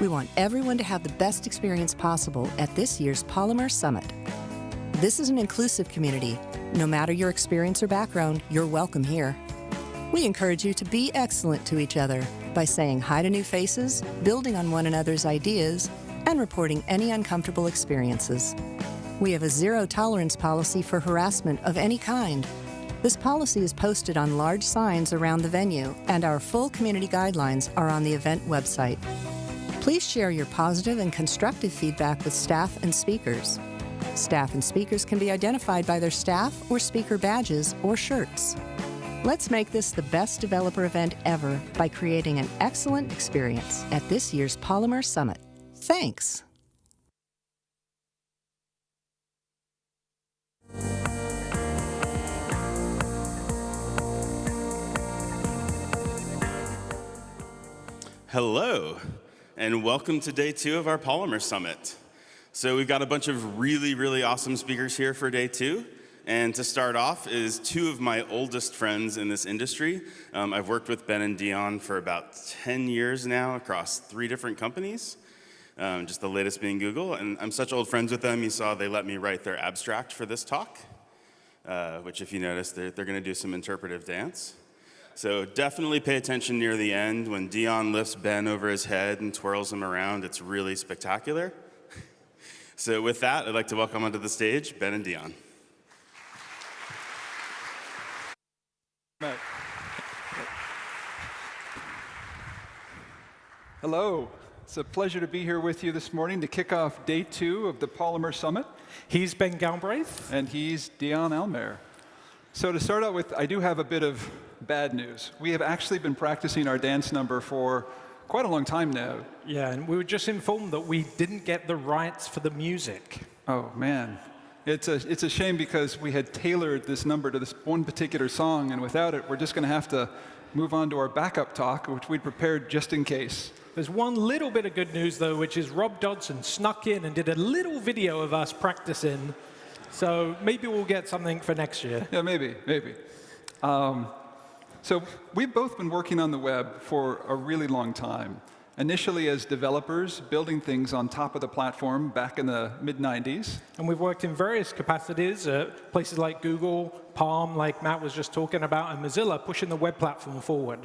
We want everyone to have the best experience possible at this year's Polymer Summit. This is an inclusive community. No matter your experience or background, you're welcome here. We encourage you to be excellent to each other by saying hi to new faces, building on one another's ideas, and reporting any uncomfortable experiences. We have a zero-tolerance policy for harassment of any kind. This policy is posted on large signs around the venue, and our full community guidelines are on the event website. Please share your positive and constructive feedback with staff and speakers. Staff and speakers can be identified by their staff or speaker badges or shirts. Let's make this the best developer event ever by creating an excellent experience at this year's Polymer Summit. Thanks! Hello, and welcome to day 2 of our Polymer Summit. So we've got a bunch of really awesome speakers here for day 2. And to start off is 2 of my oldest friends in this industry. I've worked with Ben and Dion for about 10 years now across 3 different companies, just the latest being Google. And I'm such old friends with them, you saw they let me write their abstract for this talk, which if you notice, they're going to do some interpretive dance. So definitely pay attention near the end when Dion lifts Ben over his head and twirls him around. It's really spectacular. So with that, I'd like to welcome onto the stage Ben and Dion. Hello. It's a pleasure to be here with you this morning to kick off day 2 of the Polymer Summit. He's Ben Galbraith. And he's Dion Almaer. So to start out with, I do have a bit of bad news. We have actually been practicing our dance number for quite a long time now. Yeah, and we were just informed that we didn't get the rights for the music. Oh, man. It's a shame because we had tailored this number to this one particular song, and without it, we're just going to have to move on to our backup talk, which we'd prepared just in case. There's one little bit of good news, though, which is Rob Dodson snuck in and did a little video of us practicing. So maybe we'll get something for next year. Yeah, maybe. So we've both been working on the web for a really long time. Initially as developers, building things on top of the platform back in the mid-90s. And we've worked in various capacities at places like Google, Palm, like Matt was just talking about, and Mozilla, pushing the web platform forward.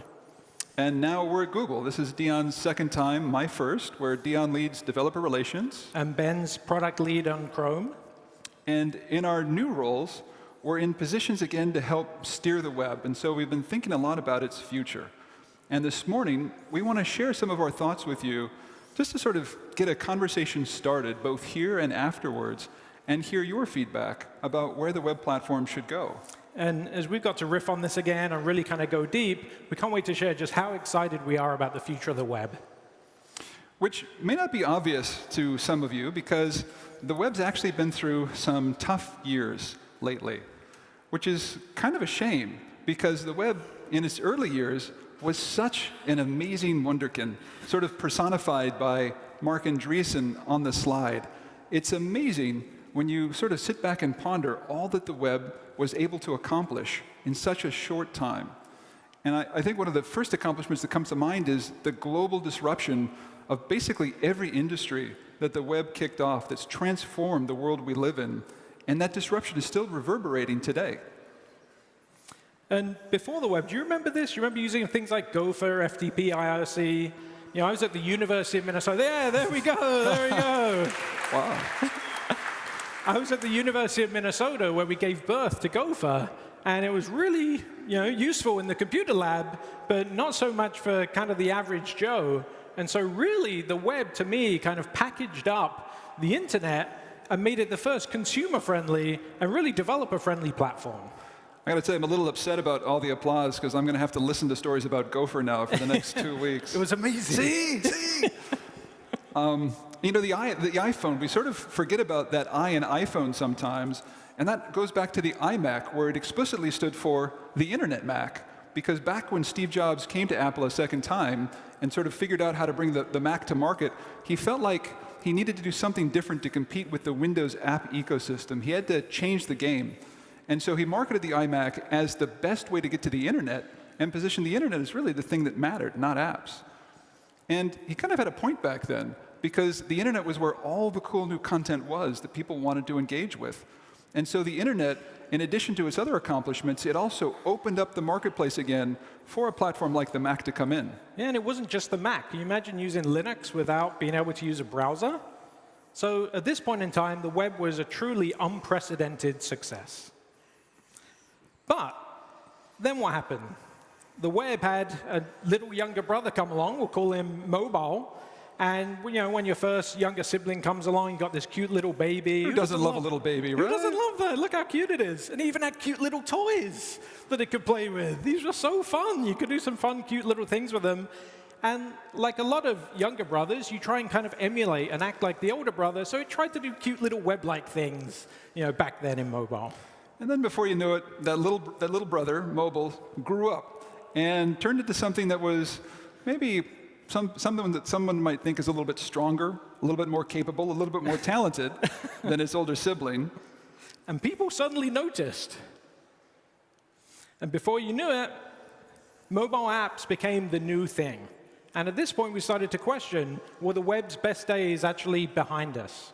And now we're at Google. This is Dion's second time, my first, where Dion leads developer relations. And Ben's product lead on Chrome. And in our new roles, we're in positions again to help steer the web. And so we've been thinking a lot about its future. And this morning, we want to share some of our thoughts with you, just to sort of get a conversation started, both here and afterwards, and hear your feedback about where the web platform should go. And as we've got to riff on this again and really kind of go deep, we can't wait to share just how excited we are about the future of the web. Which may not be obvious to some of you, because the web's actually been through some tough years lately, which is kind of a shame, because the web, in its early years, was such an amazing wonderkin, sort of personified by Mark Andreessen on the slide. It's amazing when you sort of sit back and ponder all that the web was able to accomplish in such a short time. And I think one of the first accomplishments that comes to mind is the global disruption of basically every industry that the web kicked off that's transformed the world we live in. And that disruption is still reverberating today. And before the web, do you remember this? Do you remember using things like Gopher, FTP, IRC? You know, I was at the University of Minnesota. Yeah, there we go, there we go. Wow. I was at the University of Minnesota where we gave birth to Gopher. And it was really, useful in the computer lab, but not so much for kind of the average Joe. And so really, the web, to me, kind of packaged up the internet and made it the first consumer-friendly and really developer-friendly platform. I got to say, I'm a little upset about all the applause, because I'm going to have to listen to stories about Gopher now for the next 2 weeks. It was amazing. See? You know, the iPhone, we sort of forget about that I in iPhone sometimes, and that goes back to the iMac, where it explicitly stood for the Internet Mac, because back when Steve Jobs came to Apple a second time and sort of figured out how to bring the Mac to market, he felt like he needed to do something different to compete with the Windows app ecosystem. He had to change the game. And so he marketed the iMac as the best way to get to the internet and positioned the internet as really the thing that mattered, not apps. And he kind of had a point back then, because the internet was where all the cool new content was that people wanted to engage with. And so the internet, in addition to its other accomplishments, it also opened up the marketplace again for a platform like the Mac to come in. Yeah, and it wasn't just the Mac. Can you imagine using Linux without being able to use a browser? So at this point in time, the web was a truly unprecedented success. But then what happened? The web had a little younger brother come along, we'll call him mobile. And when your first younger sibling comes along, you got this cute little baby. Who doesn't love a little baby, right? Who doesn't love that? Look how cute it is. And it even had cute little toys that it could play with. These were so fun. You could do some fun, cute little things with them. And like a lot of younger brothers, you try and kind of emulate and act like the older brother. So it tried to do cute little web-like things, back then in mobile. And then before you knew it, that little brother, mobile, grew up and turned into something that was maybe something that someone might think is a little bit stronger, a little bit more capable, a little bit more talented than its older sibling. And people suddenly noticed. And before you knew it, mobile apps became the new thing. And at this point, we started to question, were the web's best days actually behind us?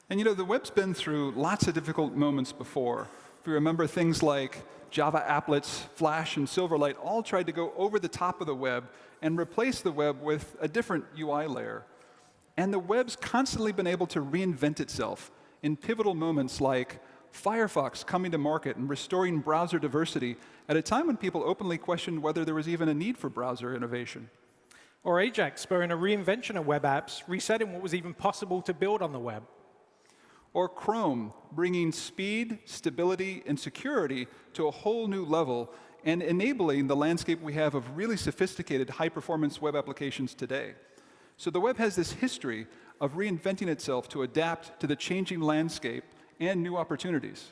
And the web's been through lots of difficult moments before. If you remember, things like Java applets, Flash, and Silverlight all tried to go over the top of the web and replace the web with a different UI layer. And the web's constantly been able to reinvent itself in pivotal moments like Firefox coming to market and restoring browser diversity at a time when people openly questioned whether there was even a need for browser innovation. Or Ajax spurring a reinvention of web apps, resetting what was even possible to build on the web. Or Chrome bringing speed, stability, and security to a whole new level and enabling the landscape we have of really sophisticated high-performance web applications today. So the web has this history of reinventing itself to adapt to the changing landscape and new opportunities.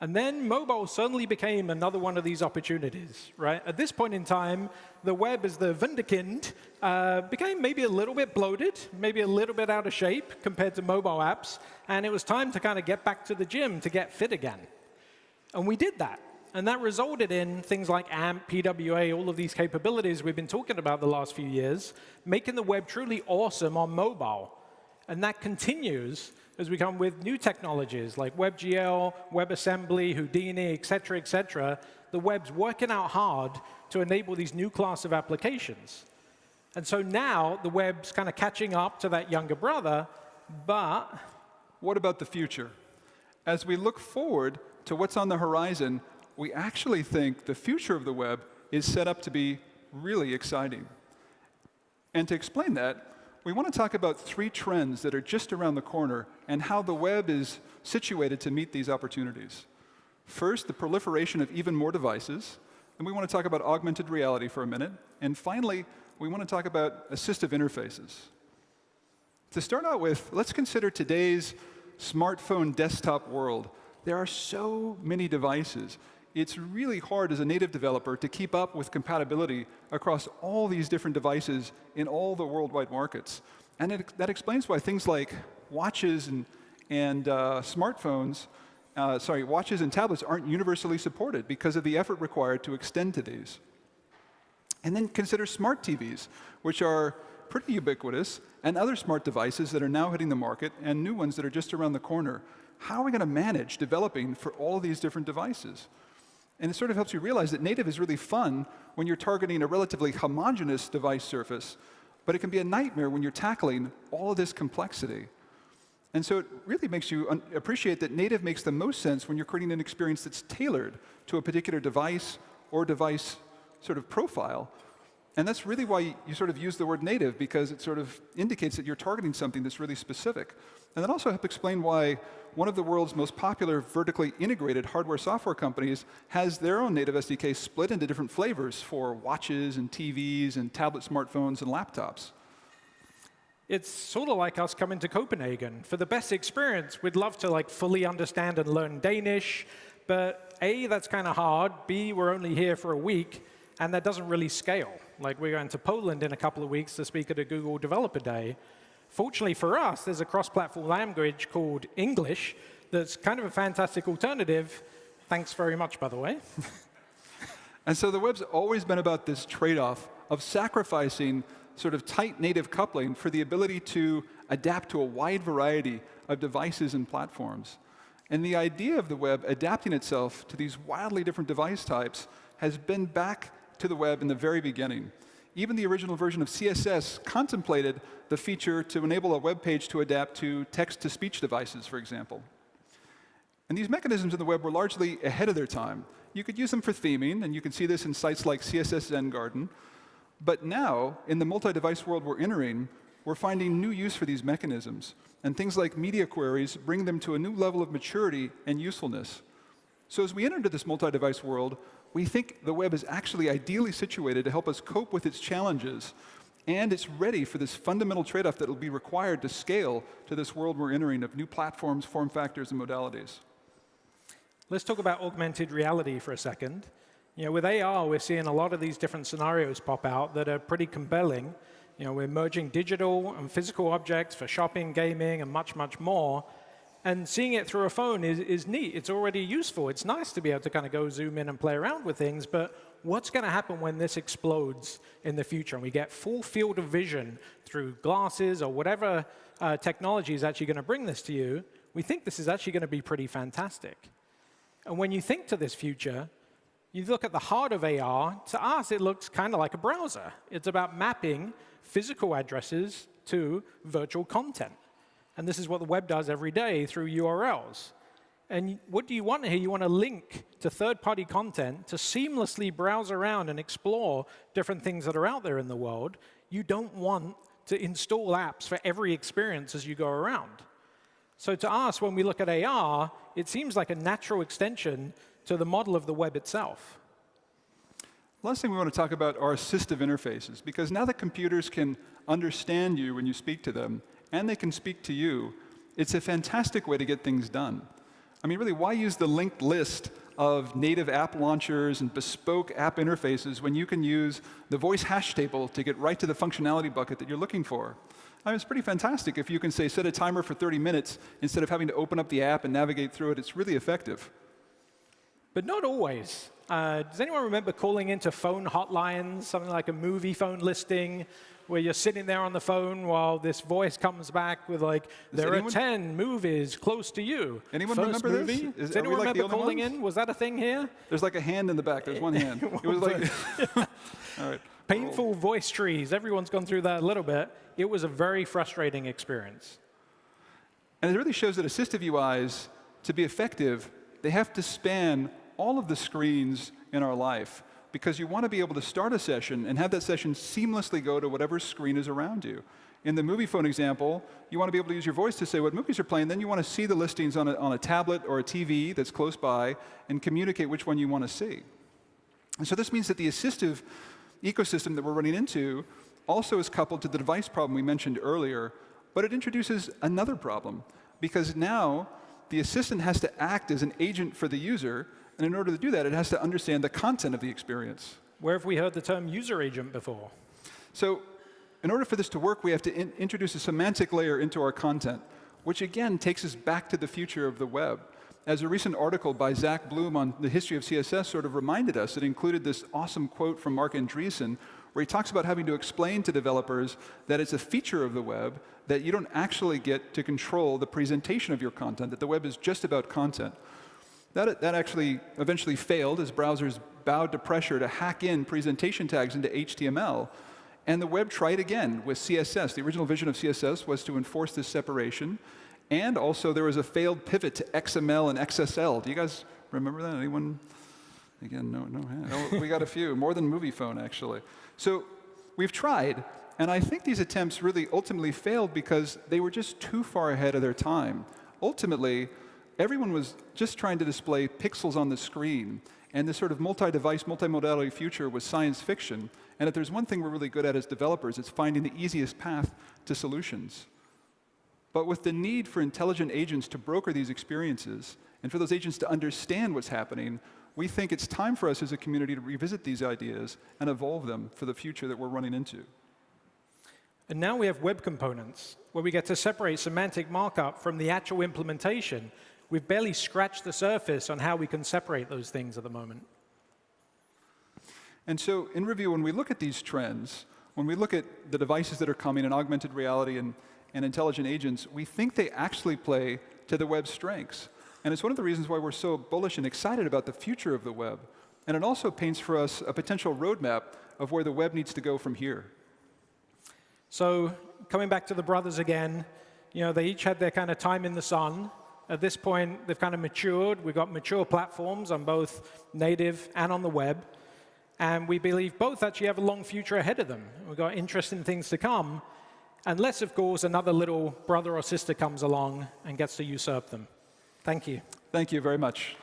And then mobile suddenly became another one of these opportunities, right? At this point in time, the web as the Wunderkind became maybe a little bit bloated, maybe a little bit out of shape compared to mobile apps, and it was time to kind of get back to the gym to get fit again. And we did that. And that resulted in things like AMP, PWA, all of these capabilities we've been talking about the last few years, making the web truly awesome on mobile. And that continues as we come with new technologies like WebGL, WebAssembly, Houdini, et cetera, the web's working out hard to enable these new class of applications. And so now the web's kind of catching up to that younger brother, but what about the future? As we look forward to what's on the horizon, we actually think the future of the web is set up to be really exciting. And to explain that, we want to talk about 3 trends that are just around the corner and how the web is situated to meet these opportunities. First, the proliferation of even more devices. Then we want to talk about augmented reality for a minute. And finally, we want to talk about assistive interfaces. To start out with, let's consider today's smartphone desktop world. There are so many devices. It's really hard as a native developer to keep up with compatibility across all these different devices in all the worldwide markets. And that explains why things like watches and smartphones, watches and tablets aren't universally supported because of the effort required to extend to these. And then consider smart TVs, which are pretty ubiquitous, and other smart devices that are now hitting the market, and new ones that are just around the corner. How are we going to manage developing for all of these different devices? And it sort of helps you realize that native is really fun when you're targeting a relatively homogeneous device surface, but it can be a nightmare when you're tackling all of this complexity. And so it really makes you appreciate that native makes the most sense when you're creating an experience that's tailored to a particular device or device sort of profile. And that's really why you sort of use the word native, because it sort of indicates that you're targeting something that's really specific. And that also helps explain why one of the world's most popular vertically integrated hardware-software companies has their own native SDK split into different flavors for watches and TVs and tablet smartphones and laptops. It's sort of like us coming to Copenhagen. For the best experience, we'd love to fully understand and learn Danish, but A, that's kind of hard. B, we're only here for a week, and that doesn't really scale. Like, we're going to Poland in a couple of weeks to speak at a Google Developer Day. Fortunately for us, there's a cross-platform language called English that's kind of a fantastic alternative. Thanks very much, by the way. And so the web's always been about this trade-off of sacrificing sort of tight native coupling for the ability to adapt to a wide variety of devices and platforms. And the idea of the web adapting itself to these wildly different device types has been back to the web in the very beginning. Even the original version of CSS contemplated the feature to enable a web page to adapt to text-to-speech devices, for example. And these mechanisms in the web were largely ahead of their time. You could use them for theming, and you can see this in sites like CSS Zen Garden. But now, in the multi-device world we're entering, we're finding new use for these mechanisms. And things like media queries bring them to a new level of maturity and usefulness. So as we enter into this multi-device world, we think the web is actually ideally situated to help us cope with its challenges. And it's ready for this fundamental trade-off that will be required to scale to this world we're entering of new platforms, form factors, and modalities. Let's talk about augmented reality for a second. With AR, we're seeing a lot of these different scenarios pop out that are pretty compelling. We're merging digital and physical objects for shopping, gaming, and much, much more. And seeing it through a phone is neat. It's already useful. It's nice to be able to kind of go zoom in and play around with things. But what's going to happen when this explodes in the future and we get full field of vision through glasses or whatever technology is actually going to bring this to you? We think this is actually going to be pretty fantastic. And when you think to this future, you look at the heart of AR. To us, it looks kind of like a browser. It's about mapping physical addresses to virtual content. And this is what the web does every day through URLs. And what do you want here? You want to link to third-party content to seamlessly browse around and explore different things that are out there in the world. You don't want to install apps for every experience as you go around. So to us, when we look at AR, it seems like a natural extension to the model of the web itself. Last thing we want to talk about are assistive interfaces, because now that computers can understand you when you speak to them, and they can speak to you, it's a fantastic way to get things done. I mean, really, why use the linked list of native app launchers and bespoke app interfaces when you can use the voice hash table to get right to the functionality bucket that you're looking for? I mean, it's pretty fantastic if you can, say, set a timer for 30 minutes instead of having to open up the app and navigate through it. It's really effective. But not always. Does anyone remember calling into phone hotlines, something like a movie phone listing, where you're sitting there on the phone while this voice comes back with, like, there are 10 movies close to you. Anyone First remember movie? this? Does anyone remember calling in? Was that a thing here? There's like a hand in the back. There's one hand. It was like, all right. Painful voice trees. Everyone's gone through that a little bit. It was a very frustrating experience. And it really shows that assistive UIs, to be effective, they have to span all of the screens in our life, because you want to be able to start a session and have that session seamlessly go to whatever screen is around you. In the movie phone example, you want to be able to use your voice to say what movies are playing. Then you want to see the listings on a tablet or a TV that's close by and communicate which one you want to see. And so this means that the assistive ecosystem that we're running into also is coupled to the device problem we mentioned earlier, but it introduces another problem, because now the assistant has to act as an agent for the user, and in order to do that, it has to understand the content of the experience. Where have we heard the term user agent before? So in order for this to work, we have to introduce a semantic layer into our content, which again takes us back to the future of the web. As a recent article by Zach Bloom on the history of CSS sort of reminded us, it included this awesome quote from Mark Andreessen, where he talks about having to explain to developers that it's a feature of the web that you don't actually get to control the presentation of your content, that the web is just about content. That actually eventually failed as browsers bowed to pressure to hack in presentation tags into HTML. And the web tried again with CSS. The original vision of CSS was to enforce this separation. And also there was a failed pivot to XML and XSL. Do you guys remember that? Anyone? Again, no hand. Oh, we got a few, more than movie phone, actually. So we've tried, and I think these attempts really ultimately failed because they were just too far ahead of their time. Ultimately, everyone was just trying to display pixels on the screen, and this sort of multi-device, multi-modality future was science fiction. And if there's one thing we're really good at as developers, it's finding the easiest path to solutions. But with the need for intelligent agents to broker these experiences, and for those agents to understand what's happening, we think it's time for us as a community to revisit these ideas and evolve them for the future that we're running into. And now we have web components, where we get to separate semantic markup from the actual implementation. We've barely scratched the surface on how we can separate those things at the moment. And so in review, when we look at these trends, when we look at the devices that are coming in augmented reality and intelligent agents, we think they actually play to the web's strengths. And it's one of the reasons why we're so bullish and excited about the future of the web. And it also paints for us a potential roadmap of where the web needs to go from here. So coming back to the brothers again, they each had their kind of time in the sun. At this point, they've kind of matured. We've got mature platforms on both native and on the web. And we believe both actually have a long future ahead of them. We've got interesting things to come, unless, of course, another little brother or sister comes along and gets to usurp them. Thank you. Thank you very much.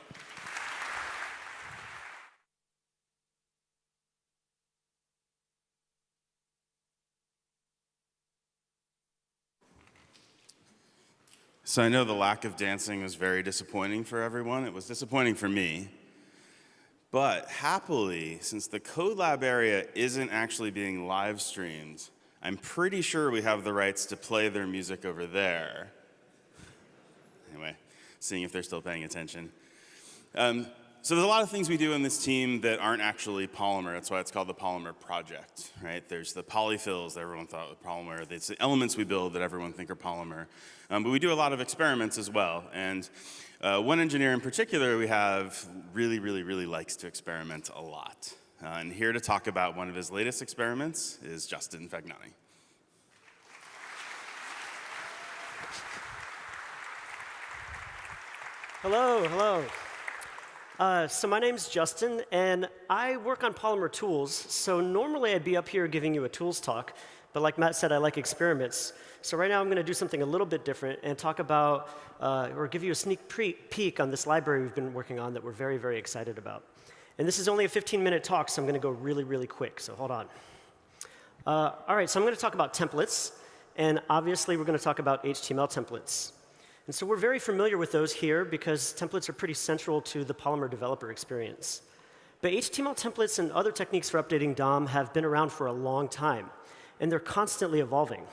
So I know the lack of dancing was very disappointing for everyone. It was disappointing for me. But happily, since the Code Lab area isn't actually being live streamed, I'm pretty sure we have the rights to play their music over there. Anyway, seeing if they're still paying attention. So there's a lot of things we do in this team that aren't actually Polymer. That's why it's called the Polymer project, right? There's the polyfills that everyone thought were Polymer. There's the elements we build that everyone think are Polymer. But we do a lot of experiments as well. And one engineer in particular we have really likes to experiment a lot. And here to talk about one of his latest experiments is Justin Fagnani. Hello. So my name's Justin, and I work on Polymer tools. So normally I'd be up here giving you a tools talk, but like Matt said, I like experiments. So right now I'm going to do something a little bit different and talk about, or give you a sneak peek on this library we've been working on that we're very excited about. And this is only a 15-minute talk, so I'm going to go really quick, so hold on. All right, so I'm going to talk about templates, and obviously we're going to talk about HTML templates. And so we're very familiar with those here because templates are pretty central to the Polymer developer experience. But HTML templates and other techniques for updating DOM have been around for a long time, and they're constantly evolving.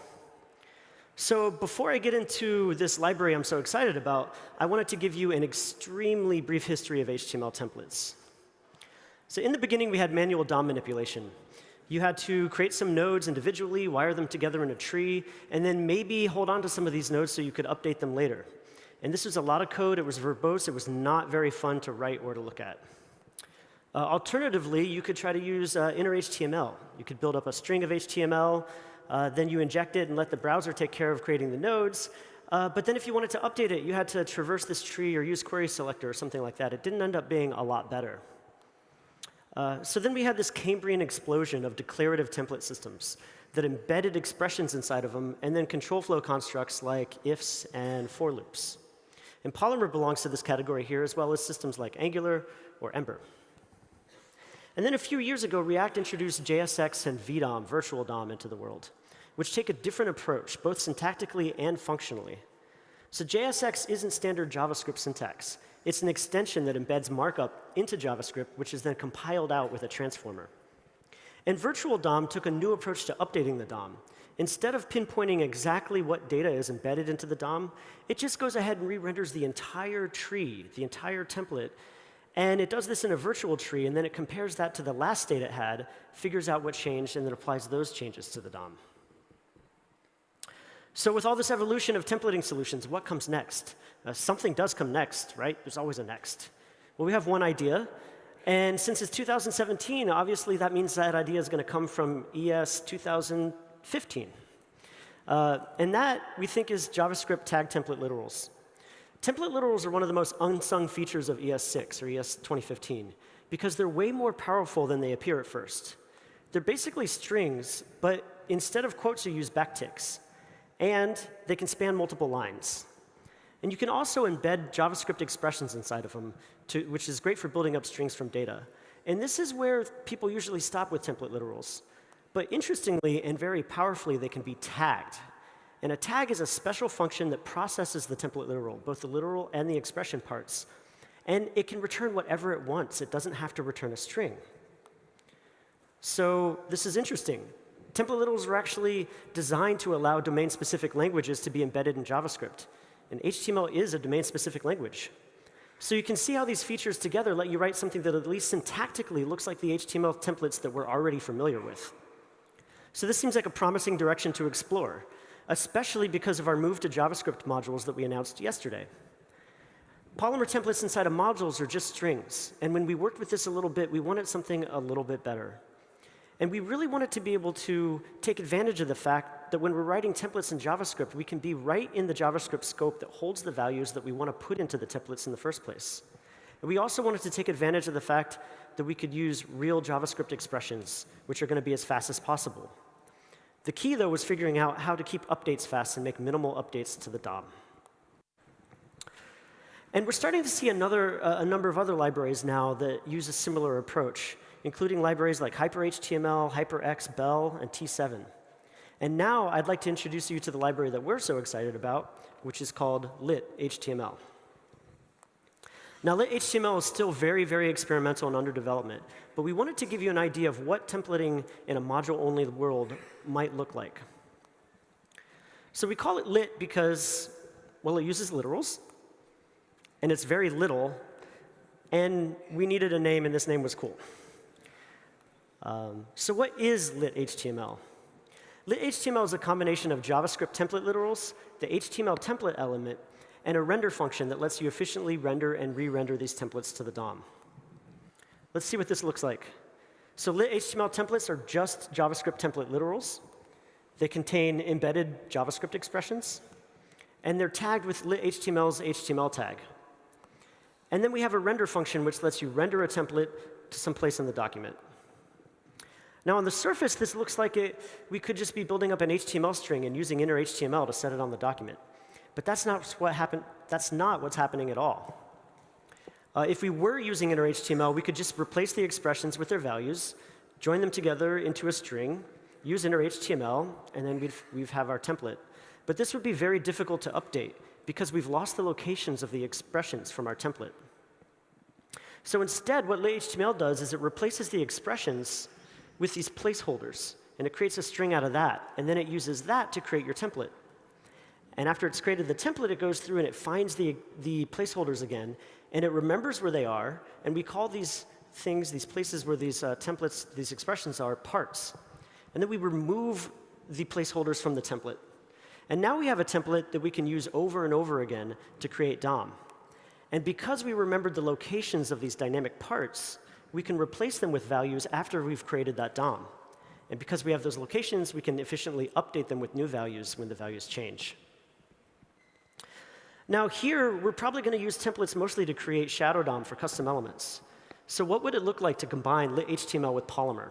So before I get into this library I'm so excited about, I wanted to give you an extremely brief history of HTML templates. So in the beginning, we had manual DOM manipulation. You had to create some nodes individually, wire them together in a tree, and then maybe hold on to some of these nodes so you could update them later. And this was a lot of code. It was verbose. It was not very fun to write or to look at. Alternatively, you could try to use inner HTML. You could build up a string of HTML, then you inject it and let the browser take care of creating the nodes. But then if you wanted to update it, you had to traverse this tree or use query selector or something like that. It didn't end up being a lot better. So then we had this Cambrian explosion of declarative template systems that embedded expressions inside of them and then control flow constructs like ifs and for loops. And Polymer belongs to this category here, as well as systems like Angular or Ember. And then a few years ago, React introduced JSX and VDOM, virtual DOM, into the world, which take a different approach, both syntactically and functionally. So JSX isn't standard JavaScript syntax. It's an extension that embeds markup into JavaScript, which is then compiled out with a transformer. And virtual DOM took a new approach to updating the DOM. Instead of pinpointing exactly what data is embedded into the DOM, it just goes ahead and re-renders the entire tree, the entire template. And it does this in a virtual tree, and then it compares that to the last state it had, figures out what changed, and then applies those changes to the DOM. So with all this evolution of templating solutions, what comes next? Something does come next, right? There's always a next. Well, we have one idea. And since it's 2017, obviously that means that idea is going to come from ES 2015. And that, we think, is JavaScript tag template literals. Template literals are one of the most unsung features of ES6 or ES 2015 because they're way more powerful than they appear at first. They're basically strings, but instead of quotes, you use backticks. And they can span multiple lines. And you can also embed JavaScript expressions inside of them, which is great for building up strings from data. And this is where people usually stop with template literals. But interestingly and very powerfully, they can be tagged. And a tag is a special function that processes the template literal, both the literal and the expression parts. And it can return whatever it wants. It doesn't have to return a string. So this is interesting. Template literals were actually designed to allow domain-specific languages to be embedded in JavaScript. And HTML is a domain-specific language. So you can see how these features together let you write something that at least syntactically looks like the HTML templates that we're already familiar with. So this seems like a promising direction to explore, especially because of our move to JavaScript modules that we announced yesterday. Polymer templates inside of modules are just strings. And when we worked with this a little bit, we wanted something a little bit better. And we really wanted to be able to take advantage of the fact that when we're writing templates in JavaScript, we can be right in the JavaScript scope that holds the values that we want to put into the templates in the first place. And we also wanted to take advantage of the fact that we could use real JavaScript expressions, which are going to be as fast as possible. The key, though, was figuring out how to keep updates fast and make minimal updates to the DOM. And we're starting to see a number of other libraries now that use a similar approach, including libraries like HyperHTML, HyperX, Bell, and T7. And now I'd like to introduce you to the library that we're so excited about, which is called lit-HTML. Now, lit-HTML is still very, very experimental and under development, but we wanted to give you an idea of what templating in a module-only world might look like. So we call it lit because, well, it uses literals, and it's very little, and we needed a name, and this name was cool. So what is lit-HTML? Lit-HTML is a combination of JavaScript template literals, the HTML template element, and a render function that lets you efficiently render and re-render these templates to the DOM. Let's see what this looks like. So lit-HTML templates are just JavaScript template literals. They contain embedded JavaScript expressions, and they're tagged with lit-HTML's HTML tag. And then we have a render function which lets you render a template to some place in the document. Now, on the surface, this looks like we could just be building up an HTML string and using inner HTML to set it on the document. But that's not what's happening at all. If we were using inner HTML, we could just replace the expressions with their values, join them together into a string, use inner HTML, and then we'd have our template. But this would be very difficult to update because we've lost the locations of the expressions from our template. So instead, what lit-HTML does is it replaces the expressions with these placeholders, and it creates a string out of that, and then it uses that to create your template. And after it's created the template, it goes through and it finds the placeholders again, and it remembers where they are, and we call these things, these places where these templates, these expressions are, parts. And then we remove the placeholders from the template. And now we have a template that we can use over and over again to create DOM. And because we remembered the locations of these dynamic parts, we can replace them with values after we've created that DOM. And because we have those locations, we can efficiently update them with new values when the values change. Now here, we're probably going to use templates mostly to create shadow DOM for custom elements. So what would it look like to combine lit-HTML with Polymer?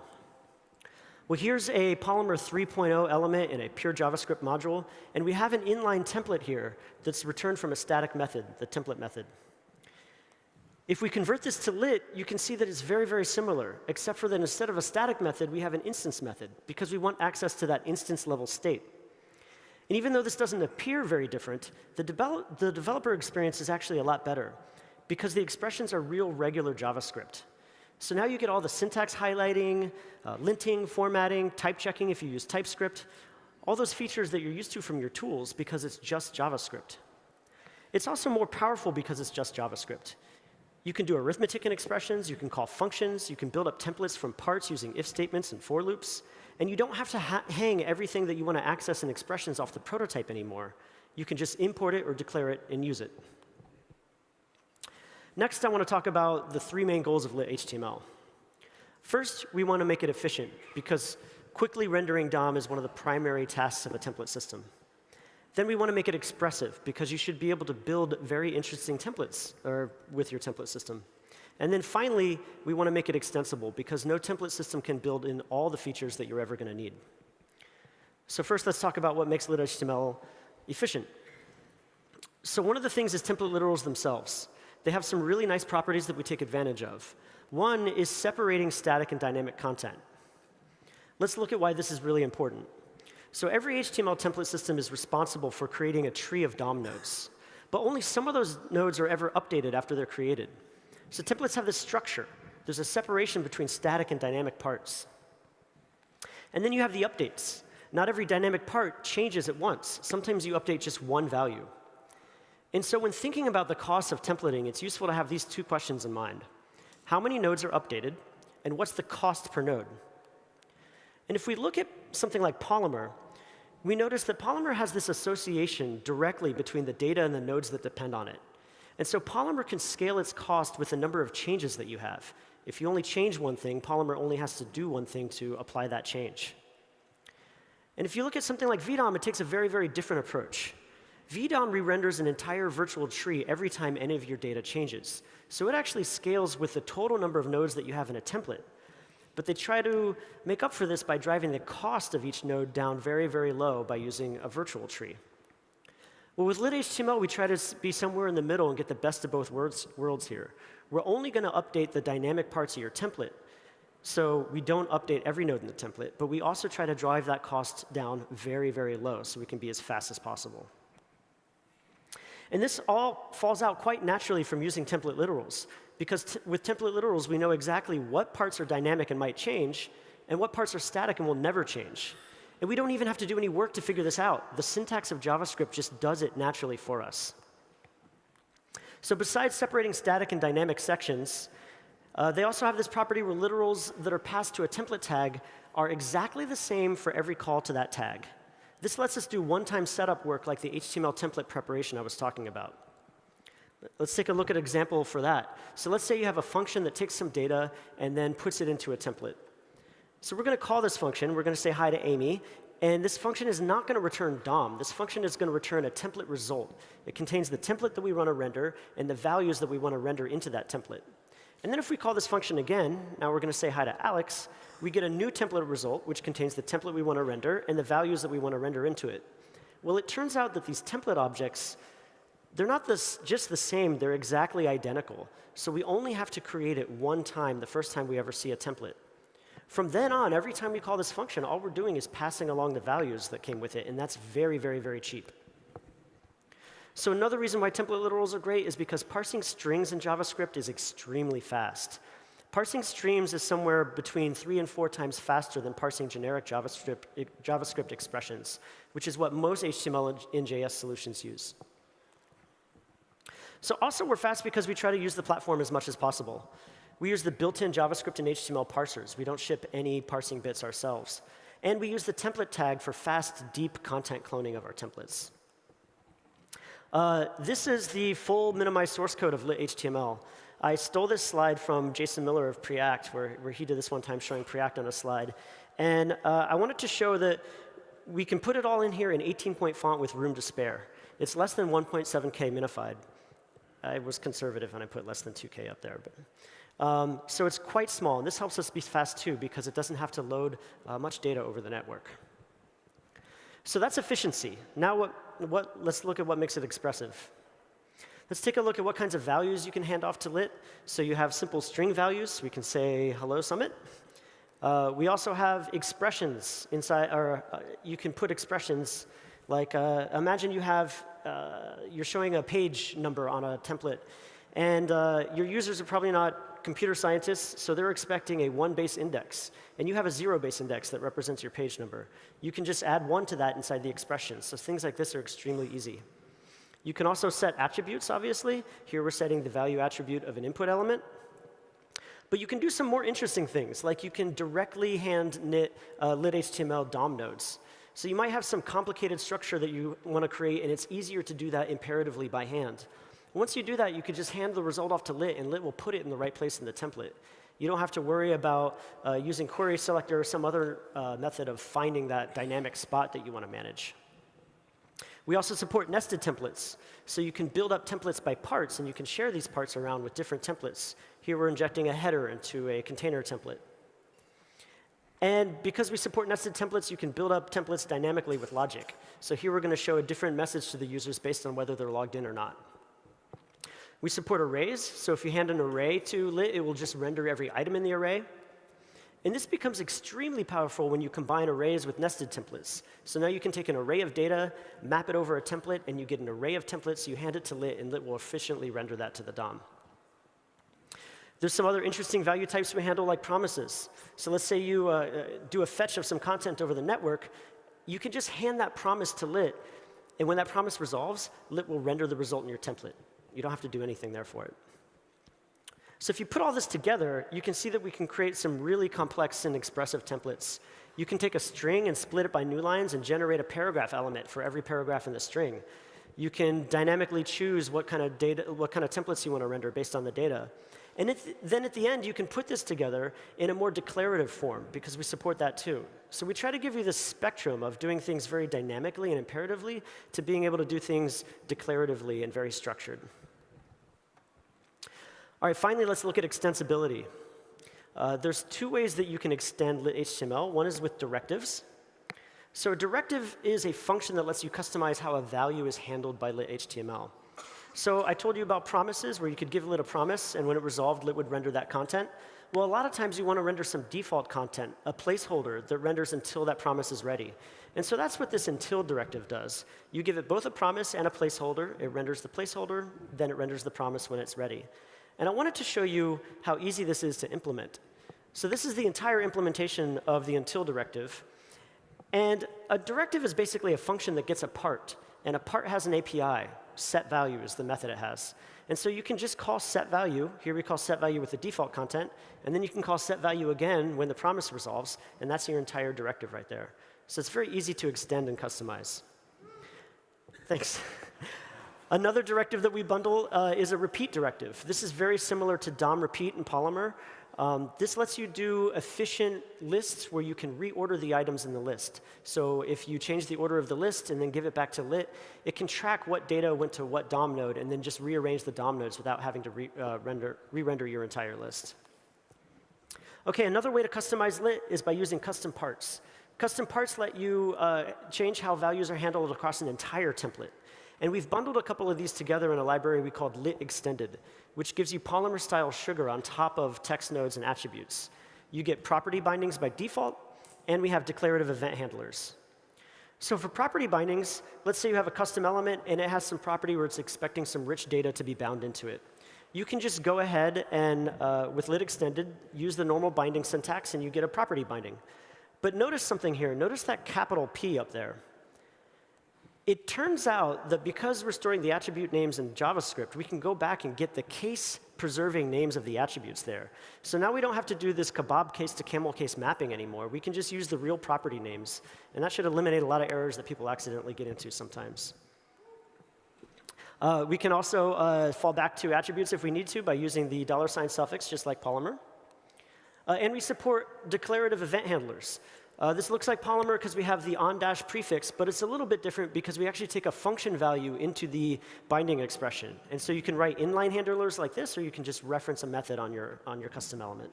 Well, here's a Polymer 3.0 element in a pure JavaScript module, and we have an inline template here that's returned from a static method, the template method. If we convert this to lit, you can see that it's very, very similar, except for that instead of a static method, we have an instance method, because we want access to that instance level state. And even though this doesn't appear very different, the developer experience is actually a lot better, because the expressions are real regular JavaScript. So now you get all the syntax highlighting, linting, formatting, type checking if you use TypeScript, all those features that you're used to from your tools because it's just JavaScript. It's also more powerful because it's just JavaScript. You can do arithmetic in expressions, you can call functions, you can build up templates from parts using if statements and for loops, and you don't have to hang everything that you want to access in expressions off the prototype anymore. You can just import it or declare it and use it. Next, I want to talk about the three main goals of lit-HTML. First, we want to make it efficient, because quickly rendering DOM is one of the primary tasks of a template system. Then we want to make it expressive, because you should be able to build very interesting templates with your template system. And then finally, we want to make it extensible, because no template system can build in all the features that you're ever going to need. So first, let's talk about what makes lit-HTML efficient. So one of the things is template literals themselves. They have some really nice properties that we take advantage of. One is separating static and dynamic content. Let's look at why this is really important. So every HTML template system is responsible for creating a tree of DOM nodes. But only some of those nodes are ever updated after they're created. So templates have this structure. There's a separation between static and dynamic parts. And then you have the updates. Not every dynamic part changes at once. Sometimes you update just one value. And so when thinking about the cost of templating, it's useful to have these two questions in mind. How many nodes are updated, and what's the cost per node? And if we look at something like Polymer, we notice that Polymer has this association directly between the data and the nodes that depend on it. And so Polymer can scale its cost with the number of changes that you have. If you only change one thing, Polymer only has to do one thing to apply that change. And if you look at something like VDOM, it takes a very, very different approach. VDOM re-renders an entire virtual tree every time any of your data changes. So it actually scales with the total number of nodes that you have in a template. But they try to make up for this by driving the cost of each node down very, very low by using a virtual tree. Well, with lit-HTML, we try to be somewhere in the middle and get the best of both worlds here. We're only going to update the dynamic parts of your template. So we don't update every node in the template, but we also try to drive that cost down very, very low so we can be as fast as possible. And this all falls out quite naturally from using template literals, because with template literals, we know exactly what parts are dynamic and might change, and what parts are static and will never change. And we don't even have to do any work to figure this out. The syntax of JavaScript just does it naturally for us. So besides separating static and dynamic sections, they also have this property where literals that are passed to a template tag are exactly the same for every call to that tag. This lets us do one-time setup work like the HTML template preparation I was talking about. Let's take a look at an example for that. So let's say you have a function that takes some data and then puts it into a template. So we're going to call this function. We're going to say hi to Amy. And this function is not going to return DOM. This function is going to return a template result. It contains the template that we want to render and the values that we want to render into that template. And then if we call this function again, now we're going to say hi to Alex, we get a new template result, which contains the template we want to render and the values that we want to render into it. Well, it turns out that these template objects, they're not just the same, they're exactly identical. So we only have to create it one time, the first time we ever see a template. From then on, every time we call this function, all we're doing is passing along the values that came with it, and that's very, very, very cheap. So another reason why template literals are great is because parsing strings in JavaScript is extremely fast. Parsing streams is somewhere between 3 and 4 times faster than parsing generic JavaScript expressions, which is what most HTML and JS solutions use. So also, we're fast because we try to use the platform as much as possible. We use the built-in JavaScript and HTML parsers. We don't ship any parsing bits ourselves. And we use the template tag for fast, deep content cloning of our templates. This is the full minimized source code of lit-HTML. I stole this slide from Jason Miller of Preact, where he did this one time showing Preact on a slide. And I wanted to show that we can put it all in here in 18-point font with room to spare. It's less than 1.7K minified. I was conservative and I put less than 2K up there. But, so it's quite small. And this helps us be fast, too, because it doesn't have to load much data over the network. So that's efficiency. Now let's look at what makes it expressive. Let's take a look at what kinds of values you can hand off to lit. So you have simple string values. We can say, hello, Summit. We also have expressions inside, or you can put expressions like, imagine you have, you're showing a page number on a template. And your users are probably not computer scientists, so they're expecting a 1 base index. And you have a 0 base index that represents your page number. You can just add 1 to that inside the expression. So things like this are extremely easy. You can also set attributes, obviously. Here we're setting the value attribute of an input element. But you can do some more interesting things, like you can directly hand knit lit-HTML DOM nodes. So you might have some complicated structure that you want to create, and it's easier to do that imperatively by hand. Once you do that, you could just hand the result off to lit, and lit will put it in the right place in the template. You don't have to worry about using query selector or some other method of finding that dynamic spot that you want to manage. We also support nested templates. So you can build up templates by parts, and you can share these parts around with different templates. Here we're injecting a header into a container template. And because we support nested templates, you can build up templates dynamically with logic. So here we're going to show a different message to the users based on whether they're logged in or not. We support arrays. So if you hand an array to lit, it will just render every item in the array. And this becomes extremely powerful when you combine arrays with nested templates. So now you can take an array of data, map it over a template, and you get an array of templates. You hand it to lit, and lit will efficiently render that to the DOM. There's some other interesting value types we handle, like promises. So let's say you do a fetch of some content over the network. You can just hand that promise to lit, And when that promise resolves, lit will render the result in your template. You don't have to do anything there for it. So if you put all this together, you can see that we can create some really complex and expressive templates. You can take a string and split it by new lines and generate a paragraph element for every paragraph in the string. You can dynamically choose what kind of templates you want to render based on the data. And then at the end, you can put this together in a more declarative form, because we support that too. So we try to give you this spectrum of doing things very dynamically and imperatively to being able to do things declaratively and very structured. All right, finally, let's look at extensibility. There's two ways that you can extend lit HTML. One is with directives. So a directive is a function that lets you customize how a value is handled by lit HTML. So I told you about promises, where you could give lit a promise, and when it resolved, lit would render that content. Well, a lot of times you want to render some default content, a placeholder that renders until that promise is ready. And so that's what this until directive does. You give it both a promise and a placeholder. It renders the placeholder, then it renders the promise when it's ready. And I wanted to show you how easy this is to implement. So this is the entire implementation of the until directive. And a directive is basically a function that gets a part. And a part has an API. Set value is the method it has. And so you can just call set value. Here we call set value with the default content. And then you can call set value again when the promise resolves. And that's your entire directive right there. So it's very easy to extend and customize. Thanks. Another directive that we bundle is a repeat directive. This is very similar to DOM repeat in Polymer. This lets you do efficient lists where you can reorder the items in the list. So if you change the order of the list and then give it back to lit, it can track what data went to what DOM node and then just rearrange the DOM nodes without having to re-render your entire list. OK, another way to customize lit is by using custom parts. Custom parts let you change how values are handled across an entire template. And we've bundled a couple of these together in a library we called lit extended, which gives you Polymer-style sugar on top of text nodes and attributes. You get property bindings by default, and we have declarative event handlers. So for property bindings, let's say you have a custom element, and it has some property where it's expecting some rich data to be bound into it. You can just go ahead and, with lit extended, use the normal binding syntax, and you get a property binding. But notice something here. Notice that capital P up there. It turns out that because we're storing the attribute names in JavaScript, we can go back and get the case-preserving names of the attributes there. So now we don't have to do this kebab case to camel case mapping anymore. We can just use the real property names. And that should eliminate a lot of errors that people accidentally get into sometimes. We can also fall back to attributes if we need to by using the $ suffix, just like Polymer. And we support declarative event handlers. This looks like Polymer because we have the on- prefix, but it's a little bit different because we actually take a function value into the binding expression. And so you can write inline handlers like this, or you can just reference a method on your custom element.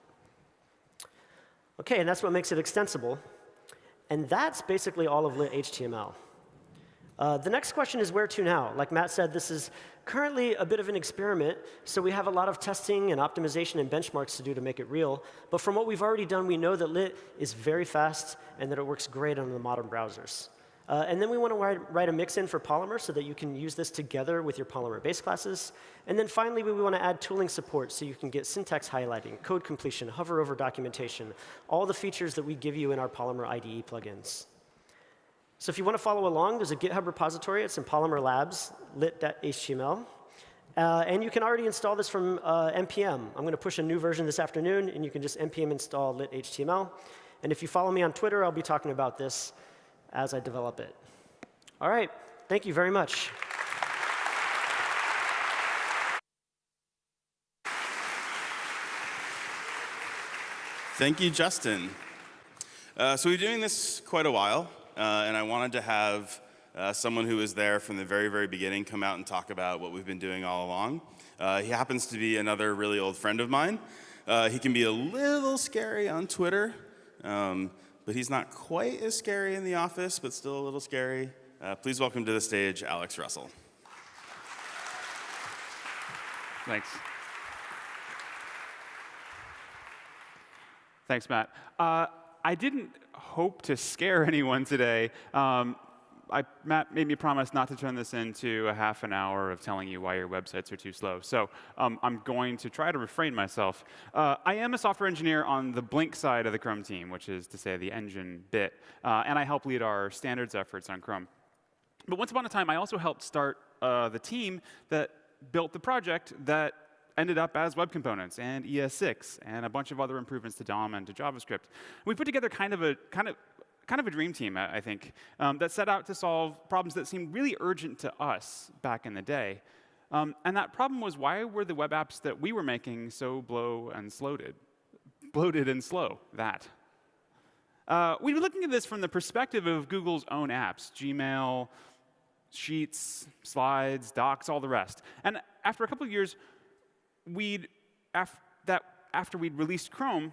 OK, and that's what makes it extensible. And that's basically all of lit HTML. The next question is where to now? Like Matt said, this is currently a bit of an experiment, so we have a lot of testing and optimization and benchmarks to do to make it real. But from what we've already done, we know that lit is very fast and that it works great on the modern browsers. And then we want to write a mix-in for Polymer so that you can use this together with your Polymer base classes. And then finally, we want to add tooling support so you can get syntax highlighting, code completion, hover over documentation, all the features that we give you in our Polymer IDE plugins. So if you want to follow along, there's a GitHub repository. It's in Polymer Labs, lit.html. And you can already install this from npm. I'm going to push a new version this afternoon, and you can just npm install lit.html. And if you follow me on Twitter, I'll be talking about this as I develop it. All right. Thank you very much. Thank you, Justin. So we've been doing this quite a while. And I wanted to have someone who was there from the very, very beginning come out and talk about what we've been doing all along. He happens to be another really old friend of mine. He can be a little scary on Twitter, but he's not quite as scary in the office, but still a little scary. Please welcome to the stage Alex Russell. Thanks. Thanks, Matt. I didn't hope to scare anyone today. Matt made me promise not to turn this into a half an hour of telling you why your websites are too slow. So I'm going to try to refrain myself. I am a software engineer on the Blink side of the Chrome team, which is to say the engine bit. And I help lead our standards efforts on Chrome. But once upon a time, I also helped start the team that built the project that ended up as web components and ES6 and a bunch of other improvements to DOM and to JavaScript. We put together kind of a dream team, I think, that set out to solve problems that seemed really urgent to us back in the day. And that problem was, why were the web apps that we were making so bloated and slow? We were looking at this from the perspective of Google's own apps, Gmail, Sheets, Slides, Docs, all the rest. And after a couple of years, after we'd released Chrome,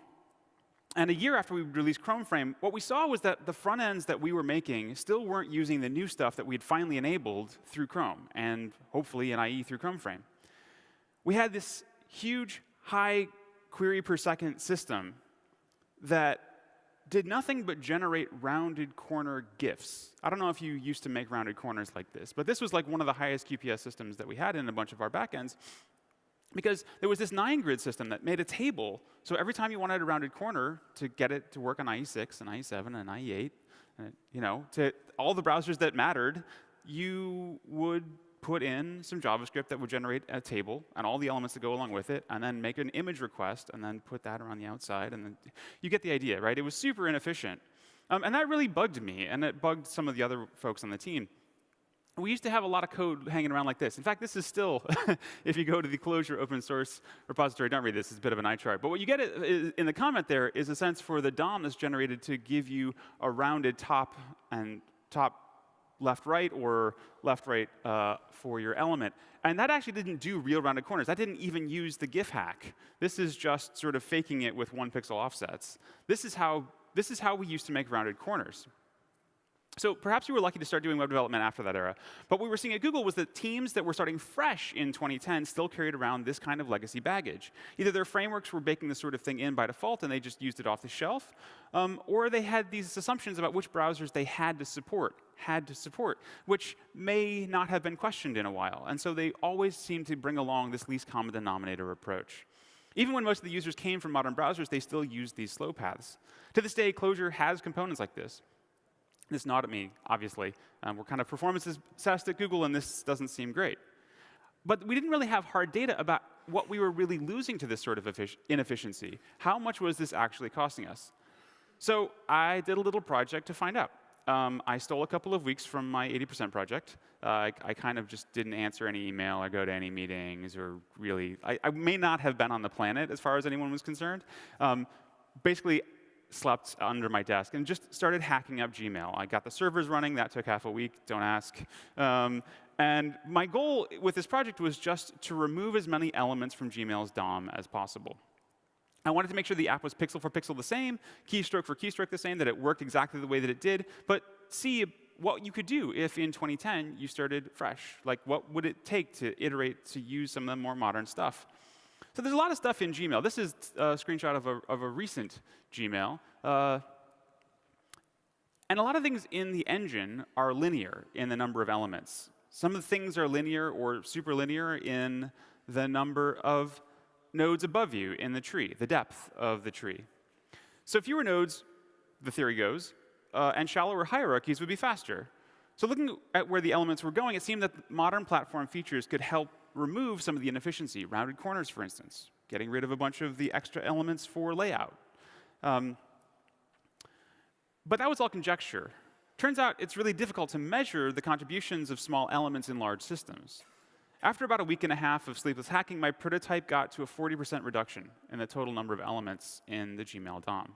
and a year after we released Chrome Frame, what we saw was that the front ends that we were making still weren't using the new stuff that we'd finally enabled through Chrome, and hopefully in IE through Chrome Frame. We had this huge, high query per second system that did nothing but generate rounded corner GIFs. I don't know if you used to make rounded corners like this, but this was like one of the highest QPS systems that we had in a bunch of our backends, because there was this 9-grid system that made a table, so every time you wanted a rounded corner to get it to work on IE6 and IE7 and IE8, to all the browsers that mattered, you would put in some JavaScript that would generate a table and all the elements that go along with it, and then make an image request, and then put that around the outside, and then you get the idea, right? It was super inefficient. And that really bugged me, and it bugged some of the other folks on the team. We used to have a lot of code hanging around like this. In fact, this is still, if you go to the Clojure open source repository, don't read this, it's a bit of an eye chart. But what you get in the comment there is a sense for the DOM that's generated to give you a rounded top left-right or left-right for your element. And that actually didn't do real rounded corners. That didn't even use the GIF hack. This is just sort of faking it with 1-pixel offsets. This is how we used to make rounded corners. So perhaps we were lucky to start doing web development after that era. But what we were seeing at Google was that teams that were starting fresh in 2010 still carried around this kind of legacy baggage. Either their frameworks were baking this sort of thing in by default and they just used it off the shelf, or they had these assumptions about which browsers they had to support, which may not have been questioned in a while. And so they always seemed to bring along this least common denominator approach. Even when most of the users came from modern browsers, they still used these slow paths. To this day, Clojure has components like this. This nod at me, obviously. We're kind of performance obsessed at Google, and this doesn't seem great. But we didn't really have hard data about what we were really losing to this sort of inefficiency. How much was this actually costing us? So I did a little project to find out. I stole a couple of weeks from my 80% project. I kind of just didn't answer any email or go to any meetings, or really, I may not have been on the planet as far as anyone was concerned. Basically, slept under my desk and just started hacking up Gmail. I got the servers running. That took half a week. Don't ask. And my goal with this project was just to remove as many elements from Gmail's DOM as possible. I wanted to make sure the app was pixel for pixel the same, keystroke for keystroke the same, that it worked exactly the way that it did, but see what you could do if in 2010 you started fresh. Like, what would it take to iterate to use some of the more modern stuff? So there's a lot of stuff in Gmail. This is a screenshot of a recent Gmail. And a lot of things in the engine are linear in the number of elements. Some of the things are linear or super linear in the number of nodes above you in the tree, the depth of the tree. So fewer nodes, the theory goes, and shallower hierarchies would be faster. So looking at where the elements were going, it seemed that modern platform features could help remove some of the inefficiency, rounded corners, for instance, getting rid of a bunch of the extra elements for layout. But that was all conjecture. Turns out it's really difficult to measure the contributions of small elements in large systems. After about a week and a half of sleepless hacking, my prototype got to a 40% reduction in the total number of elements in the Gmail DOM.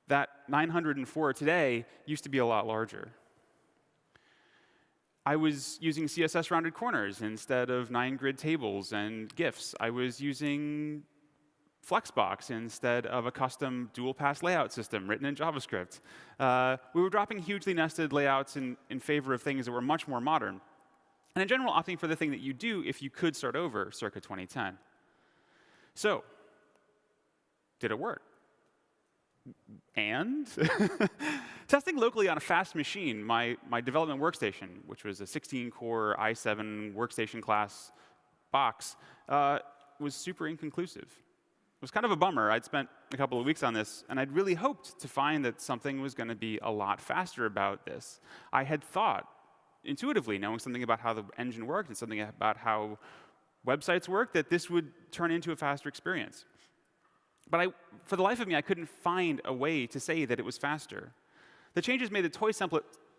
That 904 today used to be a lot larger. I was using CSS rounded corners instead of 9-grid tables and GIFs. I was using Flexbox instead of a custom dual-pass layout system written in JavaScript. We were dropping hugely nested layouts in favor of things that were much more modern. And in general, opting for the thing that you do if you could start over circa 2010. So, did it work? And testing locally on a fast machine, my development workstation, which was a 16-core i7 workstation class box, was super inconclusive. It was kind of a bummer. I'd spent a couple of weeks on this, and I'd really hoped to find that something was going to be a lot faster about this. I had thought intuitively, knowing something about how the engine worked and something about how websites work, that this would turn into a faster experience. But for the life of me, I couldn't find a way to say that it was faster. The changes made the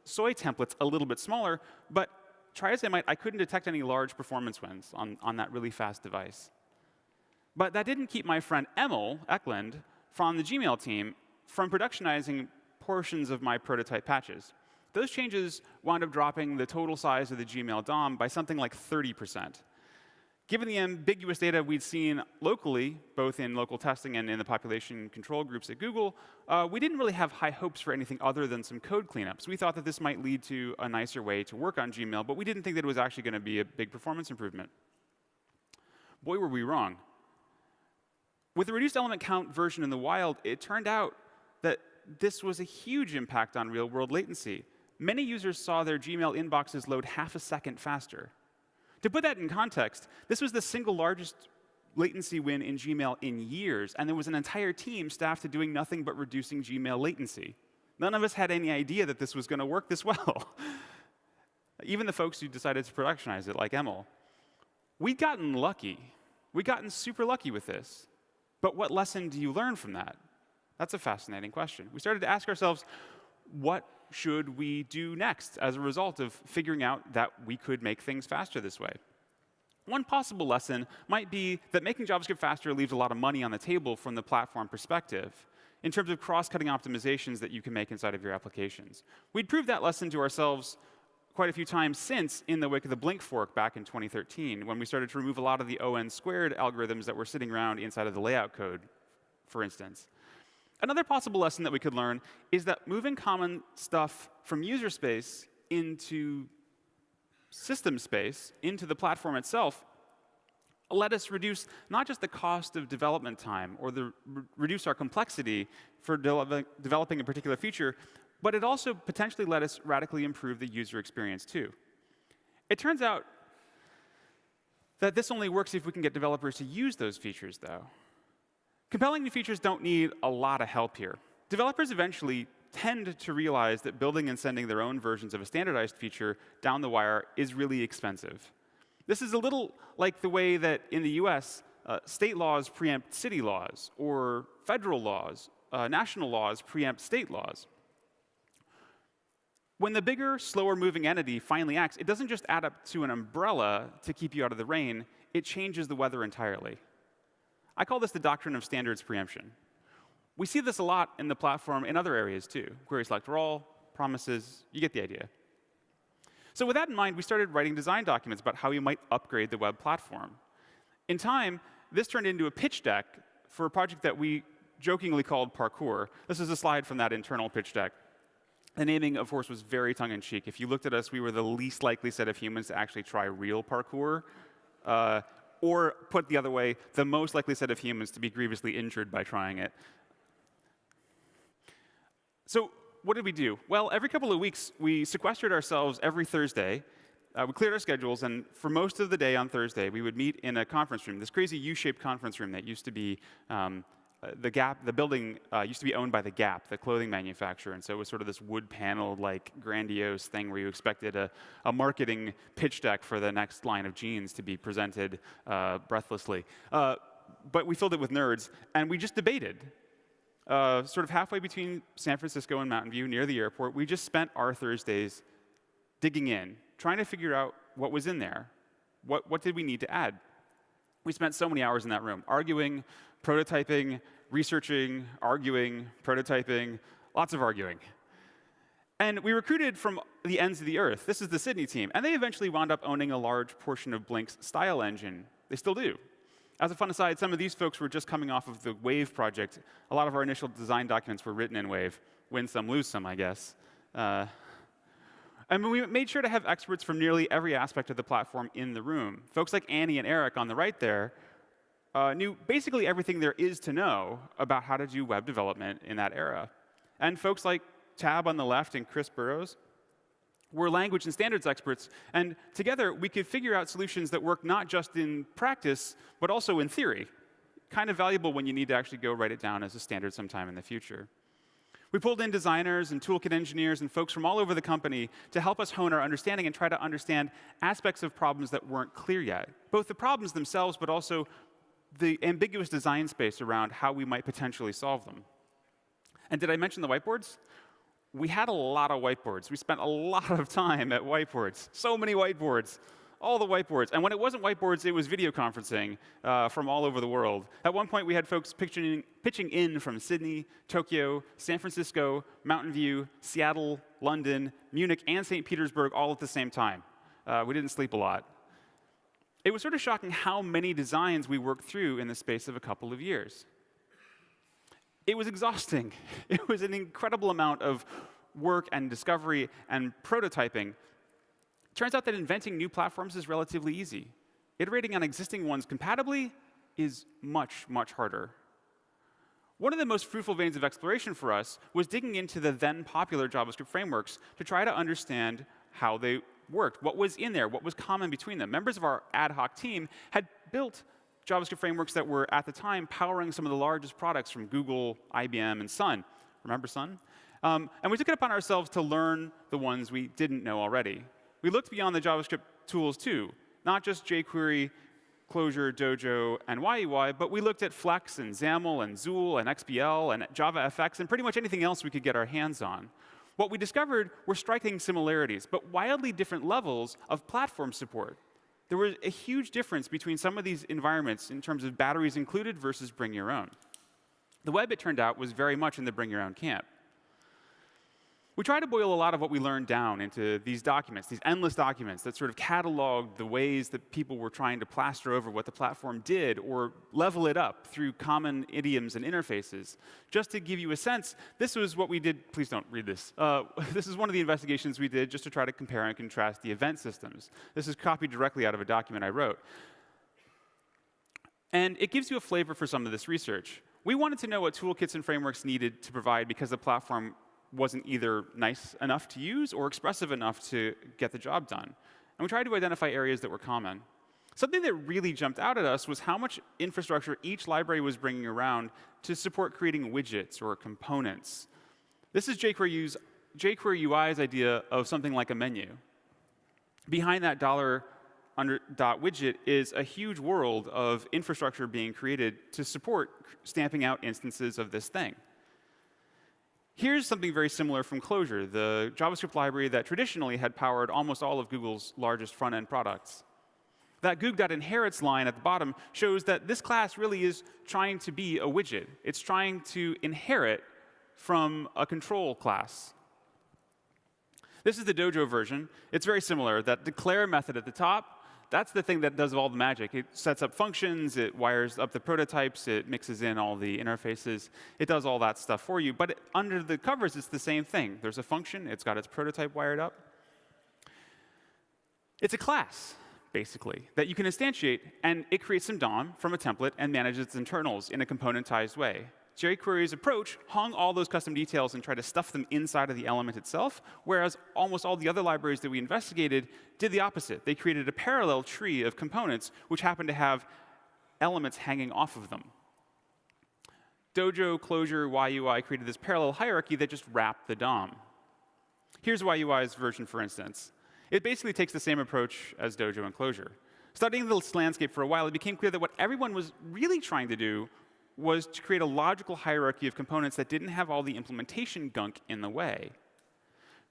soy templates a little bit smaller, but try as I might, I couldn't detect any large performance wins on that really fast device. But that didn't keep my friend Emil Eklund from the Gmail team from productionizing portions of my prototype patches. Those changes wound up dropping the total size of the Gmail DOM by something like 30%. Given the ambiguous data we'd seen locally, both in local testing and in the population control groups at Google, we didn't really have high hopes for anything other than some code cleanups. We thought that this might lead to a nicer way to work on Gmail, but we didn't think that it was actually going to be a big performance improvement. Boy, were we wrong. With the reduced element count version in the wild, it turned out that this was a huge impact on real-world latency. Many users saw their Gmail inboxes load half a second faster. To put that in context, this was the single largest latency win in Gmail in years, and there was an entire team staffed to doing nothing but reducing Gmail latency. None of us had any idea that this was going to work this well. Even the folks who decided to productionize it, like Emil. We'd gotten lucky. We'd gotten super lucky with this. But what lesson do you learn from that? That's a fascinating question. We started to ask ourselves, what should we do next as a result of figuring out that we could make things faster this way? One possible lesson might be that making JavaScript faster leaves a lot of money on the table from the platform perspective in terms of cross-cutting optimizations that you can make inside of your applications. We'd proved that lesson to ourselves quite a few times since in the wake of the Blink fork back in 2013, when we started to remove a lot of the ON squared algorithms that were sitting around inside of the layout code, for instance. Another possible lesson that we could learn is that moving common stuff from user space into system space, into the platform itself, let us reduce not just the cost of development time or reduce our complexity for developing a particular feature, but it also potentially let us radically improve the user experience too. It turns out that this only works if we can get developers to use those features, though. Compelling new features don't need a lot of help here. Developers eventually tend to realize that building and sending their own versions of a standardized feature down the wire is really expensive. This is a little like the way that in the US, state laws preempt city laws, or federal laws, national laws preempt state laws. When the bigger, slower-moving entity finally acts, it doesn't just add up to an umbrella to keep you out of the rain, it changes the weather entirely. I call this the doctrine of standards preemption. We see this a lot in the platform in other areas too. Query selector all, promises, you get the idea. So with that in mind, we started writing design documents about how we might upgrade the web platform. In time, this turned into a pitch deck for a project that we jokingly called Parkour. This is a slide from that internal pitch deck. The naming, of course, was very tongue-in-cheek. If you looked at us, we were the least likely set of humans to actually try real parkour. Or put the other way, the most likely set of humans to be grievously injured by trying it. So what did we do? Well, every couple of weeks, we sequestered ourselves every Thursday. We cleared our schedules, and for most of the day on Thursday, we would meet in a conference room, this crazy U-shaped conference room that used to be the building used to be owned by The Gap, the clothing manufacturer, and so it was sort of this wood-paneled, like, grandiose thing where you expected a marketing pitch deck for the next line of jeans to be presented breathlessly. But we filled it with nerds, and we just debated. Sort of halfway between San Francisco and Mountain View, near the airport, we just spent our Thursdays digging in, trying to figure out what was in there. What did we need to add? We spent so many hours in that room, arguing, prototyping, researching, arguing, prototyping, lots of arguing. And we recruited from the ends of the earth. This is the Sydney team. And they eventually wound up owning a large portion of Blink's style engine. They still do. As a fun aside, some of these folks were just coming off of the Wave project. A lot of our initial design documents were written in Wave. Win some, lose some, I guess. And we made sure to have experts from nearly every aspect of the platform in the room. Folks like Annie and Eric on the right there knew basically everything there is to know about how to do web development in that era. And folks like Tab on the left and Chris Burrows were language and standards experts. And together, we could figure out solutions that work not just in practice, but also in theory. Kind of valuable when you need to actually go write it down as a standard sometime in the future. We pulled in designers and toolkit engineers and folks from all over the company to help us hone our understanding and try to understand aspects of problems that weren't clear yet, both the problems themselves, but also the ambiguous design space around how we might potentially solve them. And did I mention the whiteboards? We had a lot of whiteboards. We spent a lot of time at whiteboards. So many whiteboards. All the whiteboards. And when it wasn't whiteboards, it was video conferencing from all over the world. At one point, we had folks pitching in from Sydney, Tokyo, San Francisco, Mountain View, Seattle, London, Munich, and St. Petersburg all at the same time. We didn't sleep a lot. It was sort of shocking how many designs we worked through in the space of a couple of years. It was exhausting. It was an incredible amount of work and discovery and prototyping. Turns out that inventing new platforms is relatively easy. Iterating on existing ones compatibly is much, much harder. One of the most fruitful veins of exploration for us was digging into the then popular JavaScript frameworks to try to understand how they worked, what was in there, what was common between them. Members of our ad hoc team had built JavaScript frameworks that were, at the time, powering some of the largest products from Google, IBM, and Sun. Remember Sun? And we took it upon ourselves to learn the ones we didn't know already. We looked beyond the JavaScript tools, too, not just jQuery, Clojure, Dojo, and YUI, but we looked at Flex and XAML and Zool and XBL and JavaFX and pretty much anything else we could get our hands on. What we discovered were striking similarities, but wildly different levels of platform support. There was a huge difference between some of these environments in terms of batteries included versus bring your own. The web, it turned out, was very much in the bring your own camp. We tried to boil a lot of what we learned down into these documents, these endless documents that sort of cataloged the ways that people were trying to plaster over what the platform did or level it up through common idioms and interfaces. Just to give you a sense, this was what we did. Please don't read this. This is one of the investigations we did just to try to compare and contrast the event systems. This is copied directly out of a document I wrote. And it gives you a flavor for some of this research. We wanted to know what toolkits and frameworks needed to provide because the platform wasn't either nice enough to use or expressive enough to get the job done. And we tried to identify areas that were common. Something that really jumped out at us was how much infrastructure each library was bringing around to support creating widgets or components. This is jQuery UI's idea of something like a menu. Behind that $.widget is a huge world of infrastructure being created to support stamping out instances of this thing. Here's something very similar from Clojure, the JavaScript library that traditionally had powered almost all of Google's largest front-end products. That Goog.inherits line at the bottom shows that this class really is trying to be a widget. It's trying to inherit from a control class. This is the Dojo version. It's very similar. That declare method at the top, that's the thing that does all the magic. It sets up functions, it wires up the prototypes, it mixes in all the interfaces. It does all that stuff for you. But under the covers, it's the same thing. There's a function, it's got its prototype wired up. It's a class, basically, that you can instantiate, and it creates some DOM from a template and manages its internals in a componentized way. jQuery's approach hung all those custom details and tried to stuff them inside of the element itself, whereas almost all the other libraries that we investigated did the opposite. They created a parallel tree of components which happened to have elements hanging off of them. Dojo, Clojure, YUI created this parallel hierarchy that just wrapped the DOM. Here's YUI's version, for instance. It basically takes the same approach as Dojo and Clojure. Studying this landscape for a while, it became clear that what everyone was really trying to do was to create a logical hierarchy of components that didn't have all the implementation gunk in the way.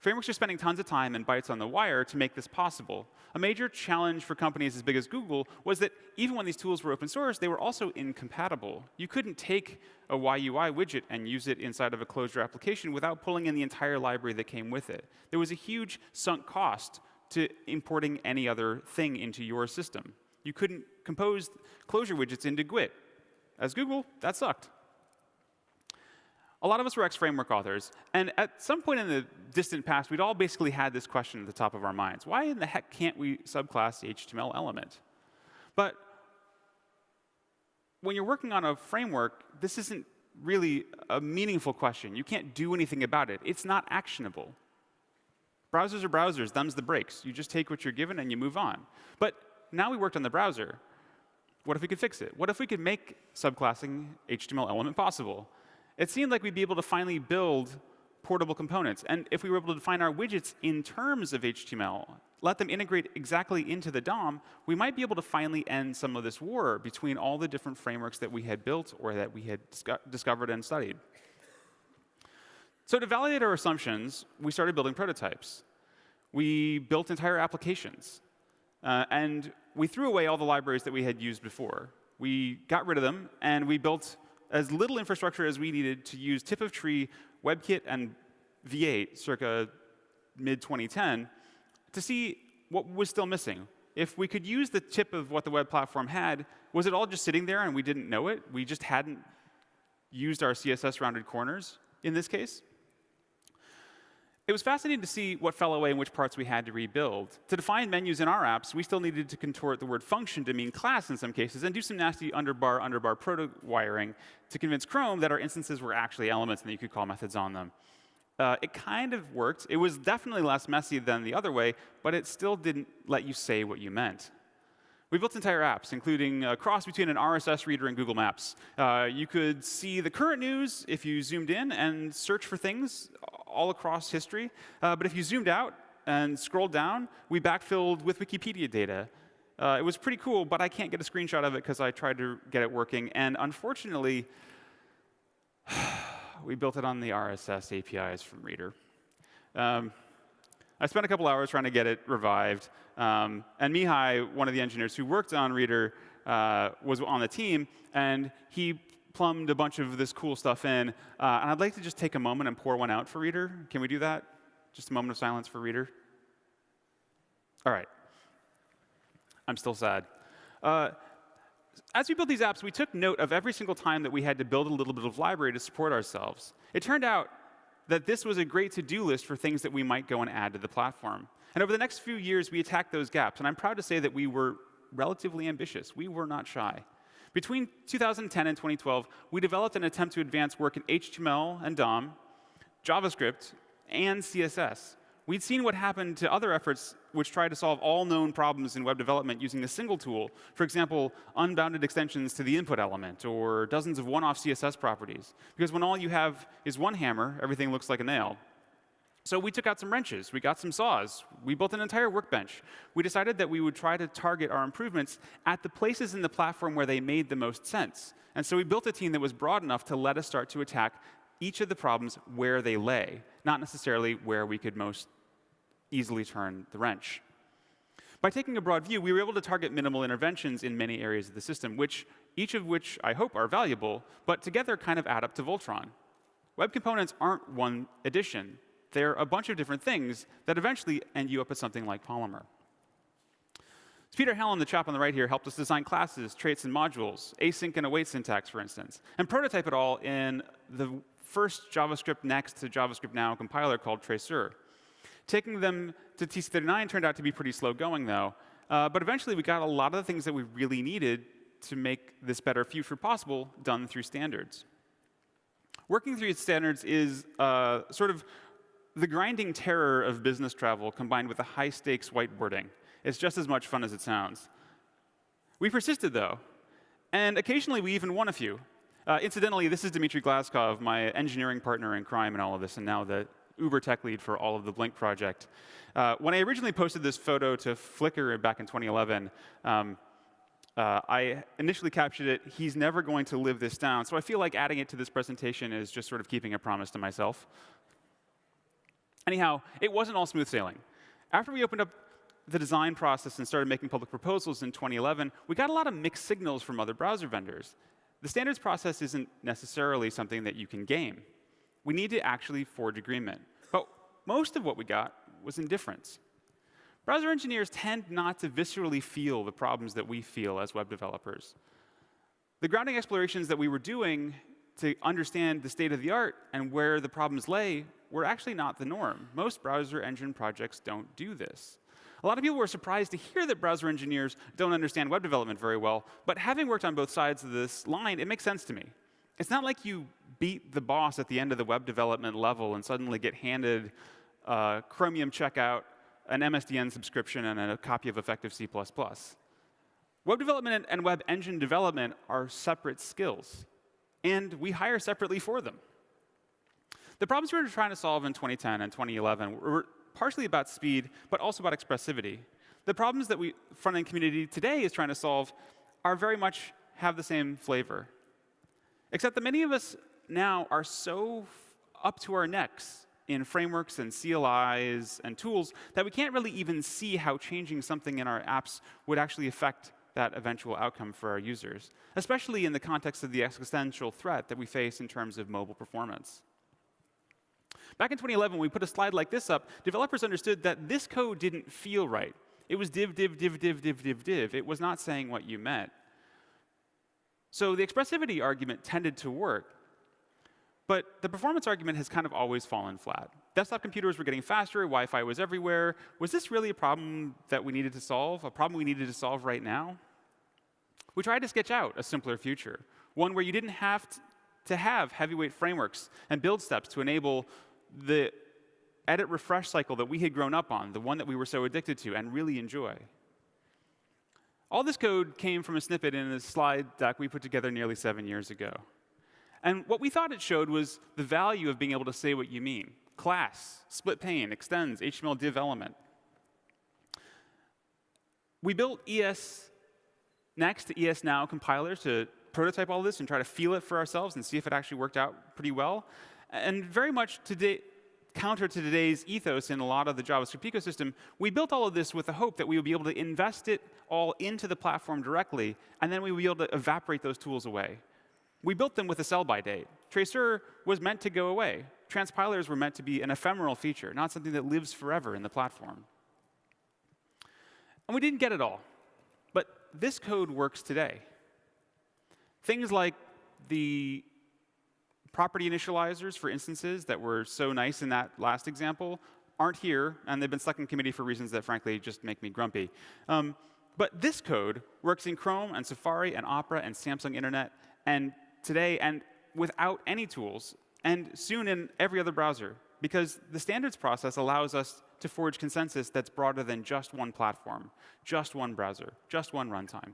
Frameworks are spending tons of time and bytes on the wire to make this possible. A major challenge for companies as big as Google was that even when these tools were open source, they were also incompatible. You couldn't take a YUI widget and use it inside of a Clojure application without pulling in the entire library that came with it. There was a huge sunk cost to importing any other thing into your system. You couldn't compose Clojure widgets into GWT. As Google, that sucked. A lot of us were ex-framework authors, and at some point in the distant past, we'd all basically had this question at the top of our minds. Why in the heck can't we subclass the HTML element? But when you're working on a framework, this isn't really a meaningful question. You can't do anything about it. It's not actionable. Browsers are browsers, them's the breaks. You just take what you're given and you move on. But now we worked on the browser. What if we could fix it? What if we could make subclassing HTML element possible? It seemed like we'd be able to finally build portable components. And if we were able to define our widgets in terms of HTML, let them integrate exactly into the DOM, we might be able to finally end some of this war between all the different frameworks that we had built or that we had discovered and studied. So to validate our assumptions, we started building prototypes. We built entire applications. And we threw away all the libraries that we had used before. We got rid of them, and we built as little infrastructure as we needed to use tip-of-tree, WebKit, and V8, circa mid-2010, to see what was still missing. If we could use the tip of what the web platform had, was it all just sitting there and we didn't know it? We just hadn't used our CSS rounded corners in this case? It was fascinating to see what fell away and which parts we had to rebuild. To define menus in our apps, we still needed to contort the word function to mean class in some cases and do some nasty underbar proto-wiring to convince Chrome that our instances were actually elements and that you could call methods on them. It kind of worked. It was definitely less messy than the other way, but it still didn't let you say what you meant. We built entire apps, including a cross between an RSS reader and Google Maps. You could see the current news if you zoomed in and search for things all across history. But if you zoomed out and scrolled down, we backfilled with Wikipedia data. It was pretty cool, but I can't get a screenshot of it because I tried to get it working. And unfortunately, we built it on the RSS APIs from Reader. I spent a couple hours trying to get it revived. And Mihai, one of the engineers who worked on Reader, was on the team. And he plumbed a bunch of this cool stuff in. And I'd like to just take a moment and pour one out for Reader. Can we do that? Just a moment of silence for Reader. All right. I'm still sad. As we built these apps, we took note of every single time that we had to build a little bit of library to support ourselves. It turned out that this was a great to-do list for things that we might go and add to the platform. And over the next few years, we attacked those gaps. And I'm proud to say that we were relatively ambitious. We were not shy. Between 2010 and 2012, we developed an attempt to advance work in HTML and DOM, JavaScript, and CSS. We'd seen what happened to other efforts which tried to solve all known problems in web development using a single tool. For example, unbounded extensions to the input element, or dozens of one-off CSS properties. Because when all you have is one hammer, everything looks like a nail. So we took out some wrenches, we got some saws, we built an entire workbench. We decided that we would try to target our improvements at the places in the platform where they made the most sense. And so we built a team that was broad enough to let us start to attack each of the problems where they lay, not necessarily where we could most easily turn the wrench. By taking a broad view, we were able to target minimal interventions in many areas of the system, each of which I hope are valuable, but together kind of add up to Voltron. Web components aren't one addition. They're a bunch of different things that eventually end you up with something like Polymer. So Peter Hallam, the chap on the right here, helped us design classes, traits, and modules, async and await syntax, for instance, and prototype it all in the first JavaScript Next to JavaScript Now compiler called Traceur. Taking them to TC39 turned out to be pretty slow going, though. But eventually, we got a lot of the things that we really needed to make this better future possible done through standards. Working through standards is sort of the grinding terror of business travel combined with the high-stakes whiteboarding. It's just as much fun as it sounds. We persisted, though. And occasionally, we even won a few. Incidentally, this is Dmitry Glazkov, my engineering partner in crime in all of this, and now the Uber tech lead for all of the Blink project. When I originally posted this photo to Flickr back in 2011, I initially captured it, "He's never going to live this down." So I feel like adding it to this presentation is just sort of keeping a promise to myself. Anyhow, it wasn't all smooth sailing. After we opened up the design process and started making public proposals in 2011, we got a lot of mixed signals from other browser vendors. The standards process isn't necessarily something that you can game. We need to actually forge agreement. But most of what we got was indifference. Browser engineers tend not to viscerally feel the problems that we feel as web developers. The grounding explorations that we were doing to understand the state of the art and where the problems lay were actually not the norm. Most browser engine projects don't do this. A lot of people were surprised to hear that browser engineers don't understand web development very well, but having worked on both sides of this line, it makes sense to me. It's not like you beat the boss at the end of the web development level and suddenly get handed a Chromium checkout, an MSDN subscription, and a copy of effective C++. Web development and web engine development are separate skills. and we hire separately for them. The problems we were trying to solve in 2010 and 2011 were partially about speed, but also about expressivity. The problems that front-end community today is trying to solve are very much have the same flavor, except that many of us now are so up to our necks in frameworks and CLIs and tools that we can't really even see how changing something in our apps would actually affect that eventual outcome for our users, especially in the context of the existential threat that we face in terms of mobile performance. Back in 2011, when we put a slide like this up, developers understood that this code didn't feel right. It was div, div, div, div, div, div, div. It was not saying what you meant. So the expressivity argument tended to work. But the performance argument has kind of always fallen flat. Desktop computers were getting faster, Wi-Fi was everywhere. Was this really a problem that we needed to solve, a problem we needed to solve right now? We tried to sketch out a simpler future, one where you didn't have to have heavyweight frameworks and build steps to enable the edit refresh cycle that we had grown up on, the one that we were so addicted to and really enjoy. All this code came from a snippet in a slide deck we put together nearly 7 years ago. And what we thought it showed was the value of being able to say what you mean. Class, split pane, extends, HTML div element. We built ES Next to ES Now compilers to prototype all this and try to feel it for ourselves and see if it actually worked out pretty well. And very much counter to today's ethos in a lot of the JavaScript ecosystem, we built all of this with the hope that we would be able to invest it all into the platform directly, and then we would be able to evaporate those tools away. We built them with a sell-by date. Tracer was meant to go away. Transpilers were meant to be an ephemeral feature, not something that lives forever in the platform. And we didn't get it all. But this code works today. Things like the property initializers for instances that were so nice in that last example aren't here, and they've been stuck in committee for reasons that, frankly, just make me grumpy. But this code works in Chrome and Safari and Opera and Samsung Internet and today and without any tools, and soon in every other browser, because the standards process allows us to forge consensus that's broader than just one platform, just one browser, just one runtime.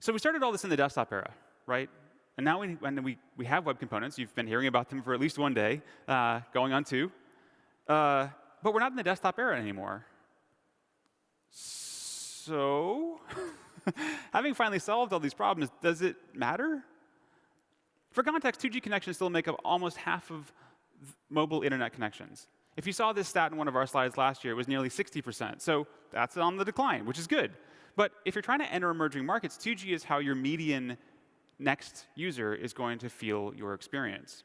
So we started all this in the desktop era, right? And now when we have web components, you've been hearing about them for at least one day, going on two. But we're not in the desktop era anymore. So having finally solved all these problems, does it matter? For context, 2G connections still make up almost half of mobile internet connections. If you saw this stat in one of our slides last year, it was nearly 60%. So that's on the decline, which is good. But if you're trying to enter emerging markets, 2G is how your median next user is going to feel your experience.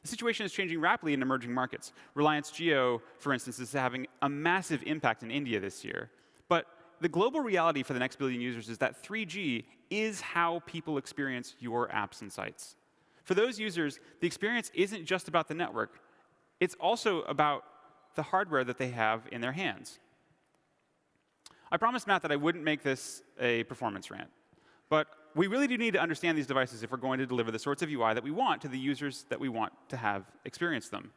The situation is changing rapidly in emerging markets. Reliance Jio, for instance, is having a massive impact in India this year. But the global reality for the next billion users is that 3G is how people experience your apps and sites. For those users, the experience isn't just about the network. It's also about the hardware that they have in their hands. I promised Matt that I wouldn't make this a performance rant. But we really do need to understand these devices if we're going to deliver the sorts of UI that we want to the users that we want to have experience them.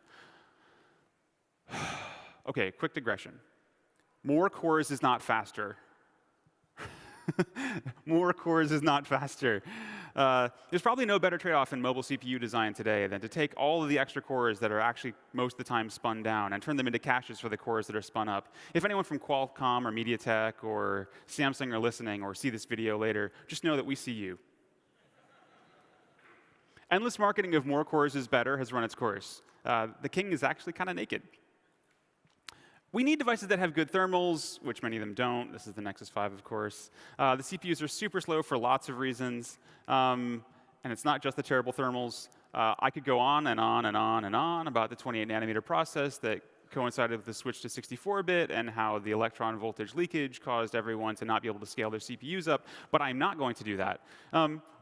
OK, quick digression. More cores is not faster. More cores is not faster. There's probably no better trade-off in mobile CPU design today than to take all of the extra cores that are actually most of the time spun down and turn them into caches for the cores that are spun up. If anyone from Qualcomm or MediaTek or Samsung are listening or see this video later, just know that we see you. Endless marketing of more cores is better has run its course. The king is actually kind of naked. We need devices that have good thermals, which many of them don't. This is the Nexus 5, of course. The CPUs are super slow for lots of reasons. And it's not just the terrible thermals. I could go on and on and on and on about the 28-nanometer process that coincided with the switch to 64-bit and how the electron voltage leakage caused everyone to not be able to scale their CPUs up. But I'm not going to do that.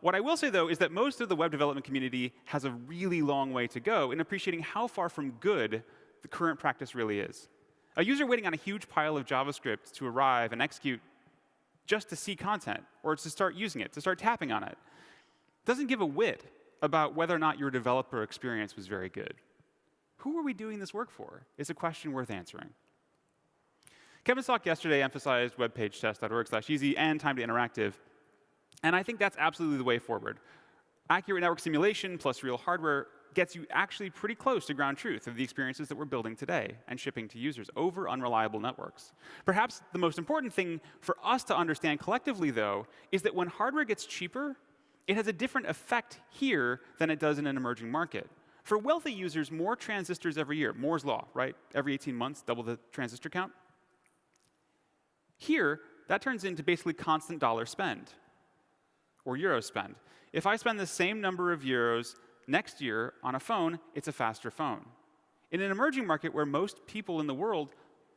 What I will say, though, is that most of the web development community has a really long way to go in appreciating how far from good the current practice really is. A user waiting on a huge pile of JavaScript to arrive and execute just to see content or to start using it, to start tapping on it, doesn't give a whit about whether or not your developer experience was very good. Who are we doing this work for is a question worth answering. Kevin's talk yesterday emphasized webpagetest.org/easy and time to interactive. And I think that's absolutely the way forward. Accurate network simulation plus real hardware gets you actually pretty close to ground truth of the experiences that we're building today and shipping to users over unreliable networks. Perhaps the most important thing for us to understand collectively, though, is that when hardware gets cheaper, it has a different effect here than it does in an emerging market. For wealthy users, more transistors every year, Moore's law, right? Every 18 months, double the transistor count. Here, that turns into basically constant dollar spend or euro spend. If I spend the same number of euros next year on a phone, it's a faster phone. In an emerging market where most people in the world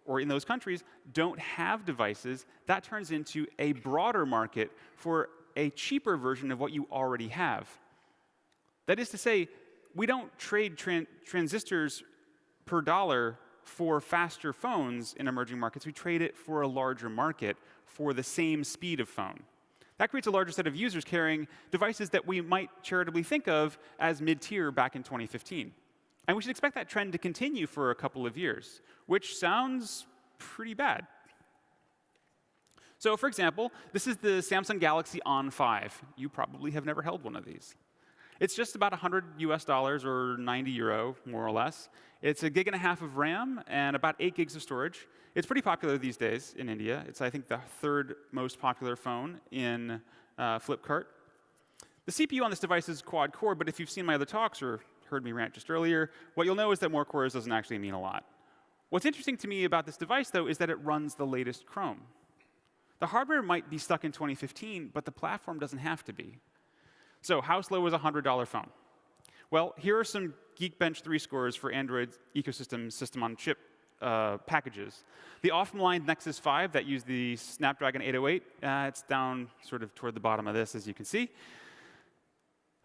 or in those countries don't have devices, that turns into a broader market for a cheaper version of what you already have. That is to say, we don't trade transistors per dollar for faster phones in emerging markets. We trade it for a larger market for the same speed of phone. That creates a larger set of users carrying devices that we might charitably think of as mid-tier back in 2015. And we should expect that trend to continue for a couple of years, which sounds pretty bad. So for example, this is the Samsung Galaxy On 5. You probably have never held one of these. It's just about $100 US or 90 euro, more or less. It's a gig and a half of RAM and about 8 gigs of storage. It's pretty popular these days in India. It's, I think, the third most popular phone in Flipkart. The CPU on this device is quad-core, but if you've seen my other talks or heard me rant just earlier, what you'll know is that more cores doesn't actually mean a lot. What's interesting to me about this device, though, is that it runs the latest Chrome. The hardware might be stuck in 2015, but the platform doesn't have to be. So how slow is a $100 phone? Well, here are some Geekbench 3 scores for Android's ecosystem system-on-chip packages. The off-the-line Nexus 5 that used the Snapdragon 808, it's down sort of toward the bottom of this, as you can see.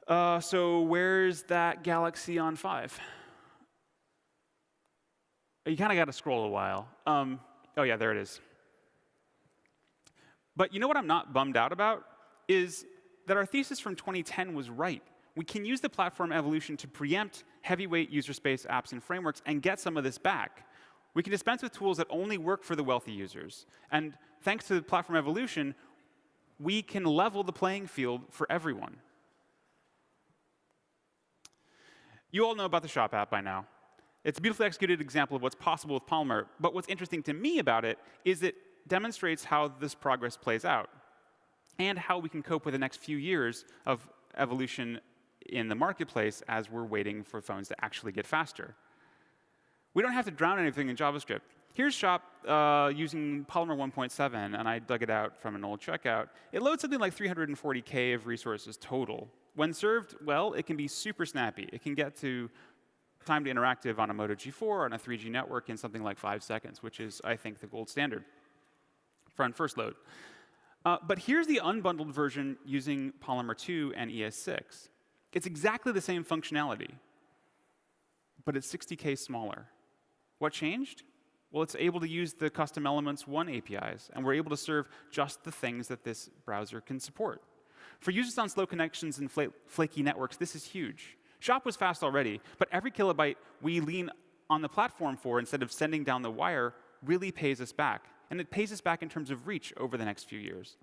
So where's that Galaxy On 5? You kind of got to scroll a while. Oh, yeah, there it is. But you know what I'm not bummed out about? Is that our thesis from 2010 was right. We can use the platform evolution to preempt heavyweight user space apps and frameworks and get some of this back. We can dispense with tools that only work for the wealthy users. And thanks to the platform evolution, we can level the playing field for everyone. You all know about the Shop app by now. It's a beautifully executed example of what's possible with Polymer. But what's interesting to me about it is it demonstrates how this progress plays out and how we can cope with the next few years of evolution in the marketplace as we're waiting for phones to actually get faster. We don't have to drown anything in JavaScript. Here's Shop using Polymer 1.7, and I dug it out from an old checkout. It loads something like 340K of resources total. When served well, it can be super snappy. It can get to time to interactive on a Moto G4 on a 3G network in something like 5 seconds, which is, I think, the gold standard for on first load. But here's the unbundled version using Polymer 2 and ES6. It's exactly the same functionality, but it's 60K smaller. What changed? Well, it's able to use the Custom Elements 1 APIs, and we're able to serve just the things that this browser can support. For users on slow connections and flaky networks, this is huge. Shop was fast already, but every kilobyte we lean on the platform for instead of sending down the wire really pays us back. And it pays us back in terms of reach over the next few years.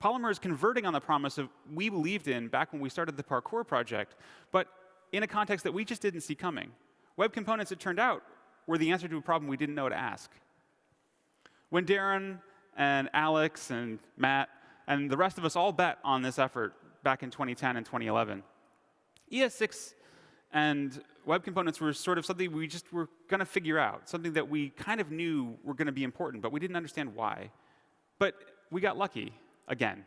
Polymer is converting on the promise of we believed in back when we started the Parkour project, but in a context that we just didn't see coming. Web components, it turned out, were the answer to a problem we didn't know to ask. When Darren and Alex and Matt and the rest of us all bet on this effort back in 2010 and 2011, ES6 and web components were sort of something we just were going to figure out, something that we kind of knew were going to be important, but we didn't understand why. But we got lucky again.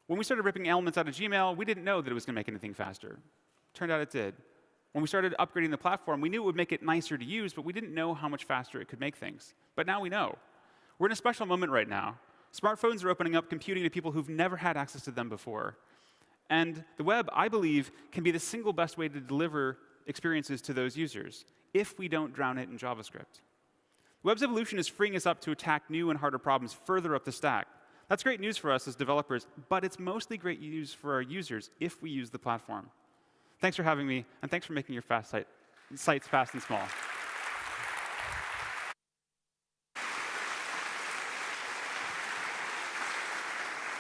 When we started ripping elements out of Gmail, we didn't know that it was going to make anything faster. Turned out it did. When we started upgrading the platform, we knew it would make it nicer to use, but we didn't know how much faster it could make things. But now we know. We're in a special moment right now. Smartphones are opening up computing to people who've never had access to them before. And the web, I believe, can be the single best way to deliver experiences to those users if we don't drown it in JavaScript. The web's evolution is freeing us up to attack new and harder problems further up the stack. That's great news for us as developers, but it's mostly great news for our users if we use the platform. Thanks for having me, and thanks for making your sites fast and small.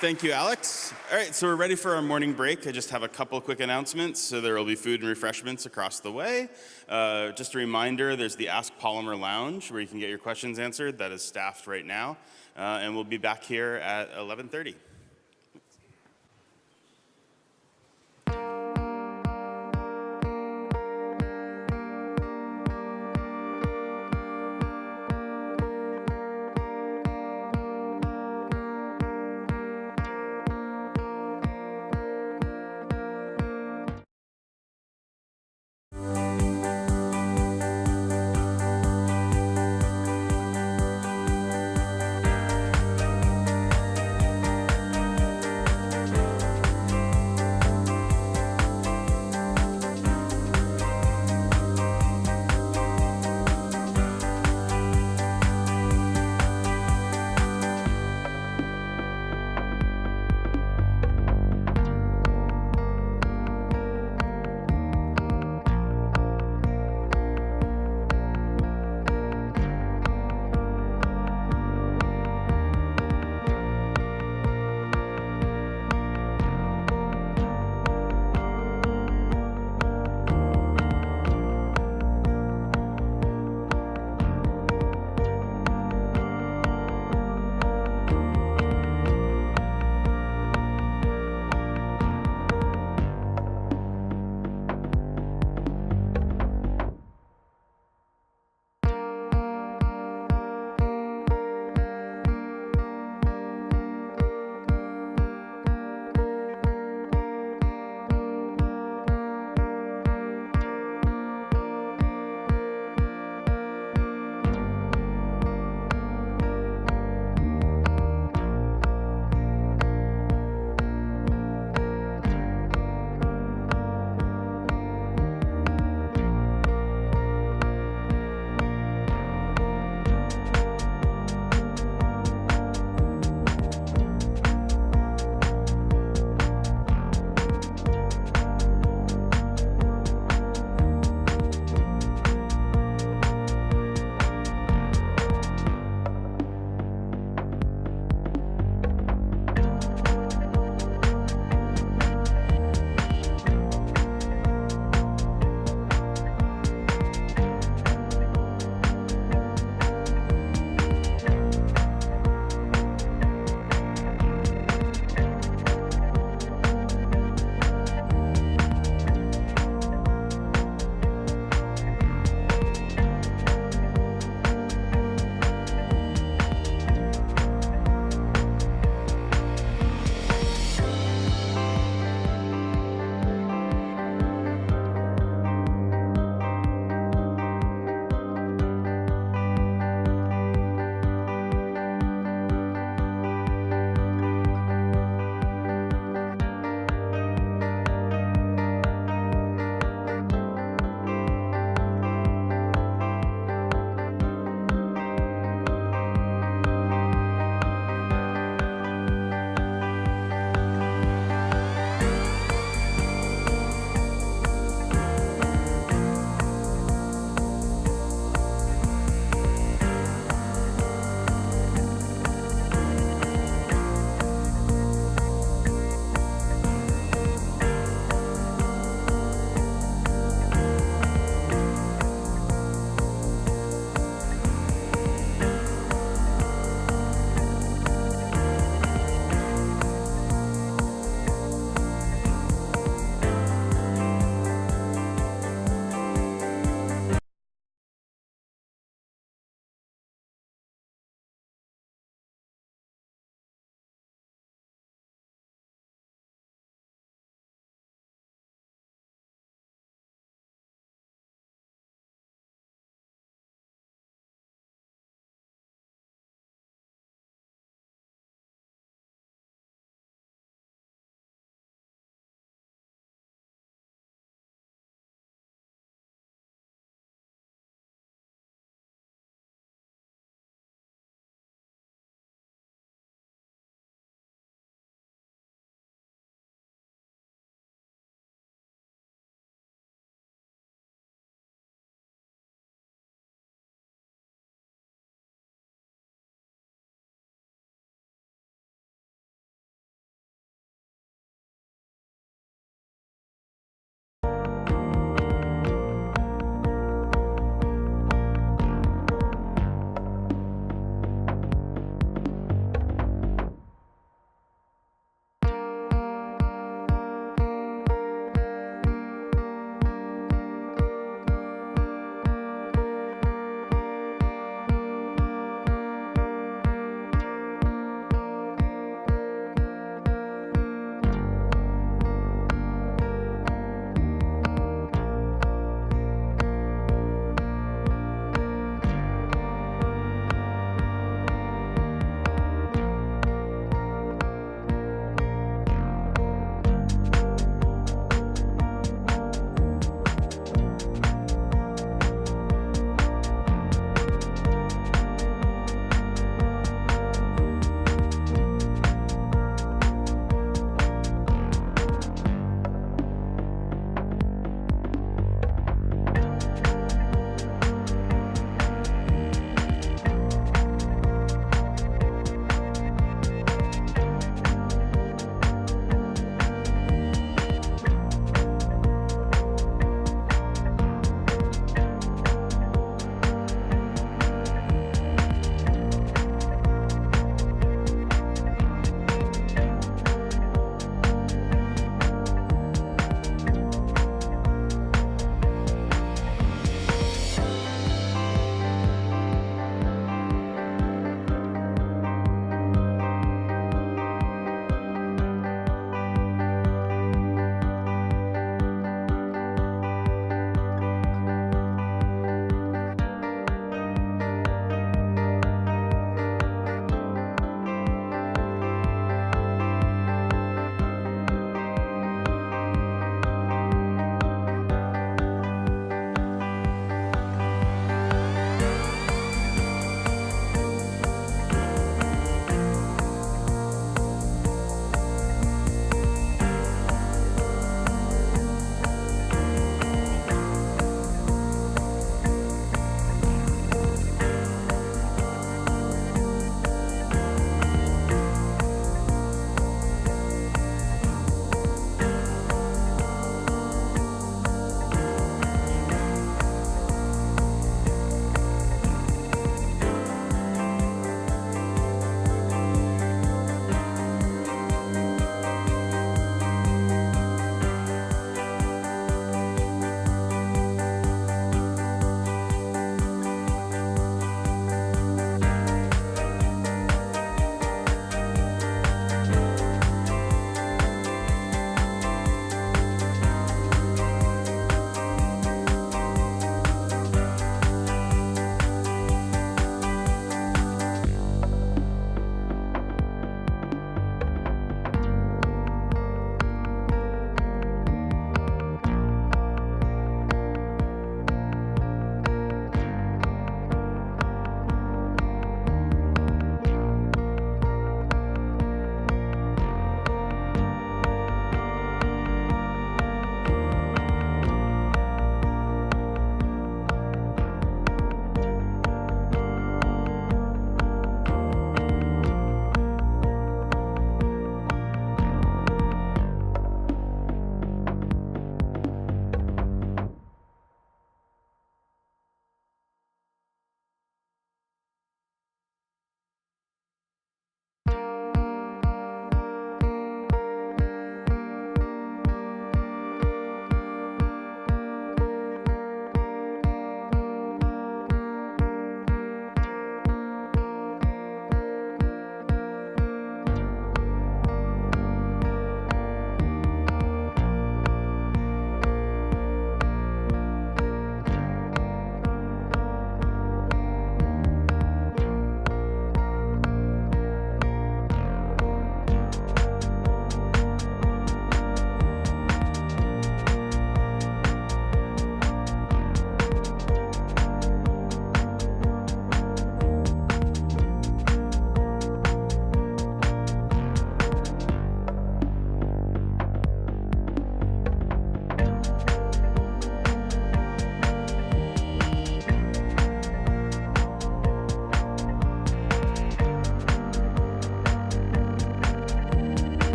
Thank you, Alex. All right, so we're ready for our morning break. I just have a couple quick announcements. So there will be food and refreshments across the way. Just a reminder, there's the Ask Polymer Lounge where you can get your questions answered. That is staffed right now. And we'll be back here at 11:30.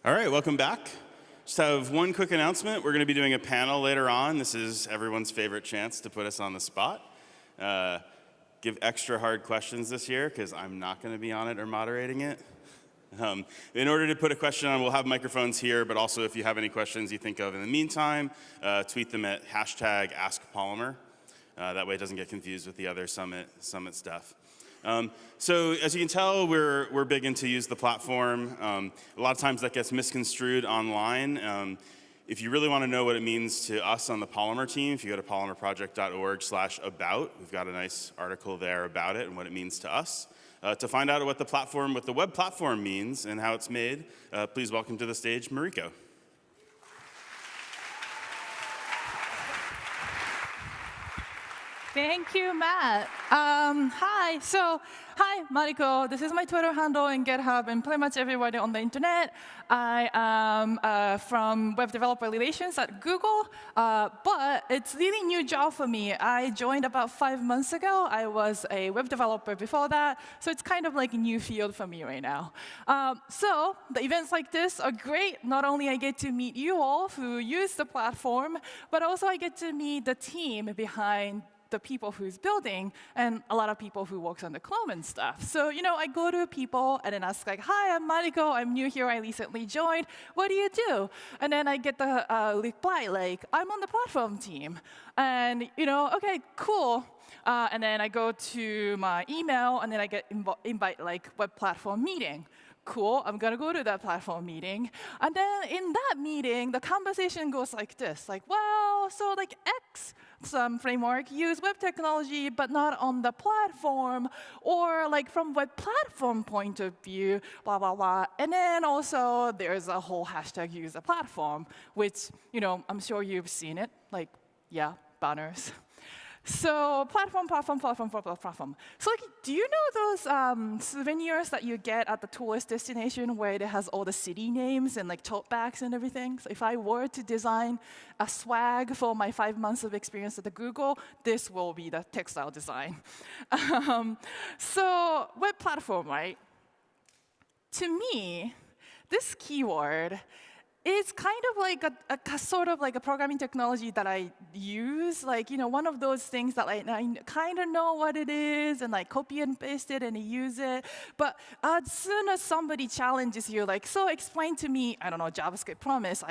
All right, welcome back. Just have one quick announcement. We're going to be doing a panel later on. This is everyone's favorite chance to put us on the spot. Give extra hard questions this year, because I'm not going to be on it or moderating it. In order to put a question on, we'll have microphones here, but also if you have any questions you think of in the meantime, tweet them at #AskPolymer. That way it doesn't get confused with the other summit stuff. So as you can tell, we're big into use the platform. A lot of times that gets misconstrued online. If you really want to know what it means to us on the Polymer team, if you go to polymerproject.org/about, we've got a nice article there about it and what it means to us. To find out what the web platform means and how it's made, please welcome to the stage Mariko. Thank you, Matt. Hi, Mariko. This is my Twitter handle and GitHub and pretty much everybody on the internet. I am from Web Developer Relations at Google, but it's really new job for me. I joined about 5 months ago. I was a web developer before that, so it's kind of like a new field for me right now. So the events like this are great. Not only I get to meet you all who use the platform, but also I get to meet the team behind the people who's building, and a lot of people who works on the clone and stuff. So, I go to people and then ask like, hi, I'm Mariko, I'm new here, I recently joined, what do you do? And then I get the reply like, I'm on the platform team. And, okay, cool. And then I go to my email, and then I get invite like web platform meeting. Cool, I'm gonna go to that platform meeting. And then in that meeting, the conversation goes like this, like, well, so like X, some framework use web technology, but not on the platform, or like from web platform point of view, blah, blah, blah. And then also there's a whole hashtag use the platform, which, I'm sure you've seen it, like, yeah, banners. So platform. So like, do you know those souvenirs that you get at the tourist destination where it has all the city names and like tote bags and everything? So if I were to design a swag for my 5 months of experience at the Google, this will be the textile design. So web platform, right? To me, this keyword is kind of like a sort of like a programming technology that I use, like, one of those things that I kind of know what it is and like copy and paste it and use it. But as soon as somebody challenges you, like, so explain to me, I don't know, JavaScript promise,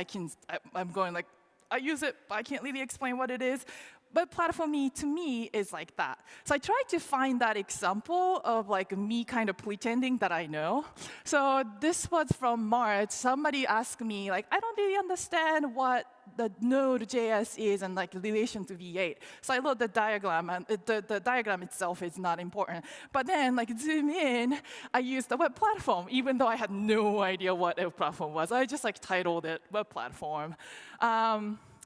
I'm going like, I use it, but I can't really explain what it is. But platform to me is like that. So I tried to find that example of like me kind of pretending that I know. So this was from March. Somebody asked me, like, I don't really understand what the Node.js is and like relation to V8. So I wrote the diagram, and the diagram itself is not important. But then, like, zoom in, I used the web platform, even though I had no idea what a platform was. I just like titled it web platform.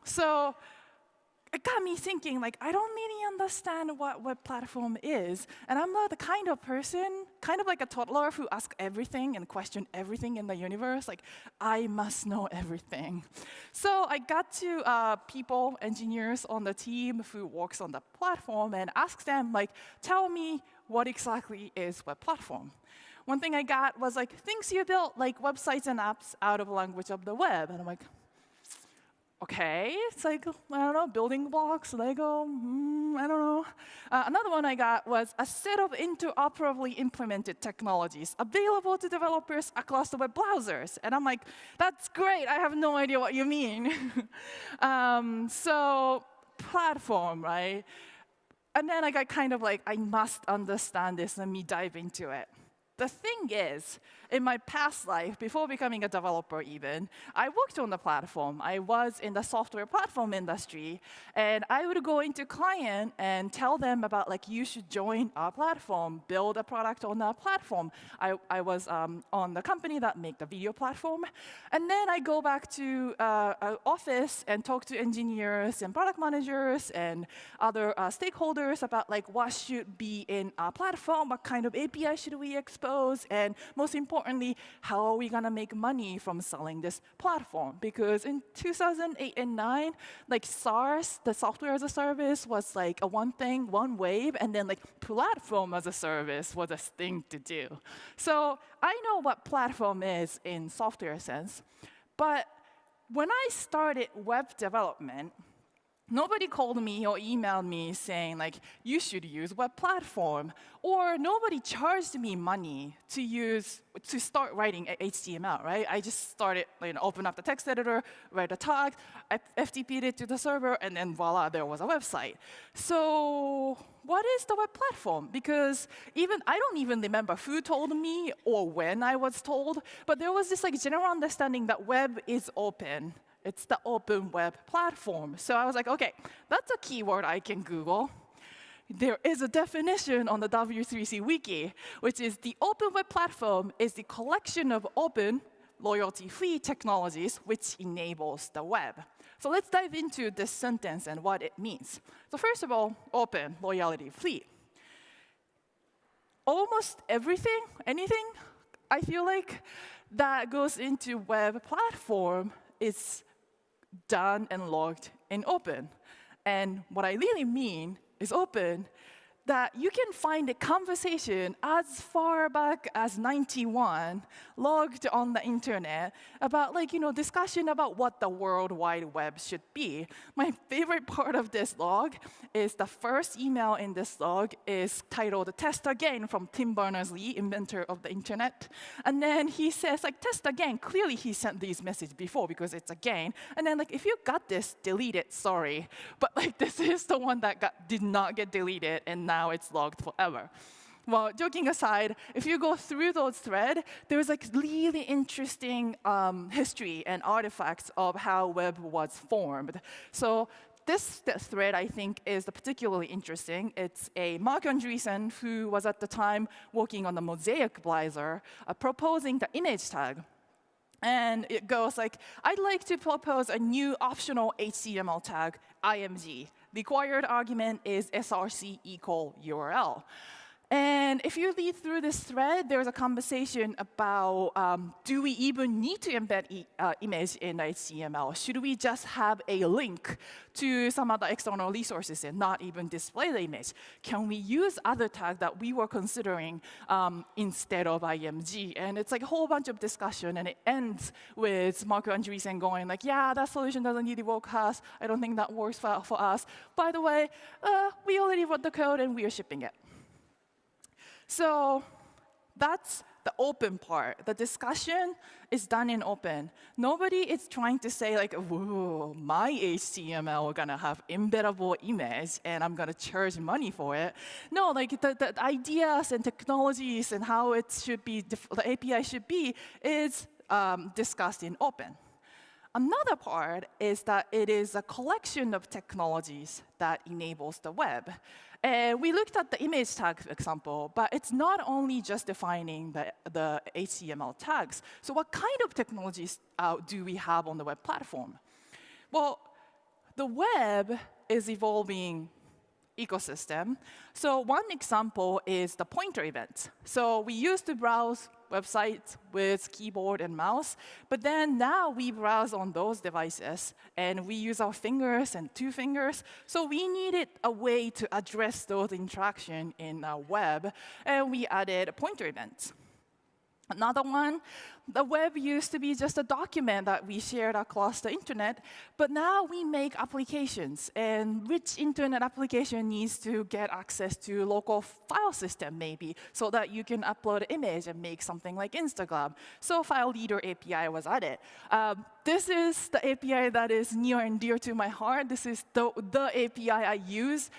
So it got me thinking, like, I don't really understand what web platform is. And I'm not the kind of person, kind of like a toddler who asks everything and question everything in the universe. Like, I must know everything. So I got to people, engineers on the team who works on the platform and asked them, like, tell me what exactly is web platform. One thing I got was, like, things you built, like websites and apps out of language of the web. And I'm like, okay, it's like, I don't know, building blocks, Lego, I don't know. Another one I got was a set of interoperably implemented technologies available to developers across the web browsers. And I'm like, that's great, I have no idea what you mean. So platform, right? And then I got kind of like, I must understand this, let me dive into it. The thing is, in my past life, before becoming a developer even, I worked on the platform. I was in the software platform industry, and I would go into client and tell them about, like, you should join our platform, build a product on our platform. I was on the company that make the video platform. And then I go back to our office and talk to engineers and product managers and other stakeholders about, like, what should be in our platform, what kind of API should we expose, goes, and most importantly, how are we going to make money from selling this platform? Because in 2008 and 9, like SaaS, the software as a service, was like a one thing, one wave, and then like platform as a service was a thing to do. So I know what platform is in software sense, but when I started web development, nobody called me or emailed me saying, like, you should use web platform. Or nobody charged me money to start writing HTML, right? I just started, open up the text editor, write a tag, FTP'd it to the server, and then voila, there was a website. So what is the web platform? Because I don't even remember who told me or when I was told, but there was this like general understanding that web is open. It's the open web platform. So I was like, OK, that's a keyword I can Google. There is a definition on the W3C wiki, which is the open web platform is the collection of open, loyalty-free technologies which enables the web. So let's dive into this sentence and what it means. So first of all, open, loyalty-free. Almost anything, I feel like, that goes into web platform is done and logged in open. And what I really mean is open, that you can find a conversation as far back as 91 logged on the internet about discussion about what the World Wide Web should be. My favorite part of this log is the first email in this log is titled Test Again from Tim Berners-Lee, inventor of the internet. And then he says, test again. Clearly he sent these messages before because it's again. And then if you got this, delete it, sorry. But this is the one that did not get deleted, and now it's logged forever. Well, joking aside, if you go through those threads, there's really interesting history and artifacts of how web was formed. So this thread, I think, is particularly interesting. It's a Mark Andreessen, who was at the time working on the Mosaic browser, proposing the image tag. And it goes I'd like to propose a new optional HTML tag, IMG. Required argument is src equal URL. And if you read through this thread, there's a conversation about do we even need to embed image in HTML? Should we just have a link to some other external resources and not even display the image? Can we use other tags that we were considering instead of IMG? And it's a whole bunch of discussion, and it ends with Marco Andreessen going yeah, that solution doesn't really work for us. I don't think that works for us. By the way, we already wrote the code, and we are shipping it. So that's the open part. The discussion is done in open. Nobody is trying to say whoa, my HTML is gonna have embeddable image and I'm gonna charge money for it. No, the ideas and technologies and how it should be, the API should be, is discussed in open. Another part is that it is a collection of technologies that enables the web. And we looked at the image tag example, but it's not only just defining the HTML tags. So what kind of technologies do we have on the web platform? Well, the web is evolving ecosystem. So one example is the pointer event. So we used to browse websites with keyboard and mouse, but then now we browse on those devices, and we use our fingers and two fingers. So we needed a way to address those interactions in our web, and we added pointer events. Another one, the web used to be just a document that we shared across the internet, but now we make applications, and which internet application needs to get access to local file system maybe, so that you can upload an image and make something like Instagram. So File Reader API was added. This is the API that is near and dear to my heart. This is the API I use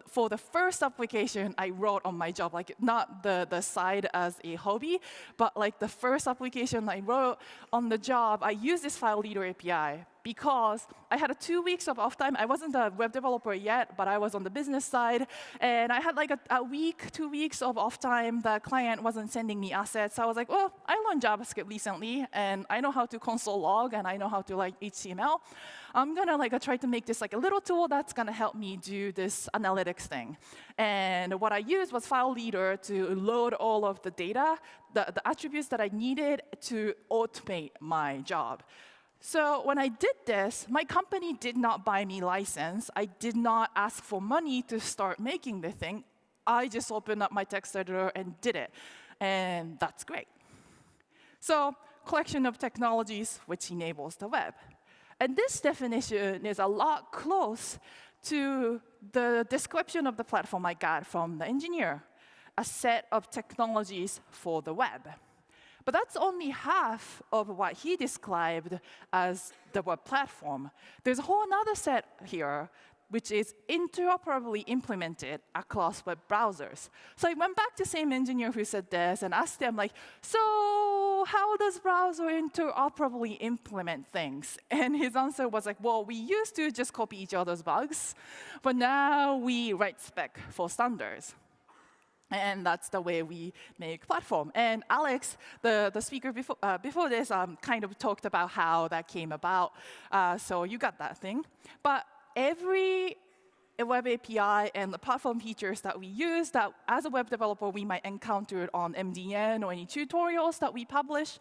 for the first application I wrote on my job, not the side as a hobby, but the first application I wrote on the job, I used this File Reader API because I had 2 weeks of off time. I wasn't a web developer yet, but I was on the business side. And I had like a week, 2 weeks of off time. The client wasn't sending me assets. So I was like, well, I learned JavaScript recently, and I know how to console log, and I know how to like HTML. I'm going to try to make this like a little tool that's going to help me do this analytics thing. And what I used was file leader to load all of the data, the attributes that I needed to automate my job. So when I did this, my company did not buy me license. I did not ask for money to start making the thing. I just opened up my text editor and did it. And that's great. So collection of technologies which enables the web. And this definition is a lot close to the description of the platform I got from the engineer, a set of technologies for the web. But that's only half of what he described as the web platform. There's a whole other set here, which is interoperably implemented across web browsers. So I went back to the same engineer who said this and asked them, like, so how does browser interoperably implement things? And his answer was like, well, we used to just copy each other's bugs, but now we write spec for standards. And that's the way we make platform. And Alex, the speaker before this, kind of talked about how that came about. So you got that thing. But every web API and the platform features that we use that as a web developer we might encounter on MDN or any tutorials that we publish,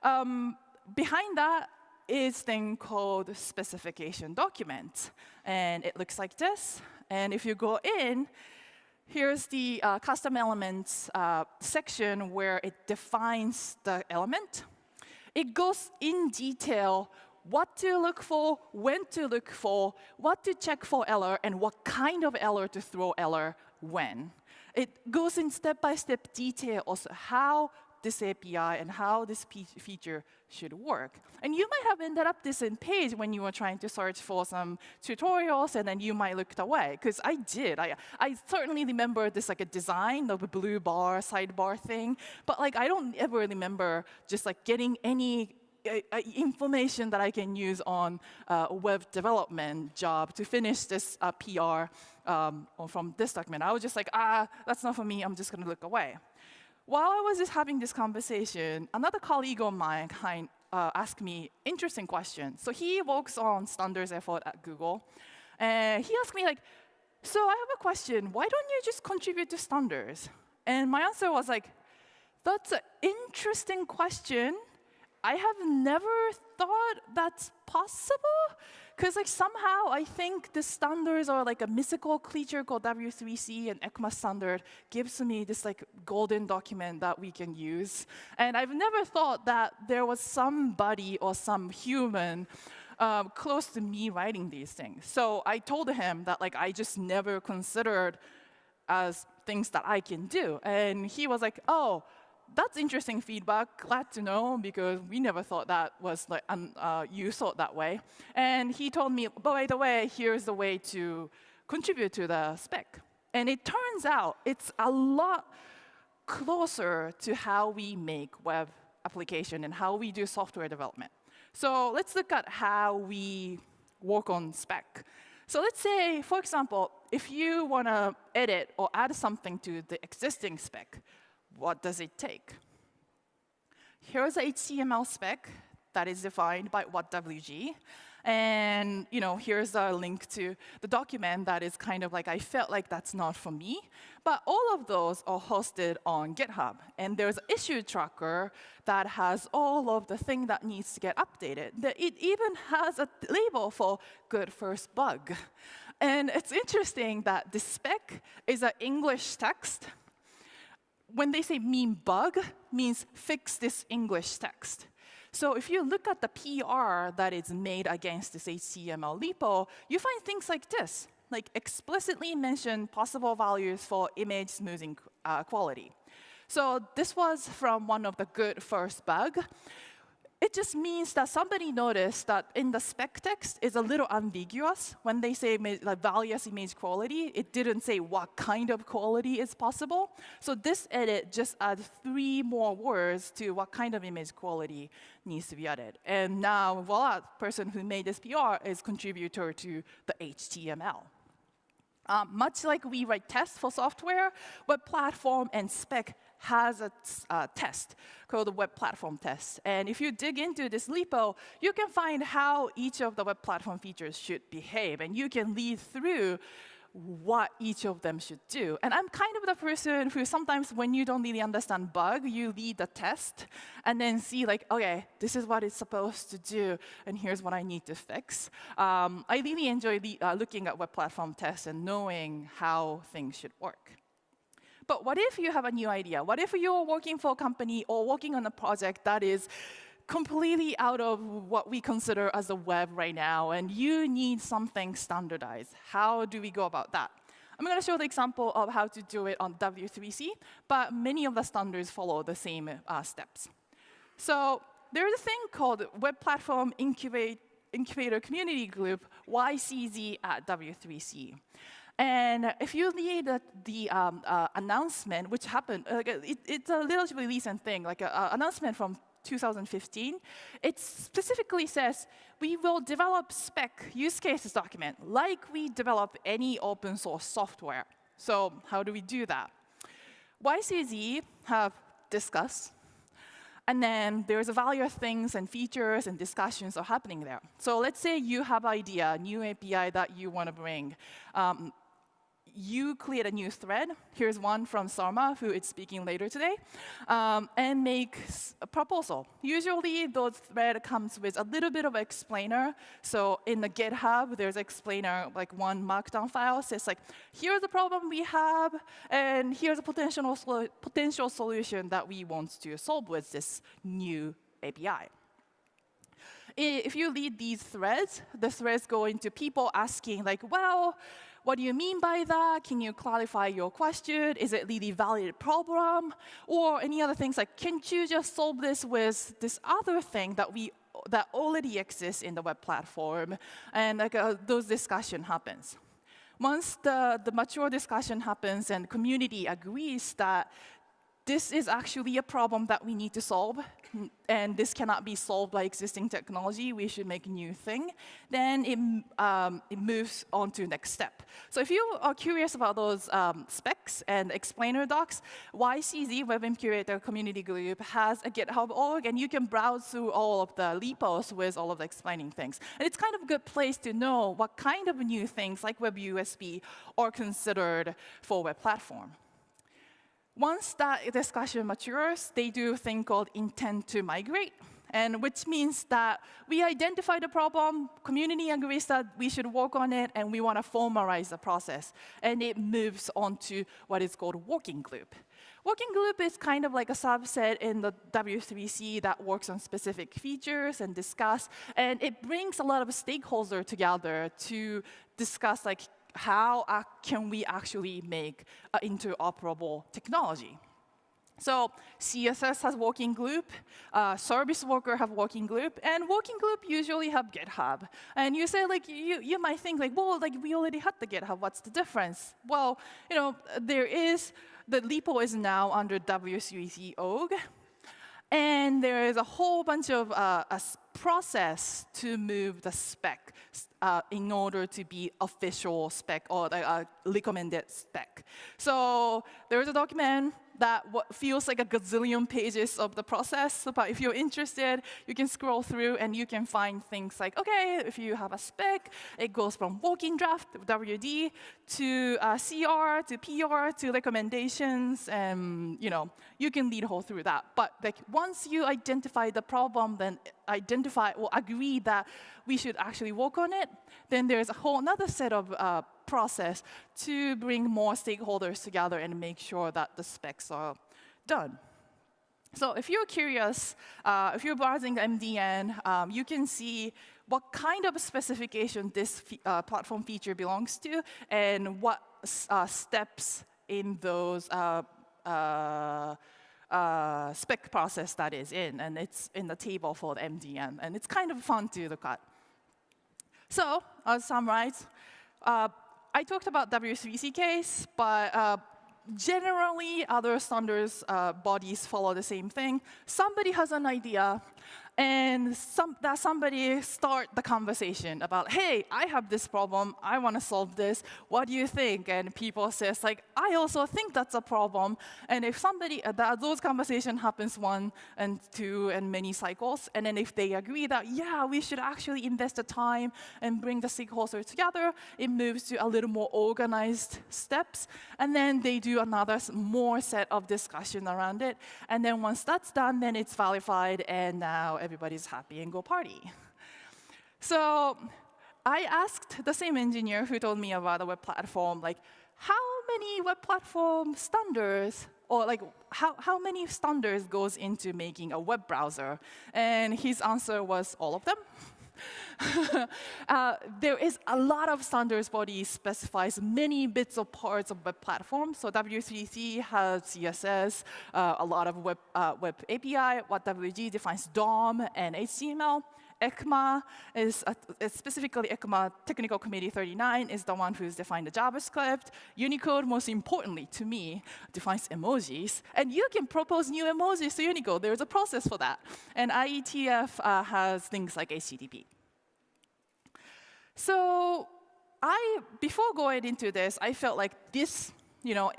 behind that is a thing called specification document. And it looks like this. And if you go in, here's the custom elements section where it defines the element. It goes in detail what to look for, when to look for, what to check for error, and what kind of error to throw error when. It goes in step-by-step detail also how this API and how this feature should work. And you might have ended up this in page when you were trying to search for some tutorials, and then you might look away, because I did. I certainly remember this like a design of a blue bar, sidebar thing, but like I don't ever remember just like getting any information that I can use on a web development job to finish this PR from this document. I was just like, that's not for me, I'm just gonna look away. While I was just having this conversation, another colleague of mine asked me interesting question. So he works on standards effort at Google. And he asked me like, so I have a question, why don't you just contribute to standards? And my answer was like, that's an interesting question. I have never thought that's possible. Because like somehow I think the standards are like a mythical creature called W3C, and ECMA standard gives me this like golden document that we can use. And I've never thought that there was somebody or some human close to me writing these things. So I told him that like I just never considered as things that I can do. And he was like, oh, that's interesting feedback. Glad to know, because we never thought that was like you thought that way. And he told me, by the way, here's the way to contribute to the spec. And it turns out it's a lot closer to how we make web application and how we do software development. So let's look at how we work on spec. So let's say, for example, if you want to edit or add something to the existing spec, what does it take? Here's an HTML spec that is defined by WhatWG. And here's a link to the document that is kind of like, I felt like that's not for me. But all of those are hosted on GitHub. And there's an issue tracker that has all of the thing that needs to get updated. It even has a label for good first bug. And it's interesting that the spec is an English text. When they say mean bug, means fix this English text. So if you look at the PR that is made against this HTML repo, you find things like this, like explicitly mention possible values for image smoothing quality. So this was from one of the good first bug. it just means that somebody noticed that in the spec text is a little ambiguous. When they say like various image quality, it didn't say what kind of quality is possible. So this edit just adds 3 more words to what kind of image quality needs to be added. And now, voila, the person who made this PR is contributor to the HTML. Much like we write tests for software, web platform and spec has a test called the web platform test. And if you dig into this repo, you can find how each of the web platform features should behave. And you can lead through what each of them should do. And I'm kind of the person who sometimes when you don't really understand bug, you lead the test and then see like, okay, this is what it's supposed to do, and here's what I need to fix. I really enjoy looking at web platform tests and knowing how things should work. But what if you have a new idea? What if you're working for a company or working on a project that is completely out of what we consider as the web right now, and you need something standardized? How do we go about that? I'm going to show the example of how to do it on W3C, but many of the standards follow the same steps. So there's a thing called Web Platform Incubator Community Group, YCZ at W3C. And if you read the announcement, which happened, it's a relatively recent thing, like an announcement from 2015, it specifically says, we will develop spec use cases document like we develop any open source software. So how do we do that? YCZ have discussed, and then there's a various things and features and discussions are happening there. So let's say you have an idea, a new API that you want to bring. You create a new thread. Here's one from Sarma, who is speaking later today, and make a proposal. Usually, those thread comes with a little bit of an explainer. So in the GitHub, there's an explainer, like one markdown file, says like, here's the problem we have, and here's a potential solution that we want to solve with this new API. If you read these threads, the threads go into people asking like, well, what do you mean by that? Can you clarify your question? Is it really valid problem? Or any other things like, can't you just solve this with this other thing that already exists in the web platform? And like those discussion happens. Once the mature discussion happens and community agrees that this is actually a problem that we need to solve, and this cannot be solved by existing technology, we should make a new thing, then it moves on to the next step. So if you are curious about those specs and explainer docs, YCZ, Web Incubator Community Group, has a GitHub org, and you can browse through all of the repos with all of the explaining things. And it's kind of a good place to know what kind of new things, like WebUSB, are considered for web platform. Once that discussion matures, they do a thing called intent to migrate, and which means that we identify the problem, community agrees that we should work on it, and we want to formalize the process. And it moves on to what is called working group. Working group is kind of like a subset in the W3C that works on specific features and discuss, and it brings a lot of stakeholders together to discuss like, how can we actually make an interoperable technology? So CSS has working group, service worker have working group, and working group usually have GitHub. And you say like, you might think like, well, like we already had the GitHub, what's the difference? Well, you know, the repo is now under W3C org, and there is a whole bunch of a process to move the spec in order to be official spec or the recommended spec. So there's a document that feels like a gazillion pages of the process. But if you're interested, you can scroll through and you can find things like, OK, if you have a spec, it goes from working draft, WD, to CR, to PR, to recommendations. And you can lead whole through that. But like once you identify the problem, then identify or agree that we should actually work on it, then there's a whole another set of process to bring more stakeholders together and make sure that the specs are done. So if you're curious, if you're browsing MDN, you can see what kind of specification this platform feature belongs to and what steps in those spec process that is in, and it's in the table for the MDM, and it's kind of fun to look at. So, I'll summarize. I talked about W3C case, but generally, other standards bodies follow the same thing. Somebody has an idea, and that somebody start the conversation about, hey, I have this problem, I want to solve this, what do you think? And people says, like, I also think that's a problem. And if somebody, those conversation happens 1 and 2 and many cycles, and then if they agree that, yeah, we should actually invest the time and bring the stakeholders together, it moves to a little more organized steps, and then they do another more set of discussion around it. And then once that's done, then it's validated, and now everybody's happy and go party. So I asked the same engineer who told me about the web platform, like, how many web platform standards, or like, how many standards goes into making a web browser? And his answer was all of them. There is a lot of standards bodies specifies many bits of parts of web platforms. So W3C has CSS, a lot of web API. WebG defines DOM and HTML. ECMA is specifically ECMA Technical Committee 39 is the one who's defined the JavaScript. Unicode, most importantly to me, defines emojis. And you can propose new emojis to Unicode. There's a process for that. And IETF has things like HTTP. So before going into this, I felt like this,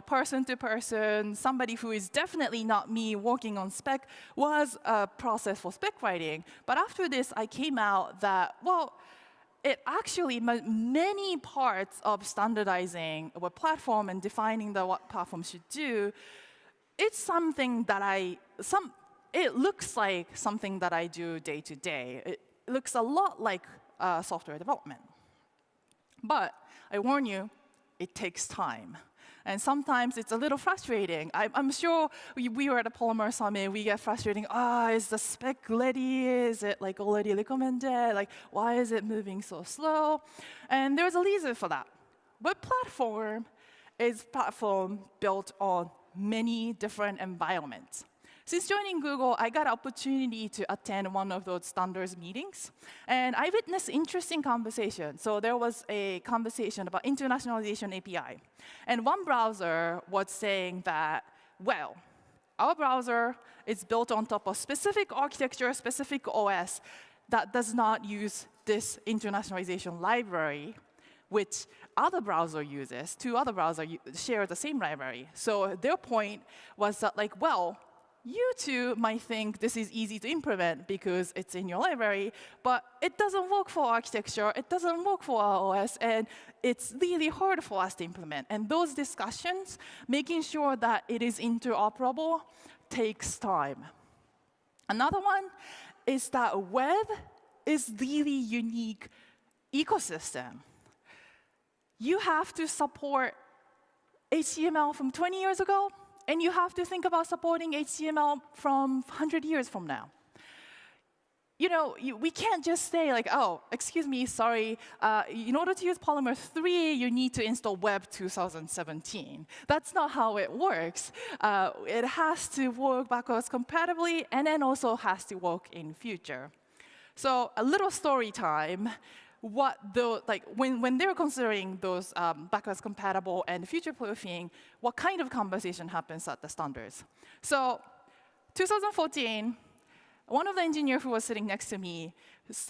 person to person, somebody who is definitely not me working on spec, was a process for spec writing. But after this, I came out that, well, it actually, many parts of standardizing a web platform and defining what platform should do, it's something that it looks like something that I do day to day. It looks a lot like software development. But I warn you, it takes time. And sometimes it's a little frustrating. I'm sure we were at a Polymer Summit, we get frustrating. Is the spec ready? Is it like already recommended? Like, why is it moving so slow? And there's a reason for that. Web platform is platform built on many different environments. Since joining Google, I got an opportunity to attend one of those standards meetings, and I witnessed interesting conversation. So there was a conversation about internationalization API. And one browser was saying that, well, our browser is built on top of specific architecture, specific OS that does not use this internationalization library, which other browser uses. 2 other browsers share the same library. So their point was that, like, well, you two might think this is easy to implement because it's in your library, but it doesn't work for architecture, it doesn't work for our OS, and it's really hard for us to implement. And those discussions, making sure that it is interoperable, takes time. Another one is that web is really unique ecosystem. You have to support HTML from 20 years ago, and you have to think about supporting HTML from 100 years from now. We can't just say, like, oh, excuse me, sorry, in order to use Polymer 3, you need to install Web 2017. That's not how it works. It has to work backwards compatibly, and then also has to work in future. So a little story time. When they're considering those backwards compatible and future-proofing, what kind of conversation happens at the standards? So 2014, one of the engineers who was sitting next to me,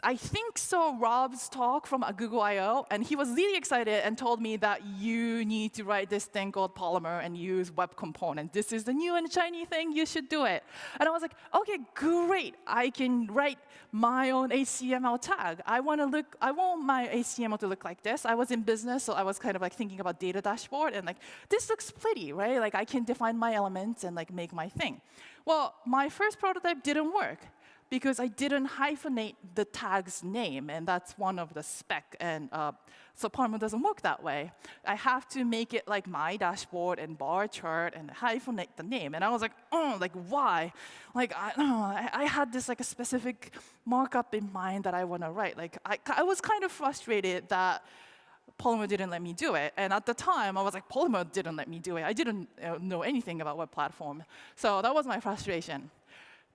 I think saw Rob's talk from Google I/O, and he was really excited and told me that you need to write this thing called Polymer and use web component. This is the new and shiny thing, you should do it. And I was like, okay, great, I can write my own HTML tag. I want my HTML to look like this. I was in business, so I was kind of like thinking about data dashboard, and like, this looks pretty, right? Like, I can define my elements and like make my thing. Well, my first prototype didn't work, because I didn't hyphenate the tag's name, and that's one of the spec, and so Polymer doesn't work that way. I have to make it like my dashboard and bar chart and hyphenate the name, and I was like, oh, like, why? Like, I had this like a specific markup in mind that I want to write. Like, I was kind of frustrated that Polymer didn't let me do it. And at the time, I was like, Polymer didn't let me do it. I didn't know anything about web platform. So that was my frustration.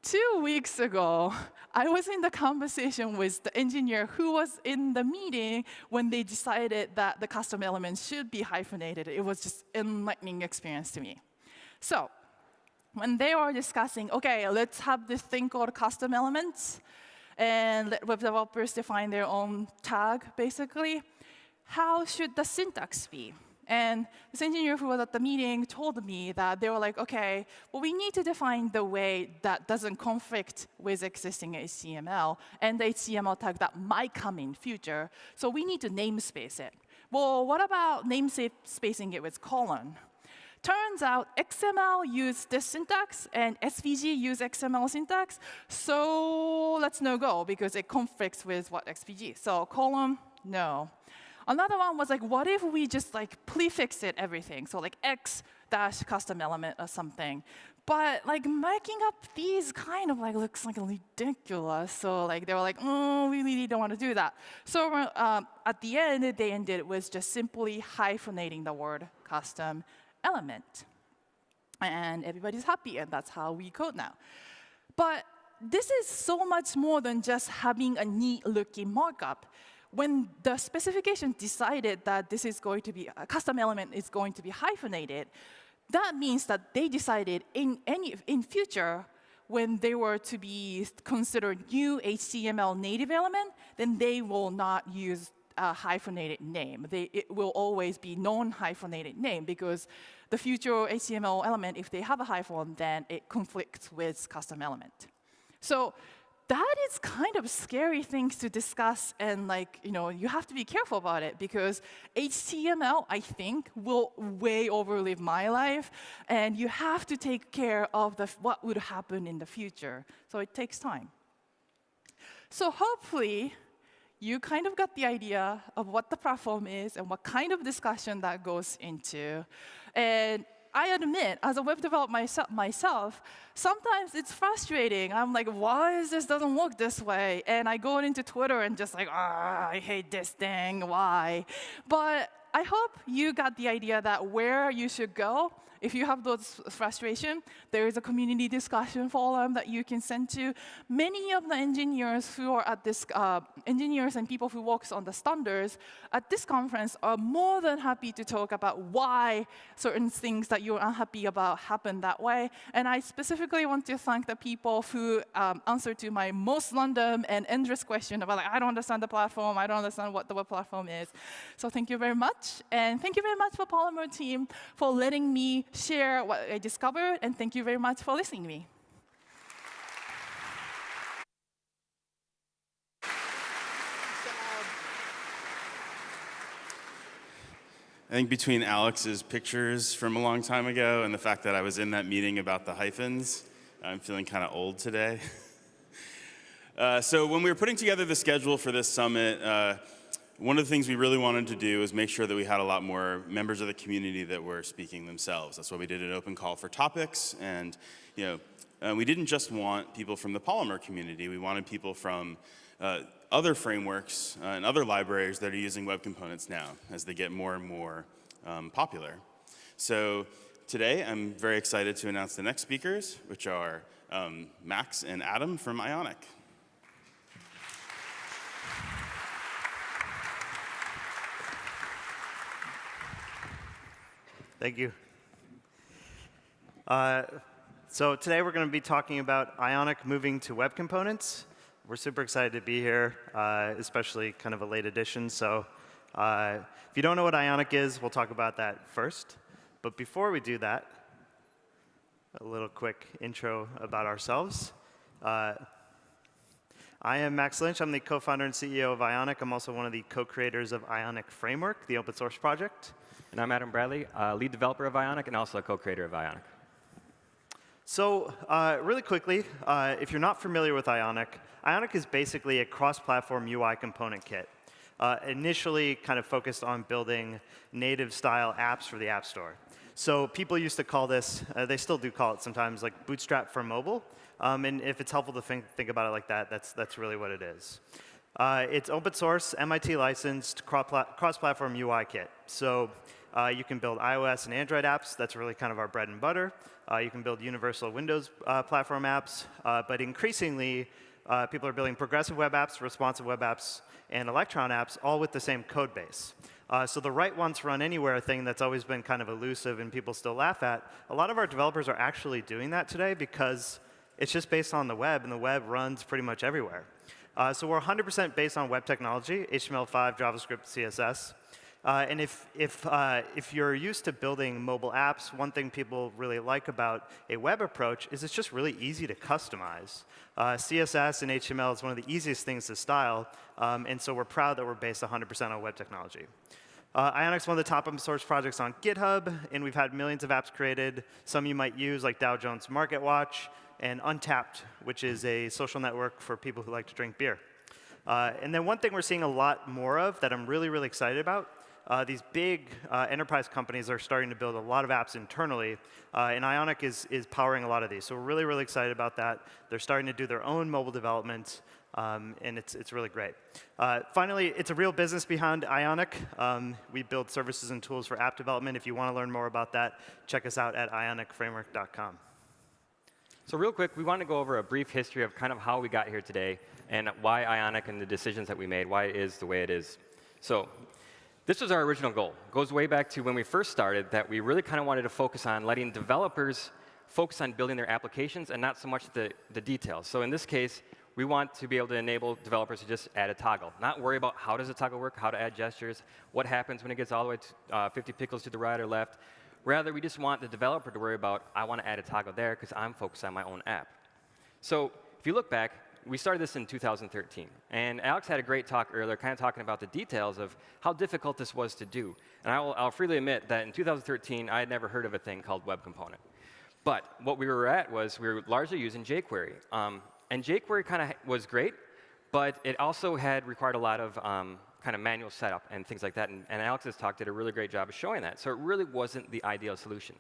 2 weeks ago, I was in the conversation with the engineer who was in the meeting when they decided that the custom elements should be hyphenated. It was just an enlightening experience to me. So when they were discussing, OK, let's have this thing called custom elements, and let web developers define their own tag, basically, how should the syntax be? And this engineer who was at the meeting told me that they were like, OK, well, we need to define the way that doesn't conflict with existing HTML and the HTML tag that might come in future. So we need to namespace it. Well, what about namespacing it with colon? Turns out XML used this syntax, and SVG used XML syntax. So let's no go, because it conflicts with what XVG. So colon, no. Another one was like, what if we just like prefix it everything? So like X dash custom element or something. But like marking up these kind of like looks like ridiculous. So like they were like, oh, we really don't want to do that. So at the end, they ended with just simply hyphenating the word custom element. And everybody's happy, and that's how we code now. But this is so much more than just having a neat-looking markup. When the specification decided that this is going to be a custom element is going to be hyphenated, that means that they decided in future, when they were to be considered new HTML native element, then they will not use a hyphenated name. It will always be non-hyphenated name, because the future HTML element, if they have a hyphen, then it conflicts with custom element. So that is kind of scary things to discuss, and like, you have to be careful about it, because HTML, I think, will way overlive my life, and you have to take care of what would happen in the future. So it takes time. So hopefully, you kind of got the idea of what the platform is and what kind of discussion that goes into. And I admit, as a web developer myself, sometimes it's frustrating. I'm like, why is this doesn't work this way? And I go into Twitter and just like, I hate this thing, why? But I hope you got the idea that where you should go, if you have those frustration, there is a community discussion forum that you can send to. Many of the engineers who are at this, engineers and people who work on the standards at this conference are more than happy to talk about why certain things that you're unhappy about happen that way. And I specifically want to thank the people who answered to my most random and endless question about, like, I don't understand the platform, I don't understand what the web platform is. So thank you very much. And thank you very much for Polymer team for letting me share what I discovered, and thank you very much for listening to me. I think between Alex's pictures from a long time ago and the fact that I was in that meeting about the hyphens, I'm feeling kind of old today. So when we were putting together the schedule for this summit, one of the things we really wanted to do is make sure that we had a lot more members of the community that were speaking themselves. That's why we did an open call for topics. And we didn't just want people from the Polymer community. We wanted people from other frameworks and other libraries that are using web components now as they get more and more popular. So today, I'm very excited to announce the next speakers, which are Max and Adam from Ionic. Thank you. So today we're going to be talking about Ionic moving to web components. We're super excited to be here, especially kind of a late edition. So if you don't know what Ionic is, we'll talk about that first. But before we do that, a little quick intro about ourselves. I am Max Lynch. I'm the co-founder and CEO of Ionic. I'm also one of the co-creators of Ionic Framework, the open source project. And I'm Adam Bradley, lead developer of Ionic and also a co-creator of Ionic. So really quickly, if you're not familiar with Ionic, Ionic is basically a cross-platform UI component kit. Initially kind of focused on building native-style apps for the App Store. So people used to call this, they still do call it sometimes, like Bootstrap for mobile. And if it's helpful to think about it like that, that's really what it is. It's open source, MIT licensed, cross-platform UI kit. So you can build iOS and Android apps. That's really kind of our bread and butter. You can build universal Windows platform apps. But increasingly, people are building progressive web apps, responsive web apps, and Electron apps, all with the same code base. So the write once, run anywhere thing that's always been kind of elusive and people still laugh at, a lot of our developers are actually doing that today because it's just based on the web, and the web runs pretty much everywhere. So we're 100% based on web technology, HTML5, JavaScript, CSS. And if you're used to building mobile apps, one thing people really like about a web approach is it's just really easy to customize. CSS and HTML is one of the easiest things to style, and so we're proud that we're based 100% on web technology. Ionic's one of the top open source projects on GitHub, and we've had millions of apps created. Some you might use, like Dow Jones Market Watch, and Untapped, which is a social network for people who like to drink beer. And then one thing we're seeing a lot more of that I'm really, really excited about, these big enterprise companies are starting to build a lot of apps internally, and Ionic is powering a lot of these. So we're really, really excited about that. They're starting to do their own mobile development, and it's really great. Finally, it's a real business behind Ionic. We build services and tools for app development. If you want to learn more about that, check us out at ionicframework.com. So real quick, we want to go over a brief history of kind of how we got here today and why Ionic and the decisions that we made, why it is the way it is. So this was our original goal. It goes way back to when we first started, that we really kind of wanted to focus on letting developers focus on building their applications and not so much the details. So in this case, we want to be able to enable developers to just add a toggle, not worry about how does a toggle work, how to add gestures, what happens when it gets all the way to 50 pixels to the right or left. Rather, we just want the developer to worry about, I want to add a toggle there because I'm focused on my own app. So if you look back, we started this in 2013. And Alex had a great talk earlier, kind of talking about the details of how difficult this was to do. And I'll freely admit that in 2013, I had never heard of a thing called Web Component. But what we were at was we were largely using jQuery. And jQuery kind of was great, but it also had required a lot of kind of manual setup and things like that. And Alex's talk did a really great job of showing that. So it really wasn't the ideal solution.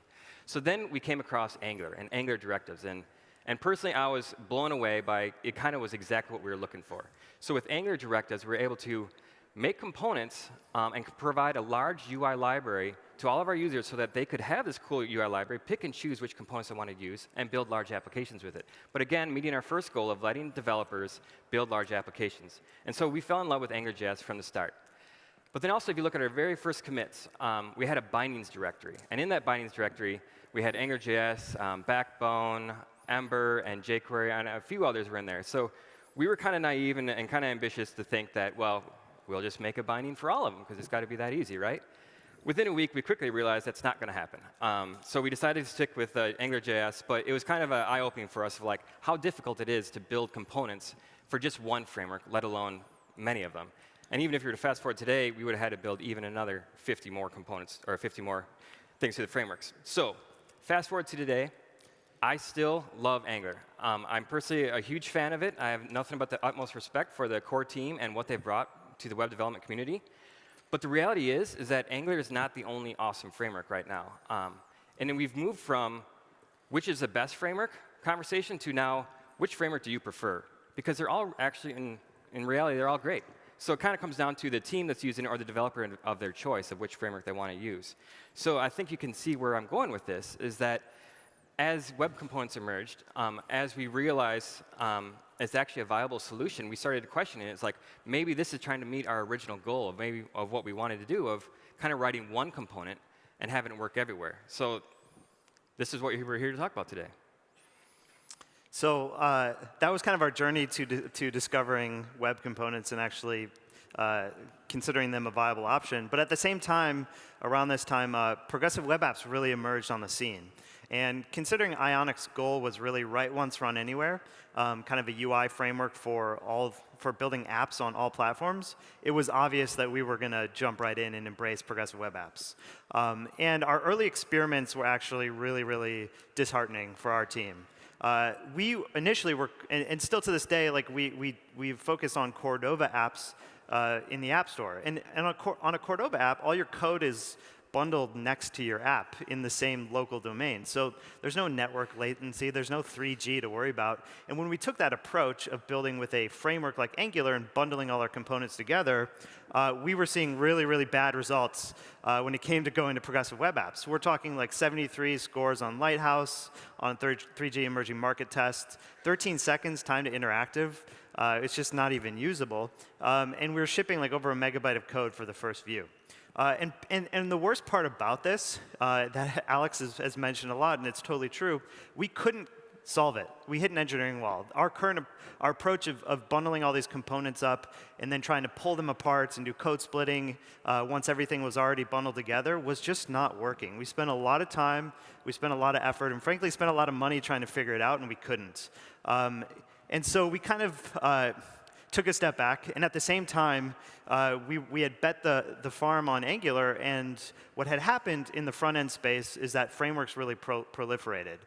So then we came across Angular and Angular directives. And personally, I was blown away by it. Kind of was exactly what we were looking for. So with Angular directives, we were able to make components and provide a large UI library to all of our users so that they could have this cool UI library, pick and choose which components they want to use, and build large applications with it. But again, meeting our first goal of letting developers build large applications. And so we fell in love with AngularJS from the start. But then also, if you look at our very first commits, we had a bindings directory. And in that bindings directory, we had AngularJS, Backbone, Ember, and jQuery, and a few others were in there. So we were kind of naive and kind of ambitious to think that, well, we'll just make a binding for all of them, because it's got to be that easy, right? Within a week, we quickly realized that's not going to happen. So we decided to stick with AngularJS, but it was kind of eye-opening for us of like how difficult it is to build components for just one framework, let alone many of them. And even if you were to fast forward today, we would have had to build even another 50 more components, or 50 more things to the frameworks. So fast forward to today, I still love Angular. I'm personally a huge fan of it. I have nothing but the utmost respect for the core team and what they've brought to the web development community. But the reality is that Angular is not the only awesome framework right now. And then we've moved from which is the best framework conversation to now, which framework do you prefer? Because they're all actually, in reality, they're all great. So it kind of comes down to the team that's using it or the developer of their choice of which framework they want to use. So I think you can see where I'm going with this, is that as web components emerged, as we realized it's actually a viable solution, we started questioning it. It's like, maybe this is trying to meet our original goal of what we wanted to do, of kind of writing one component and having it work everywhere. So this is what we're here to talk about today. So that was kind of our journey to discovering web components and actually considering them a viable option. But at the same time, around this time, progressive web apps really emerged on the scene. And considering Ionic's goal was really write once, run anywhere, kind of a UI framework for building apps on all platforms, it was obvious that we were going to jump right in and embrace progressive web apps. And our early experiments were actually really, really disheartening for our team. We initially were, and still to this day, like we focus on Cordova apps in the App Store. And on a Cordova app, all your code is bundled next to your app in the same local domain. So there's no network latency. There's no 3G to worry about. And when we took that approach of building with a framework like Angular and bundling all our components together, we were seeing really, really bad results when it came to going to progressive web apps. We're talking like 73 scores on Lighthouse, on 3G emerging market test, 13 seconds time to interactive. It's just not even usable. And we were shipping like over a megabyte of code for the first view. And the worst part about this, that Alex has mentioned a lot, and it's totally true, we couldn't solve it. We hit an engineering wall. Our approach of bundling all these components up and then trying to pull them apart and do code splitting once everything was already bundled together was just not working. We spent a lot of time, we spent a lot of effort, and frankly spent a lot of money trying to figure it out, and we couldn't. And so we kind of took a step back, and at the same time, we had bet the farm on Angular, and what had happened in the front-end space is that frameworks really proliferated.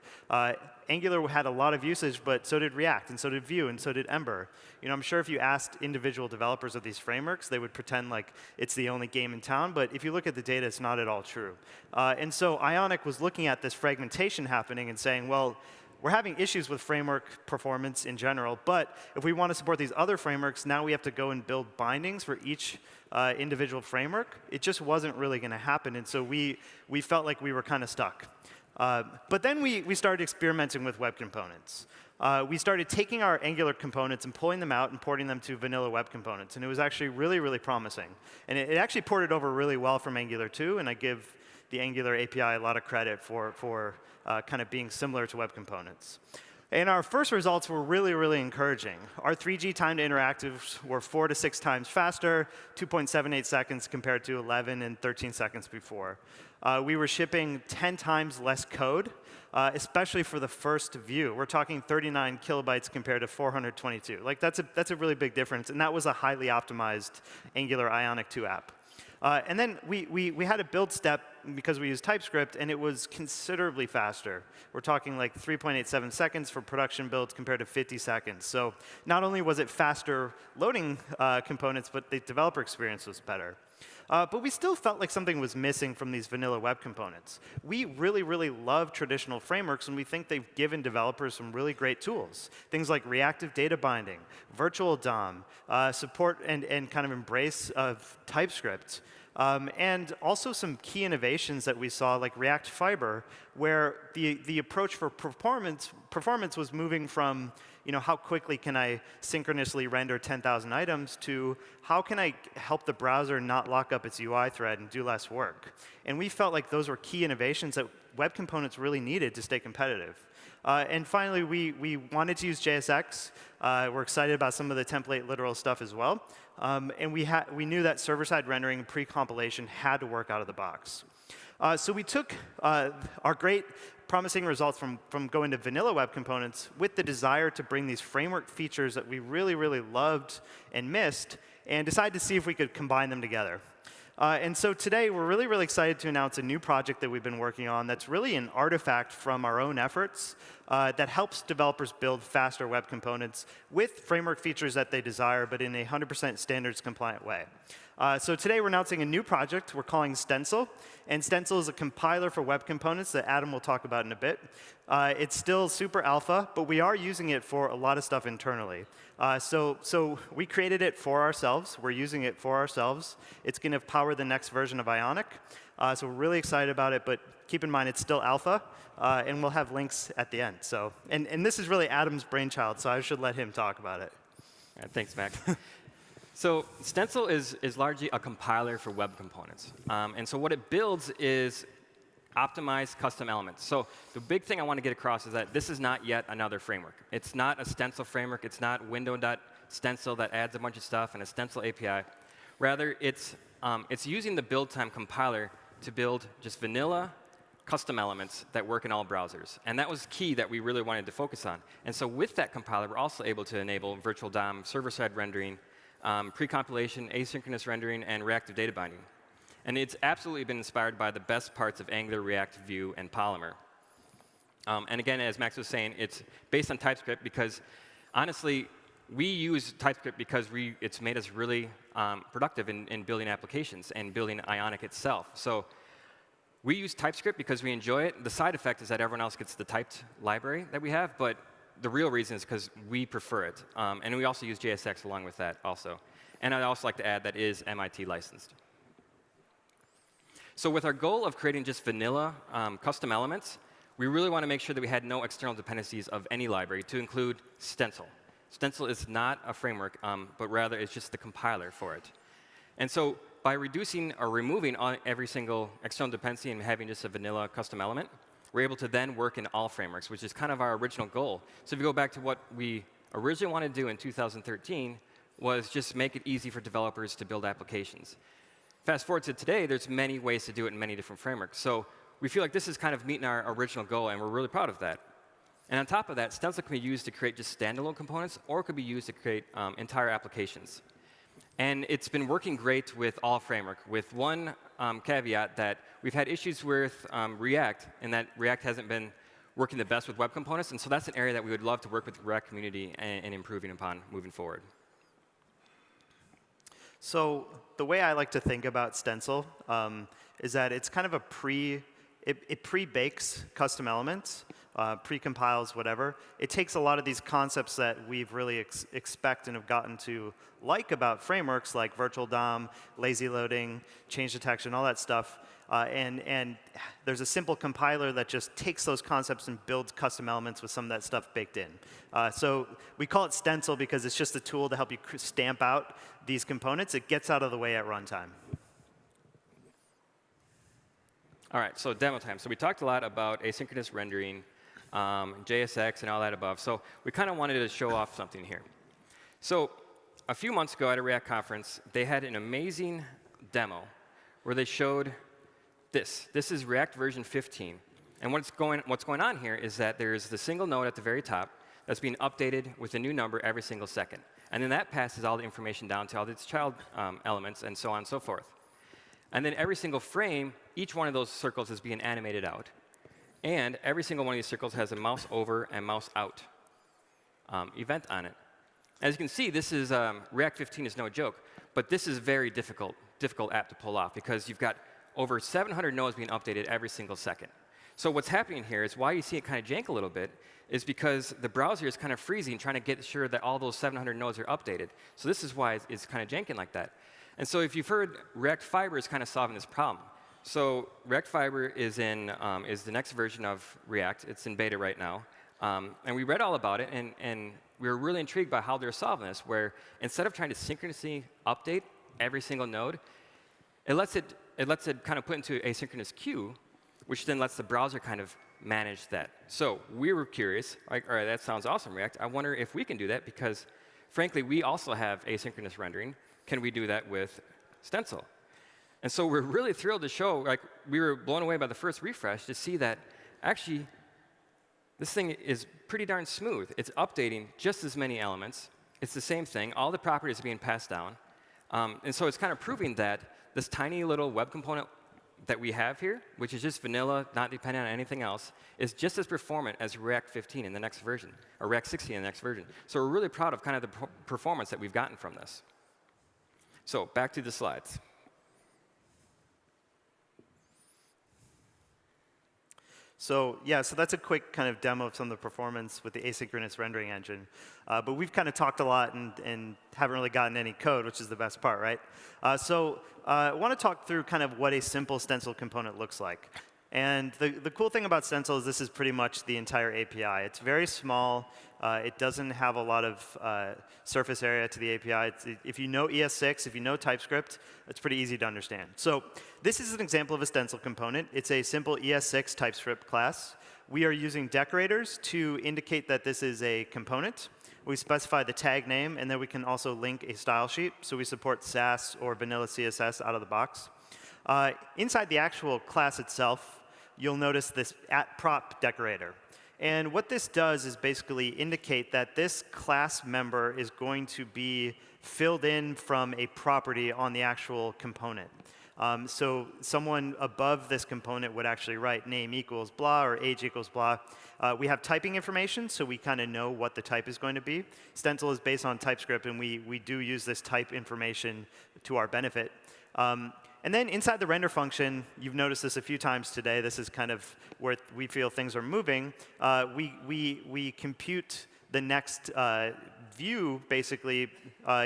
Angular had a lot of usage, but so did React, and so did Vue, and so did Ember. You know, I'm sure if you asked individual developers of these frameworks, they would pretend like it's the only game in town, but if you look at the data, it's not at all true. And so Ionic was looking at this fragmentation happening and saying, well, we're having issues with framework performance in general, but if we want to support these other frameworks, now we have to go and build bindings for each individual framework. It just wasn't really going to happen, and so we felt like we were kind of stuck. But then we started experimenting with web components. We started taking our Angular components and pulling them out and porting them to vanilla web components, and it was actually really, really promising. And it actually ported over really well from Angular 2, and I give the Angular API a lot of credit for kind of being similar to web components. And our first results were really, really encouraging. Our 3G time to interactives were 4 to 6 times faster, 2.78 seconds compared to 11 and 13 seconds before. We were shipping 10 times less code, especially for the first view. We're talking 39 kilobytes compared to 422. Like that's a really big difference, and that was a highly optimized Angular Ionic 2 app. And then we had a build step because we used TypeScript, and it was considerably faster. We're talking like 3.87 seconds for production builds compared to 50 seconds. So not only was it faster loading components, but the developer experience was better. But we still felt like something was missing from these vanilla web components. We really, really love traditional frameworks, and we think they've given developers some really great tools. Things like reactive data binding, virtual DOM, support and kind of embrace of TypeScript. And also some key innovations that we saw, like React Fiber, where the approach for performance was moving from, you know, how quickly can I synchronously render 10,000 items to how can I help the browser not lock up its UI thread and do less work. And we felt like those were key innovations that web components really needed to stay competitive. And finally, we wanted to use JSX. We're excited about some of the template literal stuff as well. And we knew that server-side rendering and pre-compilation had to work out of the box. So we took our great promising results from going to vanilla web components with the desire to bring these framework features that we really, really loved and missed, and decided to see if we could combine them together. And so today, we're really, really excited to announce a new project that we've been working on that's really an artifact from our own efforts that helps developers build faster web components with framework features that they desire, but in a 100% standards-compliant way. So today, we're announcing a new project we're calling Stencil. And Stencil is a compiler for web components that Adam will talk about in a bit. It's still super alpha, but we are using it for a lot of stuff internally. So we created it for ourselves. We're using it for ourselves. It's going to power the next version of Ionic. So we're really excited about it, but keep in mind it's still alpha, and we'll have links at the end. So, and this is really Adam's brainchild, so I should let him talk about it. All right, thanks, Mac. So Stencil is largely a compiler for web components. And so what it builds is optimized custom elements. So the big thing I want to get across is that this is not yet another framework. It's not a Stencil framework. It's not window.stencil that adds a bunch of stuff and a Stencil API. Rather, it's using the build time compiler to build just vanilla custom elements that work in all browsers. And that was key that we really wanted to focus on. And so with that compiler, we're also able to enable virtual DOM, server-side rendering, pre-compilation, asynchronous rendering, and reactive data binding. And it's absolutely been inspired by the best parts of Angular, React, Vue, and Polymer. And again, as Max was saying, it's based on TypeScript because, honestly, we use TypeScript because it's made us really productive in building applications and building Ionic itself. So We use TypeScript because we enjoy it. The side effect is that everyone else gets the typed library that we have, but the real reason is because we prefer it. And we also use JSX along with that also. And I'd also like to add that is MIT licensed. So with our goal of creating just vanilla custom elements, we really want to make sure that we had no external dependencies of any library to include Stencil. Stencil is not a framework, but rather it's just the compiler for it. And so by reducing or removing every single external dependency and having just a vanilla custom element, we're able to then work in all frameworks, which is kind of our original goal. So if you go back to what we originally wanted to do in 2013, was just make it easy for developers to build applications. Fast forward to today, there's many ways to do it in many different frameworks. So we feel like this is kind of meeting our original goal, and we're really proud of that. And on top of that, Stencil can be used to create just standalone components, or it could be used to create entire applications. And it's been working great with all framework, with one caveat that we've had issues with React, and that React hasn't been working the best with web components. And so that's an area that we would love to work with the React community and improving upon moving forward. So the way I like to think about Stencil is that it's kind of a it pre-bakes custom elements, pre-compiles whatever. It takes a lot of these concepts that we've really expect and have gotten to like about frameworks like virtual DOM, lazy loading, change detection, all that stuff. And there's a simple compiler that just takes those concepts and builds custom elements with some of that stuff baked in. So we call it Stencil because it's just a tool to help you stamp out these components. It gets out of the way at runtime. All right, so demo time. So we talked a lot about asynchronous rendering, JSX, and all that above. So we kind of wanted to show off something here. So a few months ago at a React conference, they had an amazing demo where they showed this. This is React version 15. And what's going on here is that there's the single node at the very top that's being updated with a new number every single second. And then that passes all the information down to all its child elements and so on and so forth. And then every single frame, each one of those circles is being animated out. And every single one of these circles has a mouse over and mouse out event on it. As you can see, this is React 15 is no joke. But this is very difficult app to pull off because you've got over 700 nodes being updated every single second. So what's happening here is why you see it kind of jank a little bit is because the browser is kind of freezing, trying to get sure that all those 700 nodes are updated. So this is why it's kind of janking like that. And so if you've heard, React Fiber is kind of solving this problem. So React Fiber is the next version of React. It's in beta right now. And we read all about it, and we were really intrigued by how they're solving this, where instead of trying to synchronously update every single node, it lets it kind of put into asynchronous queue, which then lets the browser kind of manage that. So we were curious, like, all right, that sounds awesome, React. I wonder if we can do that because, frankly, we also have asynchronous rendering. Can we do that with Stencil? And so we're really thrilled to show, like, we were blown away by the first refresh to see that actually this thing is pretty darn smooth. It's updating just as many elements. It's the same thing. All the properties are being passed down. And so it's kind of proving that this tiny little web component that we have here, which is just vanilla, not dependent on anything else, is just as performant as React 15 in the next version, or React 16 in the next version. So we're really proud of kind of the performance that we've gotten from this. So back to the slides. So yeah, so that's a quick kind of demo of some of the performance with the asynchronous rendering engine. But we've kind of talked a lot and haven't really gotten any code, which is the best part, right? So I want to talk through kind of what a simple Stencil component looks like. And the cool thing about Stencil is this is pretty much the entire API. It's very small. It doesn't have a lot of surface area to the API. If you know ES6, if you know TypeScript, it's pretty easy to understand. So this is an example of a Stencil component. It's a simple ES6 TypeScript class. We are using decorators to indicate that this is a component. We specify the tag name, and then we can also link a style sheet. So we support Sass or vanilla CSS out of the box. Inside the actual class itself, you'll notice this @prop decorator. And what this does is basically indicate that this class member is going to be filled in from a property on the actual component. So someone above this component would actually write name equals blah or age equals blah. We have typing information, so we kind of know what the type is going to be. Stencil is based on TypeScript, and we do use this type information to our benefit. And then inside the render function, you've noticed this a few times today. This is kind of where we feel things are moving. We compute the next view, basically,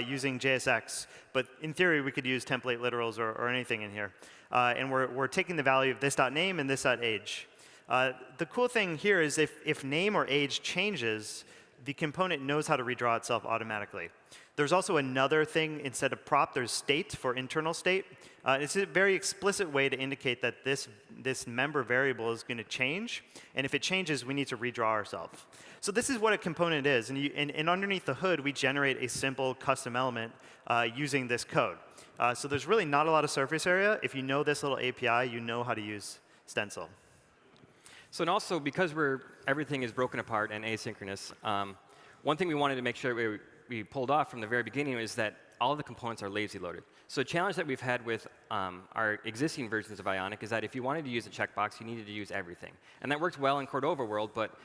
using JSX. But in theory, we could use template literals or anything in here. And we're taking the value of this.name and this.age. The cool thing here is if name or age changes, the component knows how to redraw itself automatically. There's also another thing instead of prop, there's state for internal state. It's a very explicit way to indicate that this member variable is going to change. And if it changes, we need to redraw ourselves. So this is what a component is. And underneath the hood, we generate a simple custom element using this code. So there's really not a lot of surface area. If you know this little API, you know how to use Stencil. So and also, because everything is broken apart and asynchronous, one thing we wanted to make sure we pulled off from the very beginning is that all of the components are lazy loaded. So a challenge that we've had with our existing versions of Ionic is that if you wanted to use a checkbox, you needed to use everything. And that worked well in Cordova world, but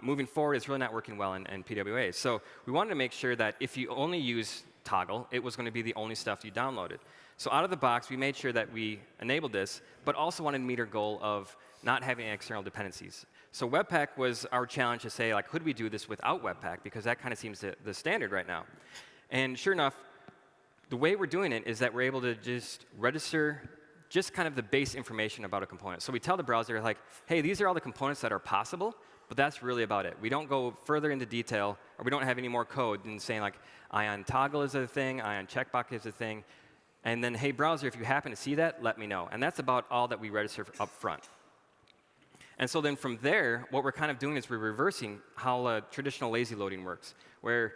moving forward, it's really not working well in PWA. So we wanted to make sure that if you only use toggle, it was going to be the only stuff you downloaded. So out of the box, we made sure that we enabled this, but also wanted to meet our goal of not having external dependencies. So Webpack was our challenge to say, like, could we do this without Webpack? Because that kind of seems the standard right now. And sure enough, the way we're doing it is that we're able to just register just kind of the base information about a component. So we tell the browser, like, hey, these are all the components that are possible, but that's really about it. We don't go further into detail, or we don't have any more code than saying, like, ion toggle is a thing, ion checkbox is a thing. And then, hey, browser, if you happen to see that, let me know. And that's about all that we register up front. And so then from there, what we're kind of doing is we're reversing how traditional lazy loading works, where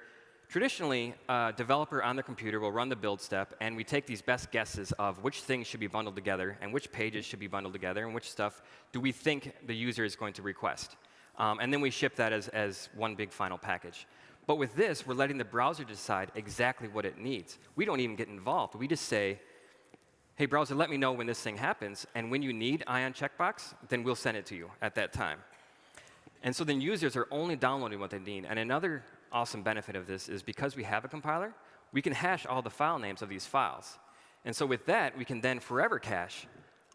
traditionally, a developer on their computer will run the build step, and we take these best guesses of which things should be bundled together and which pages should be bundled together and which stuff do we think the user is going to request. And then we ship that as one big final package. But with this, we're letting the browser decide exactly what it needs. We don't even get involved. We just say, hey, browser, let me know when this thing happens. And when you need ion checkbox, then we'll send it to you at that time. And so then users are only downloading what they need. And another awesome benefit of this is because we have a compiler, we can hash all the file names of these files. And so with that, we can then forever cache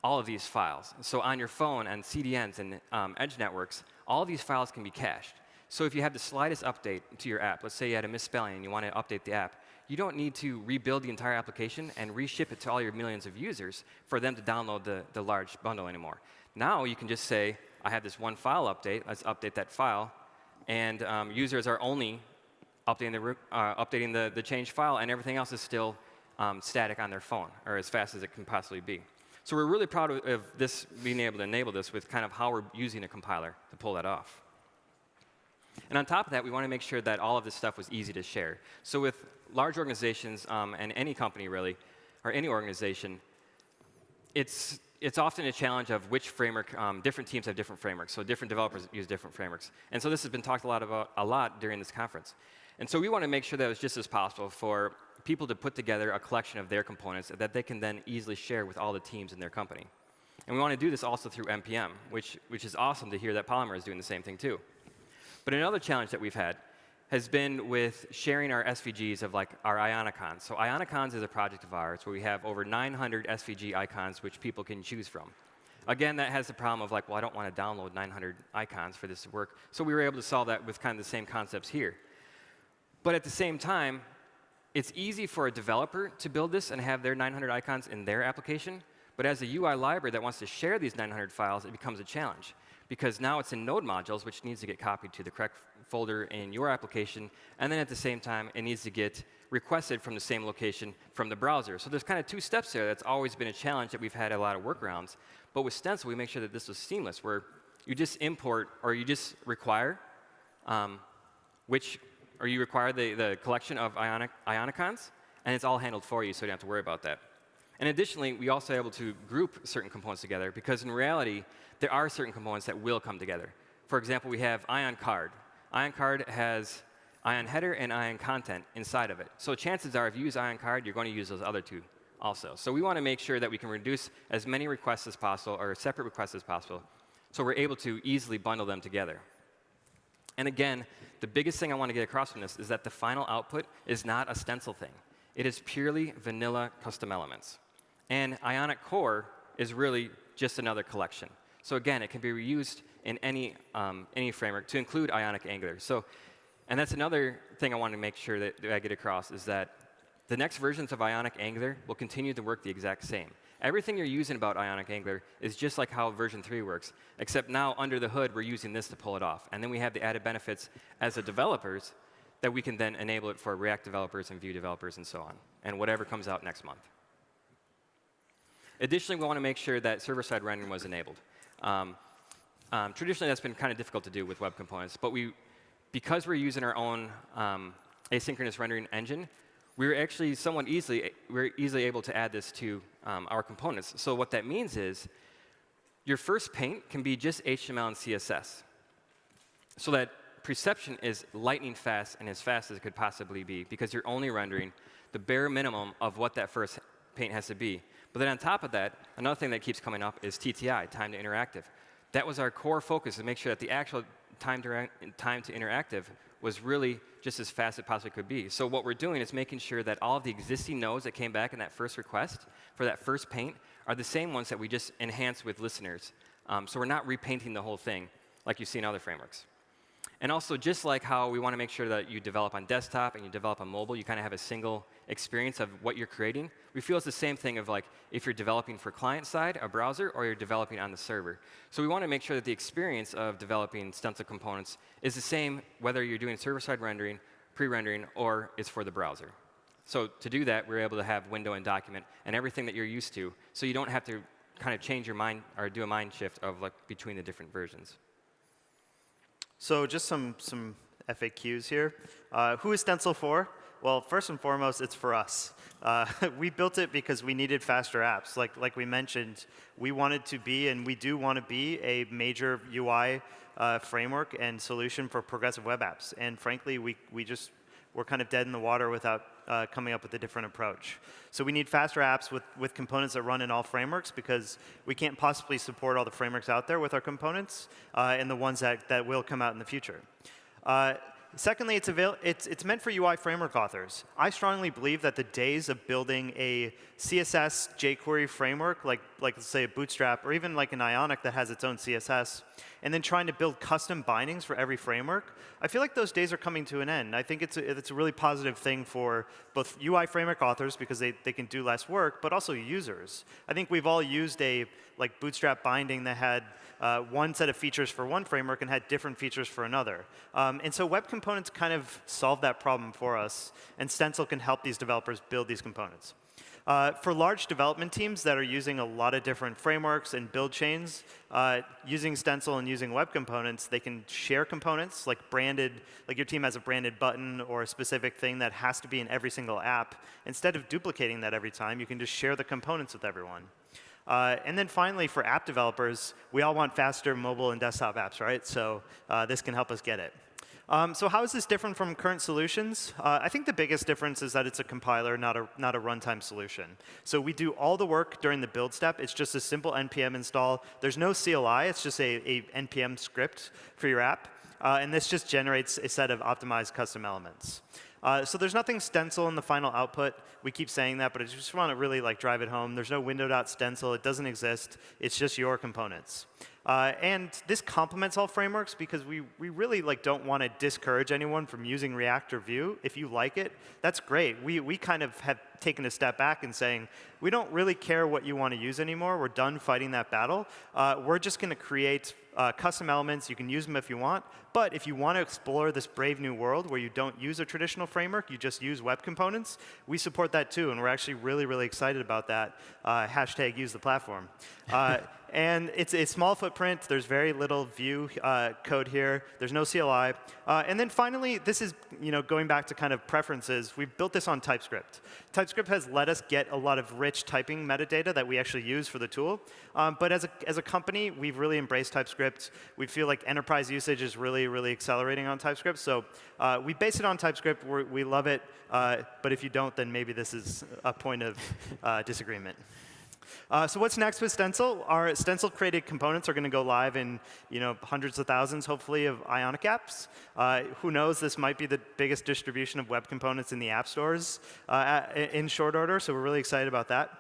all of these files. So on your phone and CDNs and edge networks, all of these files can be cached. So if you have the slightest update to your app, let's say you had a misspelling and you want to update the app, you don't need to rebuild the entire application and reship it to all your millions of users for them to download the large bundle anymore. Now you can just say, I have this one file update. Let's update that file. And users are only updating the changed file, and everything else is still static on their phone, or as fast as it can possibly be. So we're really proud of this being able to enable this with kind of how we're using a compiler to pull that off. And on top of that, we want to make sure that all of this stuff was easy to share. So with large organizations, and any company really, or any organization, it's often a challenge of which framework. Different teams have different frameworks, so different developers use different frameworks. And so this has been talked a lot during this conference. And so we want to make sure that it's just as possible for people to put together a collection of their components that they can then easily share with all the teams in their company. And we want to do this also through NPM, which is awesome to hear that Polymer is doing the same thing too. But another challenge that we've had has been with sharing our SVGs of like our Ionicons. So Ionicons is a project of ours where we have over 900 SVG icons which people can choose from. Again, that has the problem of like, well, I don't want to download 900 icons for this to work. So we were able to solve that with kind of the same concepts here. But at the same time, it's easy for a developer to build this and have their 900 icons in their application. But as a UI library that wants to share these 900 files, it becomes a challenge. Because now it's in node modules, which needs to get copied to the correct folder in your application. And then at the same time, it needs to get requested from the same location from the browser. So there's kind of two steps there. That's always been a challenge that we've had a lot of workarounds. But with Stencil, we make sure that this was seamless, where you just import or you just require you require the collection of Ionicons, and it's all handled for you, so you don't have to worry about that. And additionally, we also are able to group certain components together, because in reality, there are certain components that will come together. For example, we have Ion Card. Ion Card has Ion Header and Ion Content inside of it. So chances are, if you use Ion Card, you're going to use those other two also. So we want to make sure that we can reduce as many requests as possible, or separate requests as possible, so we're able to easily bundle them together. And again, the biggest thing I want to get across from this is that the final output is not a stencil thing. It is purely vanilla custom elements. And Ionic Core is really just another collection. So again, it can be reused in any framework to include Ionic Angular. So, and that's another thing I want to make sure that I get across is that the next versions of Ionic Angular will continue to work the exact same. Everything you're using about Ionic Angular is just like how version 3 works, except now under the hood, we're using this to pull it off. And then we have the added benefits as the developers that we can then enable it for React developers and Vue developers and so on, and whatever comes out next month. Additionally, we want to make sure that server-side rendering was enabled. Traditionally, that's been kind of difficult to do with web components, but because we're using our own asynchronous rendering engine, we're actually easily able to add this to our components. So what that means is your first paint can be just HTML and CSS, so that perception is lightning fast and as fast as it could possibly be, because you're only rendering the bare minimum of what that first paint has to be. But then on top of that, another thing that keeps coming up is TTI, time to interactive. That was our core focus, to make sure that the actual time to interactive was really just as fast as it possibly could be. So what we're doing is making sure that all of the existing nodes that came back in that first request for that first paint are the same ones that we just enhanced with listeners. So we're not repainting the whole thing like you see in other frameworks. And also, just like how we want to make sure that you develop on desktop and you develop on mobile, you kind of have a single experience of what you're creating. We feel it's the same thing of like if you're developing for client-side, a browser, or you're developing on the server. So we want to make sure that the experience of developing Stencil components is the same whether you're doing server-side rendering, pre-rendering, or it's for the browser. So to do that, we're able to have window and document and everything that you're used to, so you don't have to kind of change your mind or do a mind shift of like between the different versions. So just some FAQs here. Who is Stencil for? Well, first and foremost, it's for us. We built it because we needed faster apps. Like we mentioned, we wanted to be, and we do want to be, a major UI framework and solution for progressive web apps. And frankly, we're kind of dead in the water without coming up with a different approach. So we need faster apps with components that run in all frameworks, because we can't possibly support all the frameworks out there with our components and the ones that will come out in the future. Secondly, it's meant for UI framework authors. I strongly believe that the days of building a CSS jQuery framework, like let's say a Bootstrap, or even like an Ionic that has its own CSS, and then trying to build custom bindings for every framework, I feel like those days are coming to an end. I think it's a really positive thing for both UI framework authors, because they can do less work, but also users. I think we've all used a Bootstrap binding that had one set of features for one framework and had different features for another. And so web components kind of solve that problem for us, and Stencil can help these developers build these components. For large development teams that are using a lot of different frameworks and build chains, using Stencil and using web components, they can share components, like your team has a branded button or a specific thing that has to be in every single app. Instead of duplicating that every time, you can just share the components with everyone. And then finally, for app developers, we all want faster mobile and desktop apps, right? So this can help us get it. So how is this different from current solutions? I think the biggest difference is that it's a compiler, not a runtime solution. So we do all the work during the build step. It's just a simple npm install. There's no CLI. It's just a npm script for your app. And this just generates a set of optimized custom elements. So there's nothing Stencil in the final output. We keep saying that, but I just want to really drive it home. There's no window.stencil. It doesn't exist. It's just your components. And this complements all frameworks, because we really don't want to discourage anyone from using React or Vue. If you like it, that's great. We kind of have taken a step back and saying, we don't really care what you want to use anymore. We're done fighting that battle. We're just going to create custom elements. You can use them if you want. But if you want to explore this brave new world where you don't use a traditional framework, you just use web components, we support that too. And we're actually really, really excited about that. Hashtag use the platform. And it's a small footprint. There's very little Vue code here. There's no CLI. And then finally, this is going back to kind of preferences. We've built this on TypeScript. TypeScript has let us get a lot of rich typing metadata that we actually use for the tool. But as a company, we've really embraced TypeScript. We feel like enterprise usage is really, really accelerating on TypeScript. So we base it on TypeScript. We love it. But if you don't, then maybe this is a point of disagreement. So what's next with Stencil? Our Stencil-created components are going to go live in hundreds of thousands, hopefully, of Ionic apps. Who knows? This might be the biggest distribution of web components in the app stores in short order, so we're really excited about that.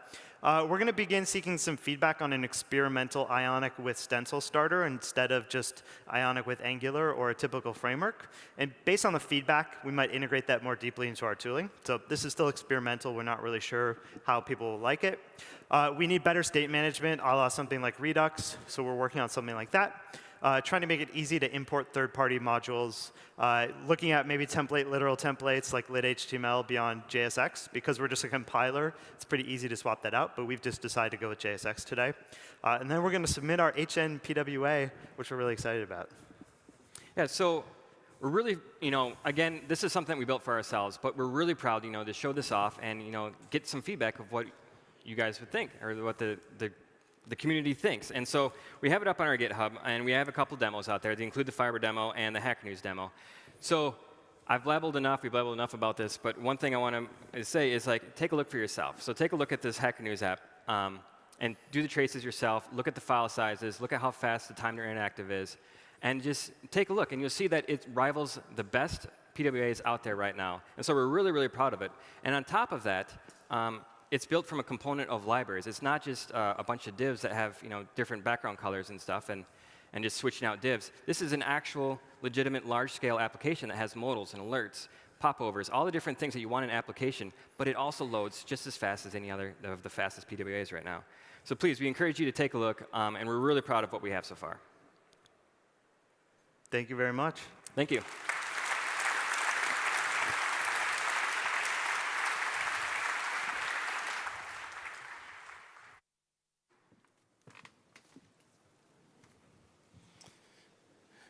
We're going to begin seeking some feedback on an experimental Ionic with Stencil Starter instead of just Ionic with Angular or a typical framework. And based on the feedback, we might integrate that more deeply into our tooling. So this is still experimental. We're not really sure how people will like it. We need better state management, a la something like Redux. So we're working on something like that. Trying to make it easy to import third-party modules, looking at maybe literal templates like lit.html beyond JSX. Because we're just a compiler, it's pretty easy to swap that out, but we've just decided to go with JSX today. And then we're going to submit our HNPWA, which we're really excited about. Yeah, so we're really, again, this is something we built for ourselves, but we're really proud, to show this off and, get some feedback of what you guys would think, or what the community thinks. And so we have it up on our GitHub, and we have a couple demos out there. They include the Fiber demo and the Hacker News demo. So we've blabbled enough about this, but one thing I want to say is, take a look for yourself. So take a look at this Hacker News app, and do the traces yourself. Look at the file sizes. Look at how fast the time to interactive is. And just take a look, and you'll see that it rivals the best PWAs out there right now. And so we're really, really proud of it. And on top of that, it's built from a component of libraries. It's not just a bunch of divs that have different background colors and stuff and just switching out divs. This is an actual, legitimate, large-scale application that has modals and alerts, popovers, all the different things that you want in an application, but it also loads just as fast as any other of the fastest PWAs right now. So please, we encourage you to take a look, and we're really proud of what we have so far. Thank you very much. Thank you.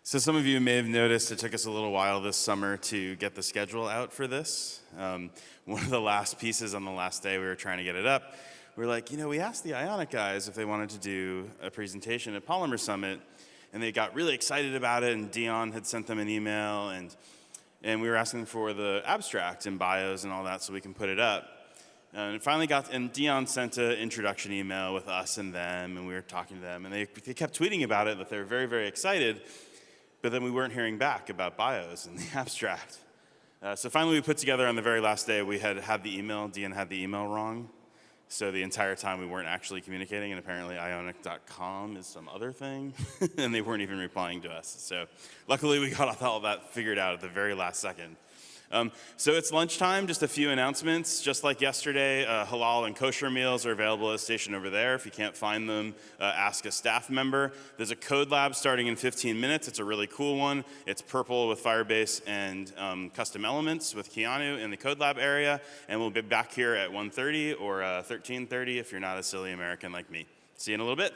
So some of you may have noticed it took us a little while this summer to get the schedule out for this. One of the last pieces on the last day we were trying to get it up, we were like, we asked the Ionic guys if they wanted to do a presentation at Polymer Summit, and they got really excited about it, and Dion had sent them an email, and we were asking for the abstract and bios and all that so we can put it up. And it finally and Dion sent an introduction email with us and them, and we were talking to them, and they kept tweeting about it, that they were very, very excited. But then we weren't hearing back about bios and the abstract. So finally we put together on the very last day, we had the email, Dion had the email wrong. So the entire time we weren't actually communicating, and apparently ionic.com is some other thing, and they weren't even replying to us. So luckily we got all that figured out at the very last second. So it's lunchtime, just a few announcements. Just like yesterday, halal and kosher meals are available at a station over there. If you can't find them, ask a staff member. There's a code lab starting in 15 minutes. It's a really cool one. It's purple with Firebase and custom elements with Keanu in the code lab area. And we'll be back here at 1:30 or 13:30 if you're not a silly American like me. See you in a little bit.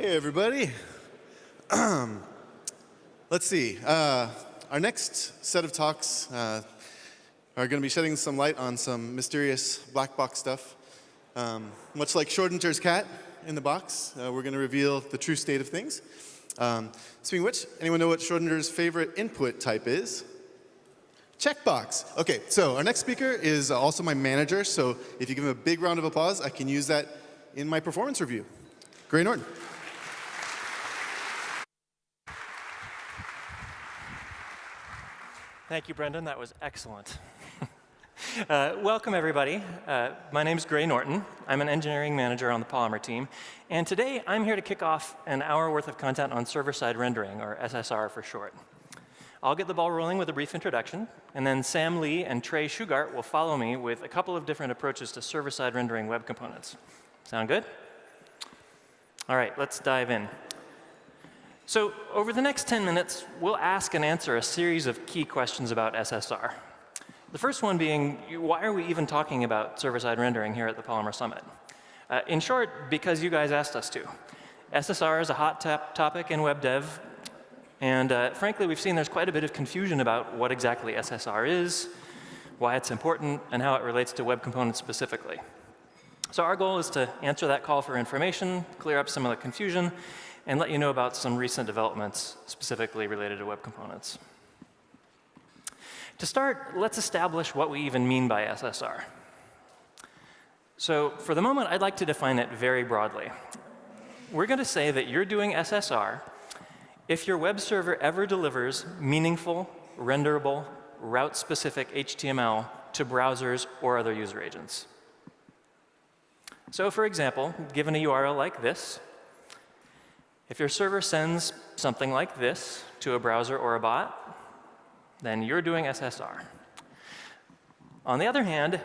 Hey, everybody. Let's see. Our next set of talks are going to be shedding some light on some mysterious black box stuff. Much like Schrödinger's cat in the box, we're going to reveal the true state of things. Speaking of which, anyone know what Schrödinger's favorite input type is? Checkbox. OK, so our next speaker is also my manager. So if you give him a big round of applause, I can use that in my performance review. Gray Norton. Thank you, Brendan. That was excellent. Welcome, everybody. My name is Gray Norton. I'm an engineering manager on the Polymer team. And today, I'm here to kick off an hour worth of content on server-side rendering, or SSR for short. I'll get the ball rolling with a brief introduction, and then Sam Lee and Trey Shugart will follow me with a couple of different approaches to server-side rendering web components. Sound good? All right, let's dive in. So over the next 10 minutes, we'll ask and answer a series of key questions about SSR. The first one being, why are we even talking about server-side rendering here at the Polymer Summit? In short, because you guys asked us to. SSR is a hot topic in web dev, and frankly, we've seen there's quite a bit of confusion about what exactly SSR is, why it's important, and how it relates to web components specifically. So our goal is to answer that call for information, clear up some of the confusion, and let you know about some recent developments specifically related to web components. To start, let's establish what we even mean by SSR. So for the moment, I'd like to define it very broadly. We're going to say that you're doing SSR if your web server ever delivers meaningful, renderable, route-specific HTML to browsers or other user agents. So for example, given a URL like this, if your server sends something like this to a browser or a bot, then you're doing SSR. On the other hand,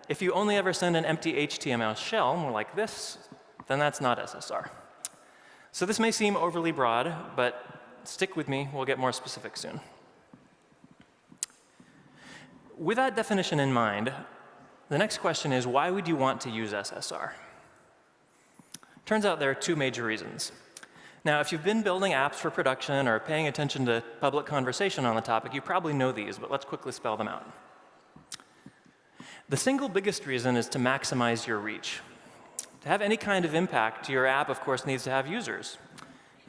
if you only ever send an empty HTML shell, more like this, then that's not SSR. So this may seem overly broad, but stick with me. We'll get more specific soon. With that definition in mind, the next question is, why would you want to use SSR? Turns out there are two major reasons. Now, if you've been building apps for production or paying attention to public conversation on the topic, you probably know these, but let's quickly spell them out. The single biggest reason is to maximize your reach. To have any kind of impact, your app, of course, needs to have users.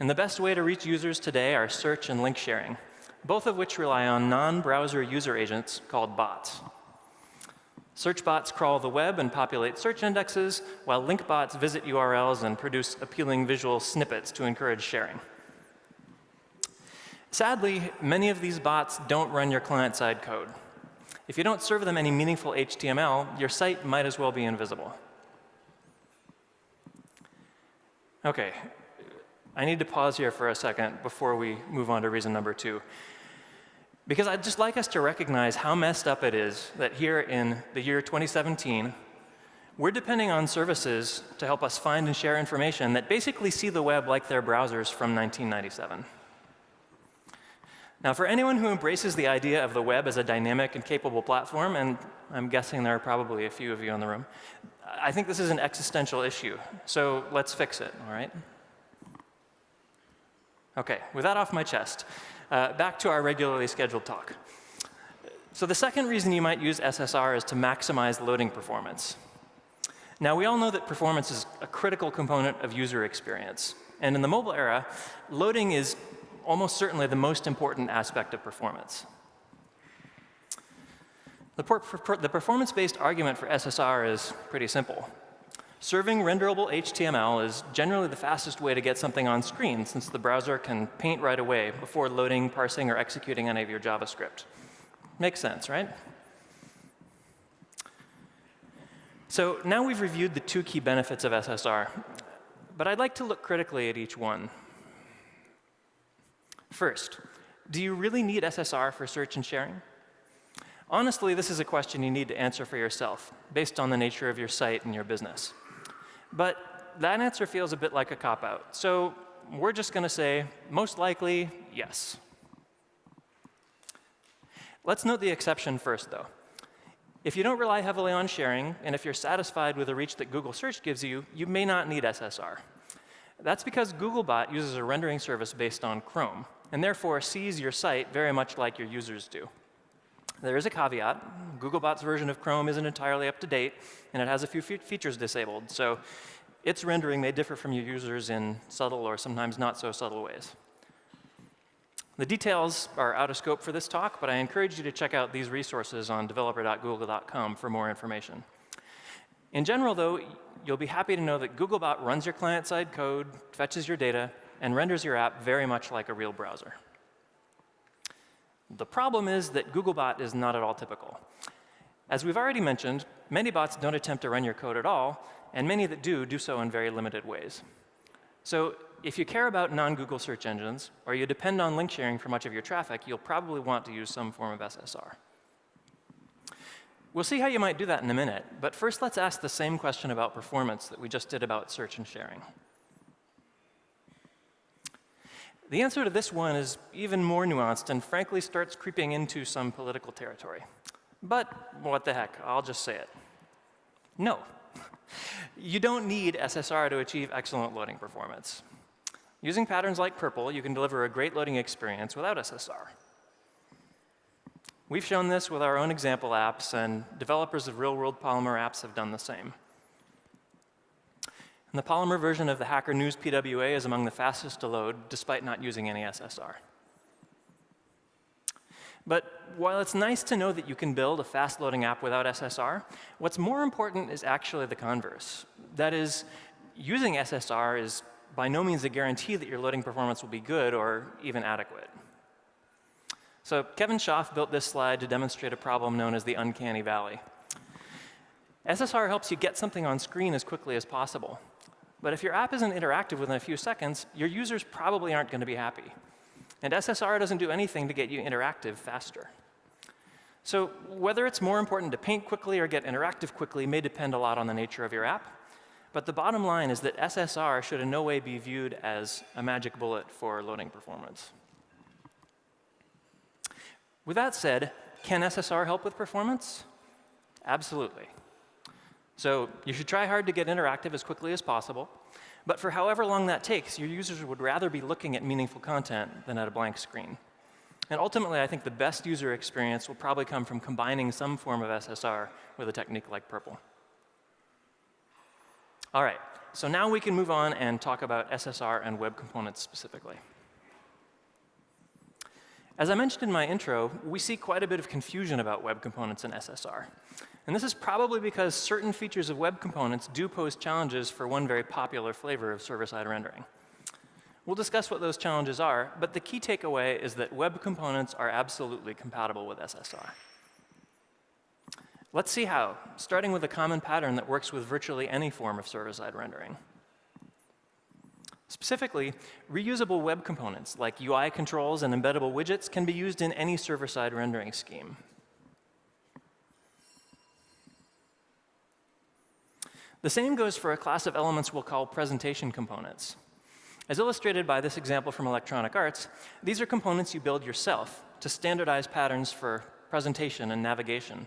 And the best way to reach users today are search and link sharing, both of which rely on non-browser user agents called bots. Search bots crawl the web and populate search indexes, while link bots visit URLs and produce appealing visual snippets to encourage sharing. Sadly, many of these bots don't run your client-side code. If you don't serve them any meaningful HTML, your site might as well be invisible. OK, I need to pause here for a second before we move on to reason number 2. Because I'd just like us to recognize how messed up it is that here in the year 2017, we're depending on services to help us find and share information that basically see the web like their browsers from 1997. Now, for anyone who embraces the idea of the web as a dynamic and capable platform, and I'm guessing there are probably a few of you in the room, I think this is an existential issue. So let's fix it, all right? OK, with that off my chest, back to our regularly scheduled talk. So the second reason you might use SSR is to maximize loading performance. Now, we all know that performance is a critical component of user experience. And in the mobile era, loading is almost certainly the most important aspect of performance. The performance-based argument for SSR is pretty simple. Serving renderable HTML is generally the fastest way to get something on screen, since the browser can paint right away before loading, parsing, or executing any of your JavaScript. Makes sense, right? So now we've reviewed the two key benefits of SSR, but I'd like to look critically at each one. First, do you really need SSR for search and sharing? Honestly, this is a question you need to answer for yourself, based on the nature of your site and your business. But that answer feels a bit like a cop-out. So we're just going to say, most likely, yes. Let's note the exception first, though. If you don't rely heavily on sharing, and if you're satisfied with the reach that Google Search gives you, you may not need SSR. That's because Googlebot uses a rendering service based on Chrome, and therefore sees your site very much like your users do. There is a caveat. Googlebot's version of Chrome isn't entirely up to date, and it has a few features disabled. So its rendering may differ from your users in subtle or sometimes not so subtle ways. The details are out of scope for this talk, but I encourage you to check out these resources on developer.google.com for more information. In general, though, you'll be happy to know that Googlebot runs your client-side code, fetches your data, and renders your app very much like a real browser. The problem is that Googlebot is not at all typical. As we've already mentioned, many bots don't attempt to run your code at all, and many that do so in very limited ways. So if you care about non-Google search engines, or you depend on link sharing for much of your traffic, you'll probably want to use some form of SSR. We'll see how you might do that in a minute, but first let's ask the same question about performance that we just did about search and sharing. The answer to this one is even more nuanced and frankly starts creeping into some political territory. But what the heck, I'll just say it. No. You don't need SSR to achieve excellent loading performance. Using patterns like purple, you can deliver a great loading experience without SSR. We've shown this with our own example apps, and developers of real-world Polymer apps have done the same. And the Polymer version of the Hacker News PWA is among the fastest to load, despite not using any SSR. But while it's nice to know that you can build a fast-loading app without SSR, what's more important is actually the converse. That is, using SSR is by no means a guarantee that your loading performance will be good or even adequate. So Kevin Schaaf built this slide to demonstrate a problem known as the uncanny valley. SSR helps you get something on screen as quickly as possible. But if your app isn't interactive within a few seconds, your users probably aren't going to be happy. And SSR doesn't do anything to get you interactive faster. So whether it's more important to paint quickly or get interactive quickly may depend a lot on the nature of your app. But the bottom line is that SSR should in no way be viewed as a magic bullet for loading performance. With that said, can SSR help with performance? Absolutely. So you should try hard to get interactive as quickly as possible. But for however long that takes, your users would rather be looking at meaningful content than at a blank screen. And ultimately, I think the best user experience will probably come from combining some form of SSR with a technique like purple. All right, so now we can move on and talk about SSR and web components specifically. As I mentioned in my intro, we see quite a bit of confusion about web components and SSR. And this is probably because certain features of web components do pose challenges for one very popular flavor of server-side rendering. We'll discuss what those challenges are, but the key takeaway is that web components are absolutely compatible with SSR. Let's see how, starting with a common pattern that works with virtually any form of server-side rendering. Specifically, reusable web components like UI controls and embeddable widgets can be used in any server-side rendering scheme. The same goes for a class of elements we'll call presentation components. As illustrated by this example from Electronic Arts, these are components you build yourself to standardize patterns for presentation and navigation.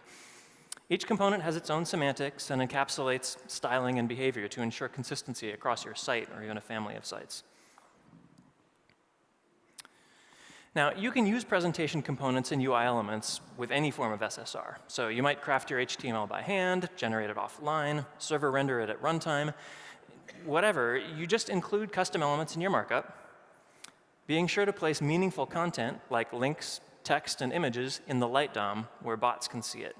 Each component has its own semantics and encapsulates styling and behavior to ensure consistency across your site or even a family of sites. Now, you can use presentation components and UI elements with any form of SSR. So you might craft your HTML by hand, generate it offline, server render it at runtime. Whatever, you just include custom elements in your markup, being sure to place meaningful content like links, text, and images in the light DOM where bots can see it.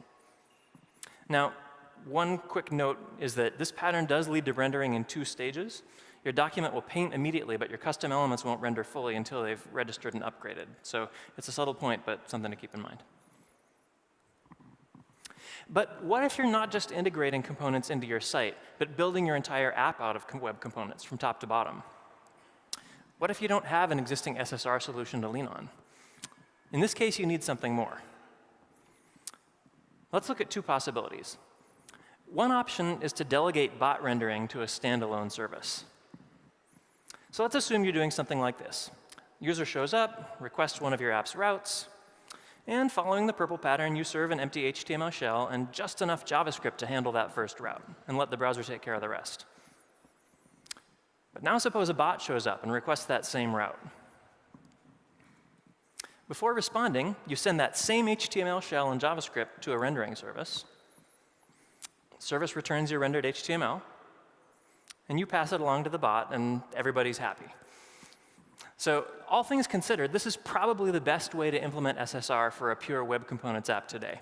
Now, one quick note is that this pattern does lead to rendering in 2 stages. Your document will paint immediately, but your custom elements won't render fully until they've registered and upgraded. So it's a subtle point, but something to keep in mind. But what if you're not just integrating components into your site, but building your entire app out of web components from top to bottom? What if you don't have an existing SSR solution to lean on? In this case, you need something more. Let's look at 2 possibilities. One option is to delegate bot rendering to a standalone service. So let's assume you're doing something like this. User shows up, requests one of your app's routes, and following the purple pattern, you serve an empty HTML shell and just enough JavaScript to handle that first route, and let the browser take care of the rest. But now suppose a bot shows up and requests that same route. Before responding, you send that same HTML shell and JavaScript to a rendering service. Service returns your rendered HTML, and you pass it along to the bot, and everybody's happy. So all things considered, this is probably the best way to implement SSR for a pure web components app today.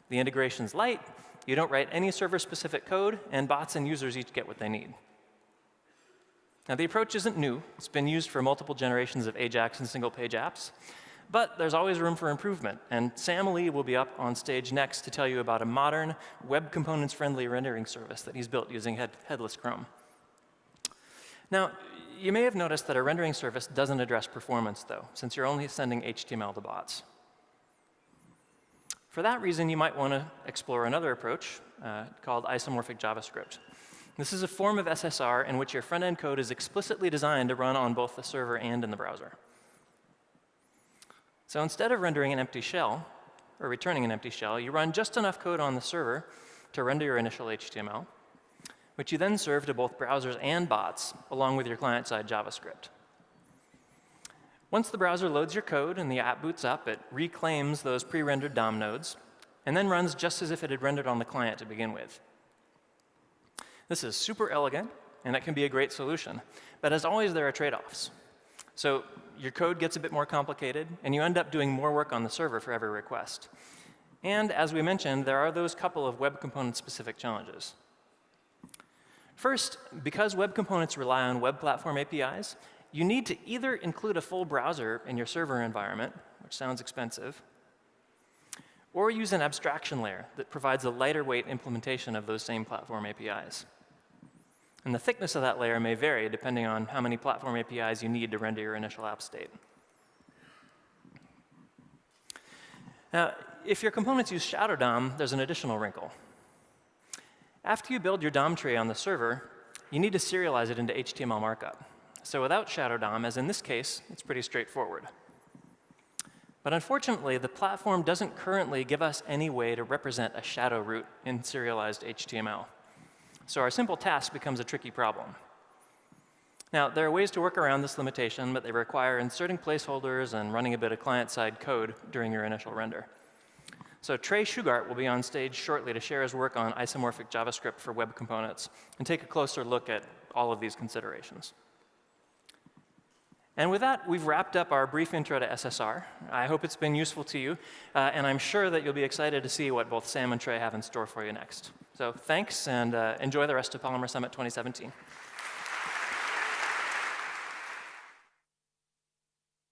The integration's light, you don't write any server-specific code, and bots and users each get what they need. Now, the approach isn't new. It's been used for multiple generations of AJAX and single-page apps. But there's always room for improvement, and Sam Lee will be up on stage next to tell you about a modern, web components-friendly rendering service that he's built using headless Chrome. Now, you may have noticed that a rendering service doesn't address performance, though, since you're only sending HTML to bots. For that reason, you might want to explore another approach called isomorphic JavaScript. This is a form of SSR in which your front-end code is explicitly designed to run on both the server and in the browser. So instead of rendering an empty shell, or returning an empty shell, you run just enough code on the server to render your initial HTML, which you then serve to both browsers and bots, along with your client-side JavaScript. Once the browser loads your code and the app boots up, it reclaims those pre-rendered DOM nodes, and then runs just as if it had rendered on the client to begin with. This is super elegant, and it can be a great solution. But as always, there are trade-offs. So your code gets a bit more complicated, and you end up doing more work on the server for every request. And as we mentioned, there are those couple of web component-specific challenges. First, because web components rely on web platform APIs, you need to either include a full browser in your server environment, which sounds expensive, or use an abstraction layer that provides a lighter weight implementation of those same platform APIs. And the thickness of that layer may vary depending on how many platform APIs you need to render your initial app state. Now, if your components use Shadow DOM, there's an additional wrinkle. After you build your DOM tree on the server, you need to serialize it into HTML markup. So without Shadow DOM, as in this case, it's pretty straightforward. But unfortunately, the platform doesn't currently give us any way to represent a shadow root in serialized HTML. So our simple task becomes a tricky problem. Now, there are ways to work around this limitation, but they require inserting placeholders and running a bit of client-side code during your initial render. So Trey Shugart will be on stage shortly to share his work on isomorphic JavaScript for web components and take a closer look at all of these considerations. And with that, we've wrapped up our brief intro to SSR. I hope it's been useful to you, and I'm sure that you'll be excited to see what both Sam and Trey have in store for you next. So thanks, and enjoy the rest of Polymer Summit 2017.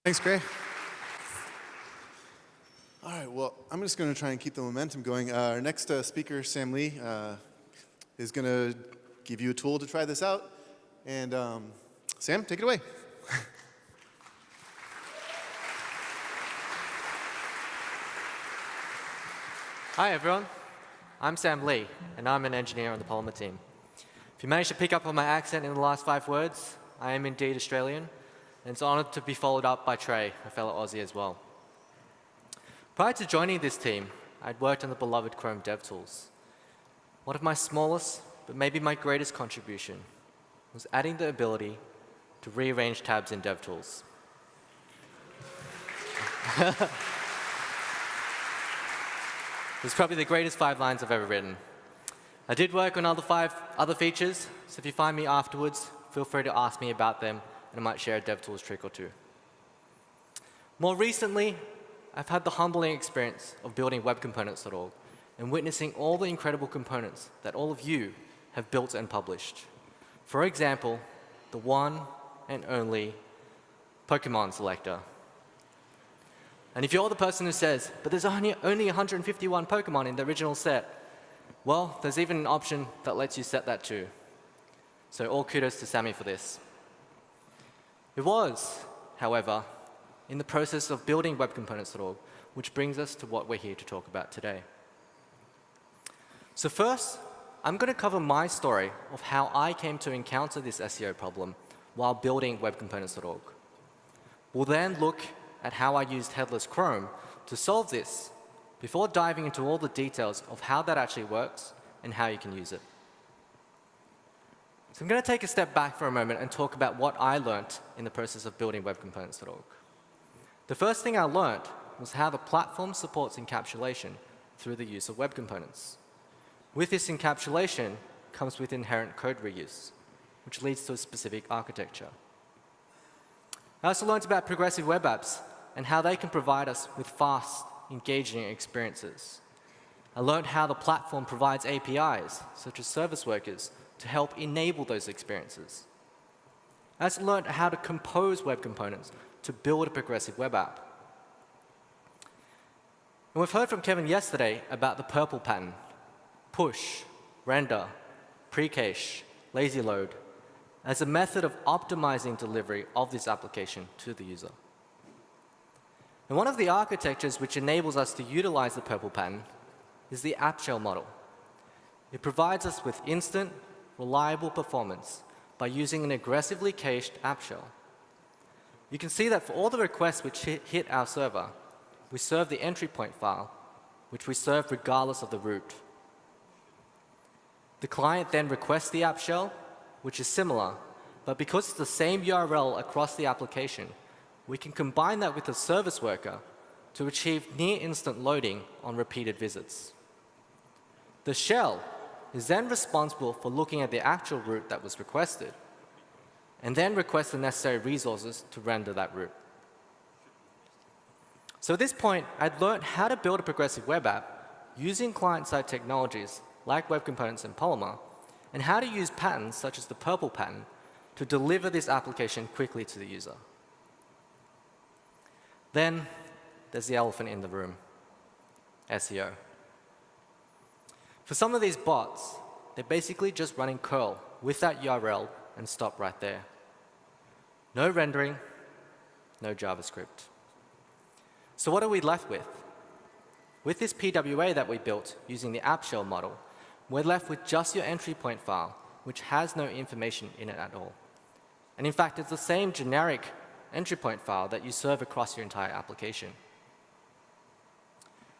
Thanks, Gray. All right, well, I'm just going to try and keep the momentum going. Our next speaker, Sam Lee, is going to give you a tool to try this out. And Sam, take it away. Hi, everyone. I'm Sam Lee, and I'm an engineer on the Polymer team. If you managed to pick up on my accent in the last 5 words, I am indeed Australian, and it's honored to be followed up by Trey, a fellow Aussie as well. Prior to joining this team, I'd worked on the beloved Chrome DevTools. One of my smallest, but maybe my greatest contribution was adding the ability to rearrange tabs in DevTools. It's probably the greatest 5 lines I've ever written. I did work on 5 other features, so if you find me afterwards, feel free to ask me about them, and I might share a DevTools trick or two. More recently, I've had the humbling experience of building webcomponents.org and witnessing all the incredible components that all of you have built and published. For example, the one and only Pokemon selector. And if you're the person who says, but there's only 151 Pokemon in the original set, well, there's even an option that lets you set that too. So all kudos to Sammy for this. It was, however, in the process of building webcomponents.org, which brings us to what we're here to talk about today. So first, I'm going to cover my story of how I came to encounter this SEO problem while building webcomponents.org. We'll then look at how I used headless Chrome to solve this before diving into all the details of how that actually works and how you can use it. So I'm going to take a step back for a moment and talk about what I learned in the process of building webcomponents.org. The first thing I learned was how the platform supports encapsulation through the use of web components. With this encapsulation comes with inherent code reuse, which leads to a specific architecture. I also learned about progressive web apps and how they can provide us with fast, engaging experiences. I learned how the platform provides APIs, such as service workers, to help enable those experiences. I also learned how to compose web components to build a progressive web app. And we've heard from Kevin yesterday about the purple pattern: push, render, pre-cache, lazy load, as a method of optimizing delivery of this application to the user. And one of the architectures which enables us to utilize the purple pattern is the app shell model. It provides us with instant, reliable performance by using an aggressively cached app shell. You can see that for all the requests which hit our server, we serve the entry point file, which we serve regardless of the route. The client then requests the app shell, which is similar, but because it's the same URL across the application, we can combine that with the service worker to achieve near instant loading on repeated visits. The shell is then responsible for looking at the actual route that was requested, and then requests the necessary resources to render that route. So at this point, I'd learned how to build a progressive web app using client-side technologies like web components and Polymer, and how to use patterns such as the purple pattern to deliver this application quickly to the user. Then there's the elephant in the room: SEO. For some of these bots, they're basically just running curl with that URL and stop right there. No rendering, no JavaScript. So what are we left with? With this PWA that we built using the app shell model, we're left with just your entry point file, which has no information in it at all. And in fact, it's the same generic entry point file that you serve across your entire application.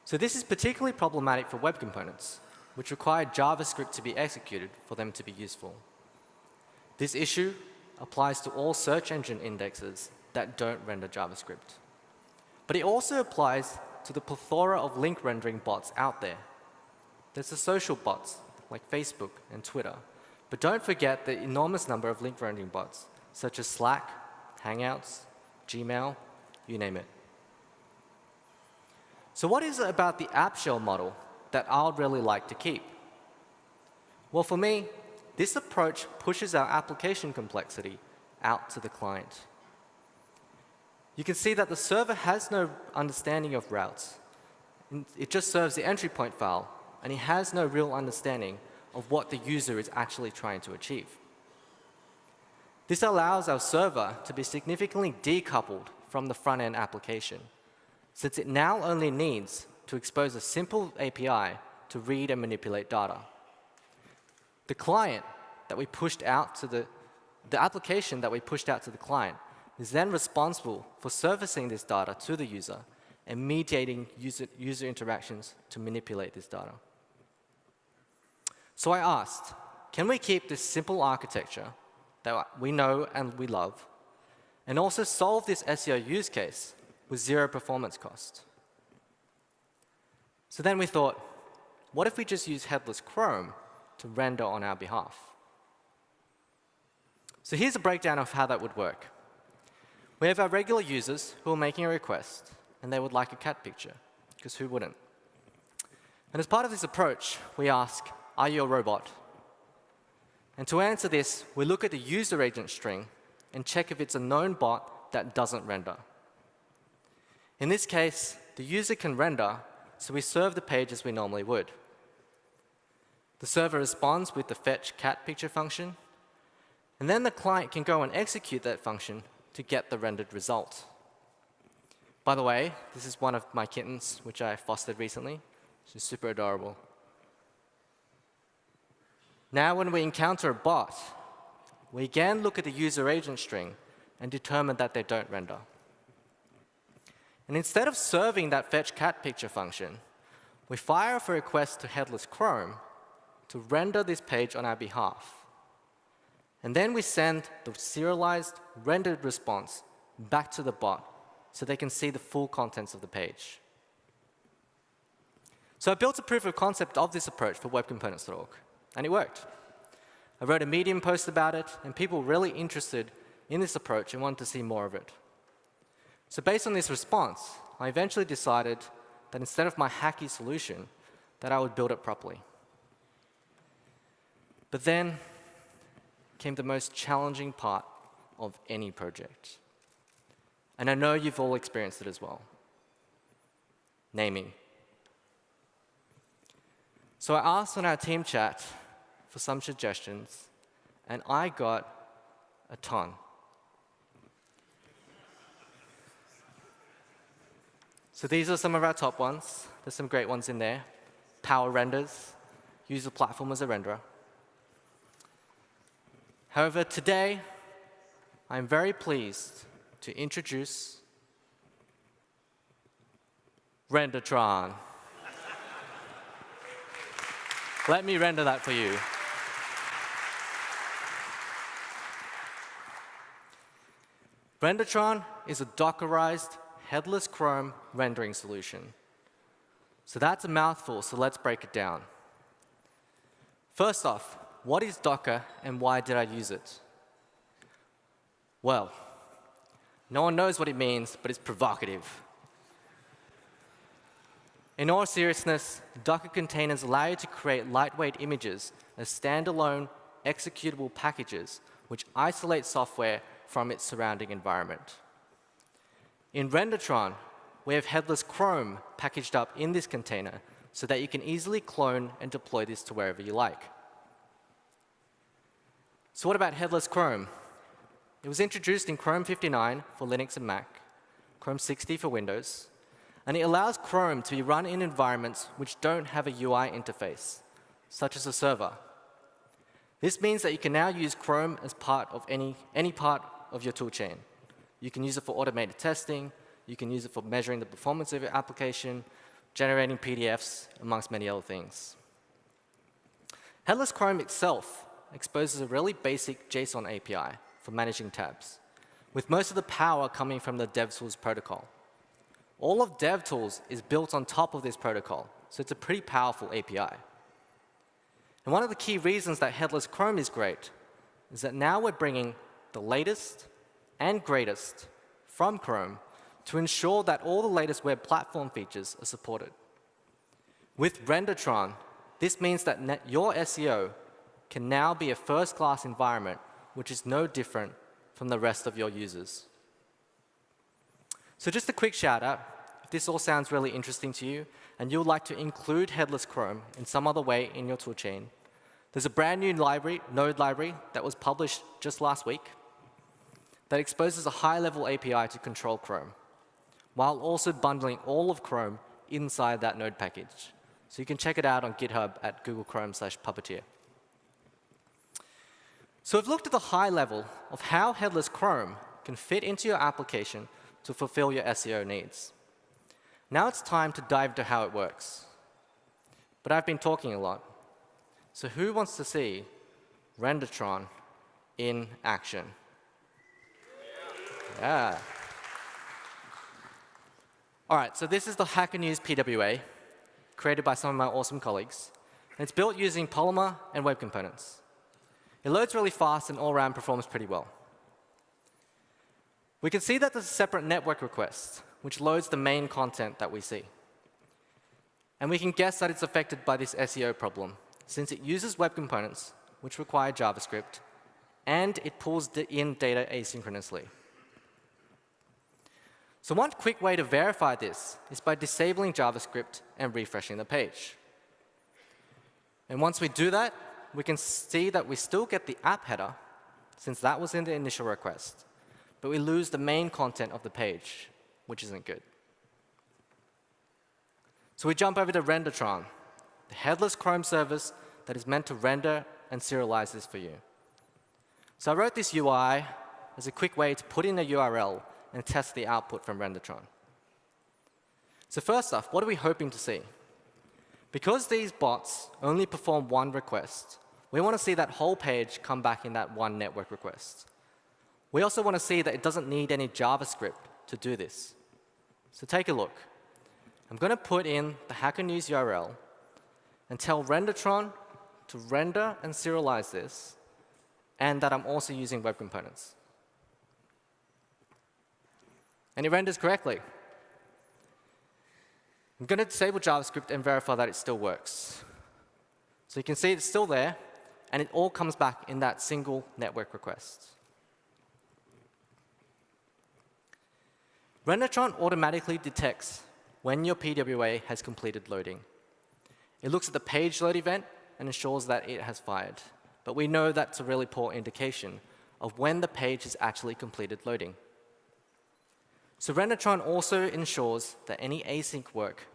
So this is particularly problematic for web components, which require JavaScript to be executed for them to be useful. This issue applies to all search engine indexes that don't render JavaScript. But it also applies to the plethora of link rendering bots out there. There's the social bots like Facebook and Twitter. But don't forget the enormous number of link rendering bots, such as Slack, Hangouts, Gmail, you name it. So what is it about the app shell model that I'd really like to keep? Well, for me, this approach pushes our application complexity out to the client. You can see that the server has no understanding of routes. It just serves the entry point file, and it has no real understanding of what the user is actually trying to achieve. This allows our server to be significantly decoupled from the front-end application, since it now only needs to expose a simple API to read and manipulate data. The client that we pushed out to the application that we pushed out to the client is then responsible for surfacing this data to the user and mediating user interactions to manipulate this data. So I asked, can we keep this simple architecture that we know and we love, and also solve this SEO use case with zero performance cost? So then we thought, what if we just use headless Chrome to render on our behalf? So here's a breakdown of how that would work. We have our regular users who are making a request, and they would like a cat picture, because who wouldn't? And as part of this approach, we ask, are you a robot? And to answer this, we look at the user agent string and check if it's a known bot that doesn't render. In this case, the user can render, so we serve the page as we normally would. The server responds with the fetch cat picture function, and then the client can go and execute that function to get the rendered result. By the way, this is one of my kittens, which I fostered recently. She's super adorable. Now, when we encounter a bot, we again look at the user agent string and determine that they don't render. And instead of serving that fetch cat picture function, we fire off a request to headless Chrome to render this page on our behalf. And then we send the serialized rendered response back to the bot so they can see the full contents of the page. So I built a proof of concept of this approach for webcomponents.org, and it worked. I wrote a Medium post about it, and people were really interested in this approach and wanted to see more of it. So based on this response, I eventually decided that instead of my hacky solution, that I would build it properly. But then came the most challenging part of any project. And I know you've all experienced it as well. Naming. So I asked on our team chat for some suggestions, and I got a ton. So these are some of our top ones. There's some great ones in there. Power renders, use the platform as a renderer. However, today, I'm very pleased to introduce Rendertron. Let me render that for you. Rendertron is a Dockerized headless Chrome rendering solution. So that's a mouthful, so let's break it down. First off, what is Docker and why did I use it? Well, no one knows what it means, but it's provocative. In all seriousness, Docker containers allow you to create lightweight images as standalone executable packages which isolate software from its surrounding environment. In Rendertron, we have headless Chrome packaged up in this container so that you can easily clone and deploy this to wherever you like. So what about headless Chrome? It was introduced in Chrome 59 for Linux and Mac, Chrome 60 for Windows, and it allows Chrome to be run in environments which don't have a UI interface, such as a server. This means that you can now use Chrome as part of any part of your toolchain. You can use it for automated testing, you can use it for measuring the performance of your application, generating PDFs, amongst many other things. Headless Chrome itself exposes a really basic JSON API for managing tabs, with most of the power coming from the DevTools protocol. All of DevTools is built on top of this protocol, so it's a pretty powerful API. And one of the key reasons that headless Chrome is great is that now we're bringing the latest and greatest from Chrome to ensure that all the latest web platform features are supported. With Rendertron, this means that your SEO can now be a first-class environment which is no different from the rest of your users. So just a quick shout out, if this all sounds really interesting to you and you would like to include headless Chrome in some other way in your toolchain, there's a brand new library, Node library, that was published just last week that exposes a high-level API to control Chrome, while also bundling all of Chrome inside that Node package. So you can check it out on GitHub at Google Chrome/Puppeteer. So we've looked at the high level of how headless Chrome can fit into your application to fulfill your SEO needs. Now it's time to dive into how it works. But I've been talking a lot. So who wants to see Rendertron in action? Yeah. All right, so this is the Hacker News PWA, created by some of my awesome colleagues. And it's built using Polymer and web components. It loads really fast and all-around performs pretty well. We can see that there's a separate network request, which loads the main content that we see. And we can guess that it's affected by this SEO problem, since it uses web components, which require JavaScript, and it pulls in data asynchronously. So one quick way to verify this is by disabling JavaScript and refreshing the page. And once we do that, we can see that we still get the app header, since that was in the initial request, but we lose the main content of the page, which isn't good. So we jump over to Rendertron, the headless Chrome service that is meant to render and serialize this for you. So I wrote this UI as a quick way to put in a URL and test the output from Rendertron. So first off, what are we hoping to see? Because these bots only perform one request, We want to see that whole page come back in that one network request. We also want to see that it doesn't need any JavaScript to do this. So take a look. I'm going to put in the Hacker News URL and tell Rendertron to render and serialize this, and that I'm also using web components. And it renders correctly. I'm going to disable JavaScript and verify that it still works. So you can see it's still there, and it all comes back in that single network request. Rendertron automatically detects when your PWA has completed loading. It looks at the page load event and ensures that it has fired. But we know that's a really poor indication of when the page has actually completed loading. So Rendertron also ensures that any async work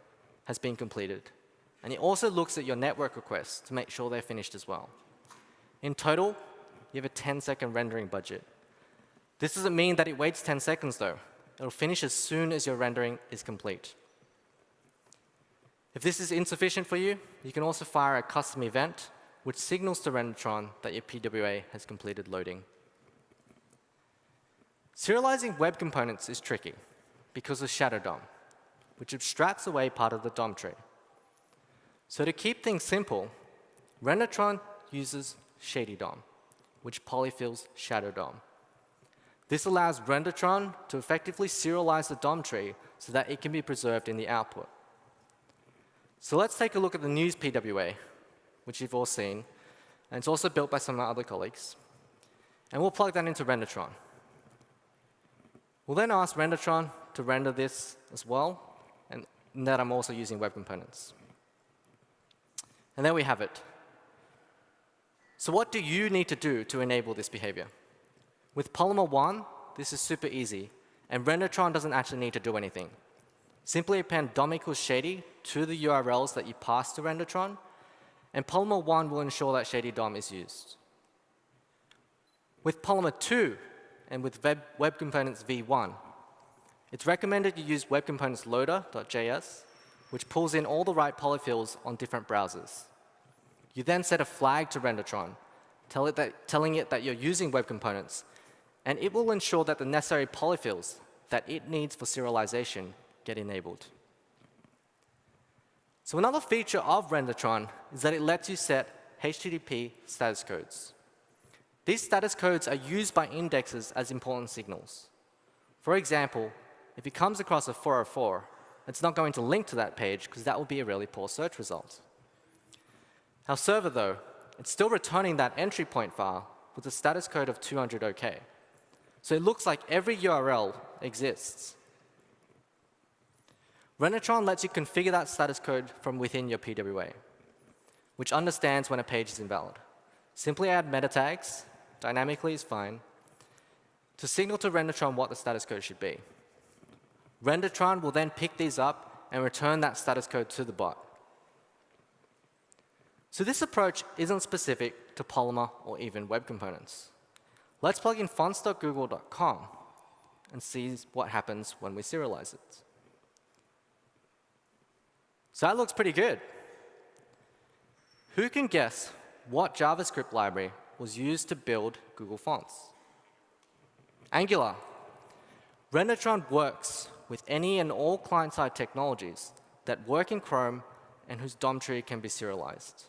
has been completed. And it also looks at your network requests to make sure they're finished as well. In total, you have a 10-second rendering budget. This doesn't mean that it waits 10 seconds, though. It'll finish as soon as your rendering is complete. If this is insufficient for you, you can also fire a custom event which signals to Rendertron that your PWA has completed loading. Serializing web components is tricky because of Shadow DOM, which abstracts away part of the DOM tree. So to keep things simple, Rendertron uses Shady DOM, which polyfills Shadow DOM. This allows Rendertron to effectively serialize the DOM tree so that it can be preserved in the output. So let's take a look at the news PWA, which you've all seen. And it's also built by some of my other colleagues. And we'll plug that into Rendertron. We'll then ask Rendertron to render this as well, and that I'm also using web components. And there we have it. So what do you need to do to enable this behavior? With Polymer 1, this is super easy, and Rendertron doesn't actually need to do anything. Simply append DOM equals shady to the URLs that you pass to Rendertron, and Polymer 1 will ensure that shady DOM is used. With Polymer 2 and with Web Components v1, it's recommended you use Web Components loader.js, which pulls in all the right polyfills on different browsers. You then set a flag to Rendertron, telling it that you're using Web Components, and it will ensure that the necessary polyfills that it needs for serialization get enabled. So another feature of Rendertron is that it lets you set HTTP status codes. These status codes are used by indexes as important signals. For example, if it comes across a 404, it's not going to link to that page because that will be a really poor search result. Our server, though, it's still returning that entry point file with a status code of 200 OK. So it looks like every URL exists. Rendertron lets you configure that status code from within your PWA, which understands when a page is invalid. Simply add meta tags, dynamically is fine, to signal to Rendertron what the status code should be. Rendertron will then pick these up and return that status code to the bot. So this approach isn't specific to Polymer or even web components. Let's plug in fonts.google.com and see what happens when we serialize it. So that looks pretty good. Who can guess what JavaScript library was used to build Google Fonts? Angular. Rendertron works with any and all client-side technologies that work in Chrome and whose DOM tree can be serialized.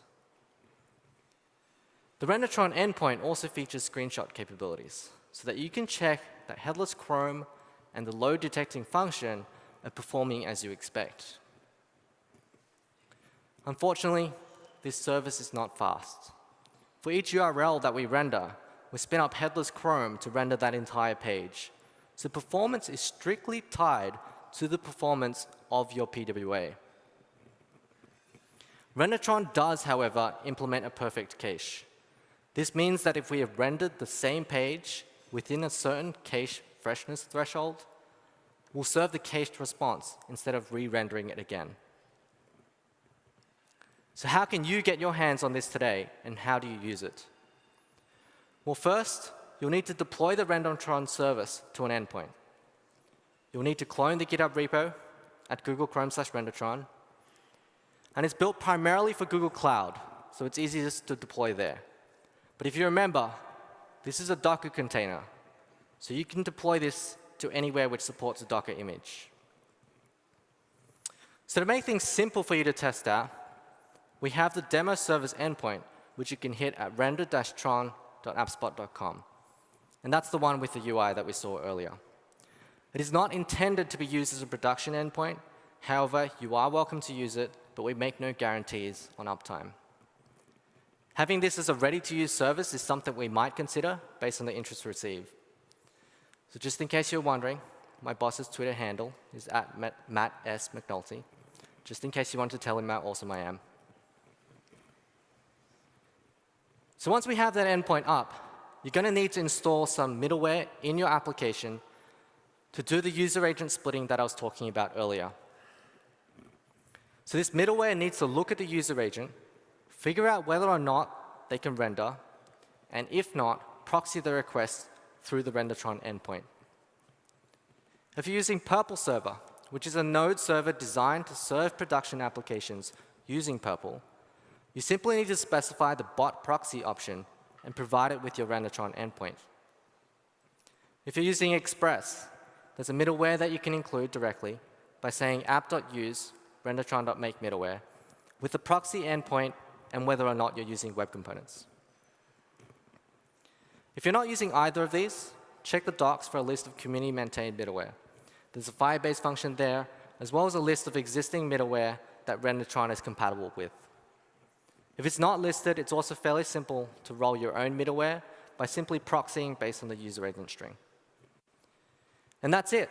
The Rendertron endpoint also features screenshot capabilities so that you can check that headless Chrome and the load detecting function are performing as you expect. Unfortunately, this service is not fast. For each URL that we render, we spin up headless Chrome to render that entire page. So performance is strictly tied to the performance of your PWA. Rendertron does, however, implement a perfect cache. This means that if we have rendered the same page within a certain cache freshness threshold, we'll serve the cached response instead of re-rendering it again. So how can you get your hands on this today, and how do you use it? Well, first, you'll need to deploy the Rendertron service to an endpoint. You'll need to clone the GitHub repo at Google Chrome/Rendertron. And it's built primarily for Google Cloud, so it's easiest to deploy there. But if you remember, this is a Docker container. So you can deploy this to anywhere which supports a Docker image. So to make things simple for you to test out, we have the demo server's endpoint, which you can hit at render-tron.appspot.com. And that's the one with the UI that we saw earlier. It is not intended to be used as a production endpoint. However, you are welcome to use it, but we make no guarantees on uptime. Having this as a ready-to-use service is something we might consider based on the interest received. So just in case you're wondering, my boss's Twitter handle is at Matt S. McNulty, just in case you want to tell him how awesome I am. So once we have that endpoint up, you're going to need to install some middleware in your application to do the user agent splitting that I was talking about earlier. So this middleware needs to look at the user agent, figure out whether or not they can render, and if not, proxy the request through the RenderTron endpoint. If you're using Purple Server, which is a node server designed to serve production applications using Purple, you simply need to specify the bot proxy option and provide it with your RenderTron endpoint. If you're using Express, there's a middleware that you can include directly by saying app.use rendertron.make middleware with the proxy endpoint and whether or not you're using web components. If you're not using either of these, check the docs for a list of community-maintained middleware. There's a Firebase function there, as well as a list of existing middleware that RenderTron is compatible with. If it's not listed, it's also fairly simple to roll your own middleware by simply proxying based on the user agent string. And that's it.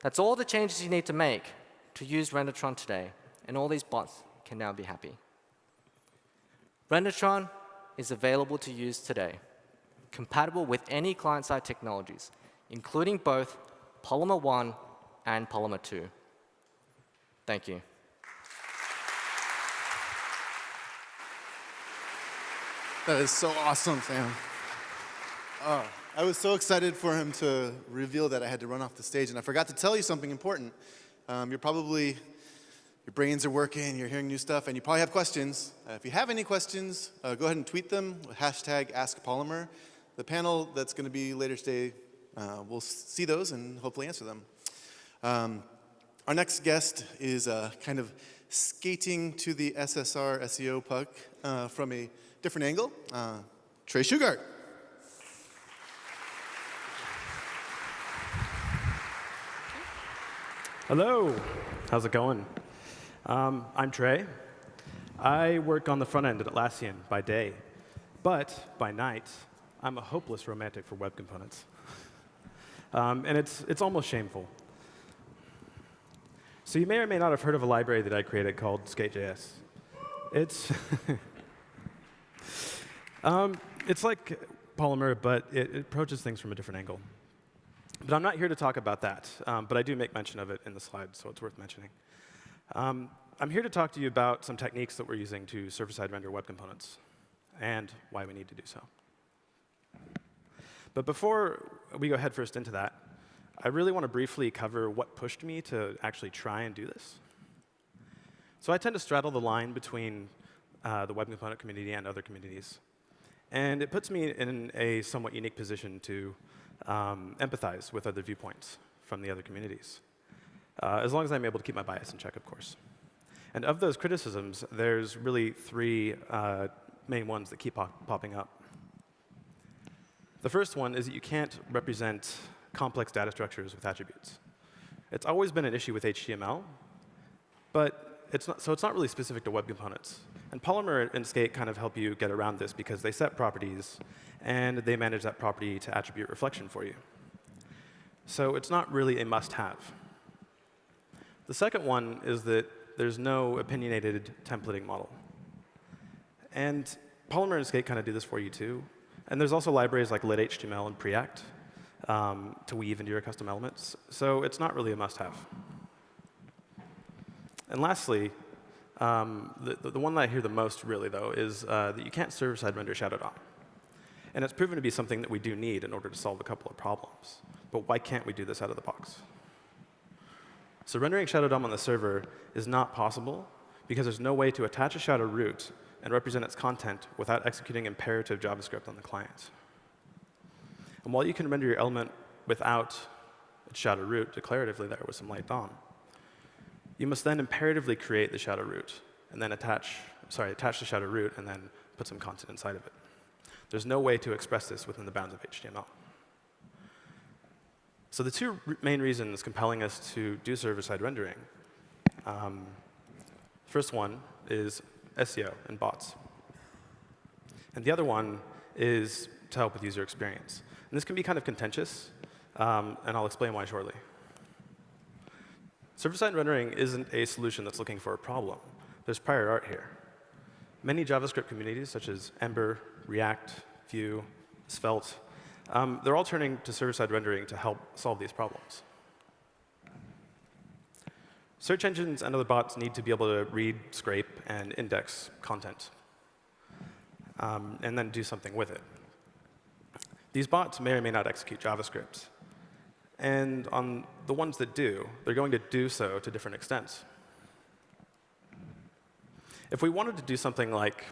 That's all the changes you need to make to use RenderTron today, and all these bots can now be happy. RenderTron is available to use today, compatible with any client-side technologies, including both Polymer 1 and Polymer 2. Thank you. That is so awesome, Sam. I was so excited for him to reveal that I had to run off the stage, and I forgot to tell you something important. Your brains are working, you're hearing new stuff, and you probably have questions. If you have any questions, go ahead and tweet them with hashtag AskPolymer. The panel that's going to be later today will see those and hopefully answer them. Our next guest is kind of skating to the SSR SEO puck from a different angle. Trey Shugart. Hello, how's it going? I'm Trey. I work on the front end at Atlassian by day, but by night, I'm a hopeless romantic for web components. And it's almost shameful. So you may or may not have heard of a library that I created called Skate.js. It's it's like Polymer, but it approaches things from a different angle. But I'm not here to talk about that, but I do make mention of it in the slides, so it's worth mentioning. I'm here to talk to you about some techniques that we're using to server-side render web components and why we need to do so. But before we go headfirst into that, I really want to briefly cover what pushed me to actually try and do this. So I tend to straddle the line between the web component community and other communities. And it puts me in a somewhat unique position to empathize with other viewpoints from the other communities, as long as I'm able to keep my bias in check, of course. And of those criticisms, there's really three main ones that keep popping up. The first one is that you can't represent complex data structures with attributes. It's always been an issue with HTML, but it's not really specific to web components. And Polymer and Skate kind of help you get around this because they set properties, and they manage that property to attribute reflection for you. So it's not really a must-have. The second one is that there's no opinionated templating model. And Polymer and Skate kind of do this for you, too. And there's also libraries like lit.html and Preact to weave into your custom elements. So it's not really a must-have. And lastly, the one that I hear the most, really, though, is that you can't server-side render Shadow DOM. And it's proven to be something that we do need in order to solve a couple of problems. But why can't we do this out of the box? So rendering Shadow DOM on the server is not possible because there's no way to attach a shadow root and represent its content without executing imperative JavaScript on the client. And while you can render your element without its shadow root declaratively there with some light DOM, you must then imperatively create the shadow root and then attach the shadow root and then put some content inside of it. There's no way to express this within the bounds of HTML. So the two main reasons compelling us to do server-side rendering, first one is SEO and bots. And the other one is to help with user experience. And this can be kind of contentious, and I'll explain why shortly. Server-side rendering isn't a solution that's looking for a problem. There's prior art here. Many JavaScript communities, such as Ember, React, Vue, Svelte, they're all turning to server-side rendering to help solve these problems. Search engines and other bots need to be able to read, scrape, and index content, and then do something with it. These bots may or may not execute JavaScript. And on the ones that do, they're going to do so to different extents. If we wanted to do something like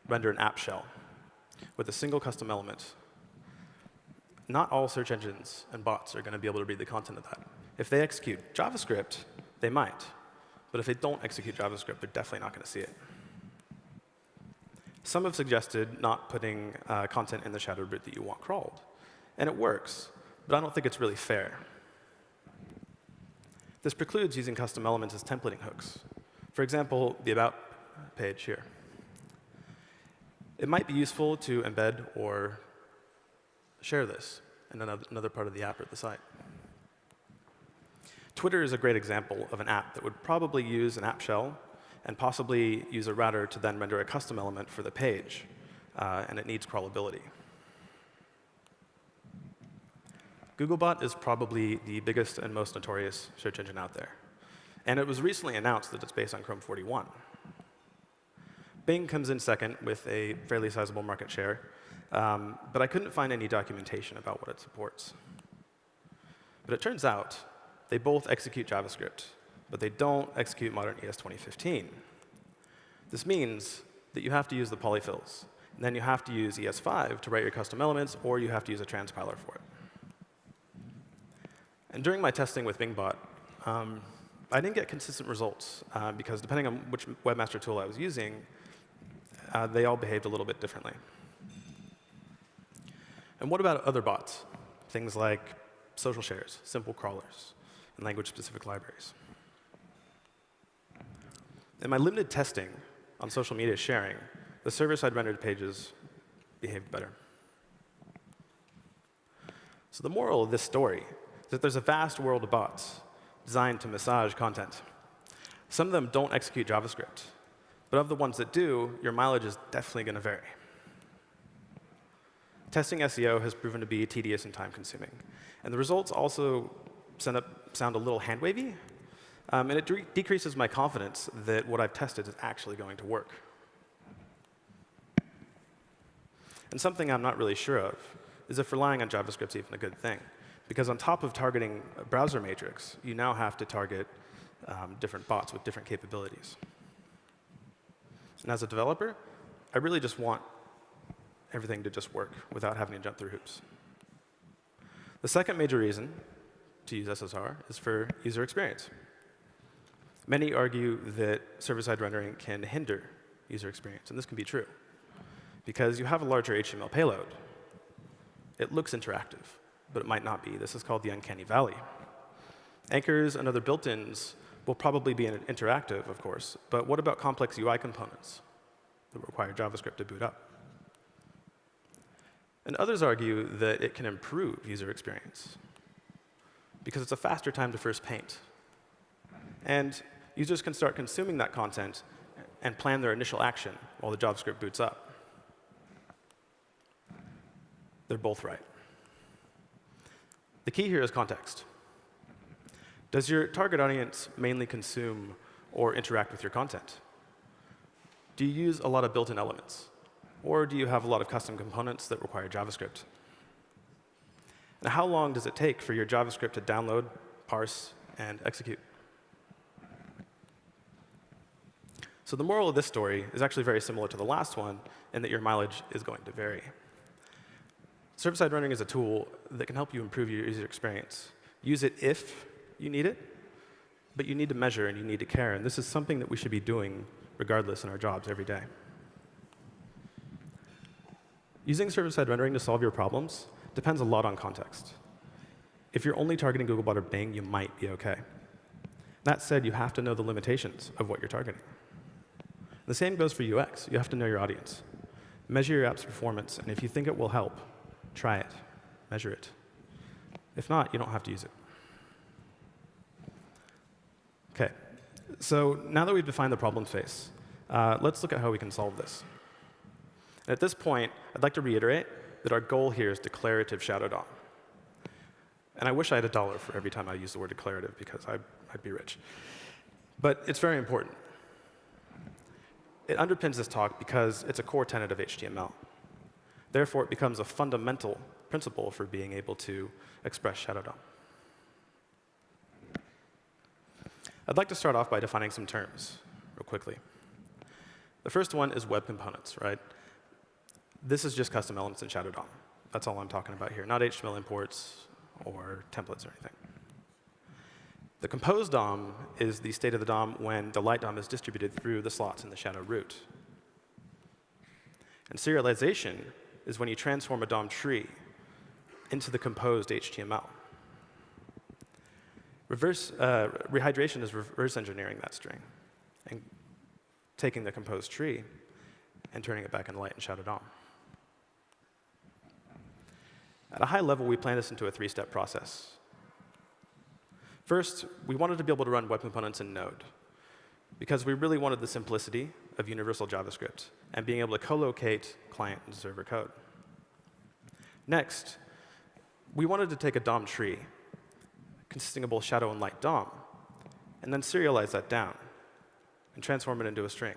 render an app shell with a single custom element, not all search engines and bots are going to be able to read the content of that. If they execute JavaScript, they might. But if they don't execute JavaScript, they're definitely not going to see it. Some have suggested not putting content in the shadow root that you want crawled. And it works, but I don't think it's really fair. This precludes using custom elements as templating hooks. For example, the About page here. It might be useful to embed or share this in another part of the app or the site. Twitter is a great example of an app that would probably use an app shell and possibly use a router to then render a custom element for the page, and it needs crawlability. Googlebot is probably the biggest and most notorious search engine out there. And it was recently announced that it's based on Chrome 41. Bing comes in second with a fairly sizable market share, but I couldn't find any documentation about what it supports. But it turns out they both execute JavaScript, but they don't execute modern ES 2015. This means that you have to use the polyfills, and then you have to use ES5 to write your custom elements, or you have to use a transpiler for it. And during my testing with BingBot, I didn't get consistent results, because depending on which webmaster tool I was using, they all behaved a little bit differently. And what about other bots? Things like social shares, simple crawlers, and language-specific libraries. In my limited testing on social media sharing, the server-side rendered pages behaved better. So the moral of this story is that there's a vast world of bots designed to massage content. Some of them don't execute JavaScript, but of the ones that do, your mileage is definitely going to vary. Testing SEO has proven to be tedious and time-consuming, and the results also sound a little hand-wavy, and it decreases my confidence that what I've tested is actually going to work. And something I'm not really sure of is if relying on JavaScript is even a good thing. Because on top of targeting a browser matrix, you now have to target different bots with different capabilities. And as a developer, I really just want everything to just work without having to jump through hoops. The second major reason to use SSR is for user experience. Many argue that server-side rendering can hinder user experience, and this can be true. Because you have a larger HTML payload. It looks interactive, but it might not be. This is called the uncanny valley. Anchors and other built-ins will probably be interactive, of course, but what about complex UI components that require JavaScript to boot up? And others argue that it can improve user experience because it's a faster time to first paint. And users can start consuming that content and plan their initial action while the JavaScript boots up. They're both right. The key here is context. Does your target audience mainly consume or interact with your content? Do you use a lot of built-in elements? Or do you have a lot of custom components that require JavaScript? And how long does it take for your JavaScript to download, parse, and execute? So the moral of this story is actually very similar to the last one in that your mileage is going to vary. Server-side rendering is a tool that can help you improve your user experience. Use it if you need it, but you need to measure and you need to care. And this is something that we should be doing regardless in our jobs every day. Using server-side rendering to solve your problems depends a lot on context. If you're only targeting Googlebot or Bing, you might be OK. That said, you have to know the limitations of what you're targeting. The same goes for UX. You have to know your audience. Measure your app's performance, and if you think it will help, try it. Measure it. If not, you don't have to use it. OK, so now that we've defined the problem space, let's look at how we can solve this. And at this point, I'd like to reiterate that our goal here is declarative shadow DOM. And I wish I had $1 for every time I use the word declarative, because I'd be rich. But it's very important. It underpins this talk because it's a core tenet of HTML. Therefore, it becomes a fundamental principle for being able to express shadow DOM. I'd like to start off by defining some terms real quickly. The first one is web components, right? This is just custom elements in shadow DOM. That's all I'm talking about here, not HTML imports or templates or anything. The compose DOM is the state of the DOM when the light DOM is distributed through the slots in the shadow root. And serialization is when you transform a DOM tree into the composed HTML. Rehydration is reverse engineering that string and taking the composed tree and turning it back into light and shadow DOM. At a high level, we plan this into a 3-step process. First, we wanted to be able to run web components in Node, because we really wanted the simplicity of universal JavaScript and being able to co-locate client and server code. Next, we wanted to take a DOM tree consisting of both shadow and light DOM, and then serialize that down and transform it into a string.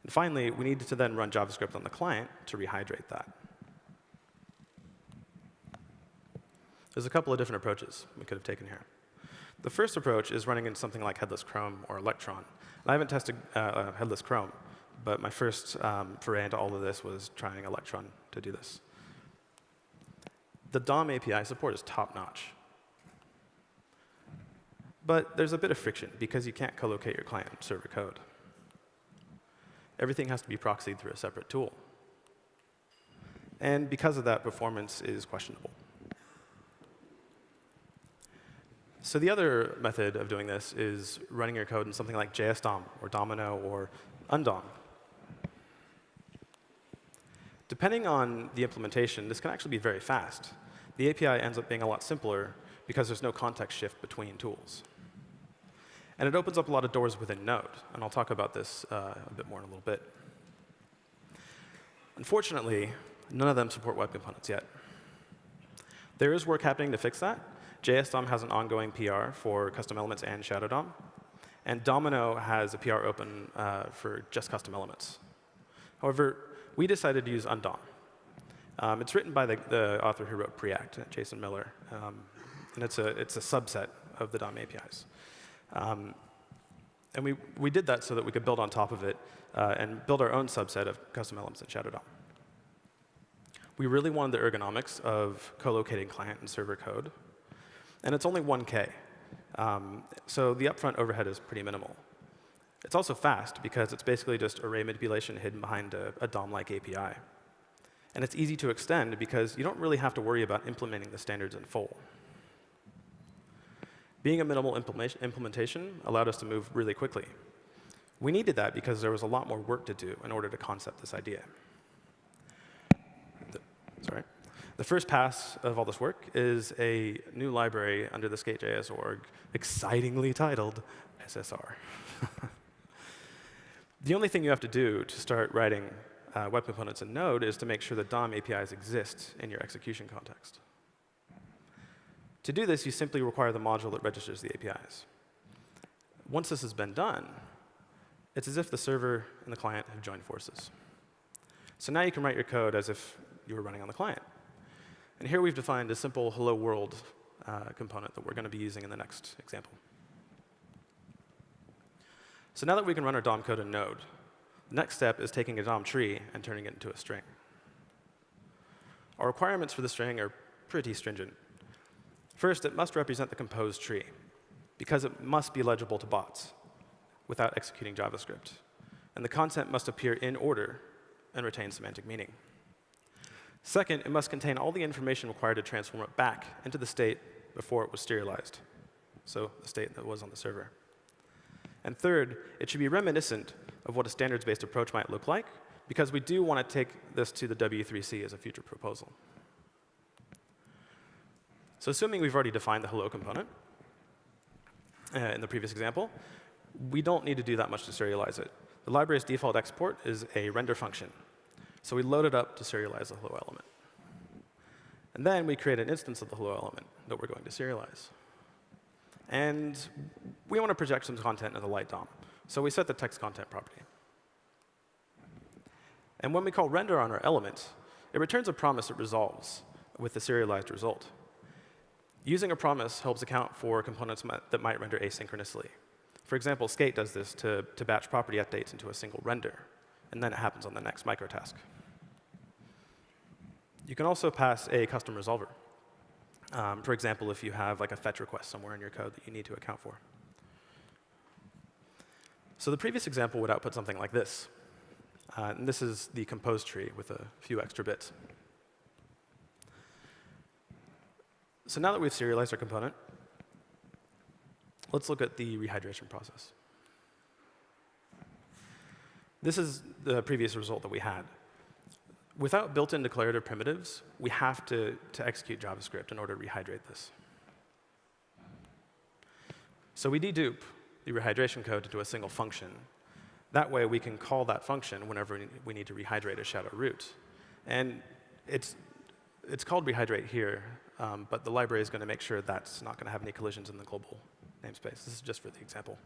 And finally, we needed to then run JavaScript on the client to rehydrate that. There's a couple of different approaches we could have taken here. The first approach is running in something like Headless Chrome or Electron. And I haven't tested Headless Chrome, but my first foray into all of this was trying Electron to do this. The DOM API support is top-notch. But there's a bit of friction, because you can't co-locate your client and server code. Everything has to be proxied through a separate tool. And because of that, performance is questionable. So the other method of doing this is running your code in something like JSDOM or Domino or undom. Depending on the implementation, this can actually be very fast. The API ends up being a lot simpler because there's no context shift between tools. And it opens up a lot of doors within Node. And I'll talk about this a bit more in a little bit. Unfortunately, none of them support web components yet. There is work happening to fix that. JSDOM has an ongoing PR for custom elements and shadow DOM. And Domino has a PR open for just custom elements. However, we decided to use undom. It's written by the author who wrote Preact, Jason Miller. And it's a subset of the DOM APIs. And we did that so that we could build on top of it and build our own subset of custom elements in shadow DOM. We really wanted the ergonomics of co-locating client and server code. And it's only 1K. So the upfront overhead is pretty minimal. It's also fast, because it's basically just array manipulation hidden behind a DOM-like API. And it's easy to extend, because you don't really have to worry about implementing the standards in full. Being a minimal implementation allowed us to move really quickly. We needed that because there was a lot more work to do in order to concept this idea. The first pass of all this work is a new library under the skate.js org, excitingly titled SSR. The only thing you have to do to start writing web components in Node is to make sure that DOM APIs exist in your execution context. To do this, you simply require the module that registers the APIs. Once this has been done, it's as if the server and the client have joined forces. So now you can write your code as if you were running on the client. And here we've defined a simple hello world component that we're going to be using in the next example. So now that we can run our DOM code in Node, the next step is taking a DOM tree and turning it into a string. Our requirements for the string are pretty stringent. First, it must represent the composed tree, because it must be legible to bots without executing JavaScript. And the content must appear in order and retain semantic meaning. Second, it must contain all the information required to transform it back into the state before it was serialized, so the state that was on the server. And third, it should be reminiscent of what a standards-based approach might look like, because we do want to take this to the W3C as a future proposal. So assuming we've already defined the hello component in the previous example, we don't need to do that much to serialize it. The library's default export is a render function. So we load it up to serialize the hello element. And then we create an instance of the hello element that we're going to serialize. And we want to project some content in the light DOM. So we set the text content property. And when we call render on our element, it returns a promise that resolves with the serialized result. Using a promise helps account for components that might render asynchronously. For example, Skate does this to batch property updates into a single render, and then it happens on the next microtask. You can also pass a custom resolver. For example, if you have like a fetch request somewhere in your code that you need to account for. So the previous example would output something like this. And this is the composed tree with a few extra bits. So now that we've serialized our component, let's look at the rehydration process. This is the previous result that we had. Without built-in declarative primitives, we have to execute JavaScript in order to rehydrate this. So we dedupe the rehydration code into a single function. That way, we can call that function whenever we need to rehydrate a shadow root. And it's called rehydrate here, but the library is going to make sure that's not going to have any collisions in the global namespace. This is just for the example.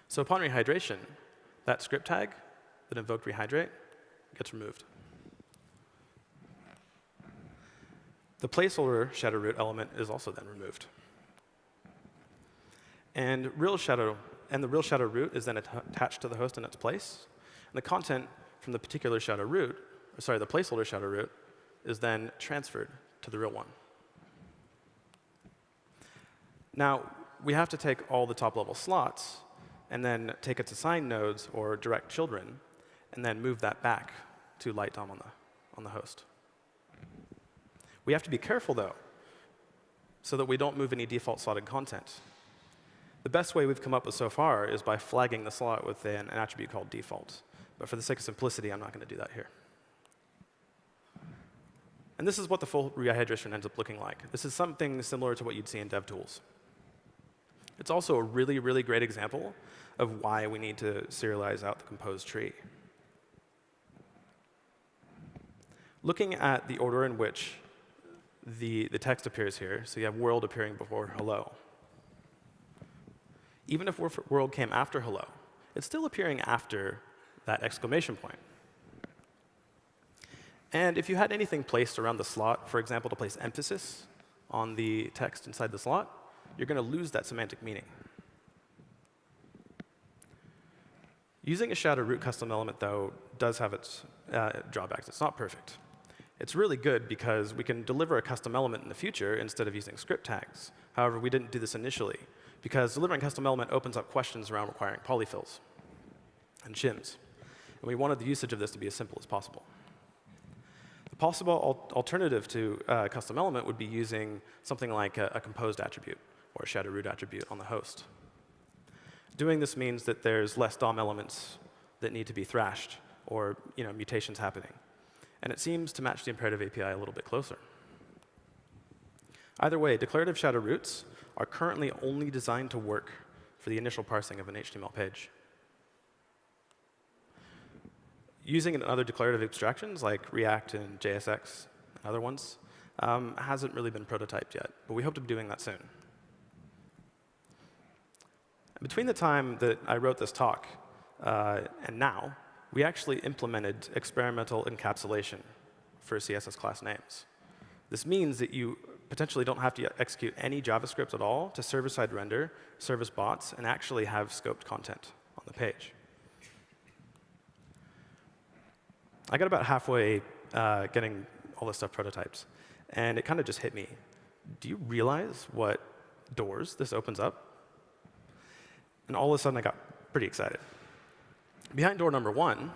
So upon rehydration, that script tag that invoked rehydrate gets removed. The placeholder shadow root element is also then removed. And the real shadow root is then attached to the host in its place. And the content from the particular shadow root, the placeholder shadow root, is then transferred to the real one. Now, we have to take all the top-level slots and then take its assigned nodes or direct children and then move that back to light DOM on the host. We have to be careful, though, so that we don't move any default slotted content. The best way we've come up with so far is by flagging the slot with an attribute called default. But for the sake of simplicity, I'm not going to do that here. And this is what the full rehydration ends up looking like. This is something similar to what you'd see in DevTools. It's also a really, really great example of why we need to serialize out the composed tree. Looking at the order in which the text appears here, so you have world appearing before hello. Even if world came after hello, it's still appearing after that exclamation point. And if you had anything placed around the slot, for example, to place emphasis on the text inside the slot, you're going to lose that semantic meaning. Using a shadow root custom element, though, does have its drawbacks. It's not perfect. It's really good because we can deliver a custom element in the future instead of using script tags. However, we didn't do this initially because delivering custom element opens up questions around requiring polyfills and shims. And we wanted the usage of this to be as simple as possible. The possible alternative to custom element would be using something like a composed attribute or a shadow root attribute on the host. Doing this means that there's less DOM elements that need to be thrashed or mutations happening. And it seems to match the imperative API a little bit closer. Either way, declarative shadow roots are currently only designed to work for the initial parsing of an HTML page. Using other declarative abstractions like React and JSX and other ones hasn't really been prototyped yet, but we hope to be doing that soon. Between the time that I wrote this talk and now, we actually implemented experimental encapsulation for CSS class names. This means that you potentially don't have to execute any JavaScript at all to server-side render, service bots, and actually have scoped content on the page. I got about halfway getting all this stuff prototyped, and it kind of just hit me. Do you realize what doors this opens up? And all of a sudden, I got pretty excited. Behind door number 1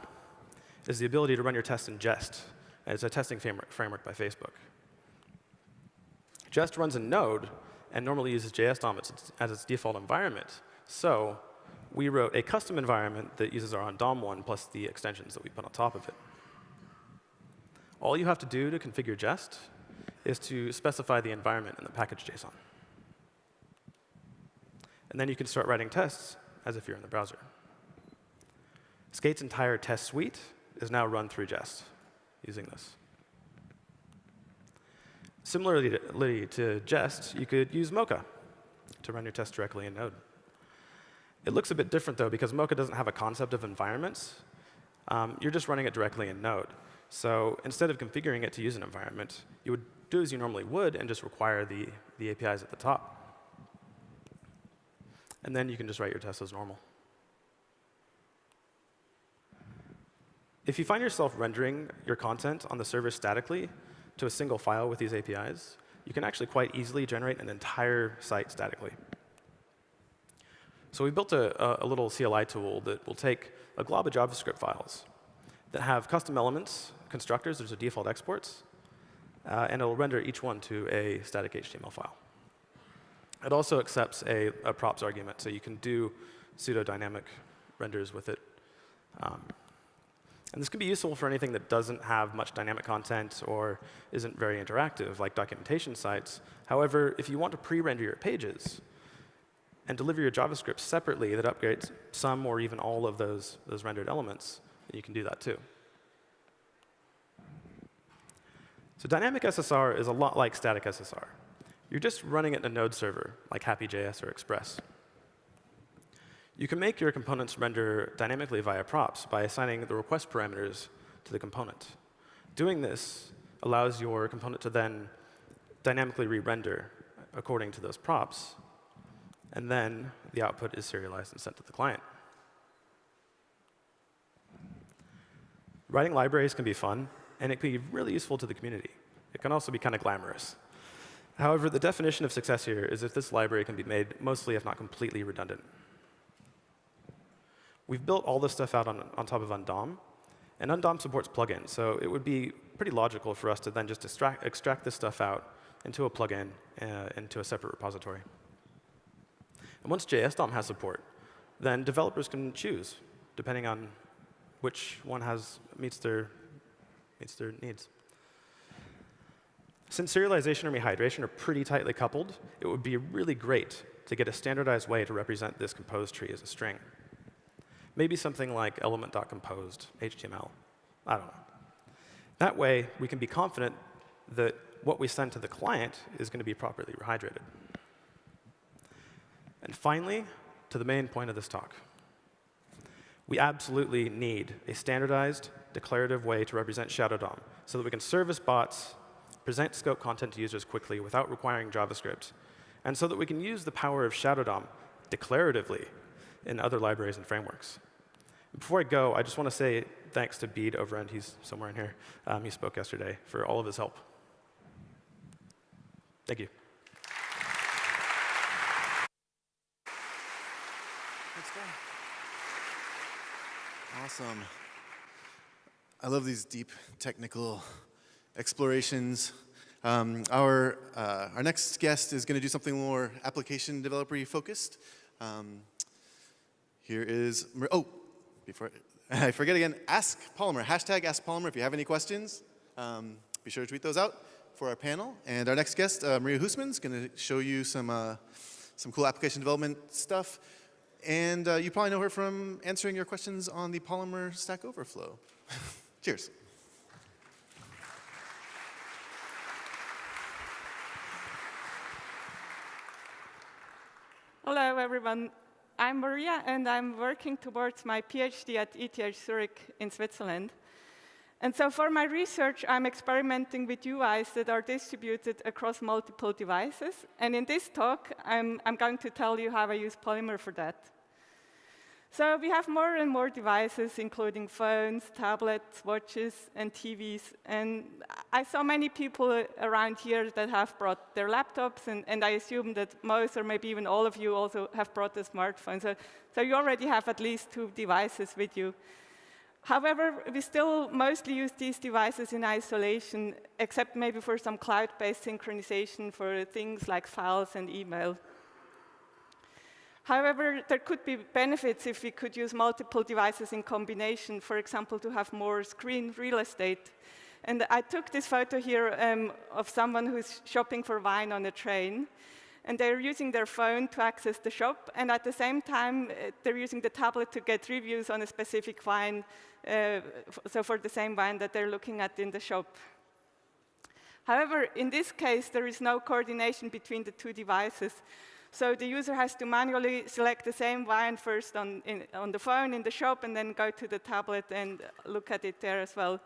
is the ability to run your tests in Jest. It's a testing framework by Facebook. Jest runs in Node and normally uses JSDOM as its default environment. So we wrote a custom environment that uses our own DOM one plus the extensions that we put on top of it. All you have to do to configure Jest is to specify the environment in the package JSON. And then you can start writing tests as if you're in the browser. Skate's entire test suite is now run through Jest using this. Similarly to Jest, you could use Mocha to run your tests directly in Node. It looks a bit different, though, because Mocha doesn't have a concept of environments. You're just running it directly in Node. So instead of configuring it to use an environment, you would do as you normally would and just require the APIs at the top. And then you can just write your tests as normal. If you find yourself rendering your content on the server statically to a single file with these APIs, you can actually quite easily generate an entire site statically. So we built a little CLI tool that will take a glob of JavaScript files that have custom elements, constructors, those are default exports, and it will render each one to a static HTML file. It also accepts a props argument, so you can do pseudo-dynamic renders with it. And this can be useful for anything that doesn't have much dynamic content or isn't very interactive, like documentation sites. However, if you want to pre-render your pages and deliver your JavaScript separately that upgrades some or even all of those rendered elements, then you can do that too. So dynamic SSR is a lot like static SSR. You're just running it in a Node server, like Happy.js or Express. You can make your components render dynamically via props by assigning the request parameters to the component. Doing this allows your component to then dynamically re-render according to those props, and then the output is serialized and sent to the client. Writing libraries can be fun, and it can be really useful to the community. It can also be kind of glamorous. However, the definition of success here is if this library can be made mostly, if not completely, redundant. We've built all this stuff out on top of undom, and undom supports plugins, so it would be pretty logical for us to then just extract this stuff out into a plugin, into a separate repository. And once JSDOM has support, then developers can choose, depending on which one meets their needs. Since serialization and rehydration are pretty tightly coupled, it would be really great to get a standardized way to represent this compose tree as a string. Maybe something like element.composed HTML. I don't know. That way, we can be confident that what we send to the client is going to be properly rehydrated. And finally, to the main point of this talk. We absolutely need a standardized, declarative way to represent Shadow DOM so that we can service bots, present scope content to users quickly without requiring JavaScript, and so that we can use the power of Shadow DOM declaratively in other libraries and frameworks. Before I go, I just want to say thanks to Bede over, and he's somewhere in here. He spoke yesterday for all of his help. Thank you. Awesome. I love these deep technical explorations. Our next guest is going to do something more application developer focused. Here is, before I forget again, Ask Polymer, hashtag Ask Polymer if you have any questions. Be sure to tweet those out for our panel. And our next guest, Maria Husman, is going to show you some cool application development stuff. And you probably know her from answering your questions on the Polymer Stack Overflow. Cheers. Hello, everyone. I'm Maria, and I'm working towards my PhD at ETH Zurich in Switzerland. And so for my research, I'm experimenting with UIs that are distributed across multiple devices. And in this talk, I'm going to tell you how I use Polymer for that. So we have more and more devices, including phones, tablets, watches, and TVs. And I saw many people around here that have brought their laptops, and I assume that most or maybe even all of you also have brought a smartphone. So you already have at least 2 devices with you. However, we still mostly use these devices in isolation, except maybe for some cloud-based synchronization for things like files and email. However, there could be benefits if we could use multiple devices in combination, for example, to have more screen real estate. And I took this photo here of someone who's shopping for wine on a train. And they're using their phone to access the shop, and at the same time, they're using the tablet to get reviews on a specific wine, so for the same wine that they're looking at in the shop. However, in this case, there is no coordination between the 2 devices. So the user has to manually select the same wine first on the phone in the shop, and then go to the tablet and look at it there as well.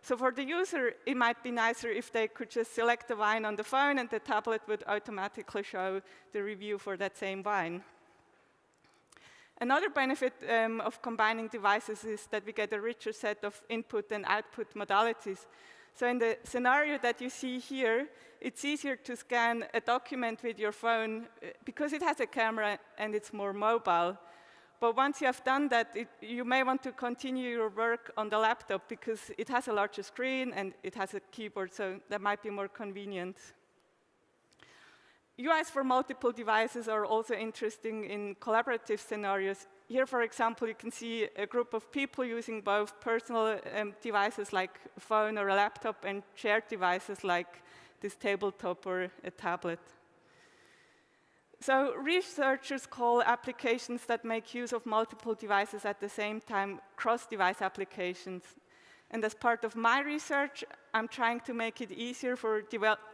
So for the user, it might be nicer if they could just select the wine on the phone, and the tablet would automatically show the review for that same wine. Another benefit of combining devices is that we get a richer set of input and output modalities. So in the scenario that you see here, it's easier to scan a document with your phone because it has a camera and it's more mobile. But once you have done that, you may want to continue your work on the laptop because it has a larger screen and it has a keyboard, so that might be more convenient. UIs for multiple devices are also interesting in collaborative scenarios. Here, for example, you can see a group of people using both personal devices like a phone or a laptop and shared devices like this tabletop or a tablet. So researchers call applications that make use of multiple devices at the same time cross-device applications. And as part of my research, I'm trying to make it easier for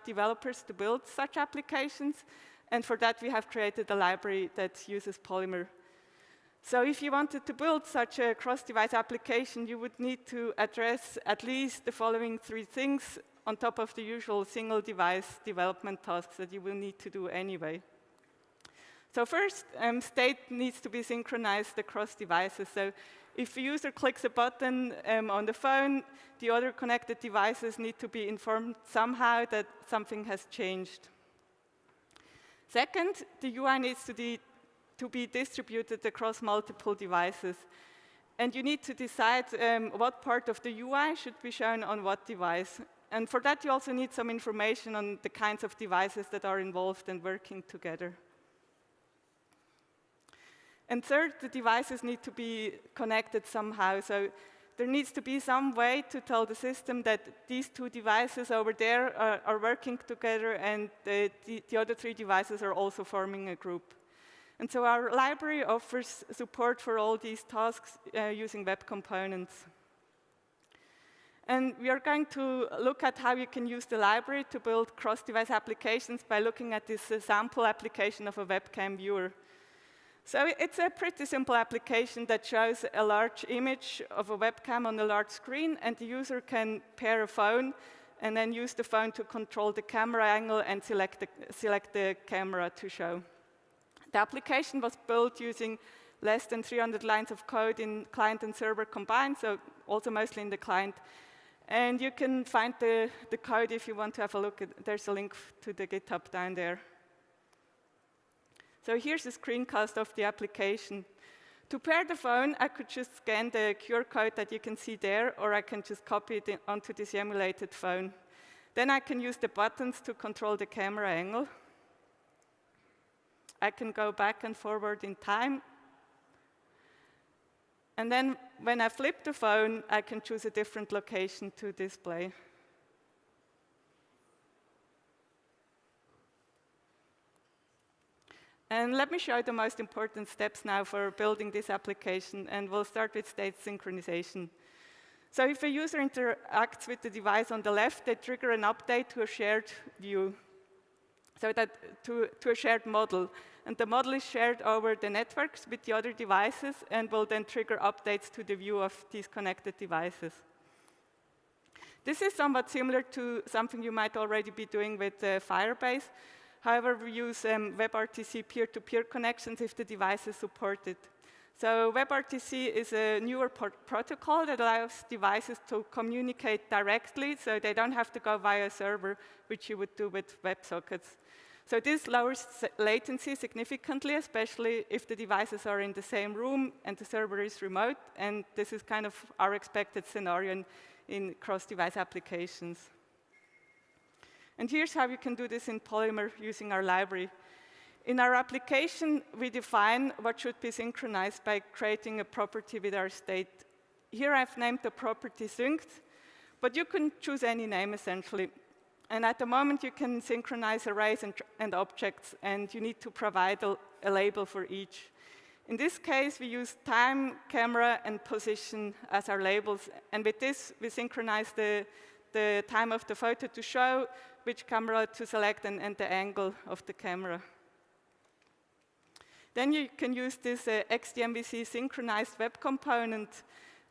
developers to build such applications. And for that, we have created a library that uses Polymer. So if you wanted to build such a cross-device application, you would need to address at least the following 3 things on top of the usual single-device development tasks that you will need to do anyway. So first, state needs to be synchronized across devices. So if a user clicks a button on the phone, the other connected devices need to be informed somehow that something has changed. Second, the UI needs to be distributed across multiple devices. And you need to decide what part of the UI should be shown on what device. And for that, you also need some information on the kinds of devices that are involved and working together. And third, the devices need to be connected somehow. So there needs to be some way to tell the system that these 2 devices over there are working together, and the other 3 devices are also forming a group. And so our library offers support for all these tasks using web components. And we are going to look at how you can use the library to build cross-device applications by looking at this sample application of a webcam viewer. So it's a pretty simple application that shows a large image of a webcam on a large screen, and the user can pair a phone and then use the phone to control the camera angle and select the camera to show. The application was built using less than 300 lines of code in client and server combined, so also mostly in the client. And you can find the code if you want to have a look. There's a link to the GitHub down there. So here's a screencast of the application. To pair the phone, I could just scan the QR code that you can see there, or I can just copy it onto this emulated phone. Then I can use the buttons to control the camera angle. I can go back and forward in time. And then when I flip the phone, I can choose a different location to display. And let me show you the most important steps now for building this application, and we'll start with state synchronization. So if a user interacts with the device on the left, they trigger an update to a shared view, so that to a shared model. And the model is shared over the networks with the other devices and will then trigger updates to the view of these connected devices. This is somewhat similar to something you might already be doing with Firebase. However, we use WebRTC peer-to-peer connections if the device is supported. So WebRTC is a newer protocol that allows devices to communicate directly, so they don't have to go via a server, which you would do with WebSockets. So this lowers latency significantly, especially if the devices are in the same room and the server is remote, and this is kind of our expected scenario in cross-device applications. And here's how you can do this in Polymer using our library. In our application, we define what should be synchronized by creating a property with our state. Here I've named the property synced, but you can choose any name, essentially. And at the moment, you can synchronize arrays and objects, and you need to provide a label for each. In this case, we use time, camera, and position as our labels. And with this, we synchronize the time of the photo to show, which camera to select, and the angle of the camera. Then you can use this XDMVC synchronized web component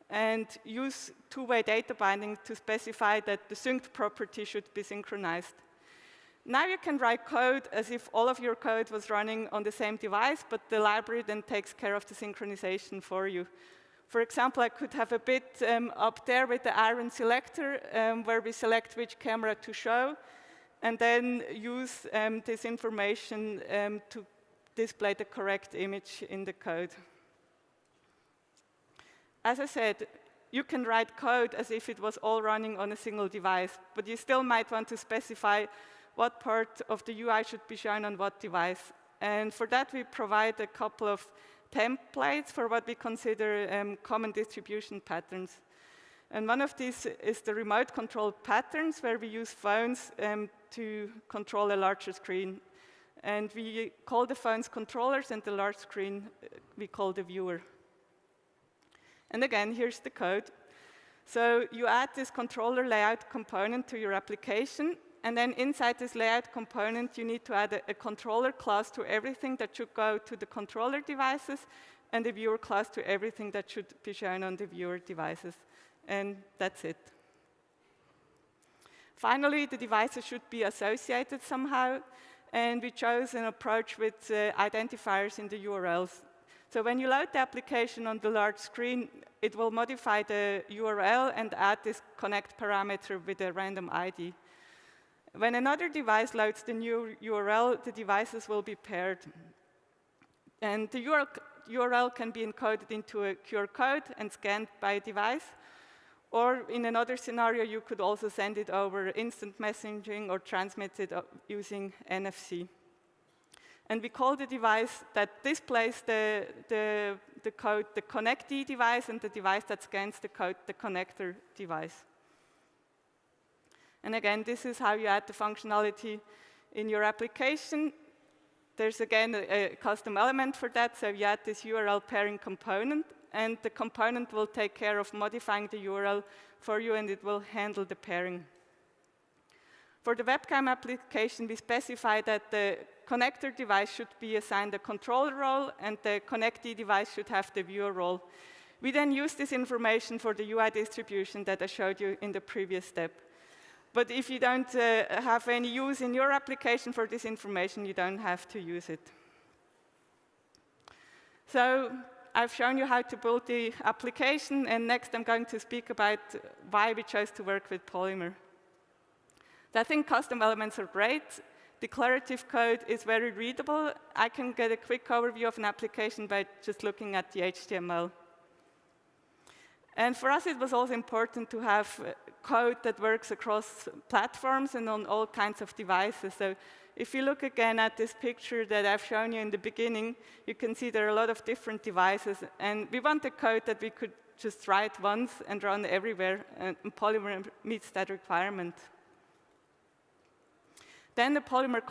and use two-way data binding to specify that the synced property should be synchronized. Now you can write code as if all of your code was running on the same device, but the library then takes care of the synchronization for you. For example, I could have a bit up there with the iron selector where we select which camera to show, and then use this information to display the correct image in the code. As I said, you can write code as if it was all running on a single device, but you still might want to specify what part of the UI should be shown on what device. And for that, we provide a couple of templates for what we consider common distribution patterns. And one of these is the remote control patterns, where we use phones to control a larger screen. And we call the phones controllers, and the large screen we call the viewer. And again, here's the code. So you add this controller layout component to your application, and then inside this layout component, you need to add a controller class to everything that should go to the controller devices, and a viewer class to everything that should be shown on the viewer devices. And that's it. Finally, the devices should be associated somehow, and we chose an approach with identifiers in the URLs. So when you load the application on the large screen, it will modify the URL and add this connect parameter with a random ID. When another device loads the new URL, the devices will be paired. And the URL can be encoded into a QR code and scanned by a device. Or in another scenario, you could also send it over instant messaging or transmit it using NFC. And we call the device that displays the code the connectee device, and the device that scans the code the connector device. And again, this is how you add the functionality in your application. There's again a custom element for that, so you add this URL pairing component, and the component will take care of modifying the URL for you, and it will handle the pairing. For the webcam application, we specify that the connector device should be assigned a controller role, and the connectee device should have the viewer role. We then use this information for the UI distribution that I showed you in the previous step. But if you don't have any use in your application for this information, you don't have to use it. So I've shown you how to build the application, and next I'm going to speak about why we chose to work with Polymer. I think custom elements are great. Declarative code is very readable. I can get a quick overview of an application by just looking at the HTML. And for us, it was also important to have code that works across platforms and on all kinds of devices. So if you look again at this picture that I've shown you in the beginning, you can see there are a lot of different devices. And we want a code that we could just write once and run everywhere, and Polymer meets that requirement. Then the Polymer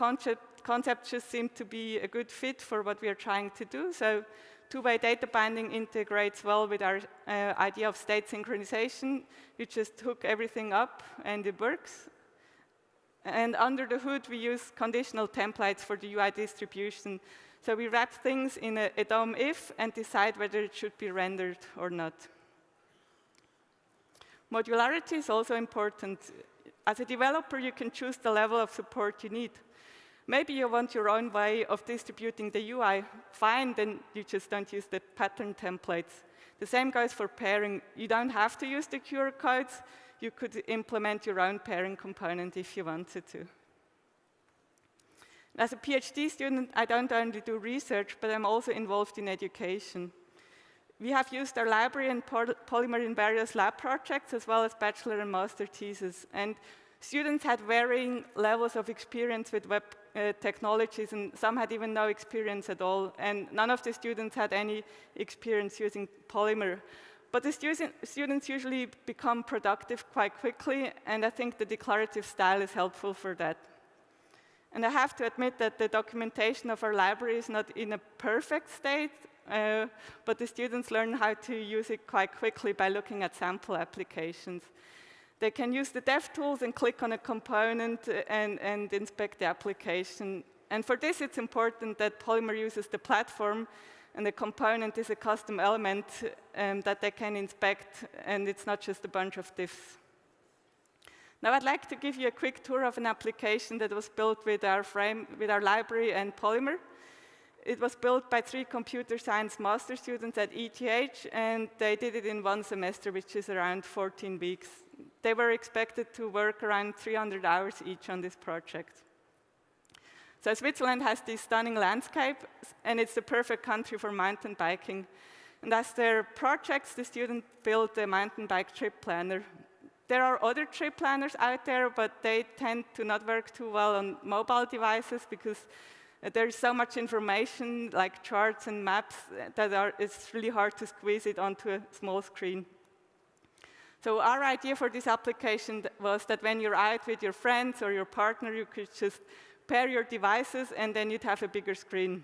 concept just seemed to be a good fit for what we are trying to do. So two-way data binding integrates well with our idea of state synchronization. You just hook everything up, and it works. And under the hood, we use conditional templates for the UI distribution. So we wrap things in a DOM if and decide whether it should be rendered or not. Modularity is also important. As a developer, you can choose the level of support you need. Maybe you want your own way of distributing the UI. Fine, then you just don't use the pattern templates. The same goes for pairing. You don't have to use the QR codes. You could implement your own pairing component if you wanted to. As a PhD student, I don't only do research, but I'm also involved in education. We have used our library and Polymer in various lab projects, as well as bachelor and master theses. And students had varying levels of experience with web technologies, and some had even no experience at all. And none of the students had any experience using Polymer. But the students usually become productive quite quickly, and I think the declarative style is helpful for that. And I have to admit that the documentation of our library is not in a perfect state, but the students learn how to use it quite quickly by looking at sample applications. They can use the dev tools and click on a component and inspect the application. And for this, it's important that Polymer uses the platform, and the component is a custom element that they can inspect, and it's not just a bunch of diffs. Now, I'd like to give you a quick tour of an application that was built with our library and Polymer. It was built by 3 computer science master students at ETH, and they did it in 1 semester, which is around 14 weeks. They were expected to work around 300 hours each on this project. So Switzerland has this stunning landscape, and it's the perfect country for mountain biking. And as their projects, the student built a mountain bike trip planner. There are other trip planners out there, but they tend to not work too well on mobile devices because there's so much information, like charts and maps, that it's really hard to squeeze it onto a small screen. So our idea for this application was that when you're out with your friends or your partner, you could just pair your devices, and then you'd have a bigger screen.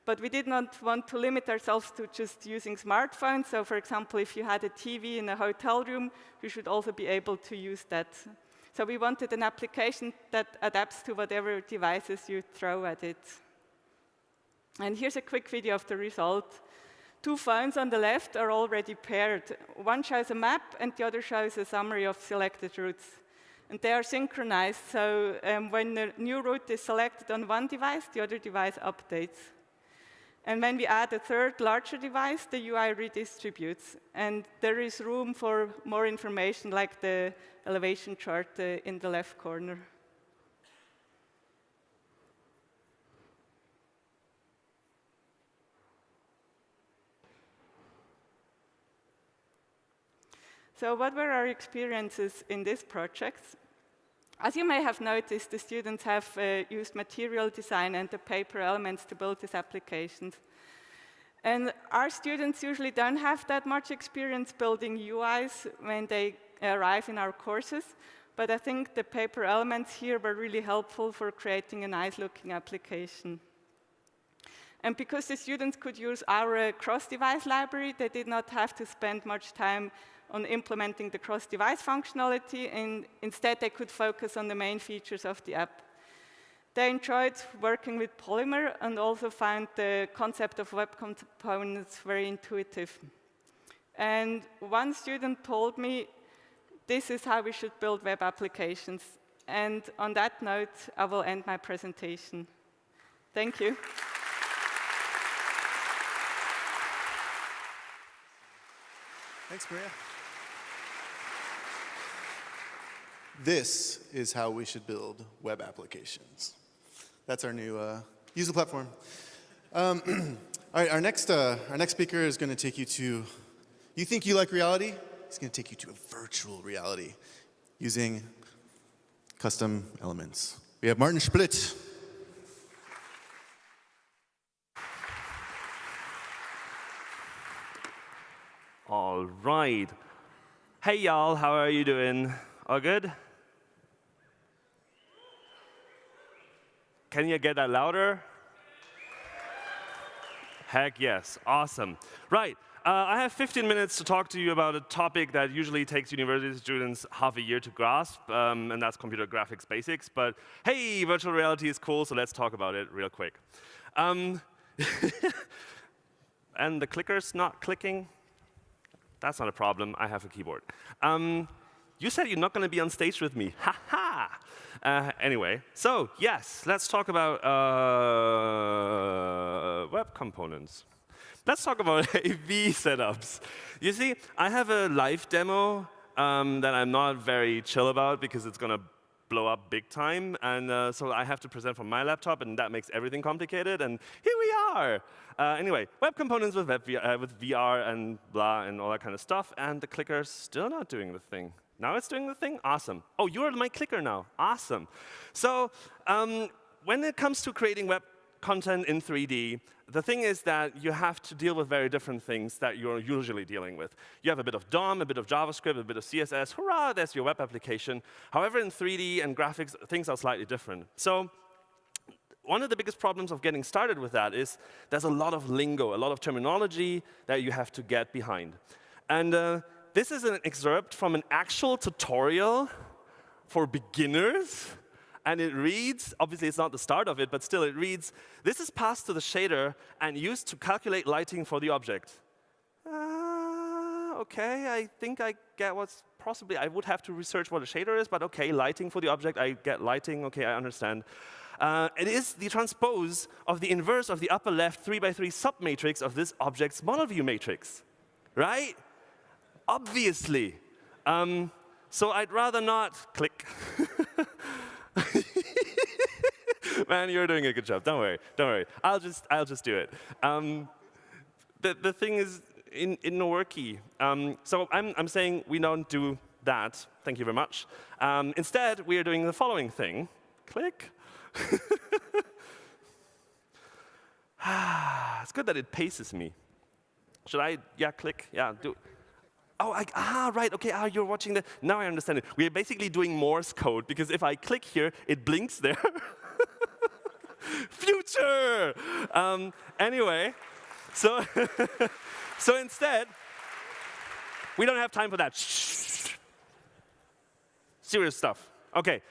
But we did not want to limit ourselves to just using smartphones. So for example, if you had a TV in a hotel room, you should also be able to use that. So we wanted an application that adapts to whatever devices you throw at it. And here's a quick video of the result. 2 phones on the left are already paired. One shows a map, and the other shows a summary of selected routes. And they are synchronized, so when the new route is selected on one device, the other device updates. And when we add a third, larger device, the UI redistributes. And there is room for more information, like the elevation chart in the left corner. So what were our experiences in this project? As you may have noticed, the students have used material design and the paper elements to build these applications. And our students usually don't have that much experience building UIs when they arrive in our courses, but I think the paper elements here were really helpful for creating a nice-looking application. And because the students could use our cross-device library, they did not have to spend much time on implementing the cross-device functionality, and instead they could focus on the main features of the app. They enjoyed working with Polymer and also found the concept of web components very intuitive. And one student told me, this is how we should build web applications. And on that note, I will end my presentation. Thank you. Thanks, Maria. This is how we should build web applications. That's our new user platform. All right, our next speaker is going to take you to, you think you like reality? He's going to take you to a virtual reality using custom elements. We have Martin Splitt. All right. Hey, y'all, how are you doing? All good? Can you get that louder? Heck yes, awesome. Right, I have 15 minutes to talk to you about a topic that usually takes university students half a year to grasp, and that's computer graphics basics. But hey, virtual reality is cool, so let's talk about it real quick. And the clicker's not clicking. That's not a problem, I have a keyboard. You said you're not going to be on stage with me. Ha ha! Anyway, so yes, let's talk about web components. Let's talk about AV setups. You see, I have a live demo that I'm not very chill about because it's going to blow up big time. And so I have to present from my laptop, and that makes everything complicated. And here we are. Anyway, web components with VR and blah and all that kind of stuff. And the clicker's still not doing the thing. Now it's doing the thing? Awesome. Oh, you're my clicker now. Awesome. So when it comes to creating web content in 3D, the thing is that you have to deal with very different things that you're usually dealing with. You have a bit of DOM, a bit of JavaScript, a bit of CSS. Hurrah, there's your web application. However, in 3D and graphics, things are slightly different. So one of the biggest problems of getting started with that is there's a lot of lingo, a lot of terminology that you have to get behind. And this is an excerpt from an actual tutorial for beginners. And it reads, obviously it's not the start of it, but still it reads, this is passed to the shader and used to calculate lighting for the object. OK, I think I get what's possibly, I would have to research what a shader is, but OK, lighting for the object, I get lighting, OK, I understand. It is the transpose of the inverse of the upper left 3x3 submatrix of this object's model view matrix, right? Obviously. So I'd rather not click. Man, you're doing a good job. Don't worry. Don't worry. I'll just do it. The thing is in Noworky. So I'm saying we don't do that. Thank you very much. Instead, we are doing the following thing. Click. It's good that it paces me. Should I? Yeah, click. Yeah, do. Oh, right, OK, you're watching the, now I understand it. We're basically doing Morse code, because if I click here, it blinks there. Future! Anyway, so, so instead, we don't have time for that. Serious stuff. OK,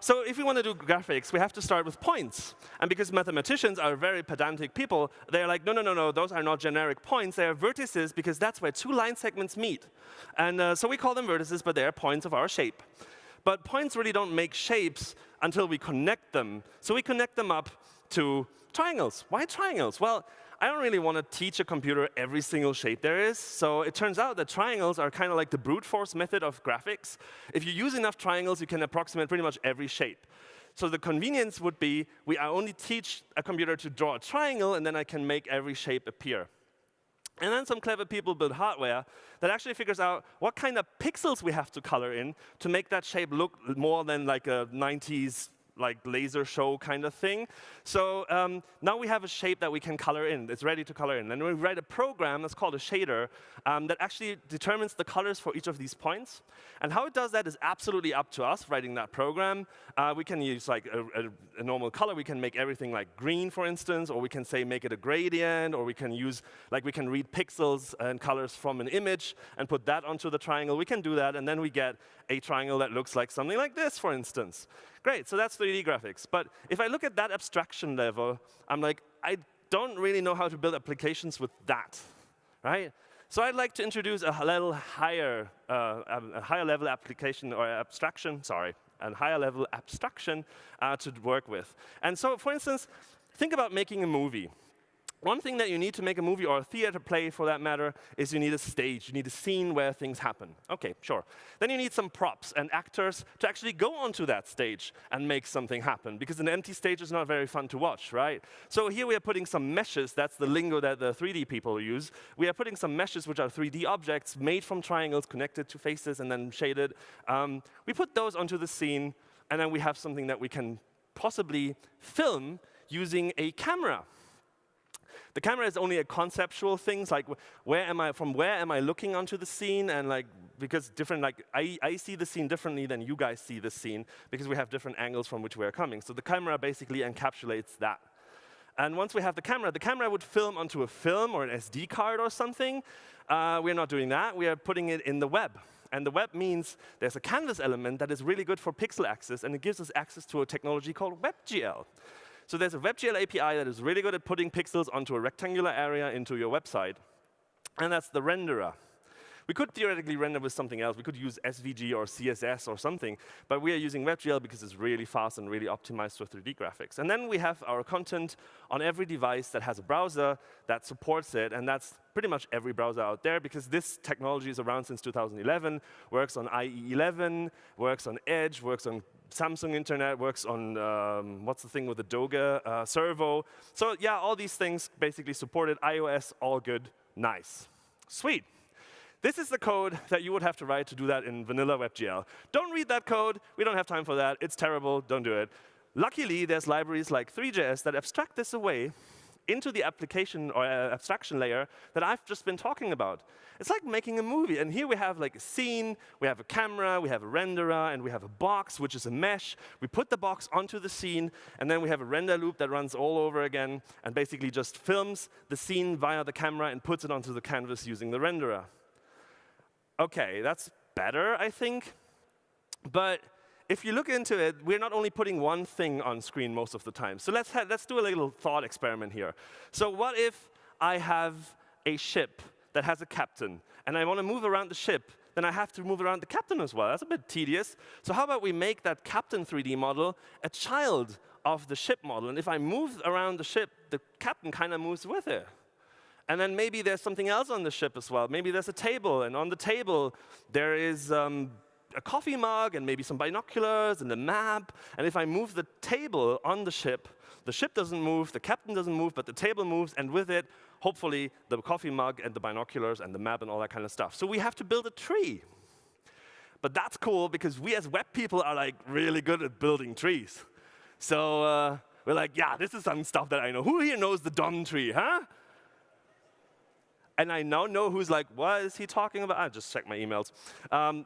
so if we want to do graphics, we have to start with points. And because mathematicians are very pedantic people, they're like, no, those are not generic points. They are vertices, because that's where two line segments meet. And so we call them vertices, but they are points of our shape. But points really don't make shapes until we connect them. So we connect them up to triangles. Why triangles? Well, I don't really want to teach a computer every single shape there is. So it turns out that triangles are kind of like the brute force method of graphics. If you use enough triangles, you can approximate pretty much every shape. So the convenience would be, I only teach a computer to draw a triangle, and then I can make every shape appear. And then some clever people build hardware that actually figures out what kind of pixels we have to color in to make that shape look more than like a 90s like laser show kind of thing. So now we have a shape that we can color in. It's ready to color in. And we write a program that's called a shader that actually determines the colors for each of these points. And how it does that is absolutely up to us, writing that program. We can use like a normal color. We can make everything like green, for instance, or we can say make it a gradient, or we can use, like we can read pixels and colors from an image and put that onto the triangle. We can do that, and then we get a triangle that looks like something like this, for instance. Great, so that's 3D graphics. But if I look at that abstraction level, I'm like, I don't really know how to build applications with that, right? So I'd like to introduce a little higher, a higher level application or abstraction, a higher level abstraction to work with. And so, for instance, think about making a movie. One thing that you need to make a movie, or a theater play for that matter, is you need a stage. You need a scene where things happen. OK, sure. Then you need some props and actors to actually go onto that stage and make something happen, because an empty stage is not very fun to watch, right? So here we are putting some meshes. That's the lingo that the 3D people use. We are putting some meshes, which are 3D objects made from triangles connected to faces and then shaded. We put those onto the scene, and then we have something that we can possibly film using a camera. The camera is only a conceptual thing, like from where am I looking onto the scene, and like because different, like I see the scene differently than you guys see the scene, because we have different angles from which we are coming. So the camera basically encapsulates that. And once we have the camera would film onto a film or an SD card or something. We're not doing that. We are putting it in the web. And the web means there's a canvas element that is really good for pixel access, and it gives us access to a technology called WebGL. So there's a WebGL API that is really good at putting pixels onto a rectangular area into your website. And that's the renderer. We could theoretically render with something else. We could use SVG or CSS or something, but we are using WebGL because it's really fast and really optimized for 3D graphics. And then we have our content on every device that has a browser that supports it, and that's pretty much every browser out there, because this technology is around since 2011, works on IE11, works on Edge, works on Samsung Internet, works on, what's the thing with the Doga, Servo. So yeah, all these things basically supported. iOS, all good, nice. Sweet. This is the code that you would have to write to do that in vanilla WebGL. Don't read that code. We don't have time for that. It's terrible. Don't do it. Luckily, there's libraries like 3JS that abstract this away into the application or abstraction layer that I've just been talking about. It's like making a movie. And here we have like a scene, we have a camera, we have a renderer, and we have a box, which is a mesh. We put the box onto the scene, and then we have a render loop that runs all over again and basically just films the scene via the camera and puts it onto the canvas using the renderer. OK, that's better, I think. But if you look into it, we're not only putting one thing on screen most of the time. So let's do a little thought experiment here. So what if I have a ship that has a captain, and I want to move around the ship? Then I have to move around the captain as well. That's a bit tedious. So how about we make that captain 3D model a child of the ship model? And if I move around the ship, the captain kind of moves with it. And then maybe there's something else on the ship as well. Maybe there's a table, and on the table there is a coffee mug and maybe some binoculars and a map. And if I move the table on the ship doesn't move, the captain doesn't move, but the table moves, and with it, hopefully, the coffee mug and the binoculars and the map and all that kind of stuff. So we have to build a tree. But that's cool, because we as web people are like really good at building trees. So we're like, yeah, this is some stuff that I know. Who here knows the DOM tree, huh? And I now know who's like, what is he talking about? I just checked my emails.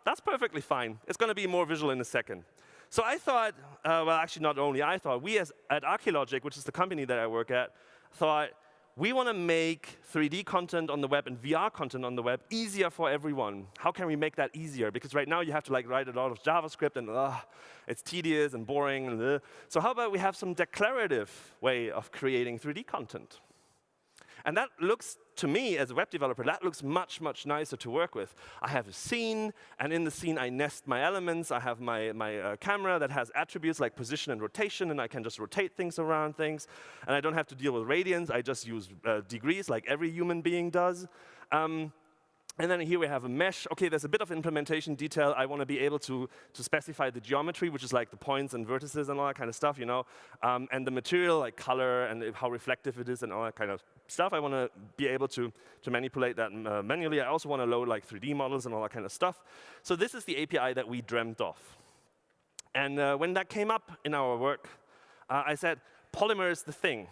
That's perfectly fine. It's going to be more visual in a second. So I thought, well, actually not only I thought, we at Archeologic, which is the company that I work at, thought, we want to make 3D content on the web and VR content on the web easier for everyone. How can we make that easier? Because right now you have to like write a lot of JavaScript, and it's tedious and boring. And, So how about we have some declarative way of creating 3D content? And that looks, to me, as a web developer, that looks much, much nicer to work with. I have a scene, and in the scene I nest my elements. I have my camera that has attributes like position and rotation, and I can just rotate things around things. And I don't have to deal with radians. I just use degrees like every human being does. And then here we have a mesh. OK, there's a bit of implementation detail. I want to be able to specify the geometry, which is like the points and vertices and all that kind of stuff, you know. And the material, like color and how reflective it is and all that kind of stuff. I want to be able to manipulate that manually. I also want to load like 3D models and all that kind of stuff. So this is the API that we dreamt of. And when that came up in our work, I said, Polymer is the thing.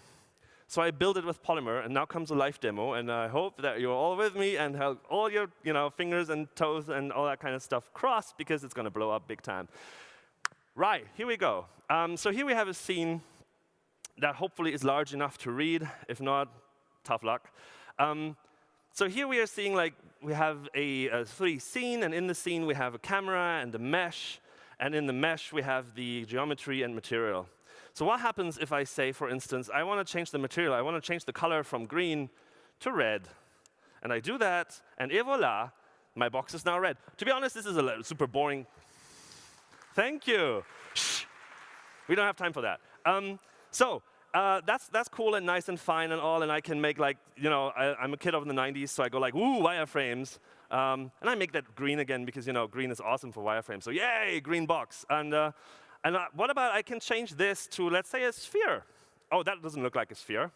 So I built it with Polymer, and now comes a live demo, and I hope that you're all with me and have all your fingers and toes and all that kind of stuff crossed, because it's going to blow up big time. Right, here we go. So here we have a scene that hopefully is large enough to read. If not, tough luck. So here we are seeing, like, we have a 3D scene, and in the scene we have a camera and a mesh, and in the mesh we have the geometry and material. So what happens if I say, for instance, I want to change the material. I want to change the color from green to red. And I do that, and et voila, my box is now red. To be honest, this is a super boring. Thank you. Shh. We don't have time for that. That's cool and nice and fine and all, and I can make, like, I'm a kid of the 90s, so I go like, ooh, wireframes. And I make that green again, because green is awesome for wireframes. So yay, green box. And what about I can change this to, let's say, a sphere? Oh, that doesn't look like a sphere.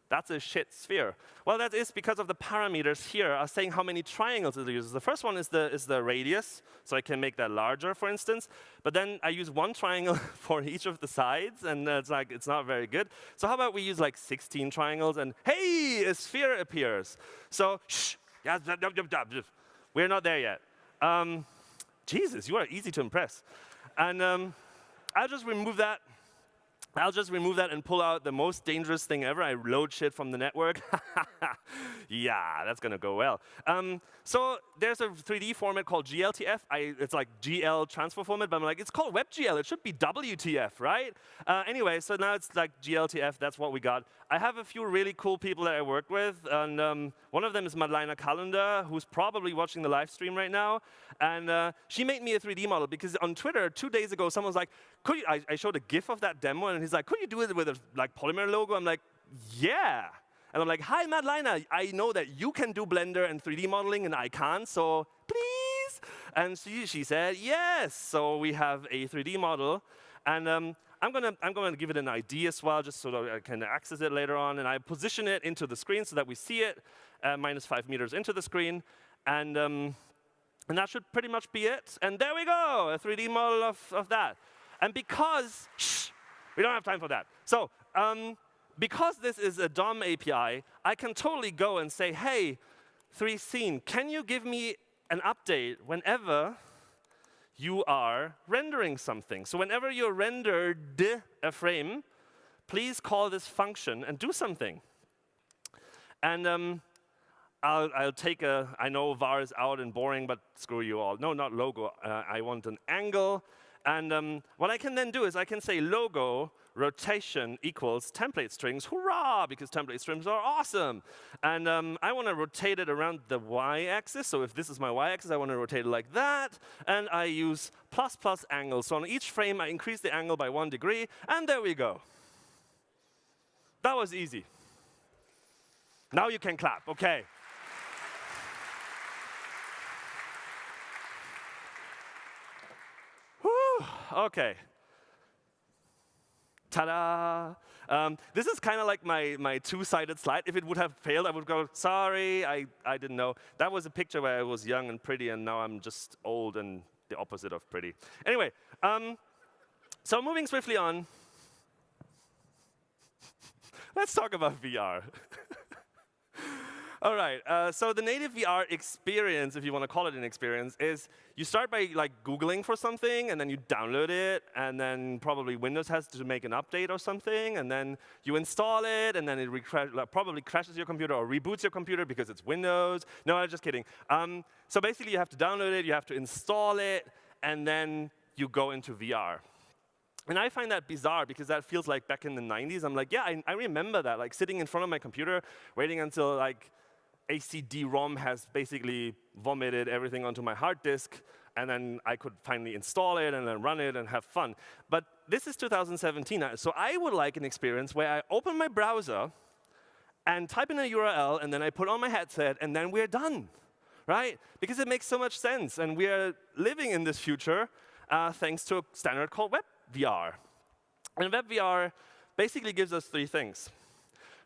That's a shit sphere. Well, that is because of the parameters here are saying how many triangles it uses. The first one is the radius, so I can make that larger, for instance. But then I use one triangle for each of the sides, and it's not very good. So how about we use like 16 triangles, and hey, a sphere appears. So shh, we're not there yet. Jesus, you are easy to impress. And I'll just remove that. I'll just remove that and pull out the most dangerous thing ever. I load shit from the network. Yeah, that's going to go well. So there's a 3D format called GLTF. It's like GL transfer format, but I'm like, it's called WebGL. It should be WTF, right? Anyway, so now it's like GLTF. That's what we got. I have a few really cool people that I work with. And one of them is Madeleine Kalender, who's probably watching the live stream right now. And she made me a 3D model because on Twitter 2 days ago, someone was like, could you, I showed a GIF of that demo, and he's like, could you do it with a like Polymer logo? I'm like, yeah. And I'm like, hi, Madeleine, I know that you can do Blender and 3D modeling, and I can't, so please? And she said, yes. So we have a 3D model. And I'm gonna give it an ID as well, just so that I can access it later on. And I position it into the screen so that we see it -5 meters into the screen. And that should pretty much be it. And there we go, a 3D model of that. And because, we don't have time for that. So because this is a DOM API, I can totally go and say, hey, 3Scene, can you give me an update whenever you are rendering something? So whenever you rendered a frame, please call this function and do something. And I'll take I know var is out and boring, but screw you all. No, not logo. I want an angle. And what I can then do is I can say logo rotation equals template strings. Hurrah, because template strings are awesome. And I want to rotate it around the y-axis. So if this is my y-axis, I want to rotate it like that. And I use ++ angle. So on each frame, I increase the angle by 1 degree. And there we go. That was easy. Now you can clap. OK. OK. Ta-da! This is kind of like my two-sided slide. If it would have failed, I would go, sorry, I didn't know. That was a picture where I was young and pretty, and now I'm just old and the opposite of pretty. Anyway, so moving swiftly on, let's talk about VR. All right, so the native VR experience, if you want to call it an experience, is you start by like Googling for something, and then you download it, and then probably Windows has to make an update or something, and then you install it, and then it probably crashes your computer or reboots your computer because it's Windows. No, I'm just kidding. So basically, you have to download it, you have to install it, and then you go into VR. And I find that bizarre because that feels like back in the 90s. I'm like, yeah, I remember that, like sitting in front of my computer, waiting until like ACD-ROM has basically vomited everything onto my hard disk, and then I could finally install it and then run it and have fun. But this is 2017, so I would like an experience where I open my browser and type in a URL, and then I put on my headset, and then we're done, right? Because it makes so much sense, and we are living in this future thanks to a standard called WebVR. And WebVR basically gives us 3 things.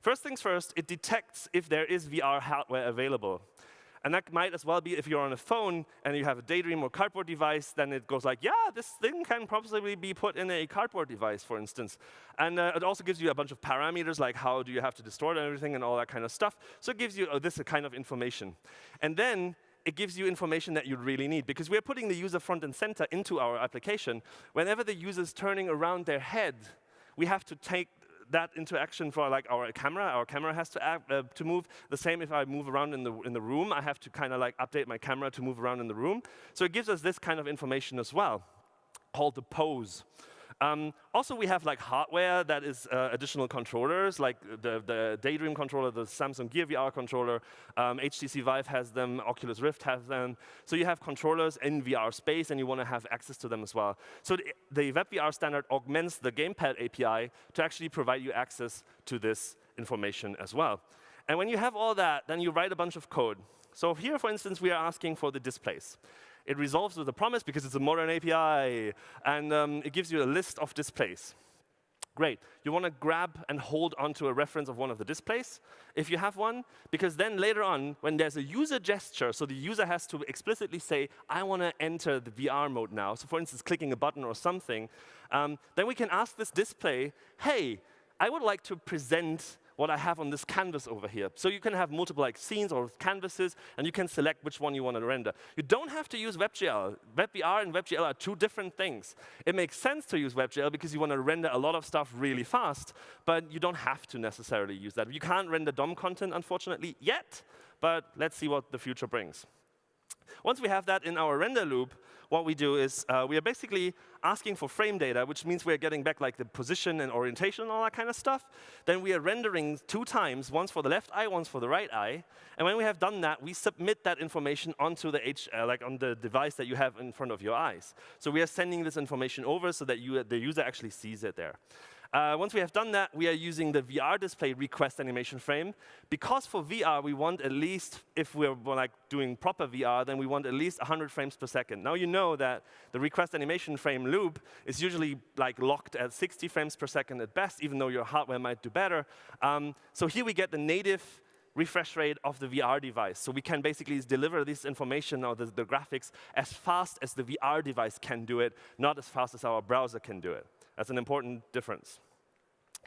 First things first, it detects if there is VR hardware available. And that might as well be if you're on a phone and you have a Daydream or Cardboard device, then it goes like, yeah, this thing can possibly be put in a Cardboard device, for instance. And it also gives you a bunch of parameters, like how do you have to distort everything and all that kind of stuff. So it gives you this kind of information. And then it gives you information that you really need, because we're putting the user front and center into our application. Whenever the user's turning around their head, we have to take that into action for like our camera. Our camera has to move. The same if I move around in the room, I have to kind of like update my camera to move around in the room. So it gives us this kind of information as well, called the pose. Also, we have like hardware that is additional controllers, like the Daydream controller, the Samsung Gear VR controller, HTC Vive has them, Oculus Rift has them. So you have controllers in VR space, and you want to have access to them as well. So the WebVR standard augments the Gamepad API to actually provide you access to this information as well. And when you have all that, then you write a bunch of code. So here, for instance, we are asking for the displays. It resolves with a promise because it's a modern API, and it gives you a list of displays. Great. You want to grab and hold onto a reference of one of the displays, if you have one, because then later on, when there's a user gesture, so the user has to explicitly say, I want to enter the VR mode now, so for instance, clicking a button or something, then we can ask this display, hey, I would like to present what I have on this canvas over here. So you can have multiple like scenes or canvases, and you can select which one you want to render. You don't have to use WebGL. WebVR and WebGL are two different things. It makes sense to use WebGL because you want to render a lot of stuff really fast, but you don't have to necessarily use that. You can't render DOM content, unfortunately, yet, but let's see what the future brings. Once we have that in our render loop, what we do is we are basically asking for frame data, which means we're getting back like the position and orientation and all that kind of stuff. Then we are rendering 2 times, once for the left eye, once for the right eye. And when we have done that, we submit that information onto the on the device that you have in front of your eyes. So we are sending this information over so that the user actually sees it there. Once we have done that, we are using the VR display request animation frame. Because for VR, we want at least, if we're like doing proper VR, then we want at least 100 frames per second. Now you know that the request animation frame loop is usually like locked at 60 frames per second at best, even though your hardware might do better. So here we get the native refresh rate of the VR device. So we can basically deliver this information or the graphics as fast as the VR device can do it, not as fast as our browser can do it. That's an important difference.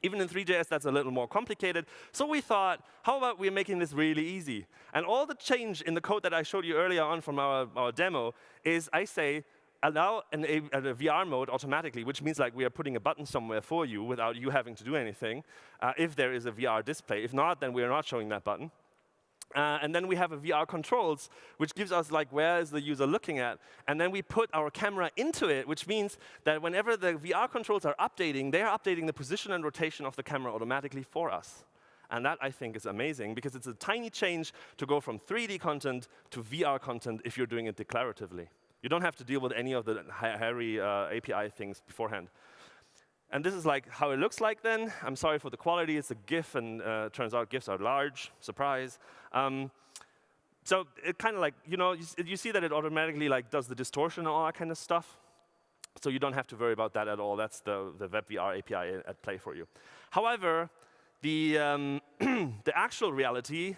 Even in 3JS, that's a little more complicated. So we thought, how about we're making this really easy? And all the change in the code that I showed you earlier on from our demo is I say, allow a VR mode automatically, which means like we are putting a button somewhere for you without you having to do anything, if there is a VR display. If not, then we are not showing that button. And then we have a VR controls, which gives us like where is the user looking at. And then we put our camera into it, which means that whenever the VR controls are updating, they are updating the position and rotation of the camera automatically for us. And that, I think, is amazing, because it's a tiny change to go from 3D content to VR content if you're doing it declaratively. You don't have to deal with any of the hairy API things beforehand. And this is like how it looks like then. I'm sorry for the quality. It's a GIF, and turns out GIFs are large. Surprise. So it kind of like, you see that it automatically like does the distortion and all that kind of stuff. So you don't have to worry about that at all. That's the WebVR API at play for you. However, the actual reality,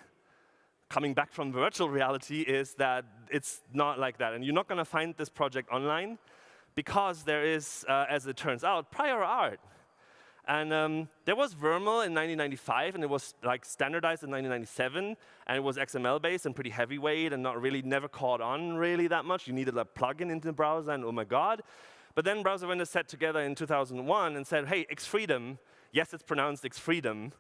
coming back from virtual reality, is that it's not like that. And you're not going to find this project online, because there is, as it turns out, prior art. And there was Vermal in 1995, and it was like standardized in 1997, and it was XML-based and pretty heavyweight and never caught on really that much. You needed a plugin into the browser, and oh my god. But then Browser Vendor sat together in 2001 and said, hey, Xfreedom, yes, it's pronounced Xfreedom,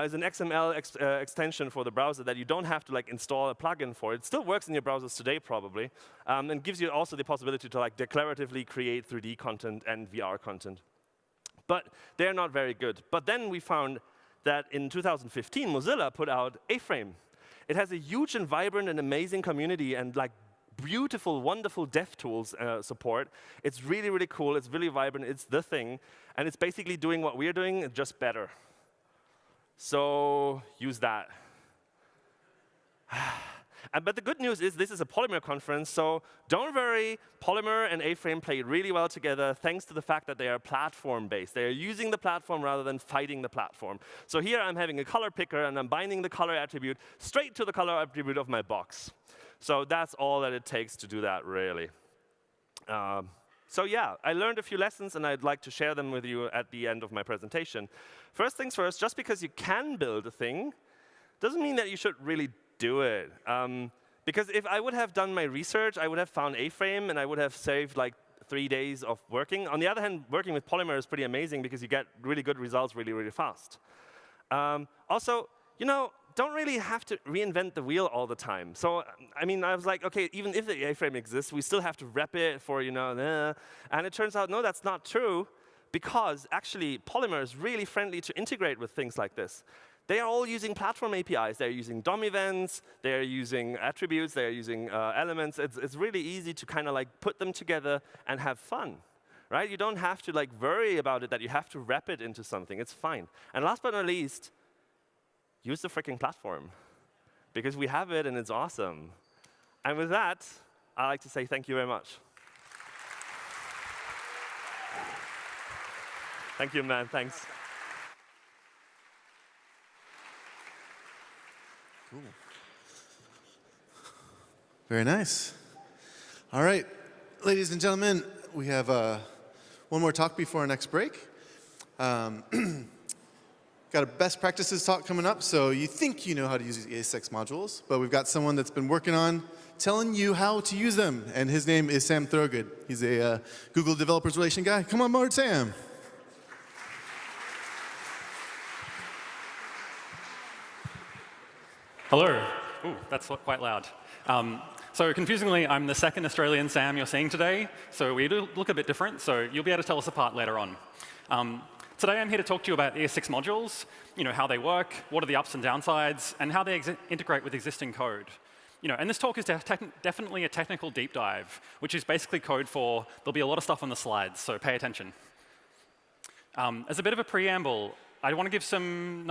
is an XML extension for the browser that you don't have to like install a plugin for. It still works in your browsers today, probably, and gives you also the possibility to like declaratively create 3D content and VR content. But they're not very good. But then we found that in 2015, Mozilla put out A-Frame. It has a huge and vibrant and amazing community and like beautiful, wonderful dev tools support. It's really, really cool. It's really vibrant. It's the thing. And it's basically doing what we're doing, just better. So use that. But the good news is this is a Polymer conference, so don't worry. Polymer and A-Frame play really well together thanks to the fact that they are platform-based. They are using the platform rather than fighting the platform. So here I'm having a color picker, and I'm binding the color attribute straight to the color attribute of my box. So that's all that it takes to do that, really. So yeah, I learned a few lessons, and I'd like to share them with you at the end of my presentation. First things first, just because you can build a thing doesn't mean that you should really do it. Because if I would have done my research, I would have found A-Frame, and I would have saved like 3 days of working. On the other hand, working with Polymer is pretty amazing because you get really good results really, really fast. Also, don't really have to reinvent the wheel all the time. So, I mean, I was like, OK, even if the A-Frame exists, we still have to wrap it for, and it turns out, no, that's not true, because actually, Polymer is really friendly to integrate with things like this. They are all using platform APIs. They're using DOM events. They're using attributes. They're using elements. It's really easy to kind of like put them together and have fun, right? You don't have to like worry about it that you have to wrap it into something. It's fine. And last but not least, use the freaking platform, because we have it and it's awesome. And with that, I'd like to say thank you very much. Thank you, man. Thanks. Cool. Very nice. All right, ladies and gentlemen, we have one more talk before our next break. Got a best practices talk coming up, so you think you know how to use these ESX modules, but we've got someone that's been working on telling you how to use them, and his name is Sam Thorogood. He's a Google Developers Relation guy. Come on board, Sam. Hello. Ooh, that's quite loud. So confusingly, I'm the second Australian Sam you're seeing today, so we do look a bit different, so you'll be able to tell us apart later on. Today I'm here to talk to you about ES6 modules, how they work, what are the ups and downsides, and how they integrate with existing code. And this talk is definitely a technical deep dive, which is basically code for there'll be a lot of stuff on the slides, so pay attention. As a bit of a preamble, I want to give some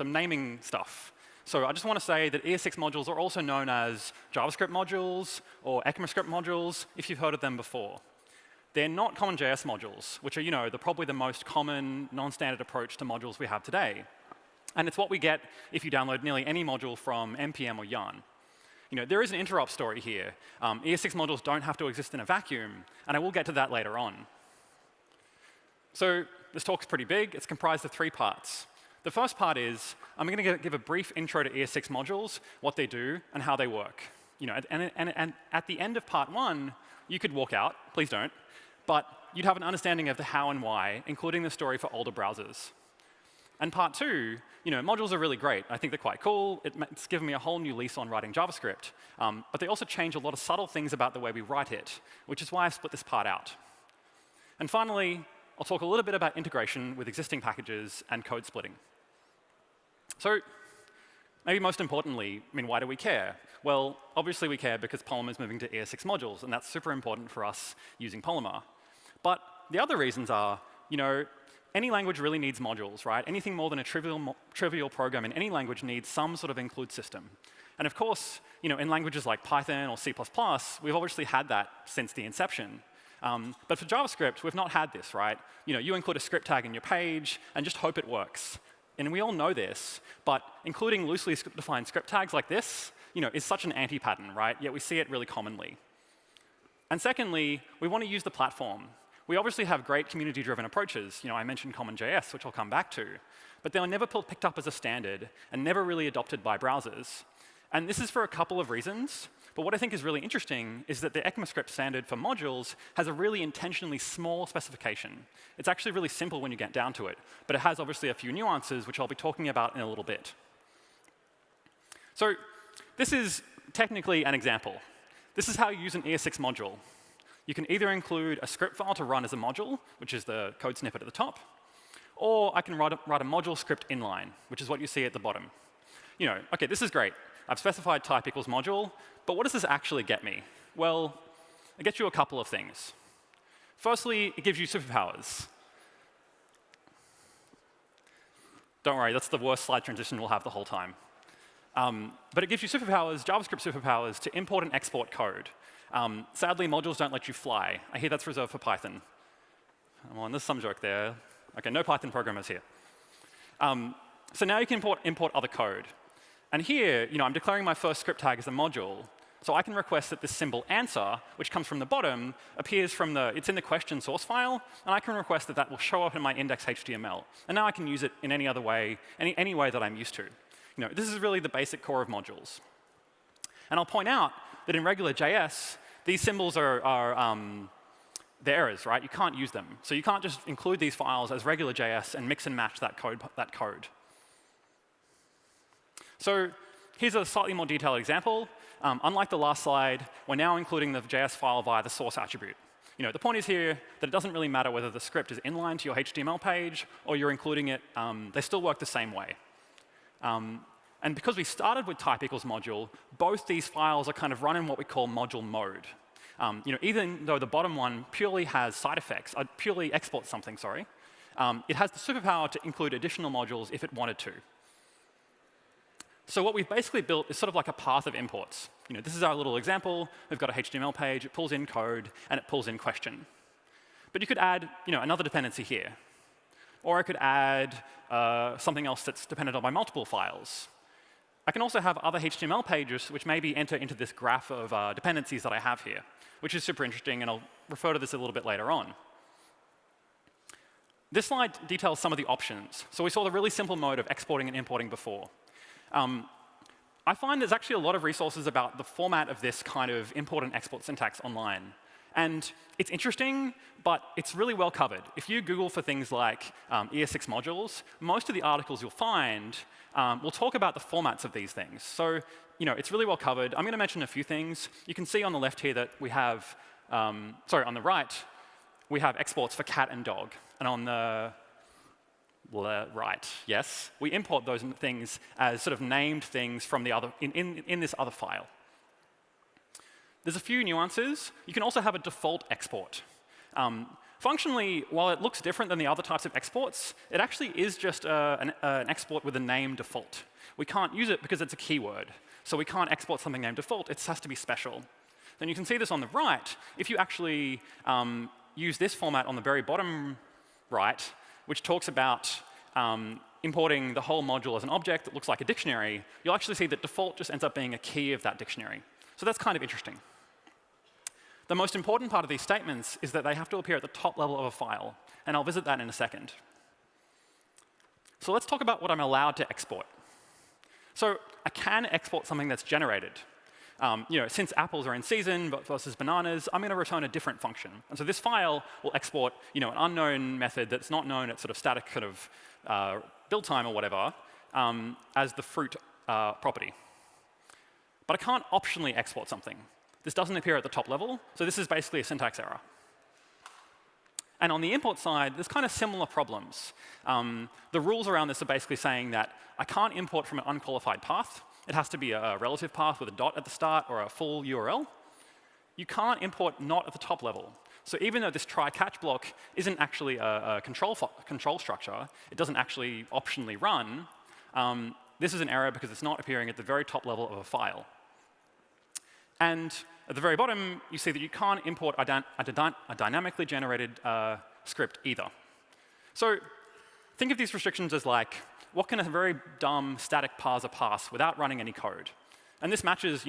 naming stuff. So I just want to say that ES6 modules are also known as JavaScript modules or ECMAScript modules, if you've heard of them before. They're not CommonJS modules, which are probably the most common non-standard approach to modules we have today. And it's what we get if you download nearly any module from NPM or Yarn. There is an interop story here. ES6 modules don't have to exist in a vacuum, and I will get to that later on. So this talk's pretty big. It's comprised of 3 parts. The first part is I'm going to give a brief intro to ES6 modules, what they do, and how they work. And at the end of part 1, you could walk out. Please don't. But you'd have an understanding of the how and why, including the story for older browsers. And part 2, modules are really great. I think they're quite cool. It's given me a whole new lease on writing JavaScript. But they also change a lot of subtle things about the way we write it, which is why I split this part out. And finally, I'll talk a little bit about integration with existing packages and code splitting. So maybe most importantly, why do we care? Well, obviously we care because Polymer is moving to ES6 modules, and that's super important for us using Polymer. But the other reasons are, any language really needs modules, right? Anything more than a trivial program in any language needs some sort of include system. And of course, in languages like Python or C++, we've obviously had that since the inception. But for JavaScript, we've not had this, right? You include a script tag in your page and just hope it works. And we all know this, but including loosely defined script tags like this, is such an anti-pattern, right? Yet we see it really commonly. And secondly, we want to use the platform. We obviously have great community-driven approaches. I mentioned CommonJS, which I'll come back to. But they were never picked up as a standard and never really adopted by browsers. And this is for a couple of reasons. But what I think is really interesting is that the ECMAScript standard for modules has a really intentionally small specification. It's actually really simple when you get down to it. But it has obviously a few nuances, which I'll be talking about in a little bit. So this is technically an example. This is how you use an ES6 module. You can either include a script file to run as a module, which is the code snippet at the top, or I can write a module script inline, which is what you see at the bottom. OK, this is great. I've specified type equals module, but what does this actually get me? Well, it gets you a couple of things. Firstly, it gives you superpowers. Don't worry, that's the worst slide transition we'll have the whole time. But it gives you superpowers, JavaScript superpowers, to import and export code. Sadly, modules don't let you fly. I hear that's reserved for Python. Well, and there's some joke there. OK, no Python programmers here. So now you can import other code. And here, I'm declaring my first script tag as a module. So I can request that this symbol answer, which comes from the bottom, appears from it's in the question source file. And I can request that that will show up in my index.html. And now I can use it in any other way, any way that I'm used to. This is really the basic core of modules. And I'll point out that in regular JS, these symbols are they're errors, right? You can't use them. So you can't just include these files as regular JS and mix and match that code. So here's a slightly more detailed example. Unlike the last slide, we're now including the JS file via the source attribute. The point is here that it doesn't really matter whether the script is inline to your HTML page or you're including it. They still work the same way. And because we started with type equals module, both these files are kind of run in what we call module mode. Even though the bottom one purely has side effects, purely exports something, sorry, it has the superpower to include additional modules if it wanted to. So what we've basically built is sort of like a path of imports. This is our little example. We've got a HTML page. It pulls in code, and it pulls in question. But you could add another dependency here. Or I could add something else that's dependent on my multiple files. I can also have other HTML pages which maybe enter into this graph of dependencies that I have here, which is super interesting, and I'll refer to this a little bit later on. This slide details some of the options. So we saw the really simple mode of exporting and importing before. I find there's actually a lot of resources about the format of this kind of import and export syntax online. And it's interesting, but it's really well covered. If you Google for things like ES6 modules, most of the articles you'll find will talk about the formats of these things. So it's really well covered. I'm going to mention a few things. You can see on the left here that we have, on the right, we have exports for cat and dog. And on the right, yes, we import those things as sort of named things from the other in this other file. There's a few nuances. You can also have a default export. Functionally, while it looks different than the other types of exports, it actually is just an export with a name default. We can't use it because it's a keyword. So we can't export something named default. It has to be special. Then you can see this on the right. If you actually use this format on the very bottom right, which talks about importing the whole module as an object that looks like a dictionary, you'll actually see that default just ends up being a key of that dictionary. So that's kind of interesting. The most important part of these statements is that they have to appear at the top level of a file, and I'll visit that in a second. So let's talk about what I'm allowed to export. So I can export something that's generated. Since apples are in season versus bananas, I'm going to return a different function. And so this file will export an unknown method that's not known at sort of static kind of build time or whatever as the fruit property. But I can't optionally export something. This doesn't appear at the top level, so this is basically a syntax error. And on the import side, there's kind of similar problems. The rules around this are basically saying that I can't import from an unqualified path. It has to be a relative path with a dot at the start or a full URL. You can't import not at the top level. So even though this try-catch block isn't actually a control structure, it doesn't actually optionally run, this is an error because it's not appearing at the very top level of a file. And at the very bottom, you see that you can't import a dynamically generated script either. So think of these restrictions as like, what can a very dumb static parser pass without running any code? And this matches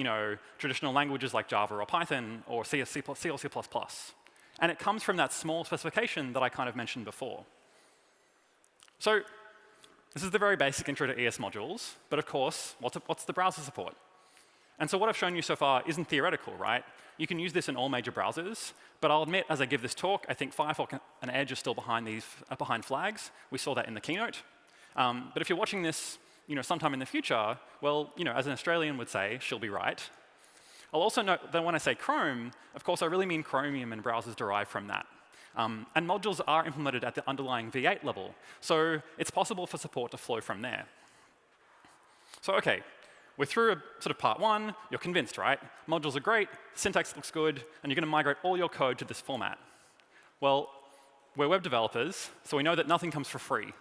traditional languages like Java or Python or C or C++. And it comes from that small specification that I kind of mentioned before. So this is the very basic intro to ES modules. But of course, what's the browser support? And so what I've shown you so far isn't theoretical, right? You can use this in all major browsers. But I'll admit, as I give this talk, I think Firefox and Edge are still behind flags. We saw that in the keynote. But if you're watching this sometime in the future, well, as an Australian would say, she'll be right. I'll also note that when I say Chrome, of course, I really mean Chromium and browsers derived from that. And modules are implemented at the underlying V8 level. So it's possible for support to flow from there. So OK, we're through sort of part one. You're convinced, right? Modules are great, syntax looks good, and you're going to migrate all your code to this format. Well, we're web developers, so we know that nothing comes for free.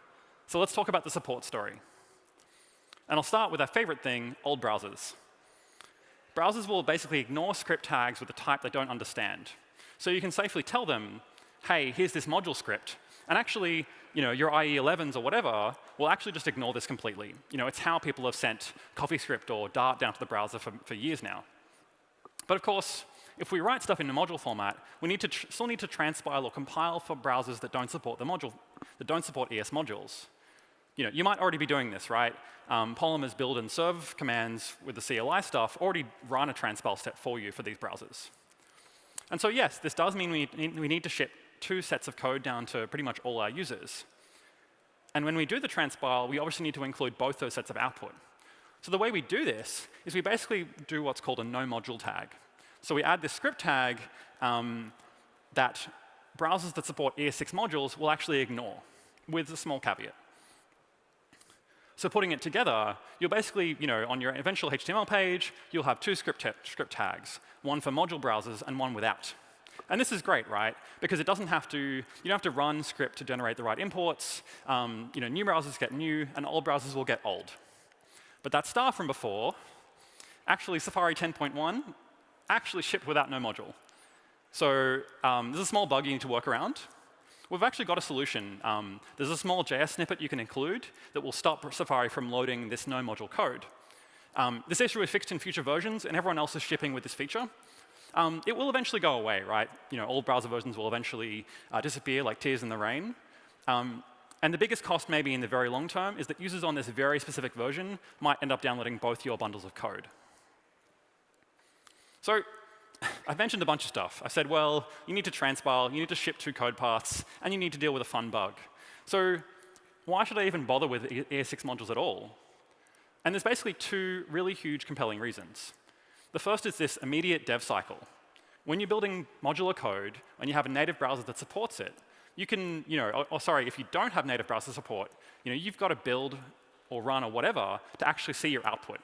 So let's talk about the support story. And I'll start with our favorite thing, old browsers. Browsers will basically ignore script tags with a type they don't understand. So you can safely tell them, hey, here's this module script. And actually, your IE11s or whatever will actually just ignore this completely. It's how people have sent CoffeeScript or Dart down to the browser for years now. But of course, if we write stuff in a module format, we still need to transpile or compile for browsers that don't support ES modules. You might already be doing this, right? Polymer's build and serve commands with the CLI stuff already run a transpile step for you for these browsers. And so yes, this does mean we need to ship 2 sets of code down to pretty much all our users. And when we do the transpile, we obviously need to include both those sets of output. So the way we do this is we basically do what's called a no-module tag. So we add this script tag that browsers that support ES6 modules will actually ignore, with a small caveat. So putting it together, you'll basically, on your eventual HTML page, you'll have 2 script tags, one for module browsers and one without. And this is great, right? Because you don't have to run script to generate the right imports. New browsers get new, and old browsers will get old. But that star from before, actually Safari 10.1, actually shipped without no module. So there's a small bug you need to work around. We've actually got a solution. There's a small JS snippet you can include that will stop Safari from loading this no module code. This issue is fixed in future versions, and everyone else is shipping with this feature. It will eventually go away, right? Old browser versions will eventually disappear like tears in the rain. And the biggest cost maybe in the very long term is that users on this very specific version might end up downloading both your bundles of code. So I've mentioned a bunch of stuff. I said, well, you need to transpile, you need to ship 2 code paths, and you need to deal with a fun bug. So why should I even bother with ES6 modules at all? And there's basically 2 really huge compelling reasons. The first is this immediate dev cycle. When you're building modular code and you have a native browser that supports it, you can, if you don't have native browser support, you've got to build or run or whatever to actually see your output.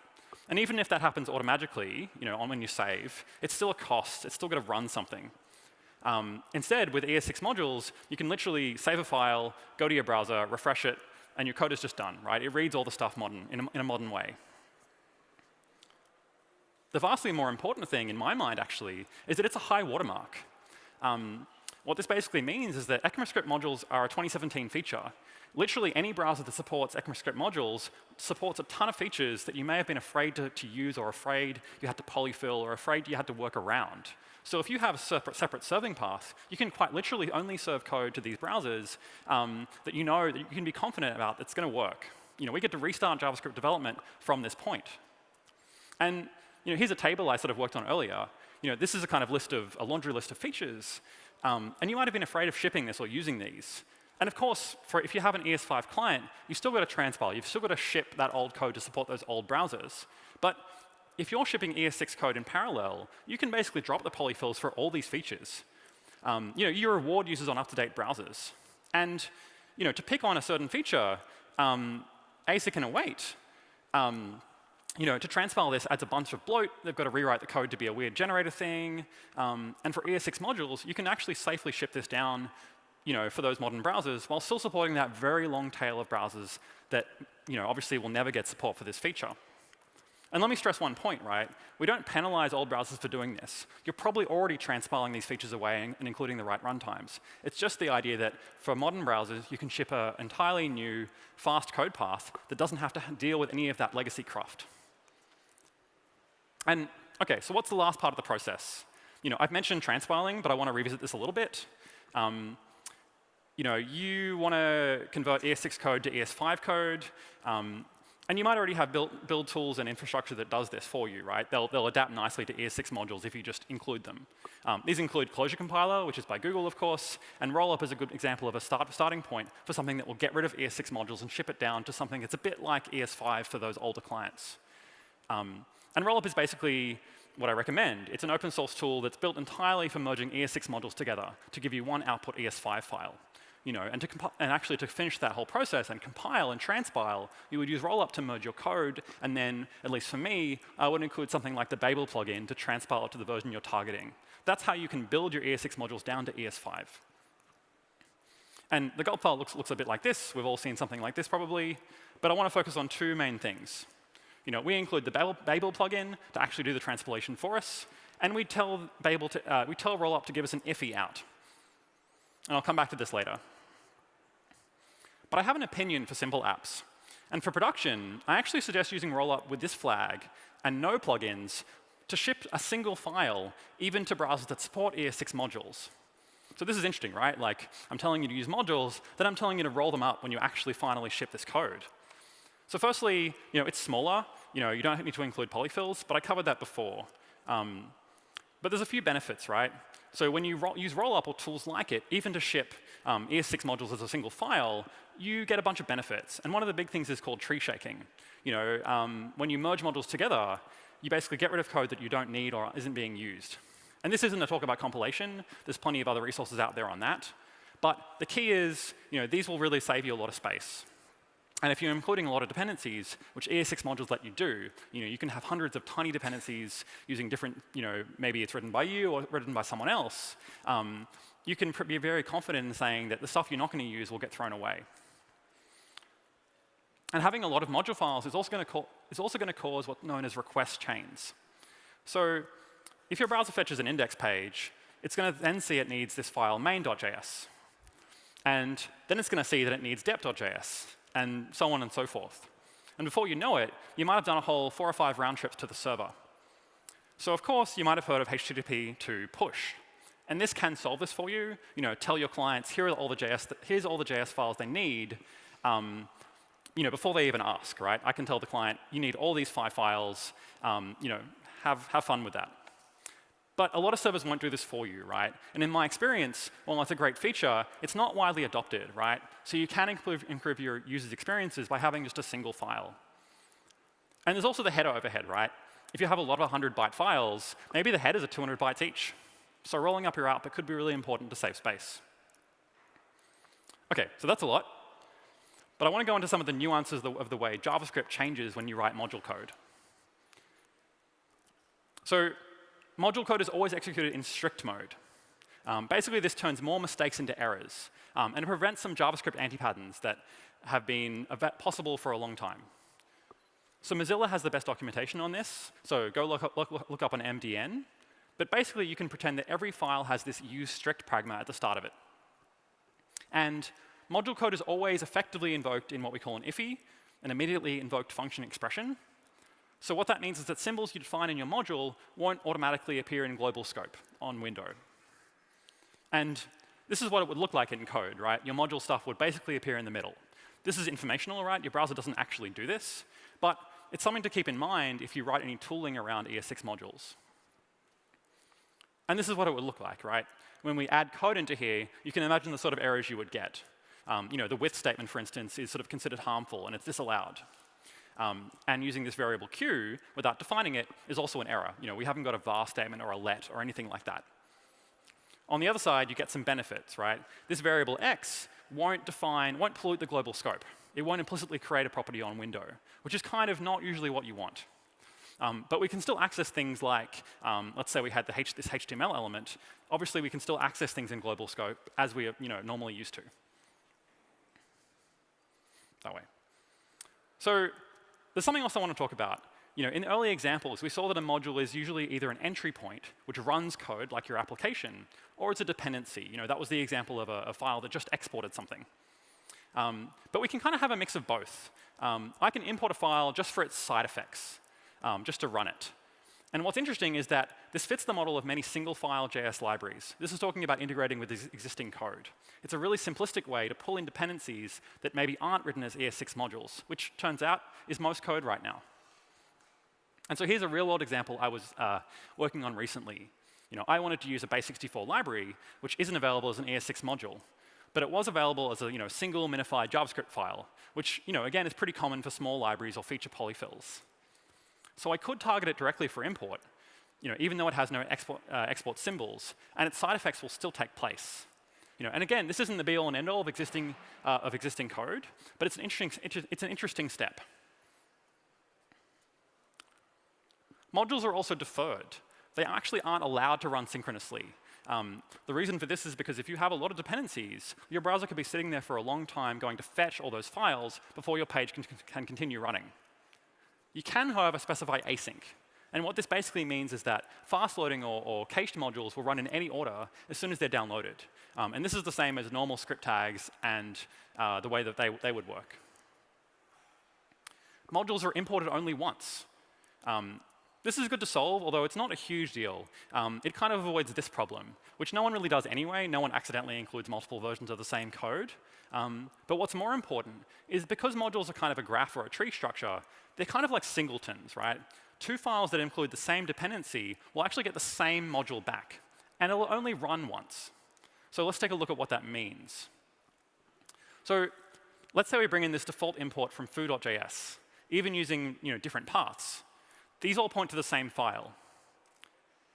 And even if that happens automatically, on when you save, it's still a cost. It's still got to run something. Instead, with ES6 modules, you can literally save a file, go to your browser, refresh it, and your code is just done, right? It reads all the stuff in a modern way. The vastly more important thing in my mind, actually, is that it's a high watermark. What this basically means is that ECMAScript modules are a 2017 feature. Literally any browser that supports ECMAScript modules supports a ton of features that you may have been afraid to use, or afraid you had to polyfill, or afraid you had to work around. So if you have a separate serving path, you can quite literally only serve code to these browsers that you know that you can be confident about that's going to work. We get to restart JavaScript development from this point. And here's a table I sort of worked on earlier. This is a kind of a laundry list of features. And you might have been afraid of shipping this or using these. And of course, if you have an ES5 client, you've still got to transpile. You've still got to ship that old code to support those old browsers. But if you're shipping ES6 code in parallel, you can basically drop the polyfills for all these features. You reward users on up-to-date browsers. And to pick on a certain feature, async and await, to transpile this adds a bunch of bloat. They've got to rewrite the code to be a weird generator thing. And for ES6 modules, you can actually safely ship this down for those modern browsers while still supporting that very long tail of browsers that obviously will never get support for this feature. And let me stress one point, right? We don't penalize old browsers for doing this. You're probably already transpiling these features away and including the right runtimes. It's just the idea that for modern browsers, you can ship an entirely new, fast code path that doesn't have to deal with any of that legacy cruft. And OK, so what's the last part of the process? I've mentioned transpiling, but I want to revisit this a little bit. You want to convert ES6 code to ES5 code. And you might already have build tools and infrastructure that does this for you, right? They'll adapt nicely to ES6 modules if you just include them. These include Closure Compiler, which is by Google, of course, and Rollup is a good example of a starting point for something that will get rid of ES6 modules and ship it down to something that's a bit like ES5 for those older clients. And Rollup is basically what I recommend. It's an open source tool that's built entirely for merging ES6 modules together to give you one output ES5 file. And actually to finish that whole process and compile and transpile, you would use Rollup to merge your code, and then, at least for me, I would include something like the Babel plugin to transpile it to the version you're targeting. That's how you can build your ES6 modules down to ES5. And the gulp file looks a bit like this. We've all seen something like this probably. But I want to focus on 2 main things. We include the Babel plugin to actually do the transpilation for us, and we tell Rollup to give us an iffy out. And I'll come back to this later. But I have an opinion for simple apps. And for production, I actually suggest using Rollup with this flag and no plugins to ship a single file, even to browsers that support ES6 modules. So this is interesting, right? Like, I'm telling you to use modules, then I'm telling you to roll them up when you actually finally ship this code. So firstly, it's smaller. You don't need to include polyfills, but I covered that before. But there's a few benefits, right? So when you use Rollup or tools like it, even to ship ES6 modules as a single file, you get a bunch of benefits. And one of the big things is called tree shaking. When you merge modules together, you basically get rid of code that you don't need or isn't being used. And this isn't a talk about compilation. There's plenty of other resources out there on that. But the key is, these will really save you a lot of space. And if you're including a lot of dependencies, which ES6 modules let you do, you can have hundreds of tiny dependencies using different, maybe it's written by you or written by someone else. You can be very confident in saying that the stuff you're not going to use will get thrown away. And having a lot of module files is also going to cause what's known as request chains. So if your browser fetches an index page, it's going to then see it needs this file main.js. And then it's going to see that it needs dep.js, and so on and so forth. And before you know it, you might have done a whole 4 or 5 round trips to the server. So of course, you might have heard of HTTP to push. And this can solve this for you. Tell your clients, here's all the JS files they need, before they even ask, right? I can tell the client, you need all these 5 files, have fun with that. But a lot of servers won't do this for you, right? And in my experience, while that's a great feature, it's not widely adopted, right? So you can improve your users' experiences by having just a single file. And there's also the header overhead, right? If you have a lot of 100-byte files, maybe the headers are 200 bytes each. So rolling up your output could be really important to save space. OK, so that's a lot. But I want to go into some of the nuances of the way JavaScript changes when you write module code. So module code is always executed in strict mode. Basically, this turns more mistakes into errors. And it prevents some JavaScript anti-patterns that have been possible for a long time. So Mozilla has the best documentation on this. So go look up an MDN. But basically, you can pretend that every file has this use strict pragma at the start of it. And module code is always effectively invoked in what we call an IFI, an immediately invoked function expression. So what that means is that symbols you define in your module won't automatically appear in global scope on window. And this is what it would look like in code, right? Your module stuff would basically appear in the middle. This is informational, right? Your browser doesn't actually do this. But it's something to keep in mind if you write any tooling around ES6 modules. And this is what it would look like, right? When we add code into here, you can imagine the sort of errors you would get. The with statement, for instance, is sort of considered harmful, and it's disallowed. And using this variable q without defining it is also an error. We haven't got a var statement or a let or anything like that. On the other side, you get some benefits, right? This variable x won't pollute the global scope. It won't implicitly create a property on window, which is kind of not usually what you want. But we can still access things like, let's say we had this HTML element. Obviously, we can still access things in global scope as we are normally used to. That way. So there's something else I want to talk about. In early examples, we saw that a module is usually either an entry point, which runs code like your application, or it's a dependency. That was the example of a file that just exported something. But we can kind of have a mix of both. I can import a file just for its side effects, just to run it. And what's interesting is that this fits the model of many single-file JS libraries. This is talking about integrating with existing code. It's a really simplistic way to pull in dependencies that maybe aren't written as ES6 modules, which turns out is most code right now. And so here's a real-world example I was working on recently. I wanted to use a base64 library, which isn't available as an ES6 module. But it was available as a single minified JavaScript file, which again is pretty common for small libraries or feature polyfills. So I could target it directly for import, even though it has no export symbols, and its side effects will still take place. And again, this isn't the be-all and end-all of existing code, but it's an interesting step. Modules are also deferred. They actually aren't allowed to run synchronously. The reason for this is because if you have a lot of dependencies, your browser could be sitting there for a long time going to fetch all those files before your page can continue running. You can, however, specify async. And what this basically means is that fast loading or cached modules will run in any order as soon as they're downloaded. And this is the same as normal script tags and the way that they would work. Modules are imported only once. This is good to solve, although it's not a huge deal. It kind of avoids this problem, which no one really does anyway. No one accidentally includes multiple versions of the same code. But what's more important is because modules are kind of a graph or a tree structure, they're kind of like singletons, right? 2 files that include the same dependency will actually get the same module back. And it will only run once. So let's take a look at what that means. So let's say we bring in this default import from foo.js, even using different paths. These all point to the same file.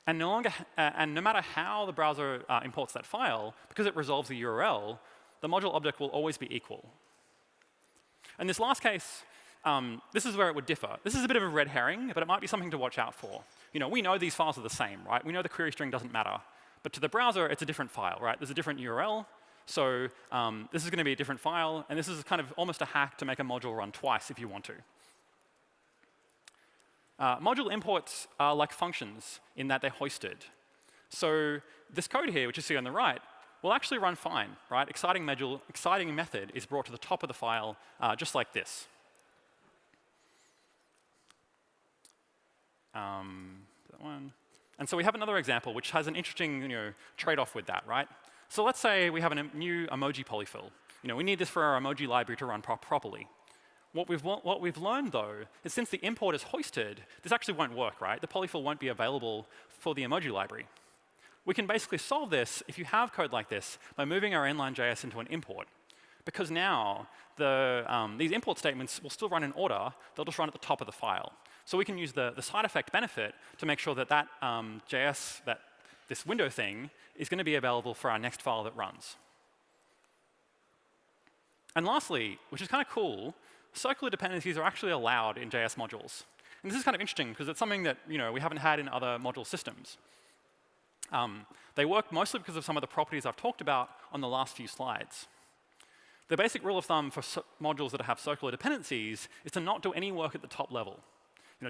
And no matter how the browser imports that file, because it resolves the URL, the module object will always be equal. In this last case, this is where it would differ. This is a bit of a red herring, but it might be something to watch out for. We know these files are the same, right? We know the query string doesn't matter. But to the browser, it's a different file, right? There's a different URL. So this is going to be a different file. And this is kind of almost a hack to make a module run twice if you want to. Module imports are like functions in that they're hoisted. So this code here, which you see on the right, will actually run fine, right? Exciting method is brought to the top of the file just like this. That one. And so we have another example, which has an interesting trade-off with that, right? So let's say we have a new emoji polyfill. We need this for our emoji library to run properly. What we've learned, though, is since the import is hoisted, this actually won't work, right? The polyfill won't be available for the emoji library. We can basically solve this, if you have code like this, by moving our inline.js into an import. Because now, these import statements will still run in order. They'll just run at the top of the file. So we can use the side effect benefit to make sure that this window thing is going to be available for our next file that runs. And lastly, which is kind of cool, circular dependencies are actually allowed in JS modules. And this is kind of interesting because it's something that we haven't had in other module systems. They work mostly because of some of the properties I've talked about on the last few slides. The basic rule of thumb for modules that have circular dependencies is to not do any work at the top level.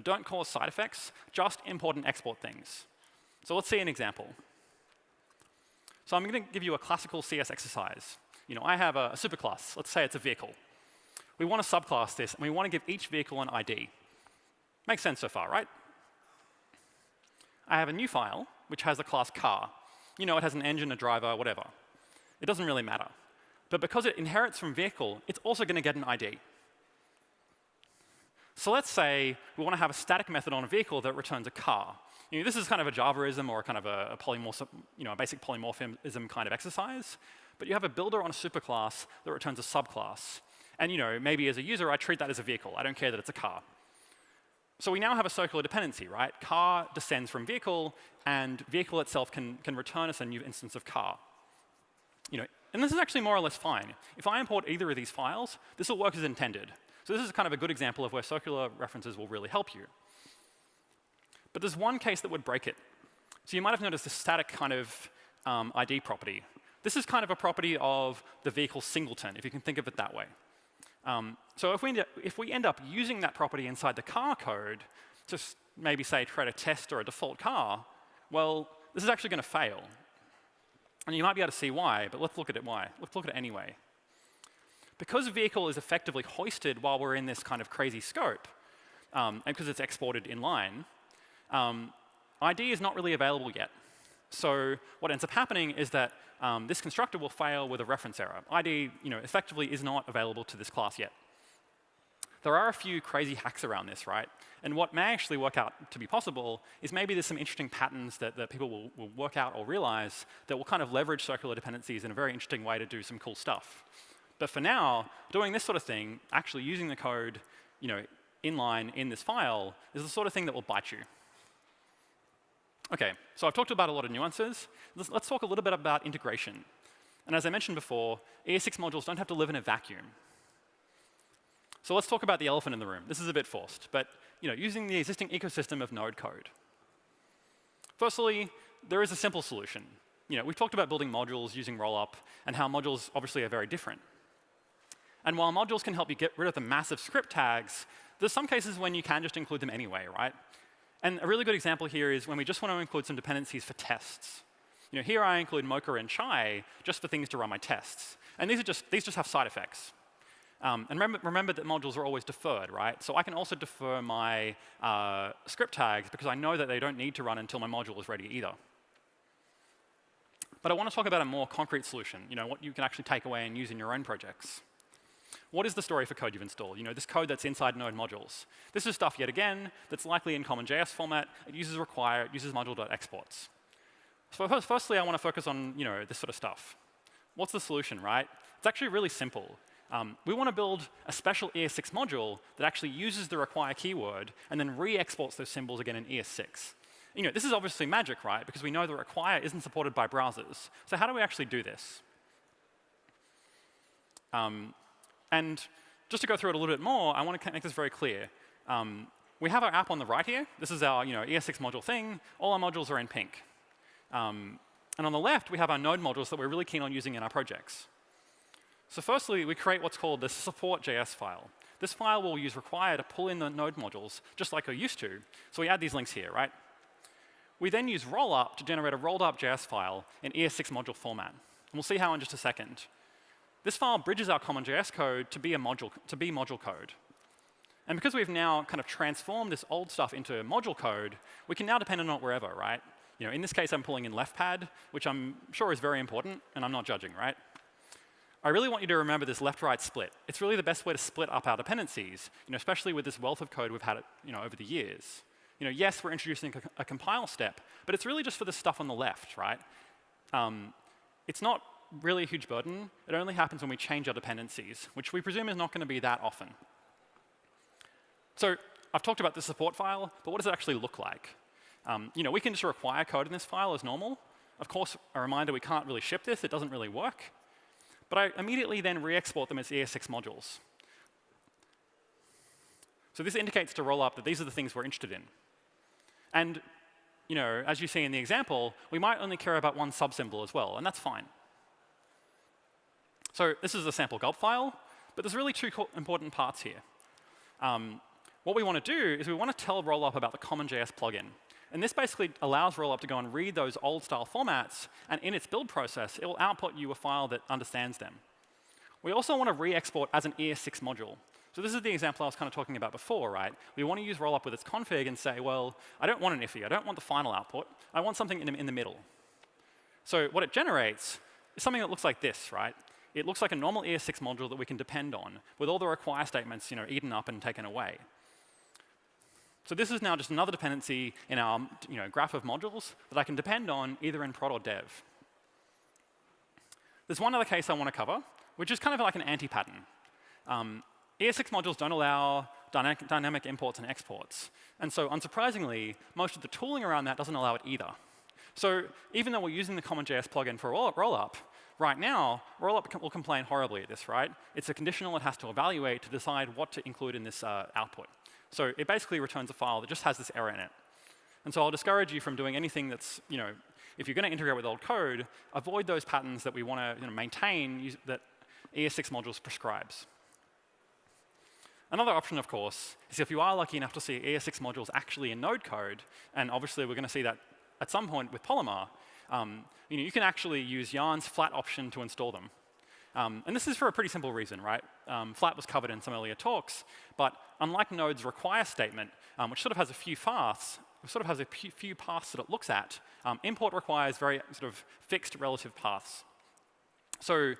Don't cause side effects, just import and export things. So let's see an example. So I'm going to give you a classical CS exercise. I have a superclass. Let's say it's a vehicle. We want to subclass this, and we want to give each vehicle an ID. Makes sense so far, right? I have a new file, which has a class car. It has an engine, a driver, whatever. It doesn't really matter. But because it inherits from vehicle, it's also going to get an ID. So let's say we want to have a static method on a vehicle that returns a car. This is kind of a Javaism or kind of a basic polymorphism kind of exercise. But you have a builder on a superclass that returns a subclass. And maybe as a user, I treat that as a vehicle. I don't care that it's a car. So we now have a circular dependency, right? Car descends from vehicle, and vehicle itself can return us a new instance of car. And this is actually more or less fine. If I import either of these files, this will work as intended. So this is kind of a good example of where circular references will really help you. But there's one case that would break it. So you might have noticed this static kind of ID property. This is kind of a property of the vehicle singleton, if you can think of it that way. So if we end up using that property inside the car code to maybe say create a test or a default car, well, this is actually going to fail. And you might be able to see why, but let's look at it why. Let's look at it anyway. Because vehicle is effectively hoisted while we're in this kind of crazy scope, and because it's exported inline, ID is not really available yet. So what ends up happening is that this constructor will fail with a reference error. ID effectively is not available to this class yet. There are a few crazy hacks around this, right? And what may actually work out to be possible is maybe there's some interesting patterns that people will work out or realize that will kind of leverage circular dependencies in a very interesting way to do some cool stuff. But for now, doing this sort of thing, actually using the code inline in this file, is the sort of thing that will bite you. OK, so I've talked about a lot of nuances. Let's talk a little bit about integration. And as I mentioned before, ES6 modules don't have to live in a vacuum. So let's talk about the elephant in the room. This is a bit forced, but using the existing ecosystem of Node code. Firstly, there is a simple solution. We've talked about building modules using rollup and how modules obviously are very different. And while modules can help you get rid of the massive script tags, there's some cases when you can just include them anyway, right? And a really good example here is when we just want to include some dependencies for tests. Here I include Mocha and Chai just for things to run my tests. And these just have side effects. And remember that modules are always deferred, right? So I can also defer my script tags because I know that they don't need to run until my module is ready either. But I want to talk about a more concrete solution, what you can actually take away and use in your own projects. What is the story for code you've installed? This code that's inside Node modules. This is stuff, yet again, that's likely in common JS format. It uses require, it uses module.exports. So firstly, I want to focus on this sort of stuff. What's the solution, right? It's actually really simple. We want to build a special ES6 module that actually uses the require keyword and then re-exports those symbols again in ES6. This is obviously magic, right? Because we know the require isn't supported by browsers. So how do we actually do this? And just to go through it a little bit more, I want to make this very clear. We have our app on the right here. This is our ES6 module thing. All our modules are in pink. And on the left, we have our Node modules that we're really keen on using in our projects. So firstly, we create what's called the support.js file. This file will use require to pull in the Node modules, just like we're used to. So we add these links here, right? We then use rollup to generate a rolled-up.js file in ES6 module format. And we'll see how in just a second. This file bridges our common JS code to be module code. And because we've now kind of transformed this old stuff into module code, we can now depend on it wherever, right? in this case, I'm pulling in left pad, which I'm sure is very important, and I'm not judging, right? I really want you to remember this left-right split. It's really the best way to split up our dependencies, especially with this wealth of code we've had over the years. Yes, we're introducing a compile step, but it's really just for the stuff on the left, right? It's not really a huge burden. It only happens when we change our dependencies, which we presume is not going to be that often. So I've talked about the support file, but what does it actually look like? We can just require code in this file as normal. Of course, a reminder, we can't really ship this. It doesn't really work. But I immediately then re-export them as ES6 modules. So this indicates to rollup that these are the things we're interested in. And as you see in the example, we might only care about one subsymbol as well, and that's fine. So this is a sample gulp file, but there's really two important parts here. What we want to do is we want to tell rollup about the CommonJS plugin. And this basically allows rollup to go and read those old-style formats, and in its build process, it will output you a file that understands them. We also want to re-export as an ES6 module. So this is the example I was kind of talking about before, right? We want to use rollup with its config and say, well, I don't want an IFI. I don't want the final output. I want something in the middle. So what it generates is something that looks like this, right? It looks like a normal ES6 module that we can depend on, with all the require statements eaten up and taken away. So this is now just another dependency in our graph of modules that I can depend on either in prod or dev. There's one other case I want to cover, which is kind of like an anti-pattern. ES6 modules don't allow dynamic imports and exports. And so unsurprisingly, most of the tooling around that doesn't allow it either. So even though we're using the CommonJS plugin for rollup, right now, rollup will complain horribly at this, right? It's a conditional it has to evaluate to decide what to include in this output. So it basically returns a file that just has this error in it. And so I'll discourage you from doing anything that's, if you're going to integrate with old code, avoid those patterns that we want to maintain that ES6 modules prescribes. Another option, of course, is if you are lucky enough to see ES6 modules actually in Node code, and obviously we're going to see that at some point with Polymer, you can actually use Yarn's flat option to install them. And this is for a pretty simple reason, right? Flat was covered in some earlier talks, but unlike Node's require statement, which sort of has a few paths, that it looks at, import requires very sort of fixed relative paths. So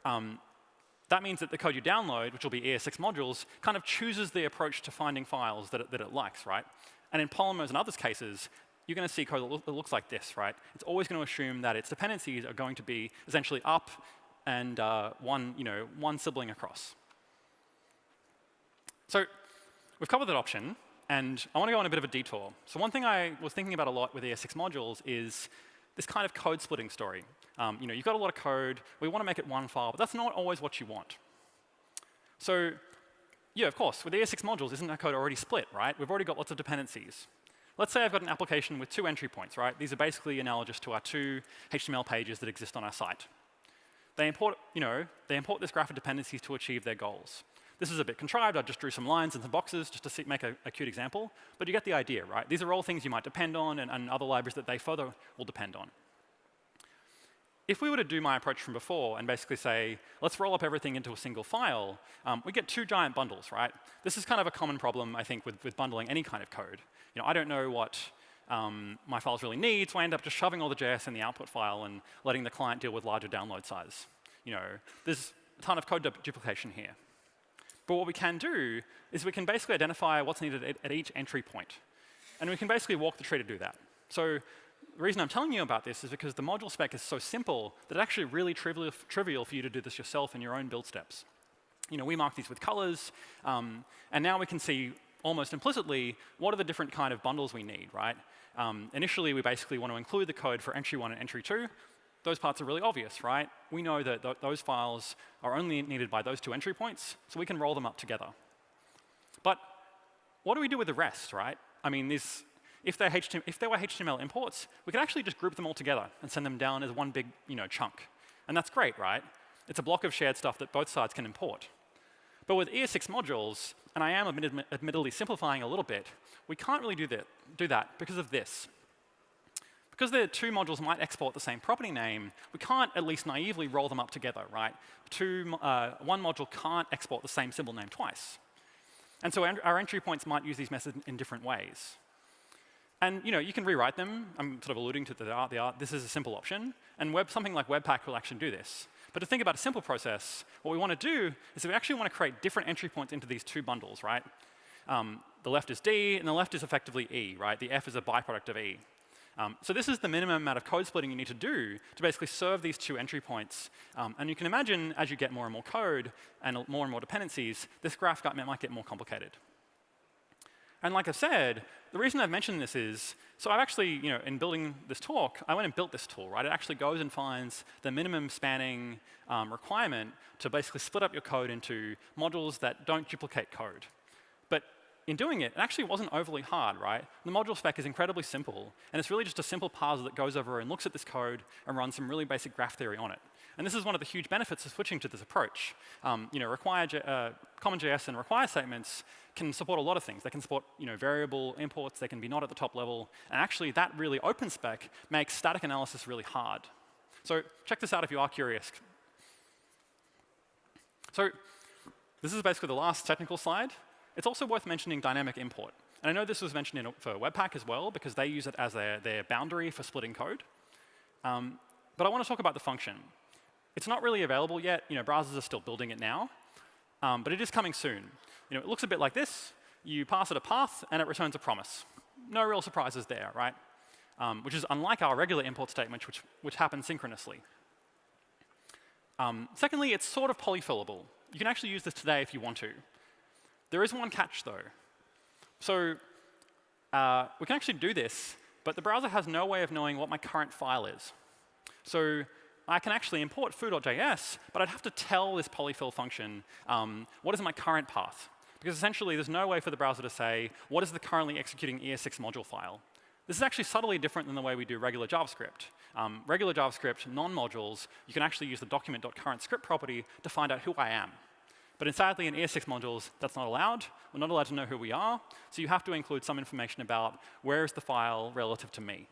that means that the code you download, which will be ES6 modules, kind of chooses the approach to finding files that it likes, right? And in Polymers and others cases, you're going to see code that looks like this, right? It's always going to assume that its dependencies are going to be essentially up and one sibling across. So we've covered that option, and I want to go on a bit of a detour. So one thing I was thinking about a lot with ES6 modules is this kind of code splitting story. You've got a lot of code. We want to make it one file, but that's not always what you want. So yeah, of course, with ES6 modules, isn't that code already split, right? We've already got lots of dependencies. Let's say I've got an application with 2 entry points, right? These are basically analogous to our 2 HTML pages that exist on our site. They import this graph of dependencies to achieve their goals. This is a bit contrived. I just drew some lines and some boxes just to make a cute example. But you get the idea, right? These are all things you might depend on and other libraries that they further will depend on. If we were to do my approach from before and basically say, let's roll up everything into a single file, we get 2 giant bundles, right? This is kind of a common problem, I think, with bundling any kind of code. I don't know what my files really need, so I end up just shoving all the JS in the output file and letting the client deal with larger download size. There's a ton of code duplication here. But what we can do is we can basically identify what's needed at each entry point. And we can basically walk the tree to do that. So the reason I'm telling you about this is because the module spec is so simple that it's actually really trivial for you to do this yourself in your own build steps. We mark these with colors, and now we can see almost implicitly what are the different kind of bundles we need, right? Initially, we basically want to include the code for entry 1 and entry 2. Those parts are really obvious, right? We know that those files are only needed by those 2 entry points, so we can roll them up together. But what do we do with the rest, right? I mean, if they were HTML imports, we could actually just group them all together and send them down as one big chunk. And that's great, right? It's a block of shared stuff that both sides can import. But with ES6 modules, and I am admittedly simplifying a little bit, we can't really do that because of this. Because the 2 modules might export the same property name, we can't at least naively roll them up together, right? One module can't export the same symbol name twice. And so our entry points might use these methods in different ways. And you can rewrite them. I'm sort of alluding to the art. This is a simple option. And something like Webpack will actually do this. But to think about a simple process, what we want to do is we actually want to create different entry points into these two bundles, right? The left is D, and the left is effectively E, right? The F is a byproduct of E. So this is the minimum amount of code splitting you need to do to basically serve these two entry points. And you can imagine, as you get more and more code and more dependencies, this graph might get more complicated. And like I said, the reason I've mentioned this is, so I've actually, in building this talk, I went and built this tool, right? It actually goes and finds the minimum spanning requirement to basically split up your code into modules that don't duplicate code. But in doing it, it actually wasn't overly hard, right? The module spec is incredibly simple, and it's really just a simple parser that goes over and looks at this code and runs some really basic graph theory on it. And this is one of the huge benefits of switching to this approach. CommonJS and require statements can support a lot of things. They can support variable imports. They can be not at the top level. And actually, that really open spec makes static analysis really hard. So check this out if you are curious. So this is basically the last technical slide. It's also worth mentioning dynamic import. And I know this was mentioned for Webpack as well, because they use it as their boundary for splitting code. But I want to talk about the function. It's not really available yet. Browsers are still building it now. But it is coming soon. It looks a bit like this. You pass it a path, and it returns a promise. No real surprises there, right? Which is unlike our regular import statement, which happens synchronously. Secondly, it's sort of polyfillable. You can actually use this today if you want to. There is one catch, though. So we can actually do this, but the browser has no way of knowing what my current file is. So I can actually import foo.js, but I'd have to tell this polyfill function what is my current path. Because essentially, there's no way for the browser to say, what is the currently executing ES6 module file? This is actually subtly different than the way we do regular JavaScript. Regular JavaScript, non-modules, you can actually use the document.currentScript property to find out who I am. But sadly, in ES6 modules, that's not allowed. We're not allowed to know who we are. So you have to include some information about where is the file relative to me.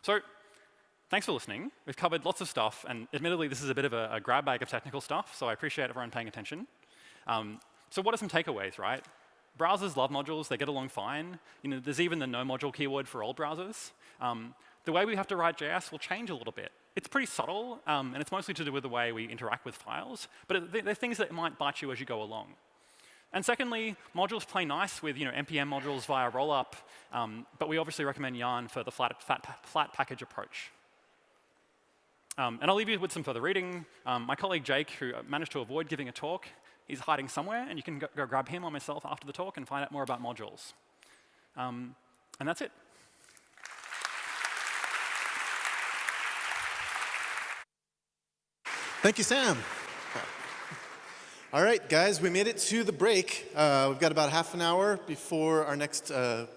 So thanks for listening. We've covered lots of stuff. And admittedly, this is a bit of a grab bag of technical stuff. So I appreciate everyone paying attention. So what are some takeaways, right? Browsers love modules. They get along fine. There's even the no module keyword for old browsers. The way we have to write JS will change a little bit. It's pretty subtle, and it's mostly to do with the way we interact with files. But they're things that might bite you as you go along. And secondly, modules play nice with npm modules via rollup, but we obviously recommend Yarn for the flat package approach. And I'll leave you with some further reading. My colleague Jake, who managed to avoid giving a talk, is hiding somewhere, and you can go grab him or myself after the talk and find out more about modules. And that's it. Thank you, Sam. All right, guys, we made it to the break. We've got about half an hour before our next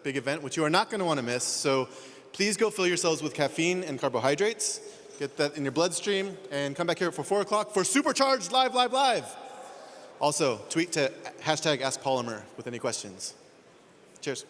big event, which you are not going to want to miss. So please go fill yourselves with caffeine and carbohydrates. Get that in your bloodstream, and come back here for 4 o'clock for Supercharged Live, Live, Live. Also, tweet to #AskPolymer with any questions. Cheers.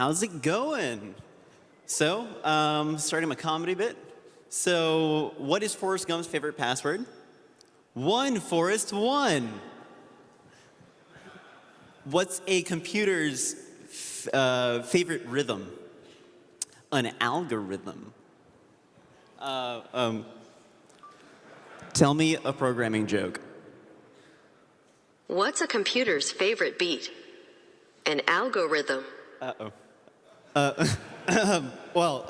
How's it going? So, starting my comedy bit. So, what is Forrest Gump's favorite password? 1, Forrest, 1. What's a computer's favorite rhythm? An algorithm. Tell me a programming joke. What's a computer's favorite beat? An algorithm. Uh-oh. Well,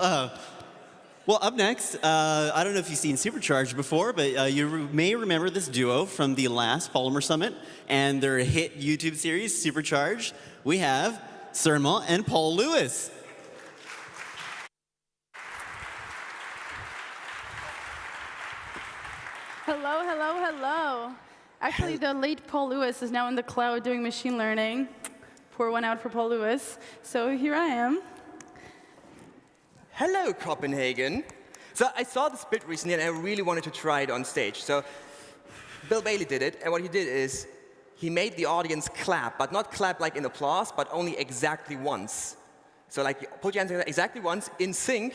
up next, I don't know if you've seen Supercharged before, but you may remember this duo from the last Polymer Summit and their hit YouTube series, Supercharged. We have Surma and Paul Lewis. Hello, hello, hello. Actually, the late Paul Lewis is now in the cloud doing machine learning. Pour one out for Paul Lewis. So here I am. Hello, Copenhagen. So I saw this bit recently, and I really wanted to try it on stage. So Bill Bailey did it, and what he did is he made the audience clap, but not clap like in applause, but only exactly once. So like, put your hands together exactly once, in sync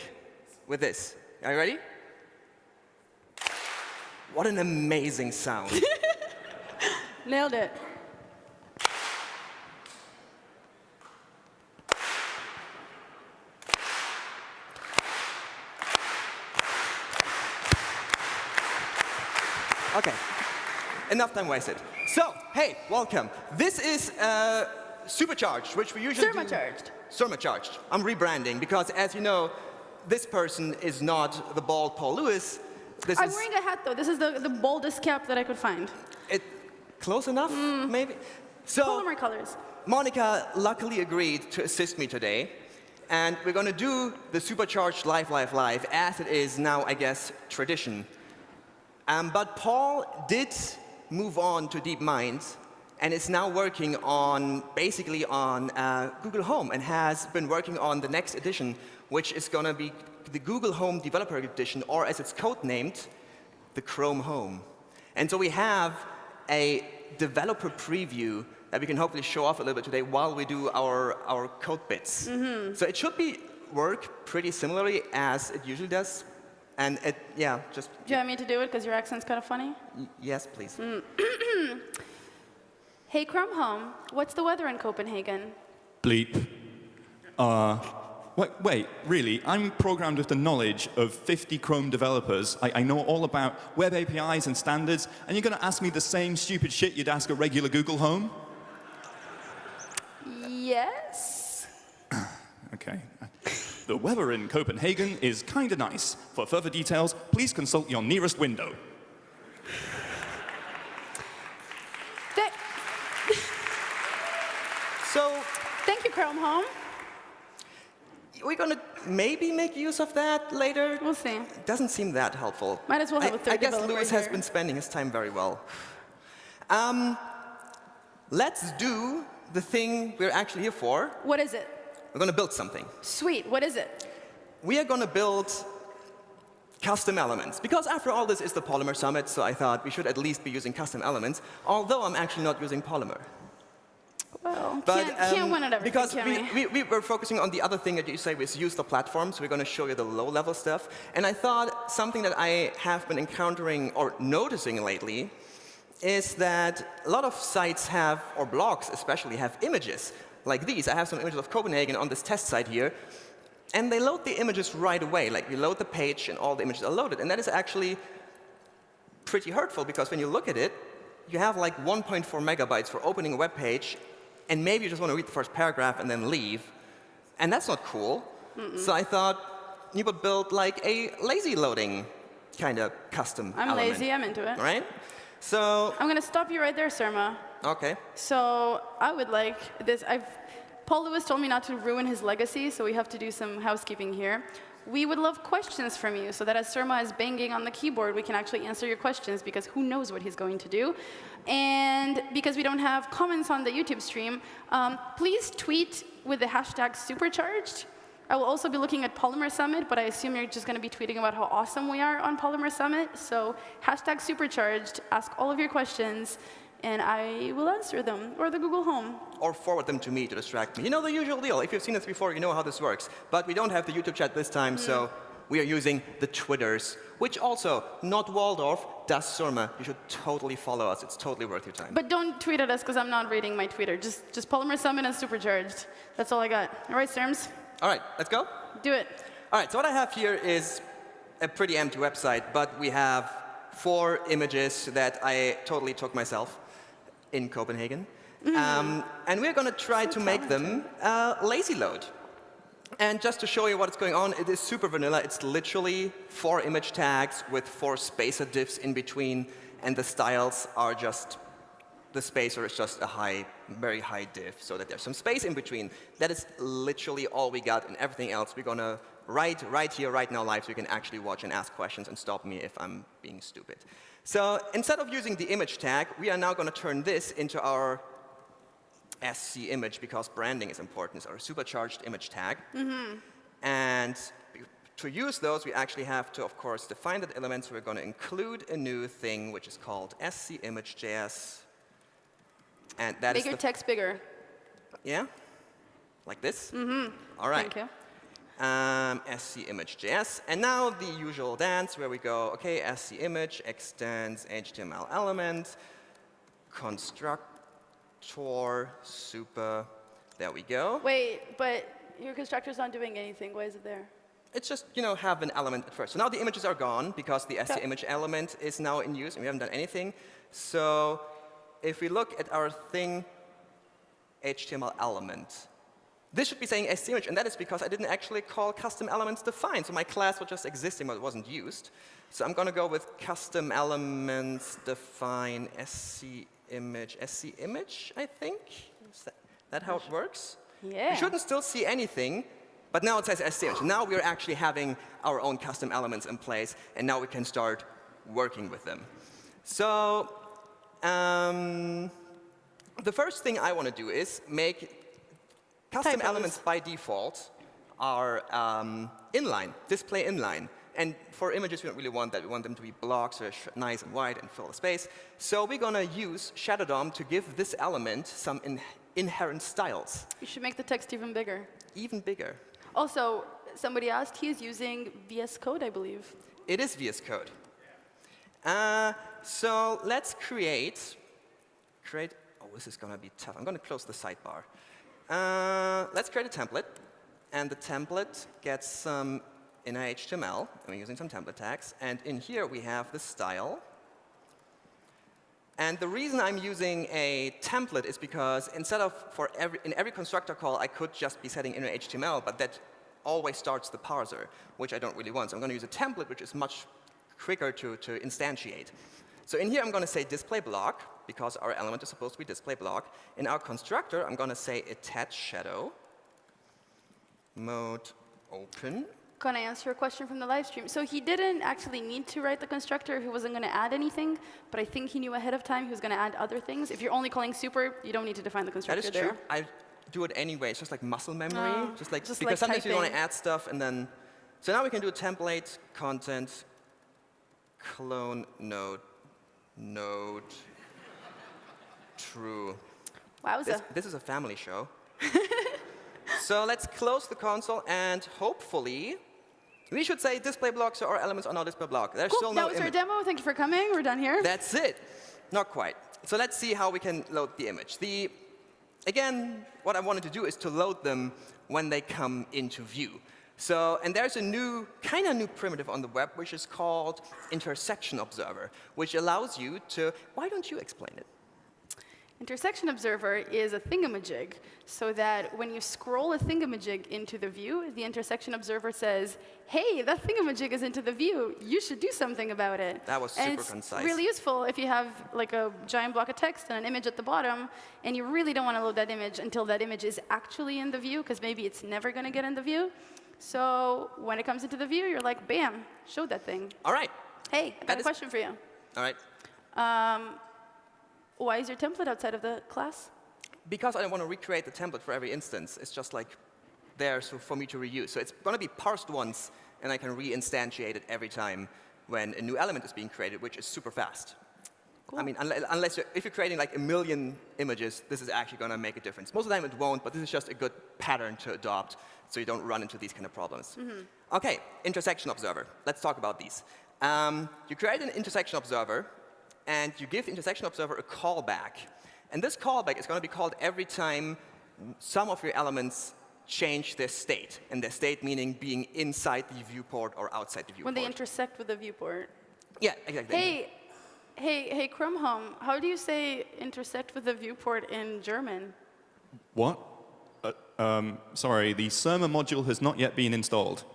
with this. Are you ready? What an amazing sound. Nailed it. OK, enough time wasted. So, hey, welcome. This is Supercharged, which we usually Surmacharged. Surmacharged. I'm rebranding because, as you know, this person is not the bald Paul Lewis. I'm wearing a hat, though. This is the boldest cap that I could find. Close enough, maybe? So, Polymer colors. Monica luckily agreed to assist me today. And we're going to do the Supercharged Live, as it is now, I guess, tradition. But Paul did move on to DeepMind and is now working on, basically on Google Home, and has been working on the next edition, which is going to be the Google Home Developer Edition, or as it's codenamed, the Chrome Home. And so we have a developer preview that we can hopefully show off a little bit today while we do our code bits. So it should work pretty similarly as it usually does. And yeah, just... Do you want me to do it because your accent's kind of funny? Yes, please. Hey, Chrome Home, what's the weather in Copenhagen? Bleep. Wait, really? I'm programmed with the knowledge of 50 Chrome developers. I know all about web APIs and standards, and you're going to ask me the same stupid shit you'd ask a regular Google Home? Yes. OK. The weather in Copenhagen is kind of nice. For further details, please consult your nearest window. So, thank you, Chrome Home. We're going to maybe make use of that later. We'll see. It doesn't seem that helpful. Might as well have a third I guess developer Lewis here. has been spending his time very well. Let's do the thing we're actually here for. What is it? We're going to build something. Sweet. What is it? We are going to build custom elements. Because after all, this is the Polymer Summit, so I thought we should at least be using custom elements, although I'm actually not using Polymer. Well, can't win at everything, because can we were focusing on the other thing that you say was use the platform, so we're going to show you the low-level stuff. And I thought something that I have been encountering or noticing lately is that a lot of sites have, or blogs especially, have images like these. I have some images of Copenhagen on this test site here. And they load the images right away. Like, you load the page, and all the images are loaded. And that is actually pretty hurtful, because when you look at it, you have like 1.4 megabytes for opening a web page, and maybe you just want to read the first paragraph and then leave. And that's not cool. So I thought you would build like a lazy loading kind of custom I'm element. lazy. I'm into it. Right? So I'm going to stop you right there, Surma. OK. So I would like this. Paul Lewis told me not to ruin his legacy, so we have to do some housekeeping here. We would love questions from you, so that as Surma is banging on the keyboard, we can actually answer your questions, because who knows what he's going to do. And because we don't have comments on the YouTube stream, please tweet with the hashtag Supercharged. I will also be looking at Polymer Summit, but I assume you're just going to be tweeting about how awesome we are on Polymer Summit. So hashtag Supercharged, ask all of your questions, and I will answer them, or the Google Home. Or forward them to me to distract me. You know the usual deal. If you've seen this before, you know how this works. But we don't have the YouTube chat this time, so we are using the Twitters, which also, not Waldorf, does Surma. You should totally follow us. It's totally worth your time. But don't tweet at us, because I'm not reading my Twitter. Just Polymer Summit and Supercharged. That's all I got. All right, Serms? All right, let's go. Do it. All right, so what I have here is a pretty empty website, but we have 4 images that I totally took myself in Copenhagen. And we're going to try to make them lazy load. And just to show you what's going on, it is super vanilla. It's literally 4 image tags with 4 spacer diffs in between, and the styles are just, the spacer is just a very high diff, so that there's some space in between. That is literally all we got, and everything else we're going to write right here, right now, live, so you can actually watch and ask questions and stop me if I'm being stupid. So instead of using the image tag, we are now going to turn this into our SC image, because branding is important. It's our supercharged image tag. And to use those, we actually have to, of course, define that element. So we're going to include a new thing, which is called SC image.js. And that Make your text bigger. Yeah? Like this? All right. Thank you. SC image.js. And now the usual dance where we go, OK, SC image extends HTML element, constructor, super, there we go. Wait, but your constructor's not doing anything. Why is it there? It's just, have an element at first. So now the images are gone, because the SC image element is now in use, and we haven't done anything. So if we look at our thing, HTML element, this should be saying SC image, and that is because I didn't actually call custom elements defined. So my class was just existing, but it wasn't used. So I'm going to go with custom elements define SC image, I think? Is that how it works? Yeah. You shouldn't still see anything, but now it says SC image. Now we're actually having our own custom elements in place, and now we can start working with them. So the first thing I want to do is make custom elements by default are inline, display inline. And for images, we don't really want that. We want them to be blocks, so nice and wide and fill the space. So we're going to use Shadow DOM to give this element some inherent styles. You should make the text even bigger. Even bigger. Also, somebody asked, he is using VS Code, I believe. It is VS Code. So let's create, oh, this is going to be tough. I'm going to close the sidebar. Let's create a template. And the template gets some inner HTML, and we're using some template tags. And in here, we have the style. And the reason I'm using a template is because instead of in every constructor call, I could just be setting inner HTML, but that always starts the parser, which I don't really want. So I'm going to use a template, which is much quicker to instantiate. So in here, I'm going to say display block, because our element is supposed to be display block. In our constructor, I'm going to say attach shadow, mode open. Can I answer a question from the live stream? So he didn't actually need to write the constructor. He wasn't going to add anything. But I think he knew ahead of time he was going to add other things. If you're only calling super, you don't need to define the constructor there. That is true. I do it anyway. It's just like muscle memory. Just because like sometimes typing. you want to add stuff, and then. So now we can do template, content, clone, node, true. Wowza. This is a family show. So let's close the console, and hopefully, we should say display blocks or elements are not display block. There's Cool. still no That was our image. demo. Thank you for coming. We're done here. That's it. Not quite. So let's see how we can load the image. Again, what I wanted to do is to load them when they come into view. So, and there's a kind of new primitive on the web, which is called intersection observer, which allows you to, why don't you explain it? Intersection observer is a thingamajig, so that when you scroll a thingamajig into the view, the intersection observer says, hey, that thingamajig is into the view. You should do something about it. That was super concise. It's really useful if you have like a giant block of text and an image at the bottom, and you really don't want to load that image until that image is actually in the view, because maybe it's never going to get in the view. So when it comes into the view, you're like, bam, show that thing. All right. Hey, I got a question for you. All right. Why is your template outside of the class? Because I don't want to recreate the template for every instance. It's just like there for me to reuse. So it's going to be parsed once, and I can reinstantiate it every time when a new element is being created, which is super fast. I mean, if you're creating like a million images, this is actually going to make a difference. Most of the time it won't, but this is just a good pattern to adopt so you don't run into these kind of problems. OK, intersection observer. Let's talk about these. You create an intersection observer, and you give the intersection observer a callback. And this callback is going to be called every time some of your elements change their state. And their state meaning being inside the viewport or outside the viewport. When they intersect with the viewport. Yeah, exactly. Hey, Chrome Home, how do you say intersect with the viewport in German? What? Sorry, the Surma module has not yet been installed.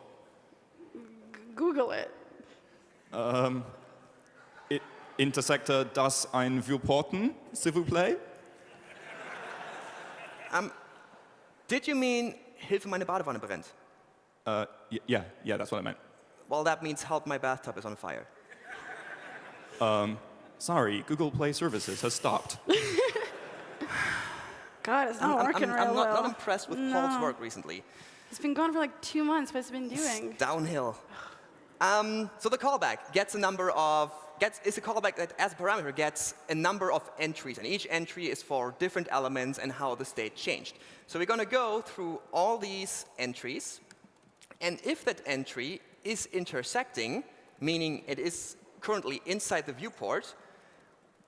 Google it. Intersector das ein Viewporten, s'il vous plaît? Did you mean Hilfe, meine Badewanne brennt? Yeah, that's what I meant. Well, that means help, my bathtub is on fire. Sorry, Google Play Services has stopped. God, it's not working real well. I'm not impressed with Paul's work recently. It's been gone for like 2 months. What's it been doing? It's downhill. So the callback gets a number of is a callback that, as a parameter, gets a number of entries, and each entry is for different elements and how the state changed. So we're going to go through all these entries, and if that entry is intersecting, meaning it is currently inside the viewport,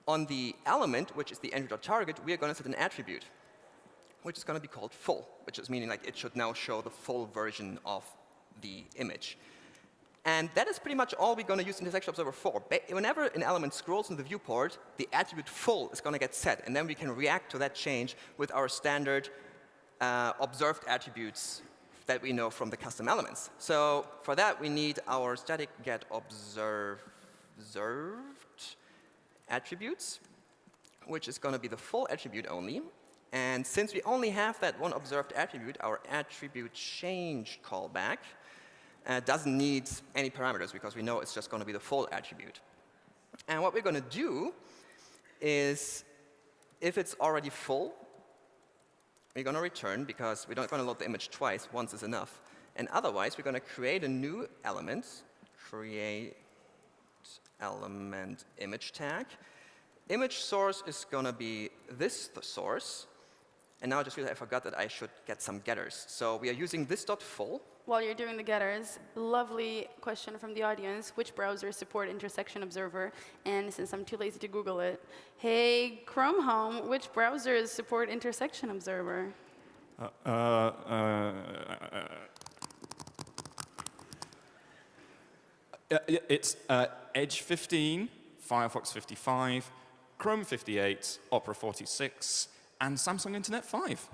on the element, which is the entry.target, we are going to set an attribute, which is going to be called full, which is meaning like it should now show the full version of the image. And that is pretty much all we're going to use intersection observer for. Whenever an element scrolls in the viewport, the attribute full is going to get set, and then we can react to that change with our standard observed attributes that we know from the custom elements. So for that, we need our static get observed attributes, which is going to be the full attribute only. And since we only have that one observed attribute, our attribute change callback doesn't need any parameters because we know it's just going to be the full attribute. And what we're going to do is, if it's already full, we're going to return because we're not going to load the image twice. Once is enough. And otherwise, we're going to create a new element, create element image tag. Image source is going to be this source. And now I just realized I forgot that I should get some getters. So we are using this.full. While you're doing the getters, lovely question from the audience. Which browsers support intersection observer? And since I'm too lazy to Google it, hey, Chrome Home, which browsers support intersection observer? It's Edge 15, Firefox 55, Chrome 58, Opera 46, and Samsung Internet 5.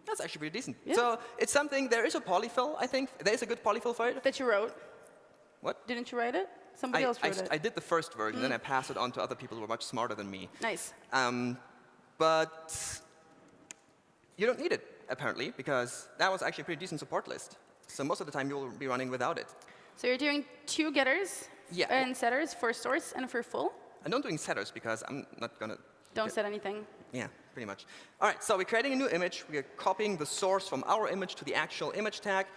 That's actually pretty decent. Yeah. So it's something, there is a polyfill, I think. There's a good polyfill for it. That you wrote. What? Didn't you write it? Somebody else wrote it. I did the first version, then I passed it on to other people who were much smarter than me. Nice. But you don't need it, apparently, because that was actually a pretty decent support list. So most of the time, you'll be running without it. So you're doing 2 getters and setters for source and for full? I'm not doing setters because I'm not going to... Don't set anything. Yeah, pretty much. All right, so we're creating a new image. We are copying the source from our image to the actual image tag.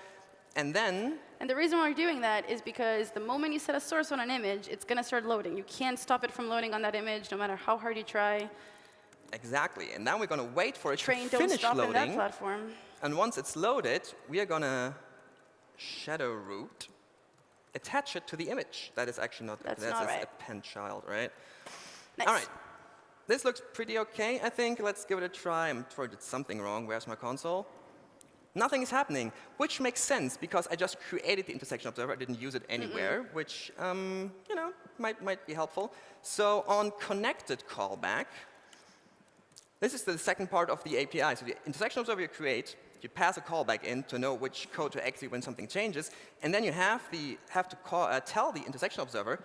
And then... And the reason why we're doing that is because the moment you set a source on an image, it's going to start loading. You can't stop it from loading on that image, no matter how hard you try. Exactly. And now we're going to wait for it to finish don't stop loading. in that platform. And once it's loaded, we are going to shadow root, attach it to the image. That is actually not... That's not right. Append child, right? Nice. All right. This looks pretty OK, I think. Let's give it a try. I'm sure I did something wrong. Where's my console? Nothing is happening, which makes sense because I just created the intersection observer. I didn't use it anywhere, which you know, might be helpful. So on connected callback, this is the second part of the API. So the intersection observer you create, you pass a callback in to know which code to execute when something changes, and then you have to tell the intersection observer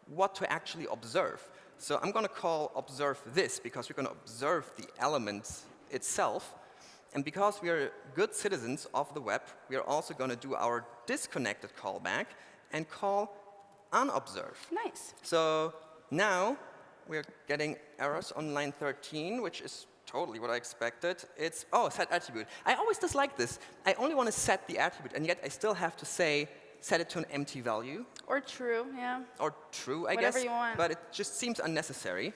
what to actually observe. So I'm going to call observe this because we're going to observe the element itself. And because we are good citizens of the web, we are also going to do our disconnected callback and call unobserved. Nice. So now we're getting errors on line 13, which is totally what I expected. It's, oh, set attribute. I always dislike this. I only want to set the attribute, and yet I still have to say set it to an empty value. Or true, yeah. Or true, I guess. Whatever you want. But it just seems unnecessary.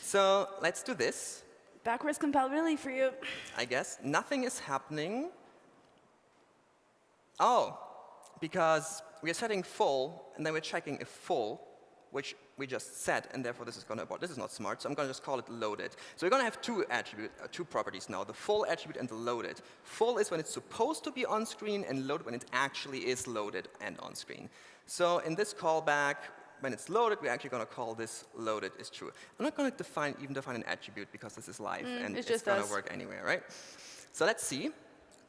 So let's do this. Backwards compatibility for you. I guess. Nothing is happening. Oh, because we are setting full, and then we're checking if full, which we just set, and therefore this is going to abort. This is not smart, so I'm going to just call it loaded. So we're going to have two properties now, the full attribute and the loaded. Full is when it's supposed to be on screen, and loaded when it actually is loaded and on screen. So in this callback, when it's loaded, we're actually going to call this loaded is true. I'm not going to even define an attribute because this is live, and it's going to work anywhere, right? So let's see.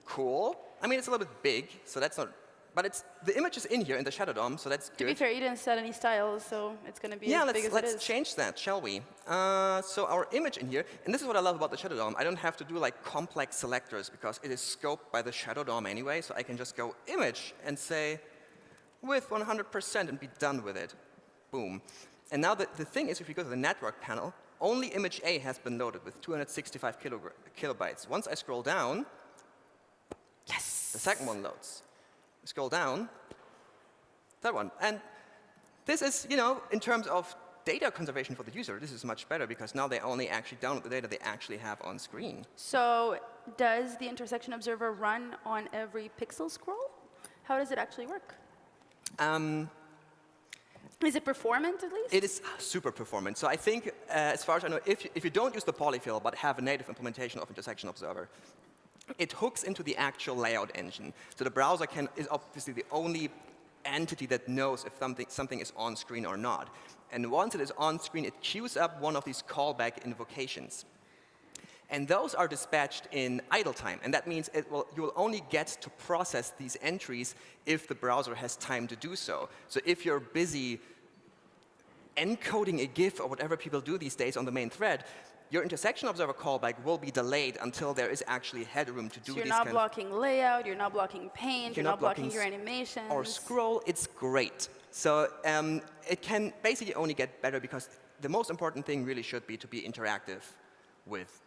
Cool. I mean, it's a little bit big, so that's not. But the image is in here in the shadow DOM, so that's good. To be fair, you didn't set any styles, so it's going to be as big as it is. let's change that, shall we? So our image in here, and this is what I love about the shadow DOM. I don't have to do like complex selectors because it is scoped by the shadow DOM anyway, so I can just go image and say width 100% and be done with it. Boom. And now the thing is, if you go to the network panel, only image A has been loaded with 265 kilobytes. Once I scroll down, yes, the second one loads. Scroll down, that one. And this is, in terms of data conservation for the user, this is much better because now they only actually download the data they actually have on screen. So does the intersection observer run on every pixel scroll? How does it actually work? Is it performant, at least? It is super performant. So I think, as far as I know, if you don't use the polyfill but have a native implementation of intersection observer, it hooks into the actual layout engine. So the browser is obviously the only entity that knows if something is on screen or not. And once it is on screen, it queues up one of these callback invocations. And those are dispatched in idle time. And that means you will only get to process these entries if the browser has time to do so. So if you're busy encoding a GIF or whatever people do these days on the main thread, your intersection observer callback will be delayed until there is actually headroom to do these kind of... You're not blocking layout, you're not blocking paint, you're not blocking your animations. Or scroll, it's great. So it can basically only get better because the most important thing really should be to be interactive with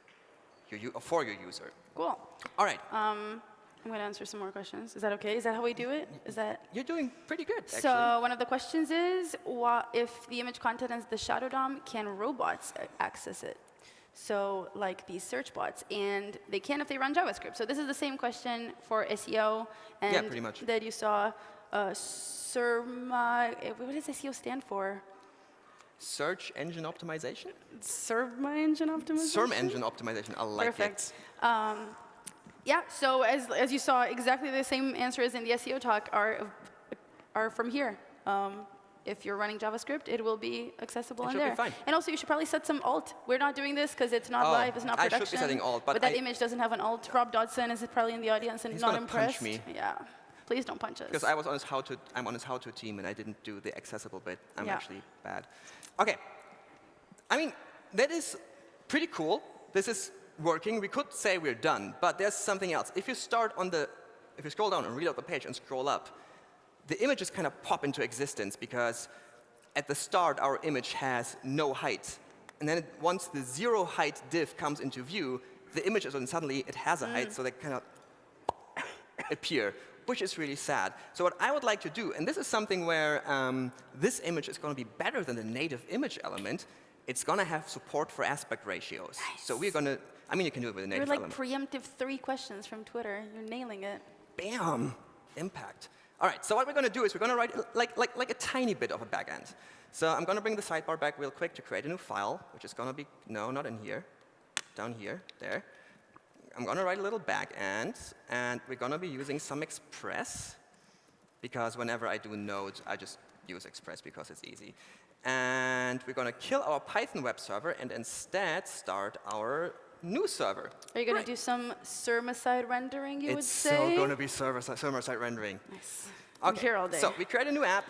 for your user. Cool. All right. I'm going to answer some more questions. Is that OK? Is that how we do it? Is that? You're doing pretty good, actually. So one of the questions is, if the image content is the shadow DOM, can robots access it? So like these search bots, and they can if they run JavaScript. So this is the same question for SEO, and pretty much. That you saw SERMA. What does SEO stand for? Search engine optimization? SERMA engine optimization? SERM engine optimization, I like Perfect. it. Yeah, so as you saw, exactly the same answers in the SEO talk are from here. If you're running JavaScript, it will be accessible in there. Be fine. And also, you should probably set some alt. We're not doing this because it's not live, it's not production. I should be setting alt, but that image doesn't have an alt. Rob Dodson is probably in the audience and he's not impressed. Punch me. Yeah, please don't punch us. Because I'm on his how-to team, and I didn't do the accessible bit. I'm actually bad. OK. I mean, that is pretty cool. This is working. We could say we're done, but there's something else. If you scroll down and reload the page and scroll up, the images kind of pop into existence because at the start, our image has no height. And then once the 0 height div comes into view, the image suddenly it has a height, so they kind of appear, which is really sad. So what I would like to do, and this is something where this image is going to be better than the native image element, it's going to have support for aspect ratios. Nice. So we're going to, I mean, you can do it with a native element. You're like preemptive 3 questions from Twitter. You're nailing it. Bam! Impact. All right, so what we're going to do is we're going to write like a tiny bit of a backend. So I'm going to bring the sidebar back real quick to create a new file, which is going to be, no, not in here, down here, there. I'm going to write a little backend, and we're going to be using some Express, because whenever I do nodes, I just use Express because it's easy. And we're going to kill our Python web server and instead start our new server. Are you going to do some server-side rendering, you would say? It's so going to be server-side rendering. Nice. Okay. I'm here all day. So we create a new app,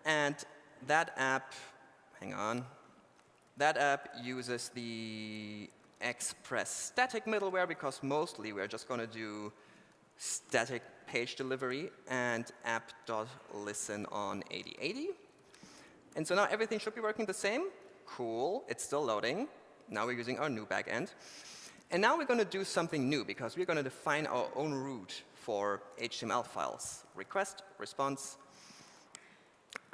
and that app, hang on, that app uses the Express static middleware because mostly we're just going to do static page delivery and app.listen on 8080. And so now everything should be working the same. Cool. It's still loading. Now we're using our new backend. And now we're going to do something new, because we're going to define our own route for HTML files. Request, response.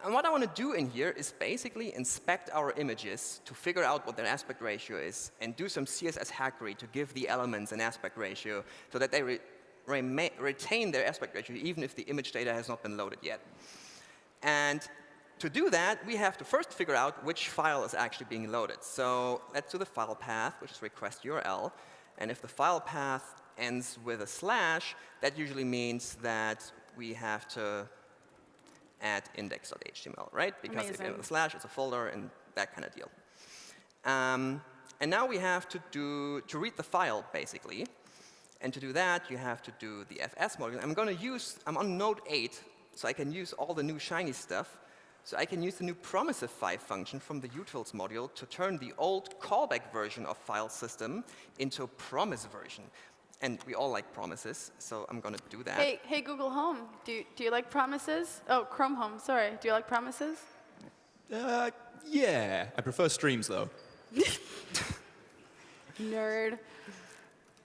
And what I want to do in here is basically inspect our images to figure out what their aspect ratio is and do some CSS hackery to give the elements an aspect ratio so that they retain their aspect ratio even if the image data has not been loaded yet. And to do that, we have to first figure out which file is actually being loaded. So let's do the file path, which is request URL. And if the file path ends with a slash, that usually means that we have to add index.html, right? Because if you have a slash, it's a folder and that kind of deal. And now we have to read the file, basically. And to do that, you have to do the fs module. I'm on node 8, so I can use all the new shiny stuff. So I can use the new promisify function from the utils module to turn the old callback version of file system into a promise version. And we all like promises, so I'm going to do that. Hey, Google Home, do you like promises? Oh, Chrome Home, sorry. Do you like promises? Yeah. I prefer streams, though. Nerd.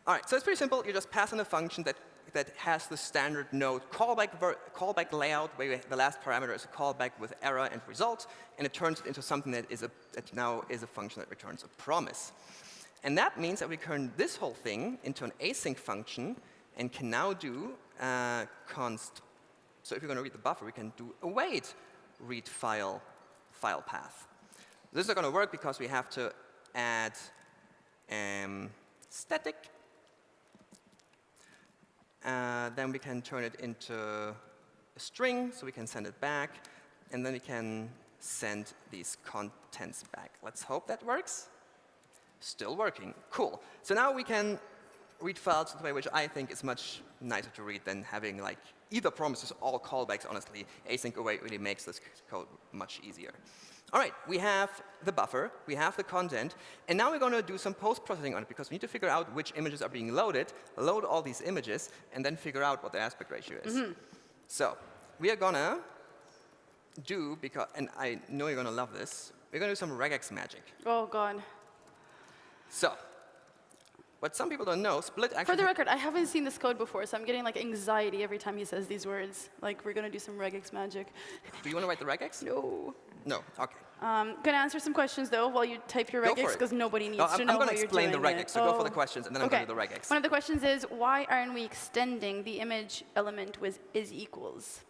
All right, so it's pretty simple. You just pass in a function that has the standard node callback layout, where the last parameter is a callback with error and result, and it turns it into something that now is a function that returns a promise. And that means that we turn this whole thing into an async function and can now do const. So if you're going to read the buffer, we can do await read file path. This is not going to work because we have to add static. Then we can turn it into a string, so we can send it back. And then we can send these contents back. Let's hope that works. Still working. Cool. So now we can read files in a way which I think is much nicer to read than having like either promises or callbacks, honestly. Async await really makes this code much easier. All right, we have the buffer, we have the content, and now we're going to do some post-processing on it because we need to figure out which images are being loaded, load all these images, and then figure out what the aspect ratio is. So we are going to do, and I know you're going to love this, we're going to do some regex magic. Oh, God. So, what some people don't know, split actually... For the record, I haven't seen this code before, so I'm getting like anxiety every time he says these words. Like, we're going to do some regex magic. Do you want to write the regex? No. No, OK. Going to answer some questions, though, while you type your regex, because nobody needs to know how you're doing it. I'm going to explain the regex, so go for the questions, and then I'm going to do the regex. One of the questions is, why aren't we extending the image element with is equals?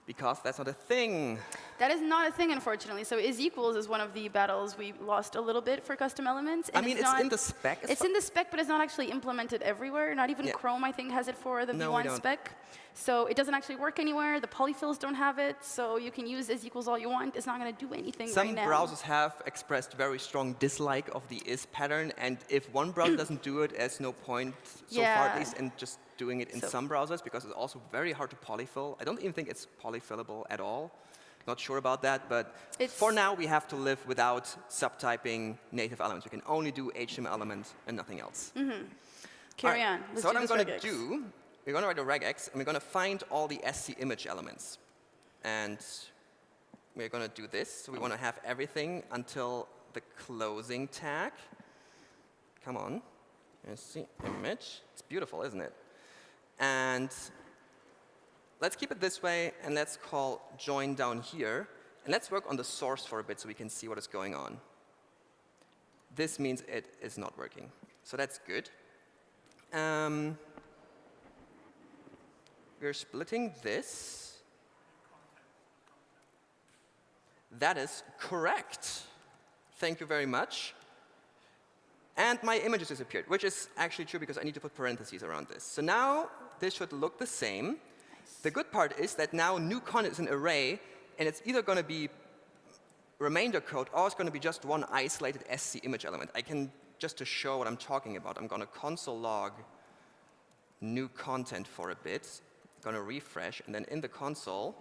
Because that's not a thing. That is not a thing, unfortunately. So is equals is one of the battles we lost a little bit for custom elements. I mean, it's in the spec. It's in the spec, but it's not actually implemented everywhere. Not even Chrome, I think, has it for the V1 spec. So it doesn't actually work anywhere. The polyfills don't have it. So you can use is equals all you want. It's not going to do anything right now. Some browsers have expressed very strong dislike of the is pattern. And if one browser doesn't do it, there's no point, so far at least, in just doing it in some browsers, because it's also very hard to polyfill. I don't even think it's polyfillable at all. Not sure about that, but for now, we have to live without subtyping native elements. We can only do HTML element and nothing else. Carry on. Let's so what do I'm this going to regex. do, we're going to write a regex, and we're going to find all the SC image elements. And we're going to do this. So we want to have everything until the closing tag. Come on. SC image. It's beautiful, isn't it? And let's keep it this way, and let's call join down here. And let's work on the source for a bit so we can see what is going on. This means it is not working. So that's good. We're splitting this. That is correct. Thank you very much. And my images disappeared, which is actually true because I need to put parentheses around this. So now this should look the same. The good part is that now new content is an array, and it's either going to be remainder code or it's going to be just one isolated SC image element. I can, just to show what I'm talking about, I'm going to console log new content for a bit. I'm going to refresh, and then in the console,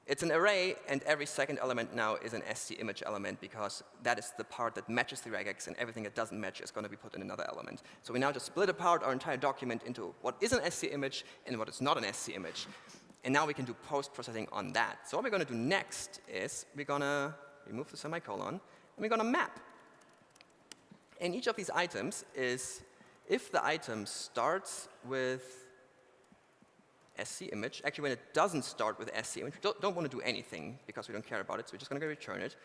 it's an array, and every second element now is an SC image element, because that is the part that matches the regex, and everything that doesn't match is going to be put in another element. So we now just split apart our entire document into what is an SC image and what is not an SC image. And now we can do post-processing on that. So what we're going to do next is we're going to remove the semicolon, and we're going to map. And each of these items is, if the item starts with SC image. Actually, when it doesn't start with SC image, we don't want to do anything because we don't care about it, so we're just going to return it.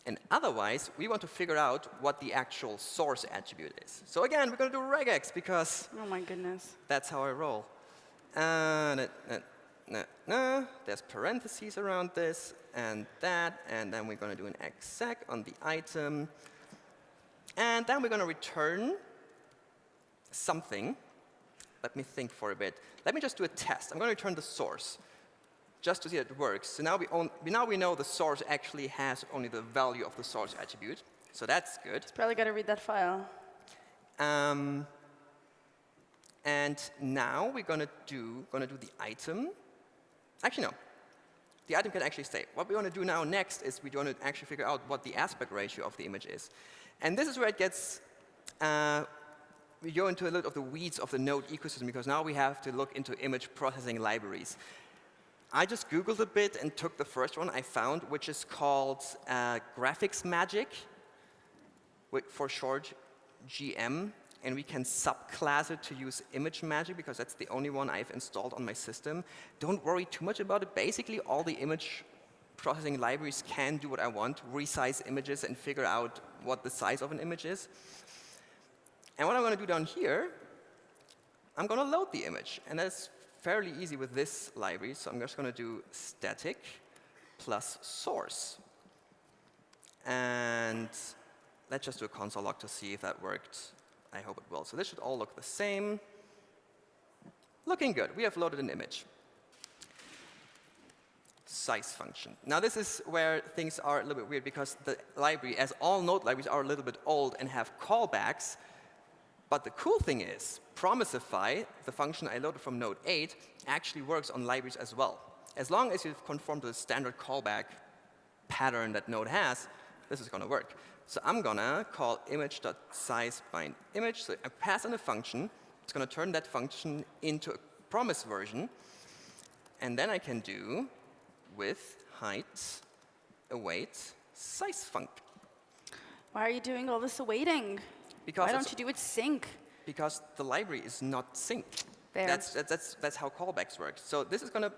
And otherwise, we want to figure out what the actual source attribute is. So again, we're going to do regex because oh my goodness, that's how I roll. There's parentheses around this and that, and then we're going to do an exec on the item. And then we're going to return something. Let me think for a bit. Let me just do a test. I'm going to return the source just to see that it works. So now we know the source actually has only the value of the source attribute. So that's good. It's probably got to read that file. And now we're going to do the item. Actually, no. The item can actually stay. What we want to do now next is we want to actually figure out what the aspect ratio of the image is. And this is where it gets, we go into a little of the weeds of the Node ecosystem, because now we have to look into image processing libraries. I just Googled a bit and took the first one I found, which is called Graphics Magic, for short, GM. And we can subclass it to use Image Magic, because that's the only one I've installed on my system. Don't worry too much about it. Basically, all the image processing libraries can do what I want, resize images and figure out what the size of an image is. And what I'm going to do down here, I'm going to load the image. And that's fairly easy with this library. So I'm just going to do static plus source. And let's just do a console log to see if that worked. I hope it will. So this should all look the same. Looking good. We have loaded an image. Size function. Now this is where things are a little bit weird, because the library, as all Node libraries, are a little bit old and have callbacks. But the cool thing is, Promisify, the function I loaded from Node 8, actually works on libraries as well. As long as you've conformed to the standard callback pattern that Node has, this is going to work. So I'm going to call image.sizeBindImage. So I pass in a function. It's going to turn that function into a promise version. And then I can do width, height, await, size func. Why are you doing all this awaiting? Because why don't you do it sync? Because the library is not sync. Fair. That's how callbacks work. So this is going to,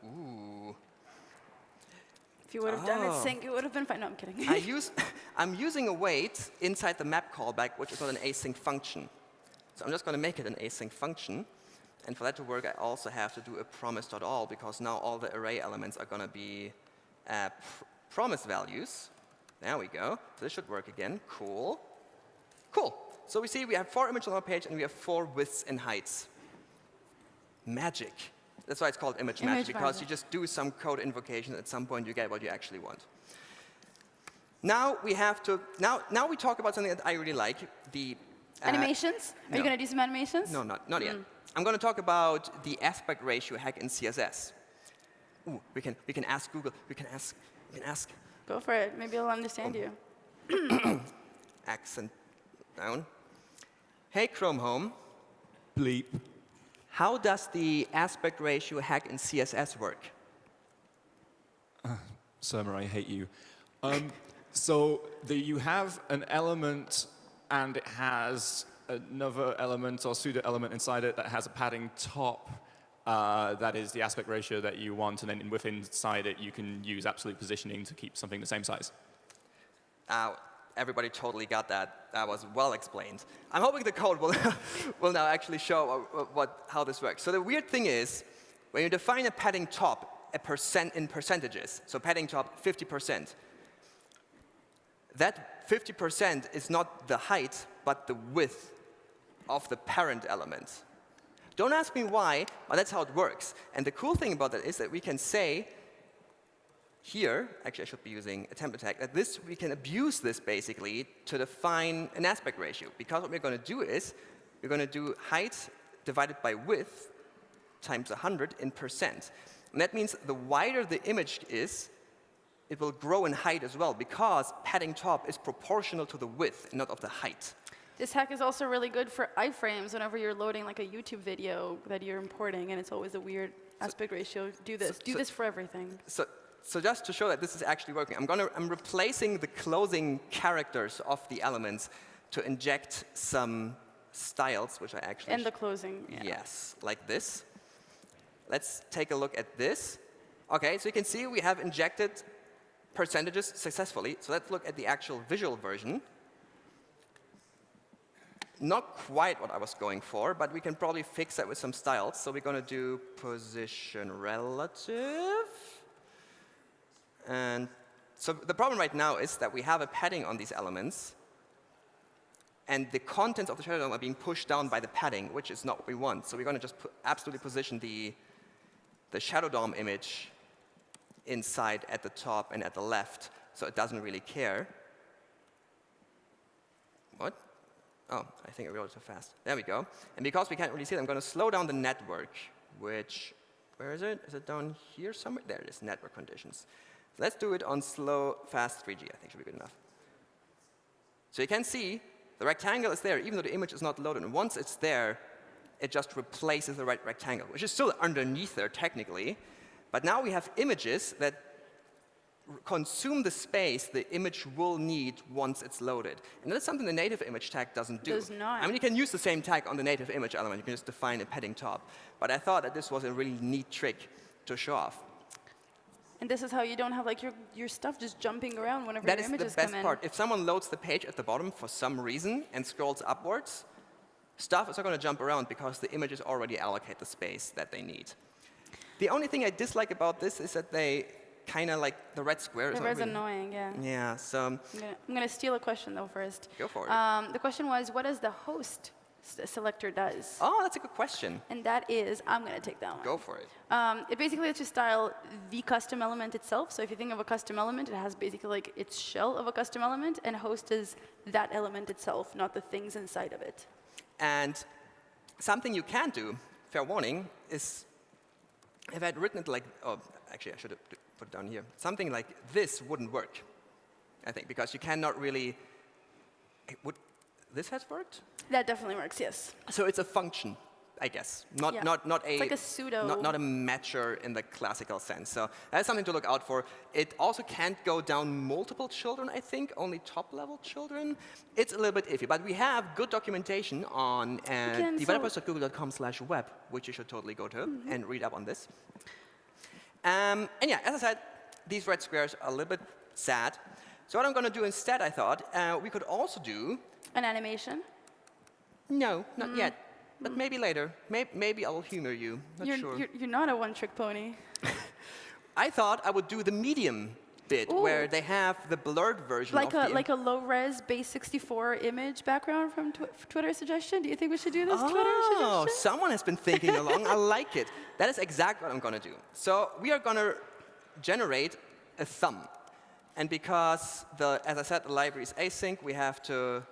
ooh. If you would have done it sync, it would have been fine. No, I'm kidding. I'm using await inside the map callback, which is not an async function. So I'm just going to make it an async function. And for that to work, I also have to do a promise.all, because now all the array elements are going to be promise values. There we go. So this should work again. Cool. Cool. So we see we have 4 images on our page, and we have 4 widths and heights. Magic. That's why it's called image magic, because you just do some code invocation. At some point, you get what you actually want. Now we have to. Now we talk about something that I really like. The animations. Are you going to do some animations? No, not yet. I'm going to talk about the aspect ratio hack in CSS. Ooh, we can ask Google. We can ask. Go for it. Maybe I'll understand you. Accent down. Hey, Chrome Home. Bleep. How does the aspect ratio hack in CSS work? Surma, I hate you. So you have an element, and it has another element or pseudo element inside it that has a padding top. That is the aspect ratio that you want, and then within inside it, you can use absolute positioning to keep something the same size. Everybody totally got that. That was well explained. I'm hoping the code will now actually show how this works. So the weird thing is, when you define a padding top in percentages, so padding top 50%, that 50% is not the height, but the width of the parent element. Don't ask me why, but that's how it works. And the cool thing about that is that we can say here, actually I should be using a template tag, that we can abuse this basically to define an aspect ratio. Because what we're going to do is, we're going to do height divided by width times 100 in percent. And that means the wider the image is, it will grow in height as well, because padding top is proportional to the width and not of the height. This hack is also really good for iframes whenever you're loading like a YouTube video that you're importing, and it's always a weird aspect ratio. Do this. Do this for everything. So just to show that this is actually working, I'm replacing the closing characters of the elements to inject some styles, which I actually... And the closing, yeah. Yes, like this. let's take a look at this. OK, so you can see we have injected percentages successfully. So let's look at the actual visual version. Not quite what I was going for, but we can probably fix that with some styles. So we're going to do position relative. And so the problem right now is that we have a padding on these elements. And the contents of the shadow DOM are being pushed down by the padding, which is not what we want. So we're going to just absolutely position the shadow DOM image inside at the top and at the left, so it doesn't really care. What? Oh, I think I wrote it too fast. There we go. And because we can't really see it, I'm going to slow down the network, which, where is it? Is it down here somewhere? There it is, network conditions. So let's do it on slow, fast 3G, I think should be good enough. So you can see the rectangle is there, even though the image is not loaded. And once it's there, it just replaces the right rectangle, which is still underneath there technically. But now we have images that consume the space the image will need once it's loaded. And that's something the native image tag doesn't do. Does not. I mean, you can use the same tag on the native image element. You can just define a padding top. But I thought that this was a really neat trick to show off. And this is how you don't have like your stuff just jumping around whenever That your is the images best come in. part. If someone loads the page at the bottom for some reason and scrolls upwards, stuff is not going to jump around because the images already allocate the space that they need. The only thing I dislike about this is that they kind of like the red square. The is red's really annoying, yeah. Yeah, so I'm going to steal a question, though, first. Go for it. The question was, what does the host selector does? Oh, that's a good question. And that is, I'm going to take that one. Go for it. It basically lets you style the custom element itself. So if you think of a custom element, it has basically like its shell of a custom element, and host is that element itself, not the things inside of it. And something you can do, fair warning, is if I had written it like, oh, actually, I should have put it down here. Something like this wouldn't work, I think, because you cannot really, this has worked? That definitely works, yes. So it's a function, I guess, not Yeah. not a It's like a pseudo. not a matcher in the classical sense. So that's something to look out for. It also can't go down multiple children, I think, only top-level children. It's a little bit iffy, but we have good documentation on developers.google.com/web, which you should totally go to and read up on this. And yeah, as I said, these red squares are a little bit sad. So what I'm going to do instead, I thought, we could also do an animation. No, not yet. But maybe later. Maybe I'll humor you. Not sure. You're not a one-trick pony. I thought I would do the medium bit, where they have the blurred version like of a low-res base 64 image background from Twitter suggestion. Do you think we should do this Twitter Oh, suggestion? someone has been thinking along. I like it. That is exactly what I'm going to do. So we are going to generate a thumb. And because, as I said, the library is async, we have to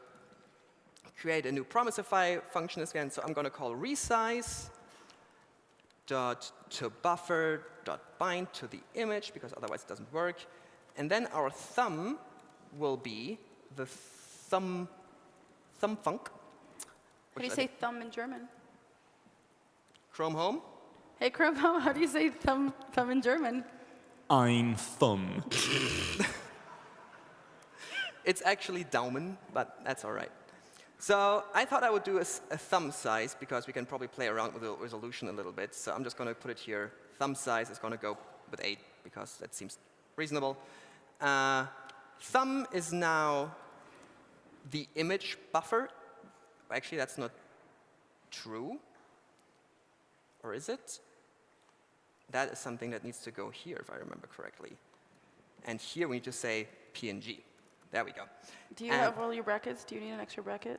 create a new promisify function again. So I'm going to call resize dot to buffer dot bind to the image, because otherwise it doesn't work. And then our thumb will be the thumb func. How do you say thumb in German? Chrome Home? Hey, Chrome Home, how do you say thumb in German? Ein Thumb. It's actually Daumen, but that's all right. So I thought I would do a thumb size, because we can probably play around with the resolution a little bit. So I'm just going to put it here. Thumb size is going to go with 8, because that seems reasonable. Thumb is now the image buffer. Actually, that's not true. Or is it? That is something that needs to go here, if I remember correctly. And here we need to say PNG. There we go. Do you have all your brackets? Do you need an extra bracket?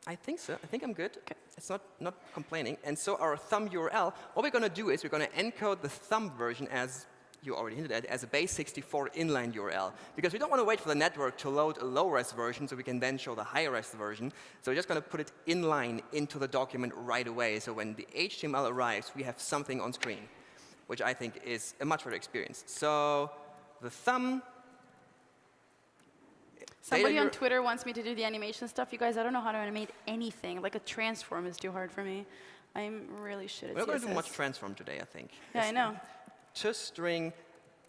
I think so. I think I'm good. Okay. It's not complaining. And so our thumb URL, what we're going to do is we're going to encode the thumb version, as you already hinted at, as a base 64 inline URL. Because we don't want to wait for the network to load a low-res version so we can then show the high-res version. So we're just going to put it inline into the document right away. So when the HTML arrives, we have something on screen, which I think is a much better experience. So the thumb. Somebody on Twitter wants me to do the animation stuff. You guys, I don't know how to animate anything. Like a transform is too hard for me. I'm really shit at CSS. We're going to do much transform today, I think. Yeah, I know. ToString,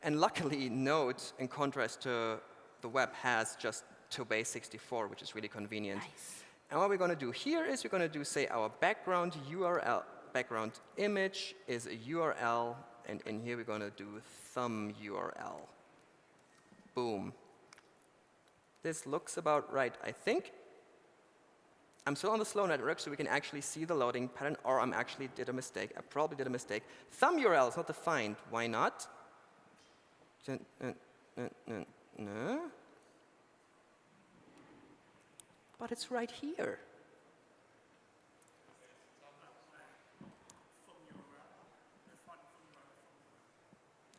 and luckily Node, in contrast to the web, has just to base 64, which is really convenient. Nice. And what we're going to do here is we're going to do, say, our background URL. background image is a URL, and in here we're going to do thumb URL. Boom. This looks about right, I think. I'm still on the slow network, so we can actually see the loading pattern, or I actually did a mistake. I probably did a mistake. Thumb URL is not defined. Why not? No. But it's right here.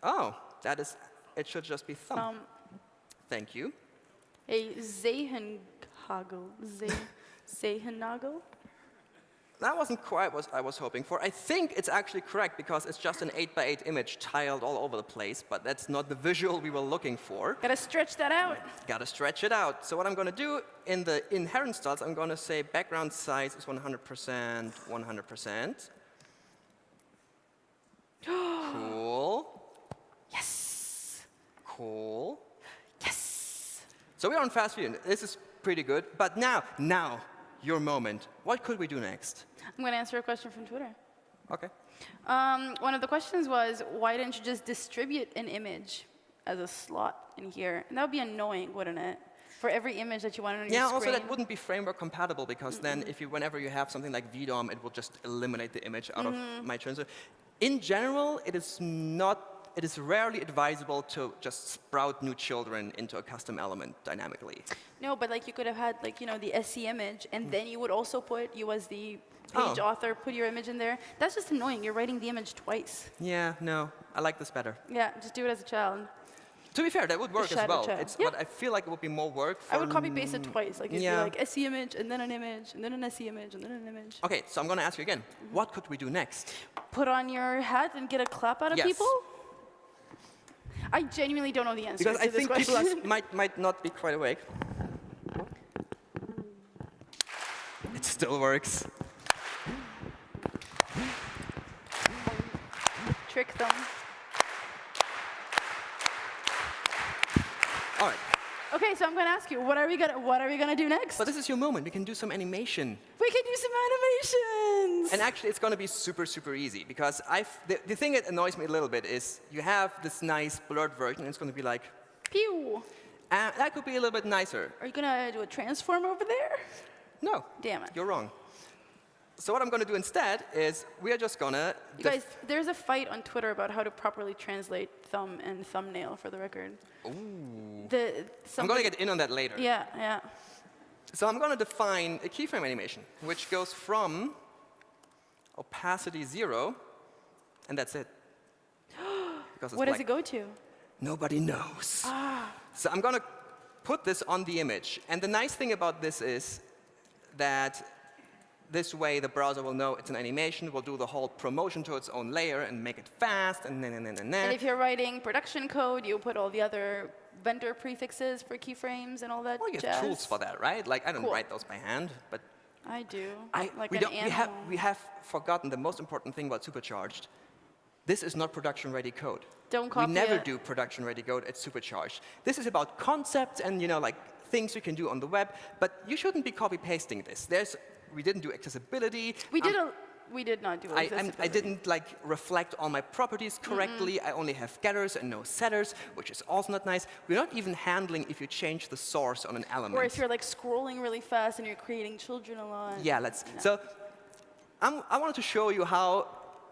Oh, that is, it should just be thumb. Thank you. A Zehenhagel. Zehenhagel? That wasn't quite what I was hoping for. I think it's actually correct because it's just an 8x8 image tiled all over the place, but that's not the visual we were looking for. Gotta stretch that out. Gotta stretch it out. So what I'm gonna do in the inherent styles, I'm gonna say background size is 100%, 100%. Cool. Yes. Cool. Yes. So we're on fast view. This is pretty good. But now, your moment. What could we do next? I'm going to answer a question from Twitter. OK. One of the questions was, why didn't you just distribute an image as a slot in here? And that would be annoying, wouldn't it? For every image that you want on your screen. Also that wouldn't be framework compatible because then if you, whenever you have something like VDOM, it will just eliminate the image out of my transfer. In general, it is rarely advisable to just sprout new children into a custom element dynamically. No, but like you could have had like, you know, the SC image, and then you would also put, you as the page author, put your image in there. That's just annoying. You're writing the image twice. Yeah, no, I like this better. Yeah, just do it as a child. To be fair, that would work as well. But I feel like it would be more work for... I would copy paste it twice. Like it'd be like SC image, and then an image, and then an SC image, and then an image. OK, so I'm going to ask you again. What could we do next? Put on your hat and get a clap out of people? I genuinely don't know the answer because to this question. I think people might not be quite awake. It still works. Trick them. All right. OK, so I'm going to ask you, what are we gonna do next? But this is your moment. We can do some animation. We can do some animations. And actually, it's going to be super, super easy. Because the thing that annoys me a little bit is you have this nice blurred version, and it's going to be like... Pew. That could be a little bit nicer. Are you going to do a transform over there? No. Damn it. You're wrong. So what I'm going to do instead is we are just going to... You guys, there's a fight on Twitter about how to properly translate thumb and thumbnail, for the record. Ooh. I'm going to get in on that later. Yeah, yeah. So I'm going to define a keyframe animation, which goes from opacity 0, and that's it. What does it go to? Nobody knows. So I'm going to put this on the image. And the nice thing about this is that this way the browser will know it's an animation, will do the whole promotion to its own layer and make it fast, and then. And if you're writing production code, you put all the other vendor prefixes for keyframes and all that Well, you have tools for that, right? Like, I don't write those by hand, but... I do. We have forgotten the most important thing about Supercharged. This is not production-ready code. Don't copy We never do production-ready code at Supercharged. This is about concepts and, like things you can do on the web, but you shouldn't be copy-pasting this. We didn't do accessibility. We did not do accessibility. I didn't reflect all my properties correctly. I only have getters and no setters, which is also not nice. We're not even handling if you change the source on an element. Or if you're scrolling really fast and you're creating children a lot. Yeah, So I wanted to show you how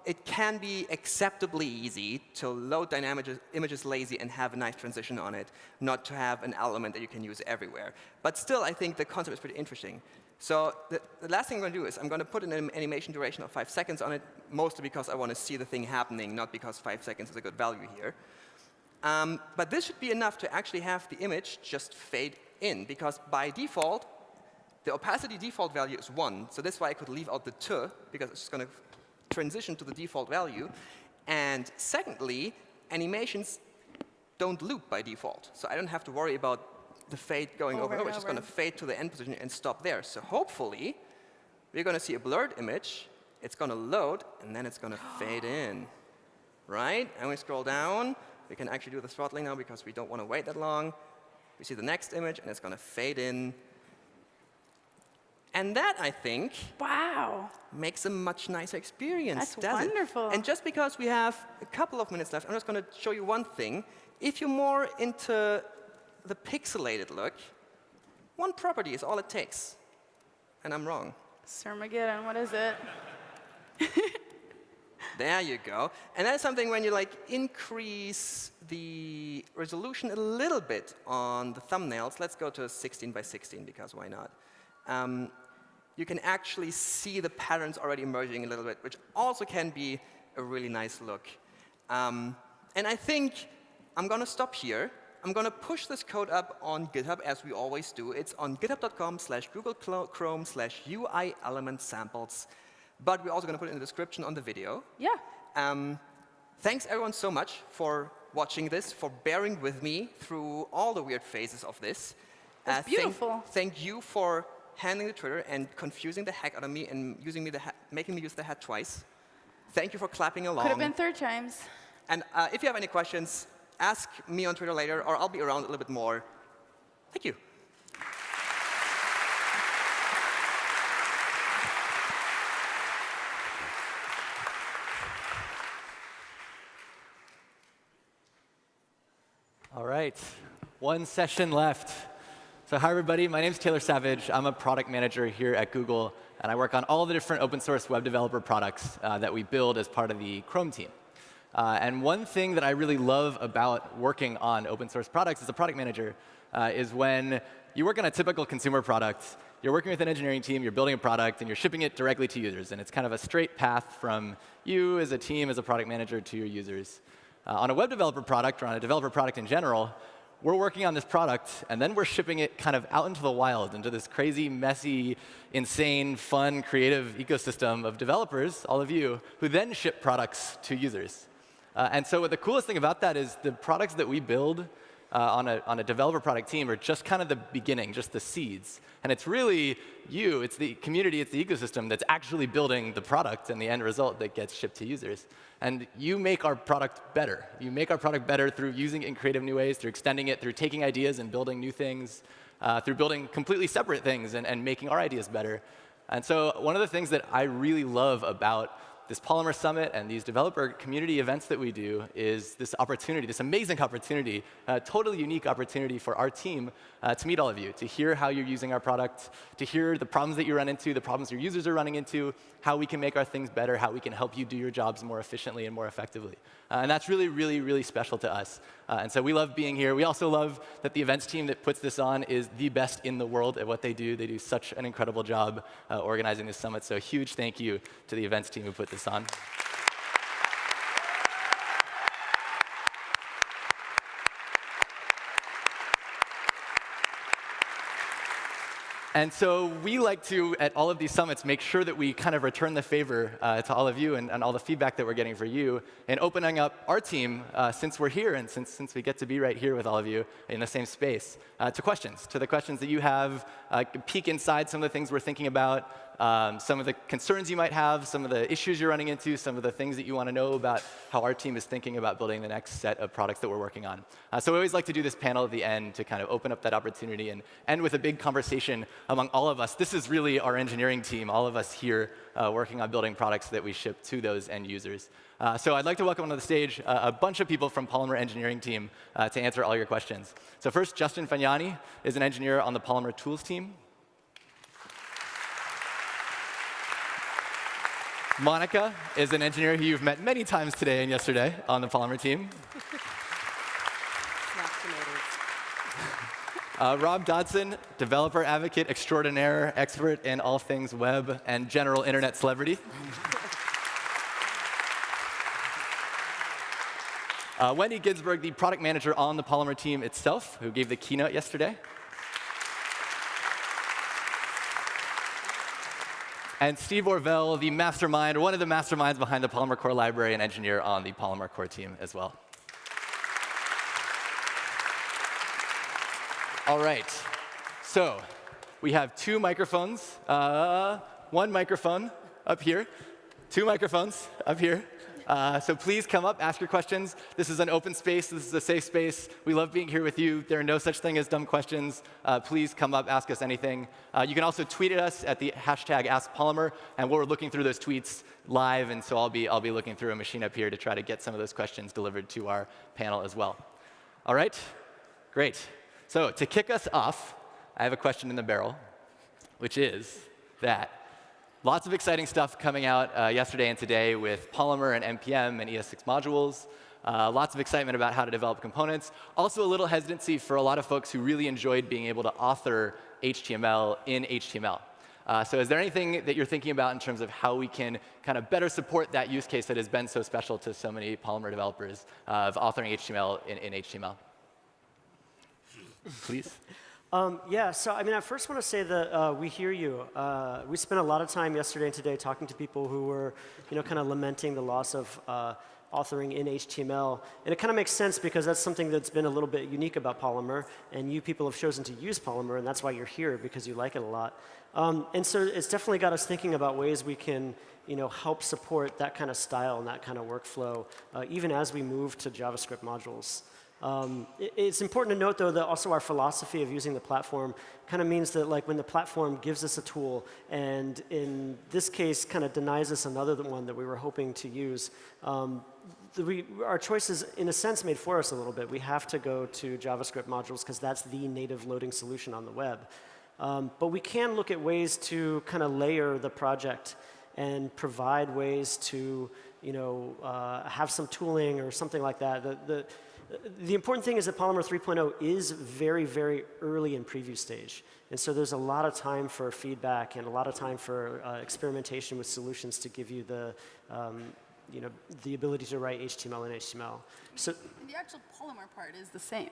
it can be acceptably easy to load dynamic images lazy and have a nice transition on it, not to have an element that you can use everywhere. But still, I think the concept is pretty interesting. So the last thing I'm going to do is I'm going to put an animation duration of 5 seconds on it, mostly because I want to see the thing happening, not because 5 seconds is a good value here. But this should be enough to actually have the image just fade in, because by default, the opacity default value is 1. So that's why I could leave out the t, because it's just going to transition to the default value. And secondly, animations don't loop by default. So I don't have to worry about the fade going over and over. It's just going to fade to the end position and stop there. So hopefully, we're going to see a blurred image. It's going to load, and then it's going to fade in. Right? And we scroll down. We can actually do the throttling now because we don't want to wait that long. We see the next image, and it's going to fade in. And that, I think, wow, makes a much nicer experience. That's wonderful. And just because we have a couple of minutes left, I'm just going to show you one thing. If you're more into the pixelated look, one property is all it takes. And I'm wrong. Sermageddon, what is it? There you go. And that's something when you increase the resolution a little bit on the thumbnails. Let's go to 16 by 16, because why not? You can actually see the patterns already emerging a little bit, which also can be a really nice look. And I think I'm going to stop here. I'm going to push this code up on GitHub, as we always do. It's on github.com/Google/Chrome/UI element samples. But we're also going to put it in the description on the video. Yeah. Thanks, everyone, so much for watching this, for bearing with me through all the weird phases of this. That's beautiful. Thank you for handling the Twitter and confusing the heck out of me and making me use the hat twice. Thank you for clapping along. Could have been 3 times. And if you have any questions, ask me on Twitter later, or I'll be around a little bit more. Thank you. All right, 1 session left. So hi, everybody. My name's Taylor Savage. I'm a product manager here at Google, and I work on all the different open source web developer products that we build as part of the Chrome team. And one thing that I really love about working on open source products as a product manager is when you work on a typical consumer product, you're working with an engineering team, you're building a product, and you're shipping it directly to users. And it's kind of a straight path from you as a team, as a product manager, to your users. On a web developer product, or on a developer product in general, we're working on this product, and then we're shipping it kind of out into the wild, into this crazy, messy, insane, fun, creative ecosystem of developers, all of you, who then ship products to users. And so the coolest thing about that is the products that we build on a developer product team are just kind of the beginning, just the seeds. And it's really you, it's the community, it's the ecosystem that's actually building the product and the end result that gets shipped to users. And you make our product better. You make our product better through using it in creative new ways, through extending it, through taking ideas and building new things, through building completely separate things and making our ideas better. And so one of the things that I really love about this Polymer Summit and these developer community events that we do is this opportunity, this amazing opportunity, totally unique opportunity for our team to meet all of you, to hear how you're using our product, to hear the problems that you run into, the problems your users are running into, how we can make our things better, how we can help you do your jobs more efficiently and more effectively. And that's really, really, really special to us. And so we love being here. We also love that the events team that puts this on is the best in the world at what they do. They do such an incredible job organizing this summit. So a huge thank you to the events team who put this on. And so we like to, at all of these summits, make sure that we kind of return the favor to all of you and all the feedback that we're getting for you in opening up our team, since we're here and since we get to be right here with all of you in the same space, to questions, to the questions that you have, peek inside some of the things we're thinking about, some of the concerns you might have, some of the issues you're running into, some of the things that you want to know about how our team is thinking about building the next set of products that we're working on. So we always like to do this panel at the end to kind of open up that opportunity and end with a big conversation among all of us. This is really our engineering team, all of us here working on building products that we ship to those end users. So I'd like to welcome onto the stage a bunch of people from Polymer engineering team to answer all your questions. So first, Justin Fagnani is an engineer on the Polymer tools team. Monica is an engineer who you've met many times today and yesterday on the Polymer team. Rob Dodson, developer advocate extraordinaire, expert in all things web and general internet celebrity. Wendy Ginsberg, the product manager on the Polymer team itself, who gave the keynote yesterday. And Steve Orvell, the mastermind, or one of the masterminds behind the Polymer Core library and engineer on the Polymer Core team as well. All right, so we have 2 microphones, 1 microphone up here, 2 microphones up here. So please come up, ask your questions. This is an open space. This is a safe space. We love being here with you. There are no such thing as dumb questions. Please come up, ask us anything. You can also tweet at us at the hashtag AskPolymer, and we're looking through those tweets live, and so I'll be looking through a machine up here to try to get some of those questions delivered to our panel as well. All right? Great. So to kick us off, I have a question in the barrel, which is that lots of exciting stuff coming out yesterday and today with Polymer and NPM and ES6 modules. Lots of excitement about how to develop components. Also a little hesitancy for a lot of folks who really enjoyed being able to author HTML in HTML. So is there anything that you're thinking about in terms of how we can kind of better support that use case that has been so special to so many Polymer developers of authoring HTML in HTML? Please. Yeah, so I mean, I first want to say that we hear you. We spent a lot of time yesterday and today talking to people who were, kind of lamenting the loss of authoring in HTML. And it kind of makes sense because that's something that's been a little bit unique about Polymer. And you people have chosen to use Polymer, and that's why you're here, because you like it a lot. And so it's definitely got us thinking about ways we can help support that kind of style and that kind of workflow, even as we move to JavaScript modules. It's important to note, though, that also our philosophy of using the platform kind of means that when the platform gives us a tool, and in this case kind of denies us another one that we were hoping to use, our choice is, in a sense, made for us a little bit. We have to go to JavaScript modules because that's the native loading solution on the web. But we can look at ways to kind of layer the project and provide ways to have some tooling or something like that. The important thing is that Polymer 3.0 is very, very early in preview stage. And so there's a lot of time for feedback and a lot of time for experimentation with solutions to give you the ability to write HTML in HTML. So the actual Polymer part is the same.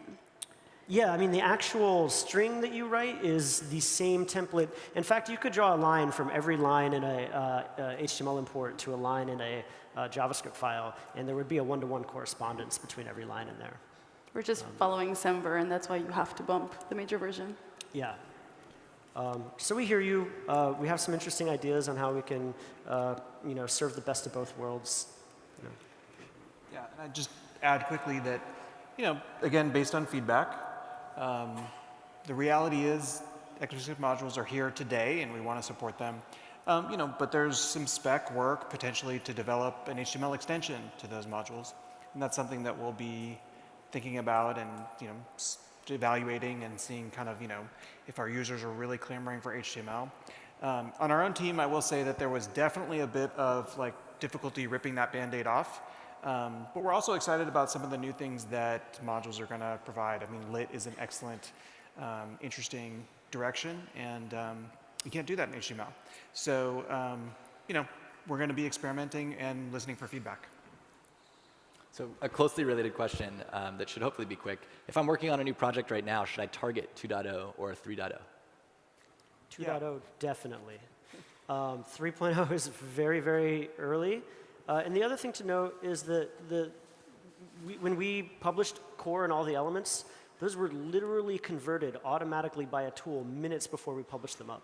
yeah, I mean, the actual string that you write is the same template. In fact, you could draw a line from every line in a HTML import to a line in a JavaScript file, and there would be a one-to-one correspondence between every line in there. We're just following Semver, and that's why you have to bump the major version. Yeah. So we hear you. We have some interesting ideas on how we can serve the best of both worlds. Yeah, and I'd just add quickly that, again, based on feedback, the reality is ECMAScript modules are here today, and we want to support them. But there's some spec work potentially to develop an HTML extension to those modules, and that's something that we'll be thinking about and evaluating and seeing kind of if our users are really clamoring for HTML. On our own team, I will say that there was definitely a bit of difficulty ripping that Band-Aid off. But we're also excited about some of the new things that modules are going to provide. I mean, lit is an excellent, interesting direction, and you can't do that in HTML. So, we're going to be experimenting and listening for feedback. So a closely related question that should hopefully be quick. If I'm working on a new project right now, should I target 2.0 or 3.0? 2.0, definitely. 3.0 is very, very early. And the other thing to note is that when we published core and all the elements, those were literally converted automatically by a tool minutes before we published them up.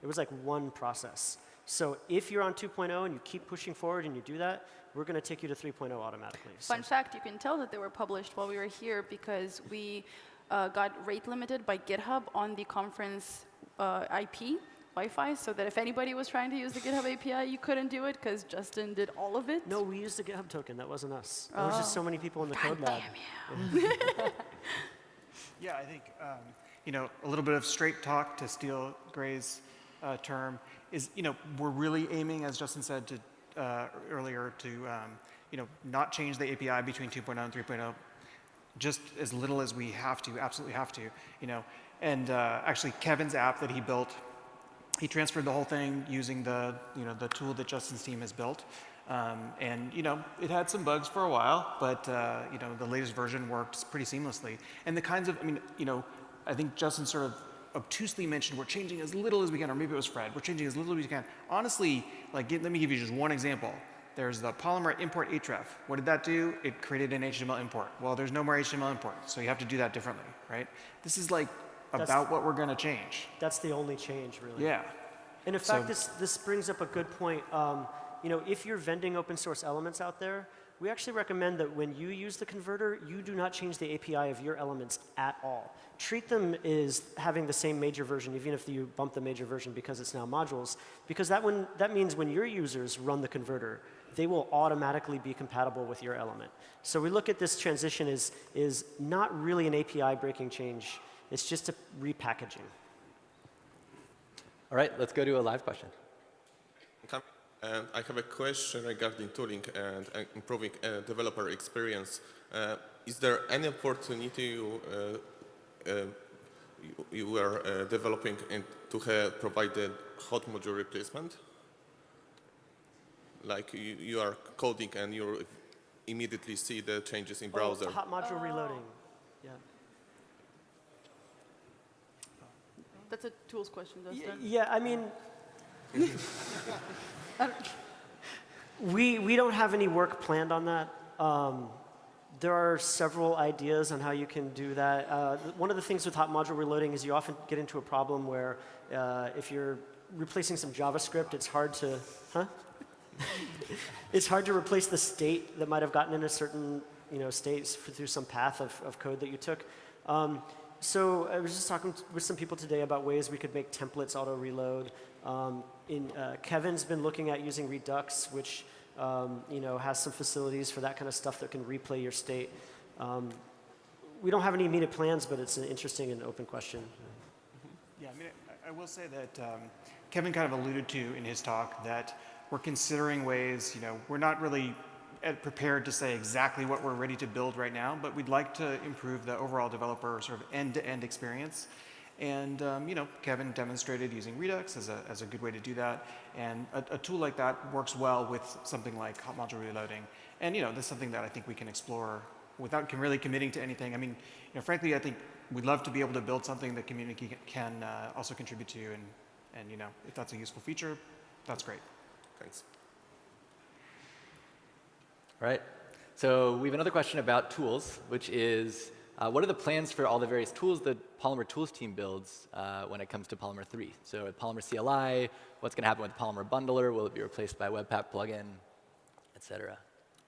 It was like one process. So if you're on 2.0 and you keep pushing forward and you do that, we're going to take you to 3.0 automatically. Fun fact, you can tell that they were published while we were here because we got rate limited by GitHub on the conference IP. Wi-Fi, so that if anybody was trying to use the GitHub API, you couldn't do it because Justin did all of it? No, we used the GitHub token. That wasn't us. There was just so many people in the code lab. Yeah, I think a little bit of straight talk, to steal Gray's term, is we're really aiming, as Justin said earlier, to not change the API between 2.0 and 3.0, just as little as we have to, absolutely have to, And actually, Kevin's app that he built, he transferred the whole thing using the tool that Justin's team has built, and it had some bugs for a while, but the latest version worked pretty seamlessly. And the kinds of I think Justin sort of obtusely mentioned we're changing as little as we can, or maybe it was Fred. We're changing as little as we can. Honestly, let me give you just one example. There's the Polymer import href. What did that do? It created an HTML import. Well, there's no more HTML import, so you have to do that differently, right? This is about what we're going to change. That's the only change, really. Yeah. And in fact, this brings up a good point. if you're vending open source elements out there, we actually recommend that when you use the converter, you do not change the API of your elements at all. Treat them as having the same major version, even if you bump the major version because it's now modules, because that means when your users run the converter, they will automatically be compatible with your element. So we look at this transition as not really an API breaking change. It's just a repackaging. All right, let's go to a live question. And I have a question regarding tooling and improving developer experience. Is there any opportunity you are developing to provide a hot module replacement? Like you are coding and you immediately see the changes in browser. Hot module reloading, yeah. That's a tools question, Dustin. Yeah, I mean, we don't have any work planned on that. There are several ideas on how you can do that. One of the things with hot module reloading is you often get into a problem where if you're replacing some JavaScript, it's hard to, it's hard to replace the state that might have gotten in a certain state through some path of code that you took. So I was just talking with some people today about ways we could make templates auto-reload. Kevin's been looking at using Redux, which has some facilities for that kind of stuff that can replay your state. We don't have any immediate plans, but it's an interesting and open question. Yeah, I mean, I will say that Kevin kind of alluded to in his talk that we're considering ways, we're not really prepared to say exactly what we're ready to build right now, but we'd like to improve the overall developer sort of end-to-end experience. And Kevin demonstrated using Redux as a good way to do that. And a tool like that works well with something like hot module reloading. And that's something that I think we can explore without really committing to anything. I mean, frankly, I think we'd love to be able to build something that community can also contribute to. And if that's a useful feature, that's great. Thanks. All right. So we have another question about tools, which is, what are the plans for all the various tools the Polymer tools team builds when it comes to Polymer 3? So with Polymer CLI, what's going to happen with Polymer Bundler? Will it be replaced by Webpack plugin, et cetera?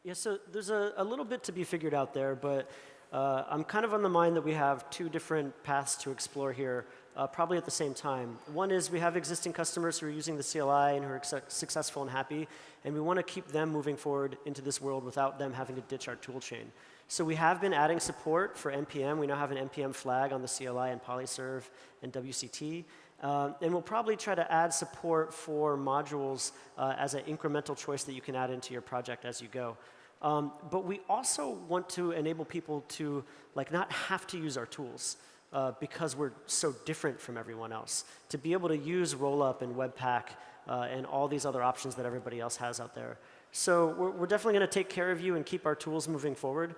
Yeah, so there's a little bit to be figured out there, but I'm kind of on the mind that we have two different paths to explore here, probably at the same time. One is we have existing customers who are using the CLI and who are successful and happy, and we want to keep them moving forward into this world without them having to ditch our tool chain. So we have been adding support for NPM. We now have an NPM flag on the CLI and PolyServe and WCT. And we'll probably try to add support for modules as an incremental choice that you can add into your project as you go. But we also want to enable people to not have to use our tools because we're so different from everyone else. To be able to use Rollup and Webpack and all these other options that everybody else has out there. So we're definitely going to take care of you and keep our tools moving forward.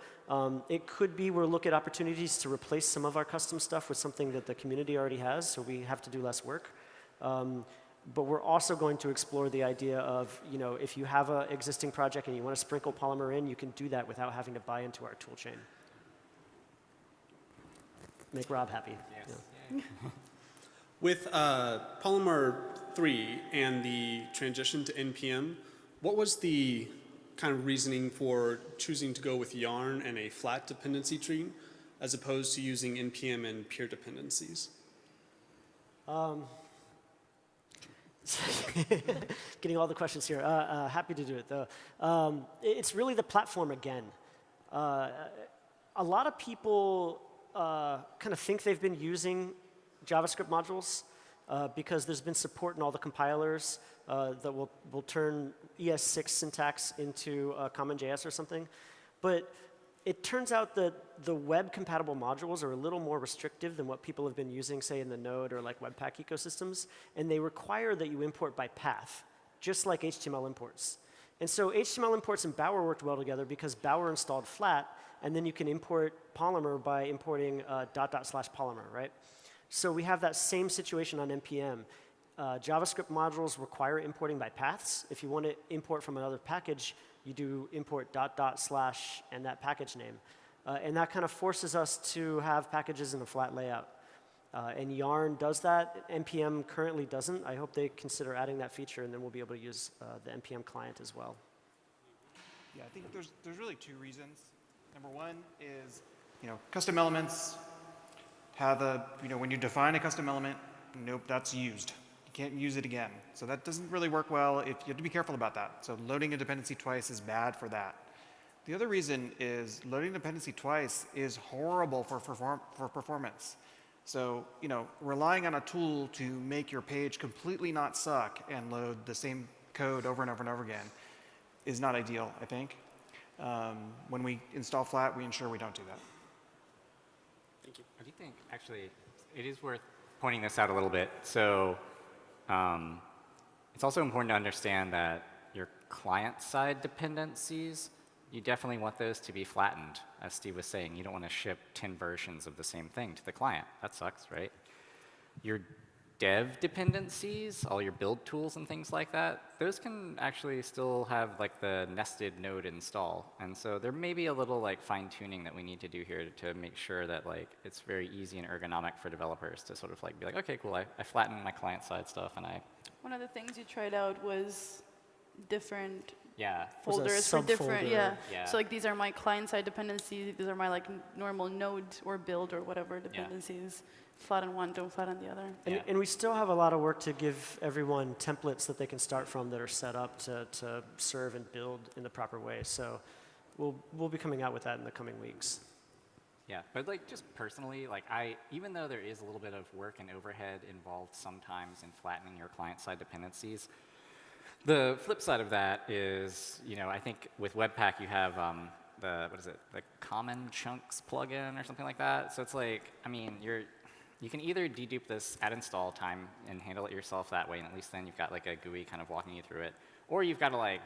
It could be we'll look at opportunities to replace some of our custom stuff with something that the community already has, so we have to do less work. But we're also going to explore the idea of, if you have an existing project and you want to sprinkle Polymer in, you can do that without having to buy into our tool chain. Make Rob happy. Yes. Yeah. With Polymer 3 and the transition to NPM, what was the kind of reasoning for choosing to go with Yarn and a flat dependency tree as opposed to using NPM and pure dependencies? Getting all the questions here. Happy to do it, though. It's really the platform again. A lot of people kind of think they've been using JavaScript modules because there's been support in all the compilers that will turn ES6 syntax into CommonJS or something. But it turns out that the web-compatible modules are a little more restrictive than what people have been using, say, in the Node or Webpack ecosystems. And they require that you import by path, just like HTML imports. And so HTML imports and Bower worked well together because Bower installed flat, and then you can import Polymer by importing //Polymer, right? So we have that same situation on NPM. JavaScript modules require importing by paths. If you want to import from another package, you do import // and that package name. And that kind of forces us to have packages in a flat layout. And Yarn does that. NPM currently doesn't. I hope they consider adding that feature, and then we'll be able to use the NPM client as well. Yeah, I think there's really two reasons. Number one is, custom elements have a, when you define a custom element, nope, that's used. You can't use it again. So that doesn't really work well. You have to be careful about that. So loading a dependency twice is bad for that. The other reason is loading dependency twice is horrible for performance. So, relying on a tool to make your page completely not suck and load the same code over and over and over again is not ideal, I think. When we install flat, we ensure we don't do that. Thank you. I do think, actually, it is worth pointing this out a little bit. So it's also important to understand that your client-side dependencies, you definitely want those to be flattened. As Steve was saying, you don't want to ship 10 versions of the same thing to the client. That sucks, right? Your dev dependencies, all your build tools and things like that, those can actually still have like the nested node install. And so there may be a little like fine-tuning that we need to do here to make sure that like it's very easy and ergonomic for developers to sort of like be like, okay, cool, I flattened my client-side stuff and I... One of the things you tried out was different folders for different, yeah. So like these are my client-side dependencies, these are my like normal node or build or whatever dependencies. Flatten one, don't flatten the other. And we still have a lot of work to give everyone templates that they can start from that are set up to serve and build in the proper way. So we'll be coming out with that in the coming weeks. Yeah, but like just personally, like even though there is a little bit of work and overhead involved sometimes in flattening your client-side dependencies, the flip side of that is, I think with Webpack you have the Common Chunks plugin or something like that. So it's like, you can either dedupe this at install time and handle it yourself that way, and at least then you've got like a GUI kind of walking you through it, or you've got to like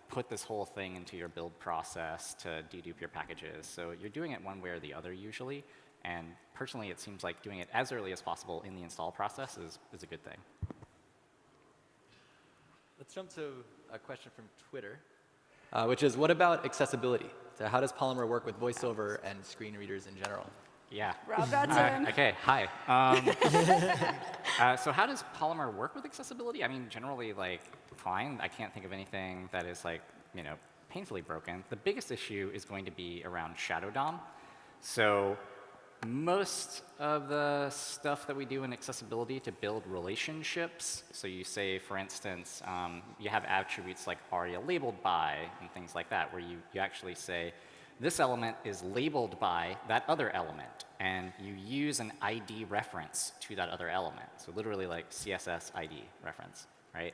put this whole thing into your build process to dedupe your packages. So you're doing it one way or the other usually, and personally it seems like doing it as early as possible in the install process is a good thing. Let's jump to a question from Twitter, which is, what about accessibility? So how does Polymer work with VoiceOver and screen readers in general? Yeah. Rob Dodson. Okay, hi. So how does Polymer work with accessibility? Generally, like, fine. I can't think of anything that is, like, painfully broken. The biggest issue is going to be around shadow DOM. So most of the stuff that we do in accessibility to build relationships, so you say, for instance, you have attributes like aria labeled by and things like that, where you actually say, this element is labeled by that other element, and you use an ID reference to that other element. So literally like CSS ID reference, right?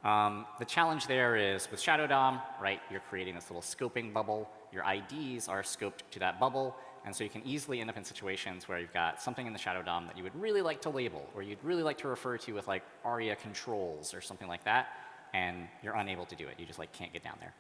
The challenge there is with Shadow DOM, right, you're creating this little scoping bubble. Your IDs are scoped to that bubble, and so you can easily end up in situations where you've got something in the Shadow DOM that you would really like to label, or you'd really like to refer to with like aria controls or something like that, and you're unable to do it. You just like can't get down there.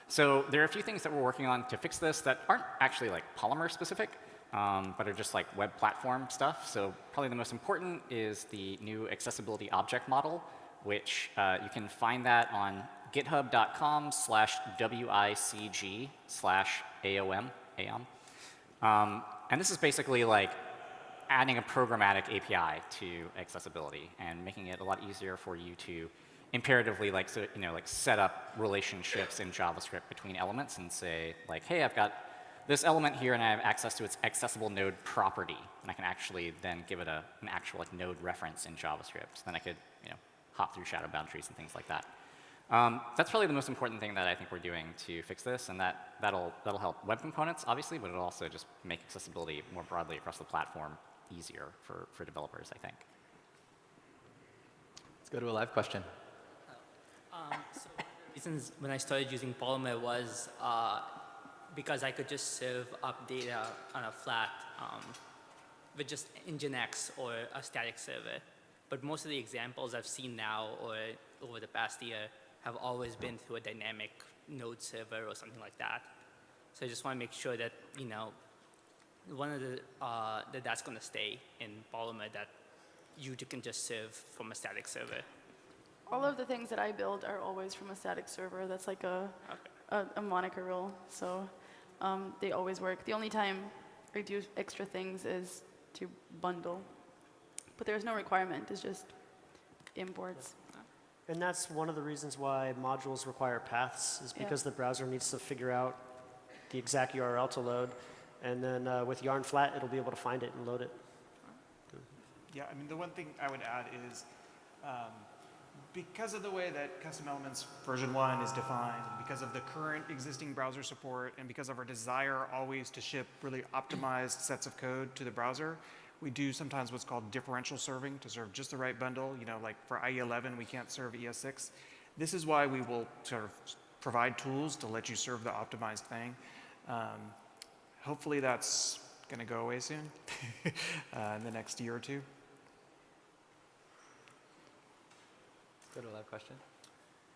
So there are a few things that we're working on to fix this that aren't actually like Polymer specific, but are just like web platform stuff. So probably the most important is the new accessibility object model, which you can find that on github.com/wicg/AOM. And this is basically like adding a programmatic API to accessibility and making it a lot easier for you to imperatively like set up relationships in JavaScript between elements and say like, hey, I've got this element here and I have access to its accessible node property, and I can actually then give it an actual like node reference in JavaScript. Then I could hop through shadow boundaries and things like that. That's probably the most important thing that I think we're doing to fix this, and that'll help web components obviously, but it'll also just make accessibility more broadly across the platform easier for developers, I think. Let's go to a live question. So one of the reasons when I started using Polymer was because I could just serve up data on a flat with just Nginx or a static server. But most of the examples I've seen now or over the past year have always been through a dynamic node server or something like that. So I just want to make sure that, one of the, that's going to stay in Polymer, that you can just serve from a static server. All of the things that I build are always from a static server. That's like a moniker rule. So they always work. The only time I do extra things is to bundle. But there's no requirement, it's just imports. And that's one of the reasons why modules require paths, is because the browser needs to figure out the exact URL to load. And then with Yarn Flat, it'll be able to find it and load it. Yeah, I mean, the one thing I would add is because of the way that custom elements version 1 is defined, and because of the current existing browser support, and because of our desire always to ship really optimized sets of code to the browser, we do sometimes what's called differential serving to serve just the right bundle. You know, like for IE11, we can't serve ES6. This is why we will sort of provide tools to let you serve the optimized thing. Hopefully that's going to go away soon in the next year or two. Go to a live question.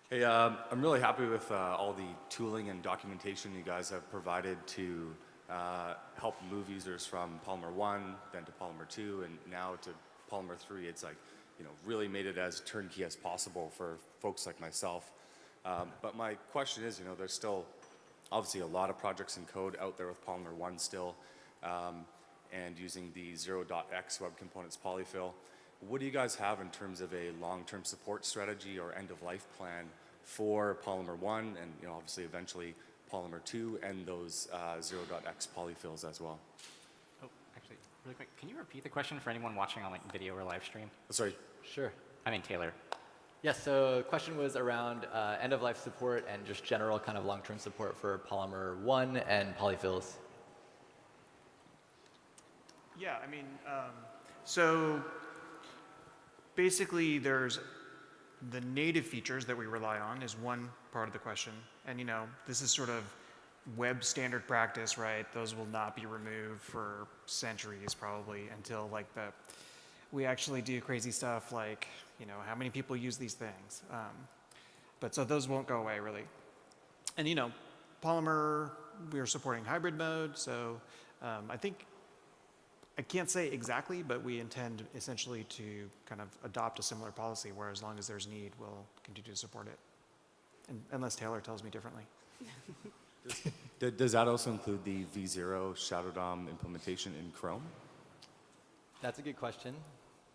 Hey, I'm really happy with all the tooling and documentation you guys have provided to help move users from Polymer 1, then to Polymer 2, and now to Polymer 3. It's like, you know, really made it as turnkey as possible for folks like myself. But my question is, you know, there's still obviously a lot of projects in code out there with Polymer 1 still, and using the 0.x web components polyfill. What do you guys have in terms of a long-term support strategy or end-of-life plan for Polymer 1 and, you know, obviously eventually Polymer 2 and those 0.x polyfills as well? Oh, actually, really quick, can you repeat the question for anyone watching on like video or live stream? Sorry. Sure. I mean, Taylor. Yes, so the question was around end-of-life support and just general kind of long-term support for Polymer 1 and polyfills. Yeah, I mean, so basically there's the native features that we rely on is one part of the question. And, you know, this is sort of web standard practice, right? Those will not be removed for centuries probably until like we actually do crazy stuff like, you know, how many people use these things. But so those won't go away really. And, you know, Polymer, we are supporting hybrid mode. So I can't say exactly, but we intend essentially to kind of adopt a similar policy where as long as there's need, we'll continue to support it. And, unless Taylor tells me differently. Does that also include the v0 Shadow DOM implementation in Chrome? That's a good question.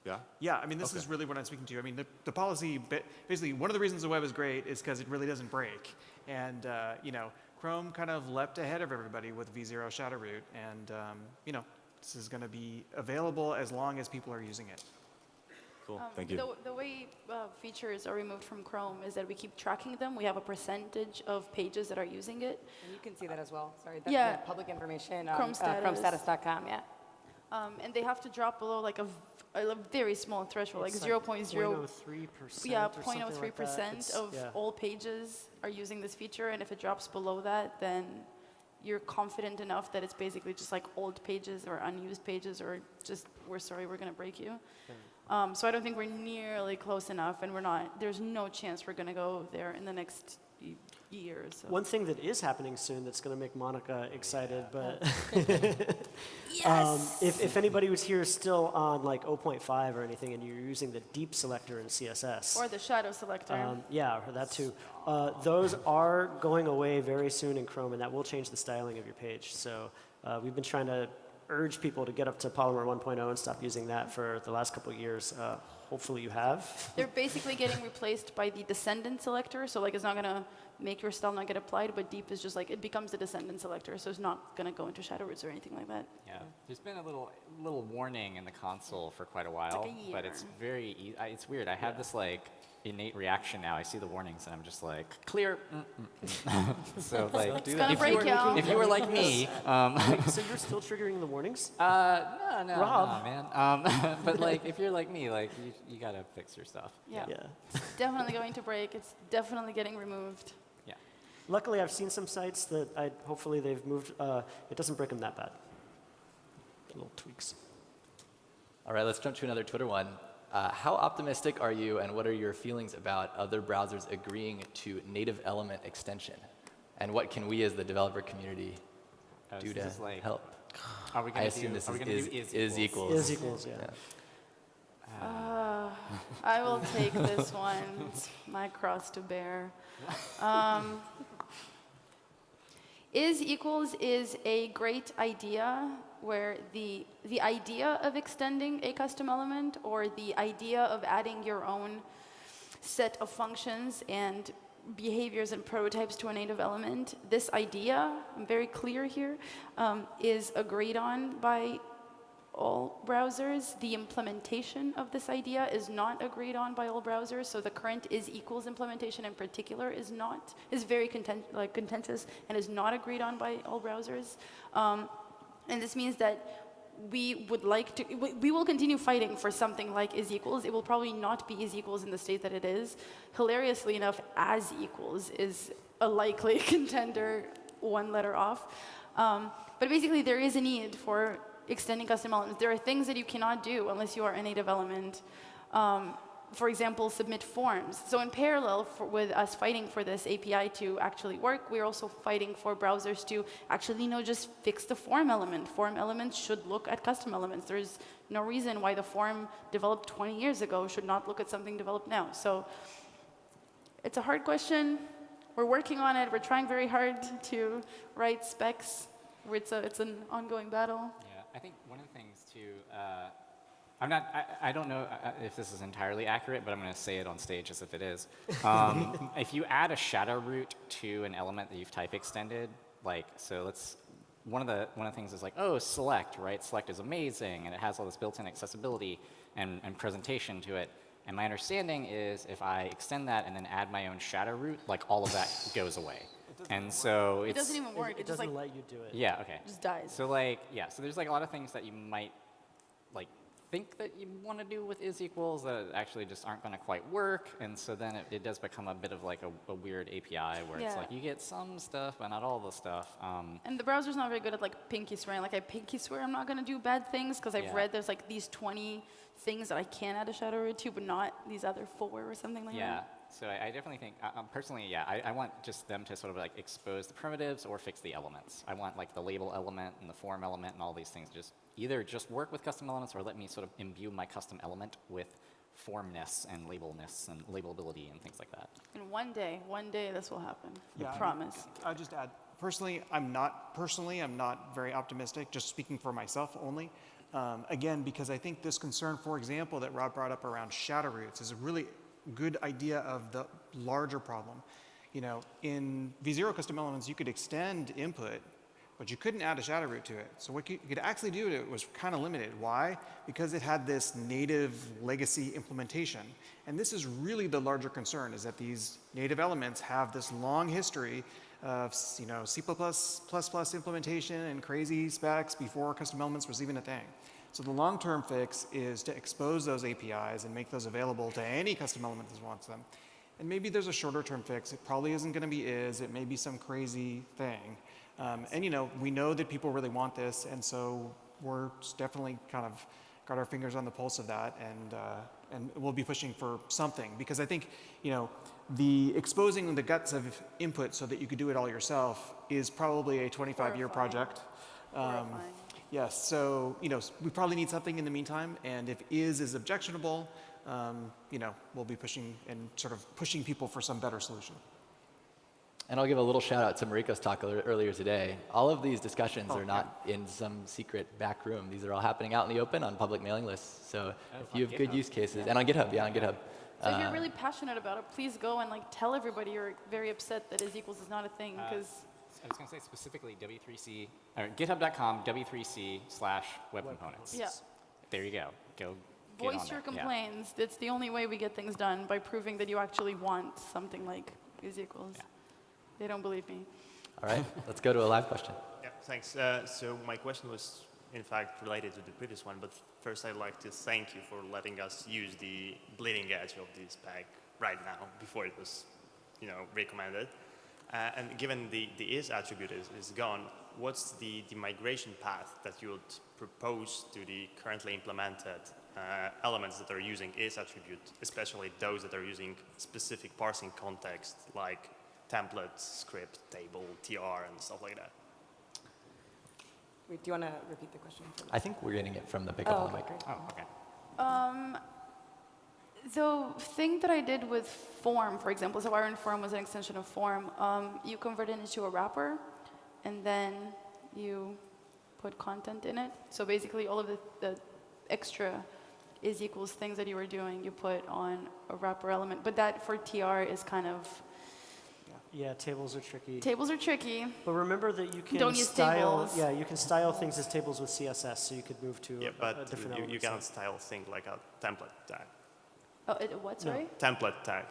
Yeah? Yeah, I mean, this is really what I'm speaking to. I mean, the policy, basically, one of the reasons the web is great is because it really doesn't break. And, you know, Chrome kind of leapt ahead of everybody with v0 Shadow Root. And, you know, this is going to be available as long as people are using it. Cool, thank you. The way features are removed from Chrome is that we keep tracking them. We have a percentage of pages that are using it. And you can see that as well. Sorry, that's yeah. public information. Chrome status. Chromestatus.com, yeah. And they have to drop below like a very small threshold, It's like 0.0. 0.03%. Yeah, or something like that. 0.03% of all pages are using this feature. And if it drops below that, then you're confident enough that it's basically just like old pages or unused pages or just, we're sorry, we're going to break you. So I don't think we're nearly close enough, and there's no chance we're going to go there in the next year or so. One thing that is happening soon that's going to make Monica excited, but yes! If anybody was here still on like 0.5 or anything and you're using the deep selector in CSS. Or the shadow selector. Yeah, or that too. Those are going away very soon in Chrome, and that will change the styling of your page. So we've been trying to urge people to get up to Polymer 1.0 and stop using that for the last couple of years. Hopefully you have. They're basically getting replaced by the descendant selector. So like it's not going to make your style not get applied, but deep is just like, it becomes the descendant selector. So it's not going to go into shadow roots or anything like that. Yeah, there's been a little warning in the console for quite a while, like a year. but it's very, it's weird. I have this like innate reaction now. I see the warnings and I'm just like, clear. So like, if you were like me. So you're still triggering the warnings? No, Rob. man. But like, if you're like me, like you gotta fix your stuff. Yeah. It's definitely going to break. It's definitely getting removed. Yeah. Luckily, I've seen some sites that hopefully they've moved. It doesn't break them that bad. Little tweaks. All right, let's jump to another Twitter one. How optimistic are you, and what are your feelings about other browsers agreeing to native element extension? And what can we as the developer community do to help? Are we I assume this is equals. Is equals, yeah. I will take this one. It's my cross to bear. Is equals is a great idea where the idea of extending a custom element or the idea of adding your own set of functions and behaviors and prototypes to a native element, this idea, I'm very clear here, is agreed on by all browsers. The implementation of this idea is not agreed on by all browsers. So the current is equals implementation in particular is very contentious and is not agreed on by all browsers. And this means that we will continue fighting for something like is equals. It will probably not be is equals in the state that it is. Hilariously enough, as equals is a likely contender, one letter off. But basically, there is a need for extending custom elements. There are things that you cannot do unless you are a native element. For example, submit forms. So in parallel with us fighting for this API to actually work, we're also fighting for browsers to actually just fix the form element. Form elements should look at custom elements. There's no reason why the form developed 20 years ago should not look at something developed now. So it's a hard question. We're working on it. We're trying very hard to write specs. It's an ongoing battle. Yeah, I think one of the things too, I don't know if this is entirely accurate, but I'm going to say it on stage as if it is. If you add a shadow root to an element that you've type extended, one of the things is select, right? Select is amazing, and it has all this built-in accessibility and presentation to it. And my understanding is if I extend that and then add my own shadow root, all of that goes away. And so it doesn't even work. It doesn't let you do it. Yeah, okay. It just dies. So so there's a lot of things that you might think that you want to do with is equals that actually just aren't going to quite work, and so then it does become a bit of a weird API where it's you get some stuff but not all the stuff. And the browser's not very good at pinky swearing. I pinky swear I'm not going to do bad things because I've read there's these 20 things that I can add a shadow root to, but not these other 4 or something like that. Yeah. So I definitely think, personally, I want just them to sort of expose the primitives or fix the elements. I want the label element and the form element and all these things either just work with custom elements or let me sort of imbue my custom element with formness and labelness and labelability and things like that. And one day this will happen. Yeah, I promise. I'll just add, personally, I'm not very optimistic, just speaking for myself only. Again, because I think this concern, for example, that Rob brought up around shadow roots is a really good idea of the larger problem. In V0 custom elements, you could extend input, but you couldn't add a shadow root to it. So what you could actually do to it was kind of limited. Why? Because it had this native legacy implementation. And this is really the larger concern, is that these native elements have this long history of C++ implementation and crazy specs before custom elements was even a thing. So the long-term fix is to expose those APIs and make those available to any custom element that wants them. And maybe there's a shorter-term fix. It probably isn't going to be it may be some crazy thing. And we know that people really want this, and so we're definitely kind of got our fingers on the pulse of that, and we'll be pushing for something. Because I think, the exposing the guts of input so that you could do it all yourself is probably a 25-year project. Yes, so we probably need something in the meantime, and if is objectionable, we'll be pushing and sort of pushing people for some better solution. And I'll give a little shout out to Mariko's talk earlier today. All of these discussions are not in some secret back room. These are all happening out in the open on public mailing lists. So if you have good use cases, and on GitHub, on GitHub. So if you're really passionate about it, please go and tell everybody you're very upset that is equals is not a thing, because I was going to say specifically W3C, or github.com W3C/web components. Yeah. There you go. Go get voice on your there. complaints. It's the only way we get things done, by proving that you actually want something like is equals. Yeah. They don't believe me. All right, let's go to a live question. Yeah, thanks. So my question was, in fact, related to the previous one, but first I'd like to thank you for letting us use the bleeding edge of this spec right now, before it was, recommended. And given the is attribute is gone, what's the migration path that you would propose to the currently implemented elements that are using is attribute, especially those that are using specific parsing context, like template, script, table, TR, and stuff like that? Wait, do you want to repeat the question? I think we're getting it from the pickup on the mic. Oh, okay. The thing that I did with form, for example, so iron form was an extension of form. You convert it into a wrapper, and then you put content in it. So basically all of the extra is equals things that you were doing, you put on a wrapper element. But that for TR is kind of... Yeah, tables are tricky. Tables are tricky. But remember that you can Don't use style. tables. Yeah, you can style things as tables with CSS, so you could move to Yeah, a but different element. you cannot style things like a template tag. Oh, what, sorry? Template tag.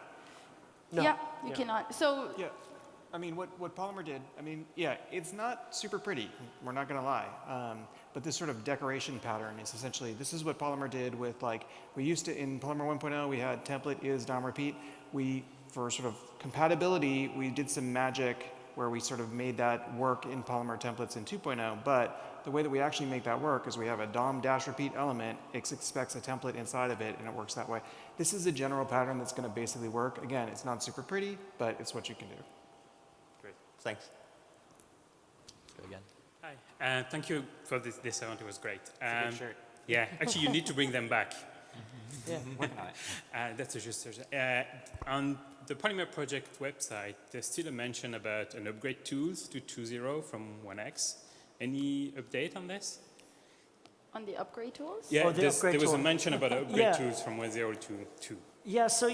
No. Yeah, you cannot. So... Yeah. I mean, what Polymer did, I mean, yeah, it's not super pretty. We're not going to lie. But this sort of decoration pattern is essentially, this is what Polymer did with, like, we used to, in Polymer 1.0, we had template is DOM repeat. For sort of compatibility, we did some magic where we sort of made that work in Polymer templates in 2.0. But the way that we actually make that work is we have a DOM-repeat element. It expects a template inside of it, and it works that way. This is a general pattern that's going to basically work. Again, it's not super pretty, but it's what you can do. Thanks. Go again. Hi. Thank you for this event. It was great. It's a good shirt. Yeah, actually, you need to bring them back. Yeah, working on it. That's a just on the Polymer project website, there's still a mention about an upgrade tools to 2.0 from 1x. Any update on this? On the upgrade tools? Yeah, there was a mention about upgrade tools from 1.0 to 2. Yeah, so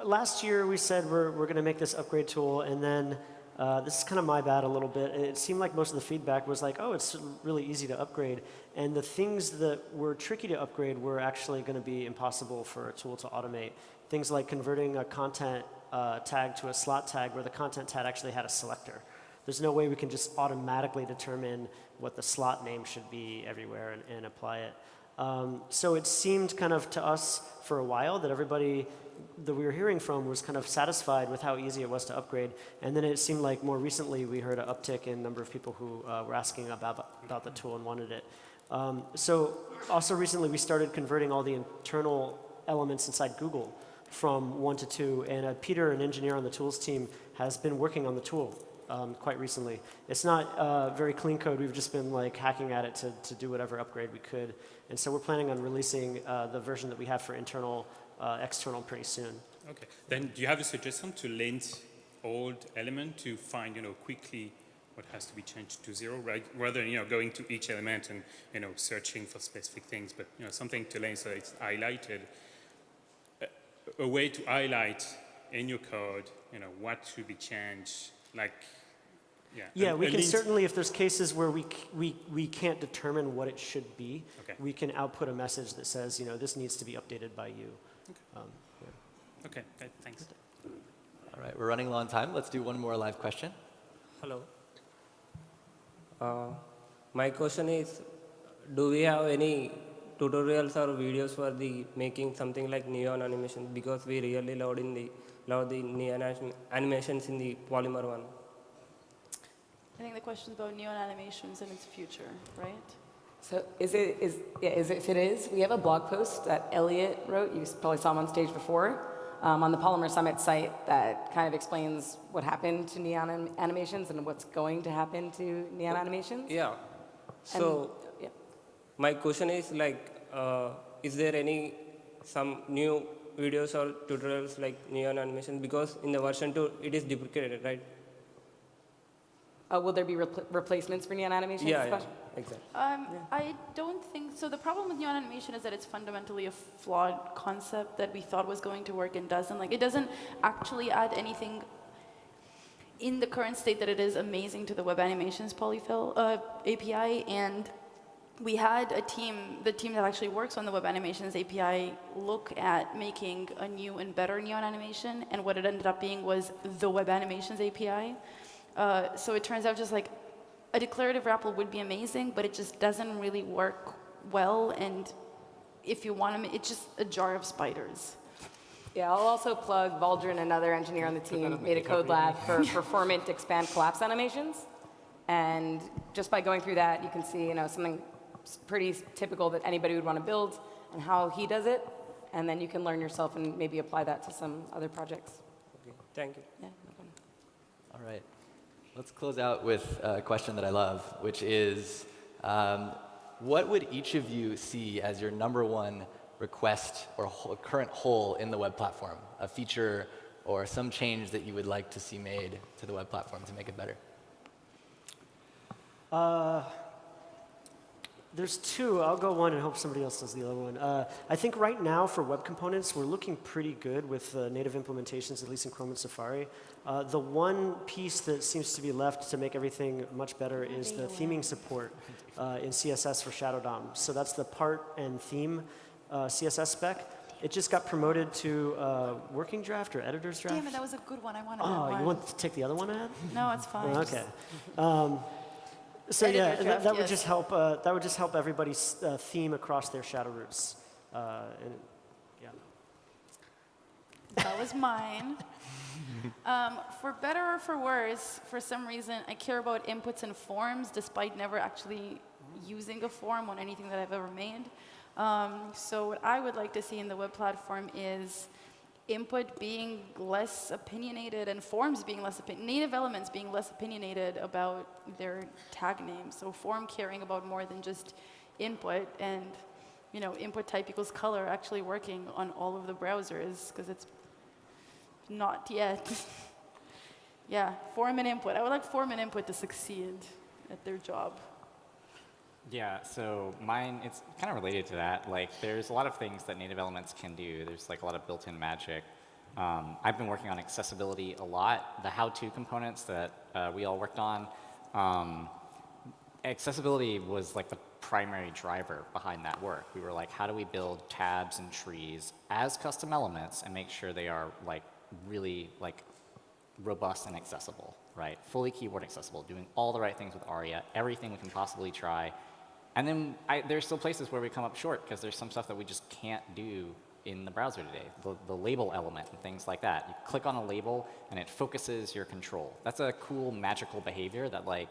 last year we said we're going to make this upgrade tool, and then this is kind of my bad a little bit. It seemed like most of the feedback was like, oh, it's really easy to upgrade. And the things that were tricky to upgrade were actually going to be impossible for a tool to automate. Things like converting a content tag to a slot tag where the content tag actually had a selector. There's no way we can just automatically determine what the slot name should be everywhere and apply it. So it seemed kind of to us for a while that everybody that we were hearing from was kind of satisfied with how easy it was to upgrade. And then it seemed like more recently we heard an uptick in number of people who were asking about the tool and wanted it. So also recently we started converting all the internal elements inside Google from 1 to 2. And Peter, an engineer on the tools team, has been working on the tool quite recently. It's not very clean code. We've just been like hacking at it to do whatever upgrade we could. And so we're planning on releasing the version that we have for internal external pretty soon. Okay. Then do you have a suggestion to lint old element to find, quickly what has to be changed to 0, right? Rather than, going to each element and, searching for specific things, but, something to lint so it's highlighted. A way to highlight in your code, what should be changed, like, yeah, we can certainly, if there's cases where we can't determine what it should be, we can output a message that says, this needs to be updated by you. Okay, thanks. All right, we're running low on time. Let's do one more live question. Hello. My question is, do we have any tutorials or videos for the making something like neon animation? Because we really love the neon animations in the Polymer one. I think the question is about neon animations and its future, right? So if it is, we have a blog post that Elliot wrote, you probably saw him on stage before, on the Polymer Summit site that kind of explains what happened to neon animations and what's going to happen to neon animations. Yeah. So my question is is there some new videos or tutorials like neon animation? Because in the version 2, it is deprecated, right? Will there be replacements for neon animations? Yeah, exactly. I don't think so. The problem with neon animation is that it's fundamentally a flawed concept that we thought was going to work and doesn't. It doesn't actually add anything in the current state that it is amazing to the web animations polyfill API. And we had the team that actually works on the web animations API look at making a new and better neon animation. And what it ended up being was the web animations API. So it turns out just like a declarative RAPL would be amazing, but it just doesn't really work well. And if you want to, it's just a jar of spiders. Yeah, I'll also plug Valdrin, another engineer on the team, made a code lab for performant expand collapse animations. And just by going through that, you can see something pretty typical that anybody would want to build and how he does it. And then you can learn yourself and maybe apply that to some other projects. Okay, thank you. Yeah, no problem. All right. Let's close out with a question that I love, which is, what would each of you see as your #1 request or current hole in the web platform? A feature or some change that you would like to see made to the web platform to make it better? There's two. I'll go one and hope somebody else does the other one. I think right now for web components, we're looking pretty good with native implementations, at least in Chrome and Safari. The one piece that seems to be left to make everything much better is the theming support in CSS for Shadow DOM. So that's the part and theme CSS spec. It just got promoted to working draft or editor's draft. Damn it, that was a good one. I wanted that Oh, one. you want to take the other one, Ad? No, it's fine. Okay. So yeah, Editor's draft, that would yes. just help. That would just help everybody's theme across their shadow roots. And yeah. That was mine. For better or for worse, for some reason, I care about inputs and forms despite never actually using a form on anything that I've ever made. So what I would like to see in the web platform is input being less opinionated and forms being less native elements being less opinionated about their tag names. So form caring about more than just input, and input type equals color actually working on all of the browsers, because it's not yet. Yeah, form and input. I would like form and input to succeed at their job. Yeah, so mine, it's kind of related to that. Like, there's a lot of things that native elements can do. There's like a lot of built-in magic. I've been working on accessibility a lot. The how-to components that we all worked on, accessibility was like the primary driver behind that work. We were like, how do we build tabs and trees as custom elements and make sure they are like really like robust and accessible, right? Fully keyboard accessible, doing all the right things with ARIA, everything we can possibly try. And then there's still places where we come up short because there's some stuff that we just can't do in the browser today. The label element and things like that. You click on a label and it focuses your control. That's a cool magical behavior that like,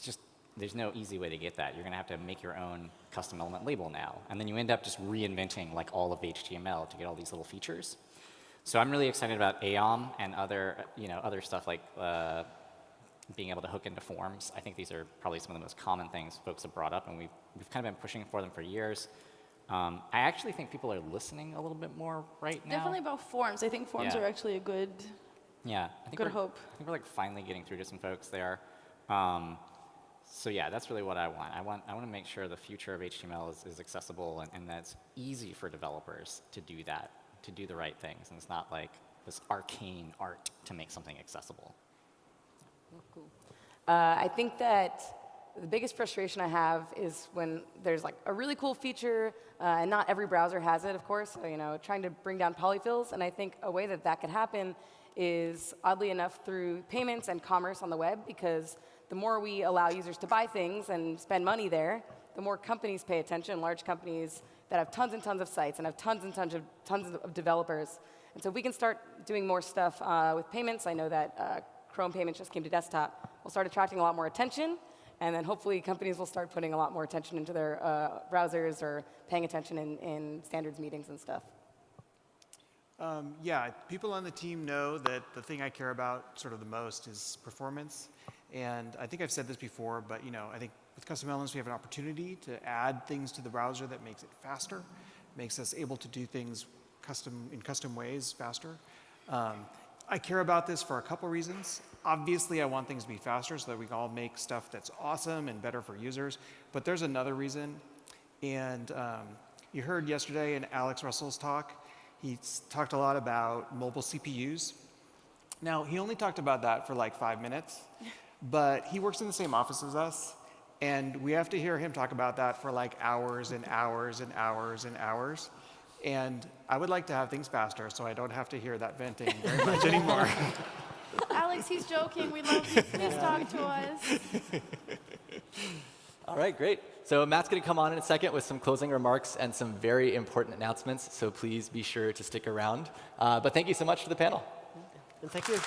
just, there's no easy way to get that. You're gonna have to make your own custom element label now. And then you end up just reinventing like all of HTML to get all these little features. So I'm really excited about AOM and other stuff like being able to hook into forms. I think these are probably some of the most common things folks have brought up, and we've kind of been pushing for them for years. I actually think people are listening a little bit more right now. Definitely about forms. I think forms are actually a good, hope. I think we're like finally getting through to some folks there. So yeah, that's really what I want. I want to make sure the future of HTML is accessible and that it's easy for developers to do that, to do the right things, and it's not like this arcane art to make something accessible. Cool. I think that the biggest frustration I have is when there's like a really cool feature, and not every browser has it, of course, so, trying to bring down polyfills, and I think a way that could happen is, oddly enough, through payments and commerce on the web, because the more we allow users to buy things and spend money there, the more companies pay attention, large companies that have tons and tons of sites and have tons of developers. And so if we can start doing more stuff with payments, I know that Chrome payments just came to desktop, we'll start attracting a lot more attention, and then hopefully companies will start putting a lot more attention into their browsers or paying attention in standards meetings and stuff. Yeah, people on the team know that the thing I care about sort of the most is performance. And I think I've said this before, but I think with custom elements we have an opportunity to add things to the browser that makes it faster, makes us able to do things in custom ways faster. I care about this for a couple reasons. Obviously, I want things to be faster so that we can all make stuff that's awesome and better for users. But there's another reason. And you heard yesterday in Alex Russell's talk, he talked a lot about mobile CPUs. Now, he only talked about that for like 5 minutes, but he works in the same office as us, and we have to hear him talk about that for like hours and hours and hours and hours. And I would like to have things faster so I don't have to hear that venting very much anymore. Alex, he's joking. We love you. Please talk to us. All right, great. So Matt's going to come on in a second with some closing remarks and some very important announcements, so please be sure to stick around. But thank you so much to the panel. And thank you.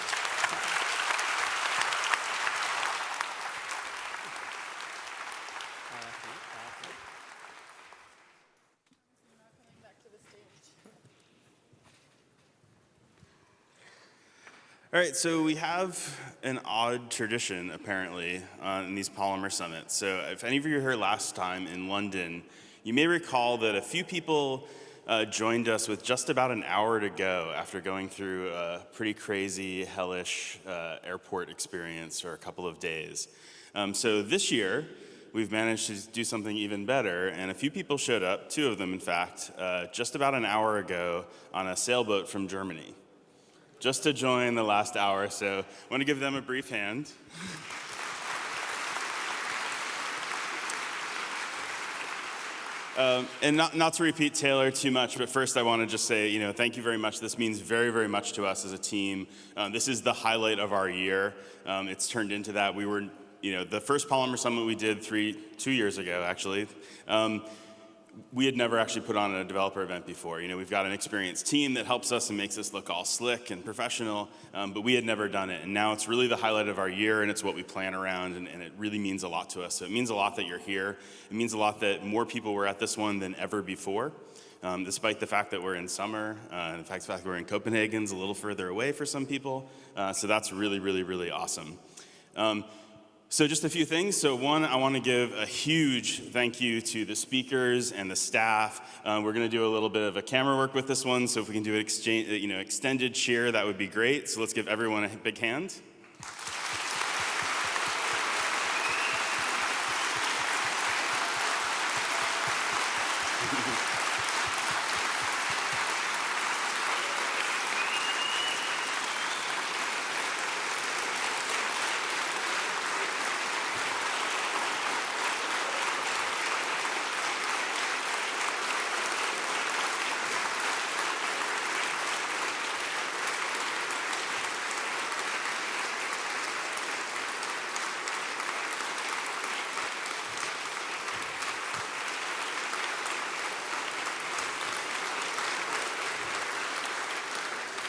All right, so we have an odd tradition, apparently, in these Polymer summits. So if any of you were here last time in London, you may recall that a few people joined us with just about an hour to go after going through a pretty crazy, hellish airport experience for a couple of days. So this year, we've managed to do something even better. And a few people showed up, 2 of them in fact, just about an hour ago on a sailboat from Germany, just to join the last hour. So I want to give them a brief hand. And not to repeat Taylor too much, but first I want to just say, thank you very much. This means very, very much to us as a team. This is the highlight of our year. It's turned into that. We were, the first Polymer Summit we did 2 years ago, actually. We had never actually put on a developer event before. We've got an experienced team that helps us and makes us look all slick and professional, but we had never done it. And now it's really the highlight of our year, and it's what we plan around, and it really means a lot to us. So it means a lot that you're here. It means a lot that more people were at this one than ever before, despite the fact that we're in summer, and the fact that we're in Copenhagen's a little further away for some people. So that's really, really, really awesome. So just a few things. So one, I want to give a huge thank you to the speakers and the staff. We're going to do a little bit of a camera work with this one, so if we can do an extended cheer, that would be great. So let's give everyone a big hand.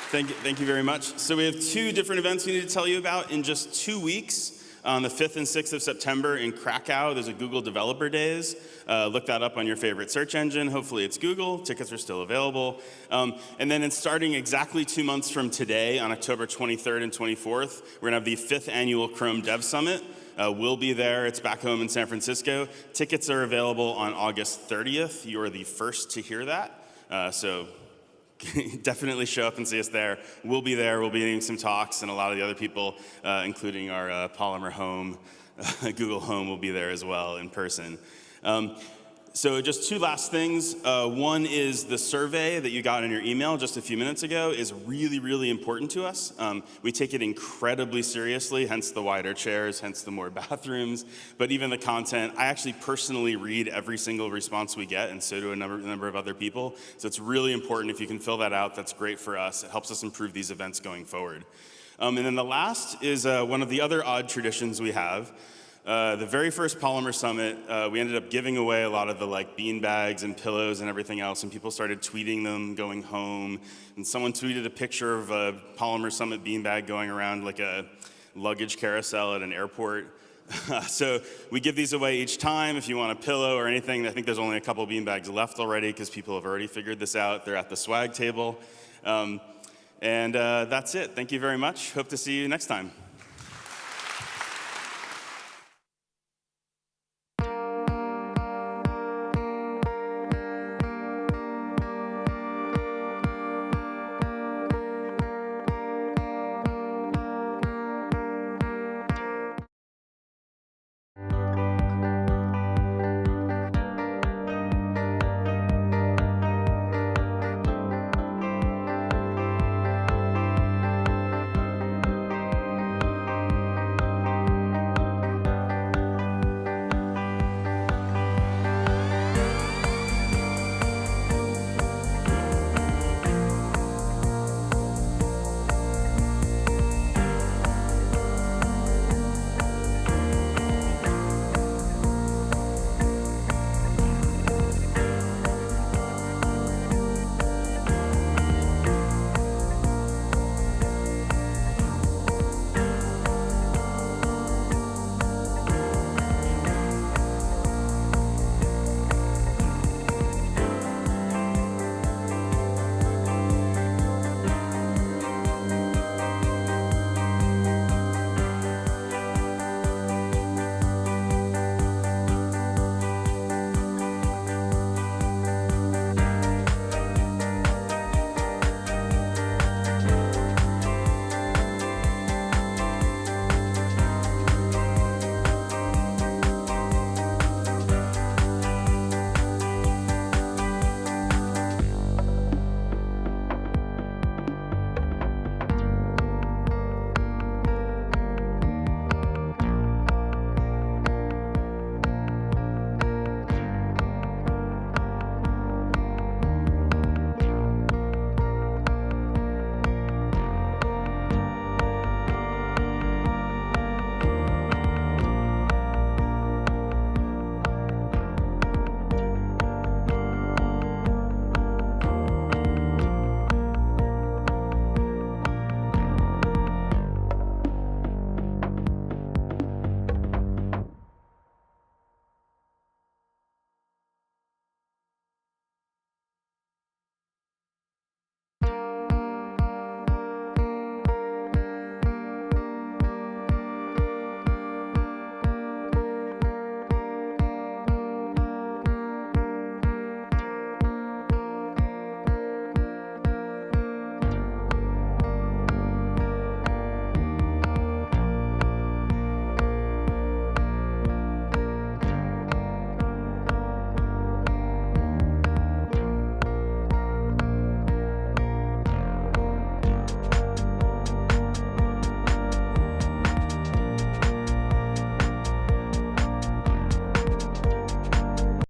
Thank you very much. So we have 2 different events we need to tell you about in just 2 weeks. On the 5th and 6th of September in Krakow, there's a Google Developer Days. Look that up on your favorite search engine. Hopefully it's Google. Tickets are still available. And then starting exactly 2 months from today, on October 23rd and 24th, we're going to have the 5th Annual Chrome Dev Summit. We'll be there. It's back home in San Francisco. Tickets are available on August 30th. You are the first to hear that. So definitely show up and see us there. We'll be there. We'll be doing some talks, and a lot of the other people, including our Polymer Home, Google Home, will be there as well in person. So just 2 last things. One is the survey that you got in your email just a few minutes ago is really, really important to us. We take it incredibly seriously, hence the wider chairs, hence the more bathrooms, but even the content. I actually personally read every single response we get, and so do a number of other people. So it's really important. If you can fill that out, that's great for us. It helps us improve these events going forward. And then the last is one of the other odd traditions we have. The very first Polymer Summit, we ended up giving away a lot of the bean bags and pillows and everything else, and people started tweeting them going home. And someone tweeted a picture of a Polymer Summit bean bag going around like a luggage carousel at an airport. So we give these away each time. If you want a pillow or anything, I think there's only a couple bean bags left already because people have already figured this out. They're at the swag table. And that's it. Thank you very much. Hope to see you next time.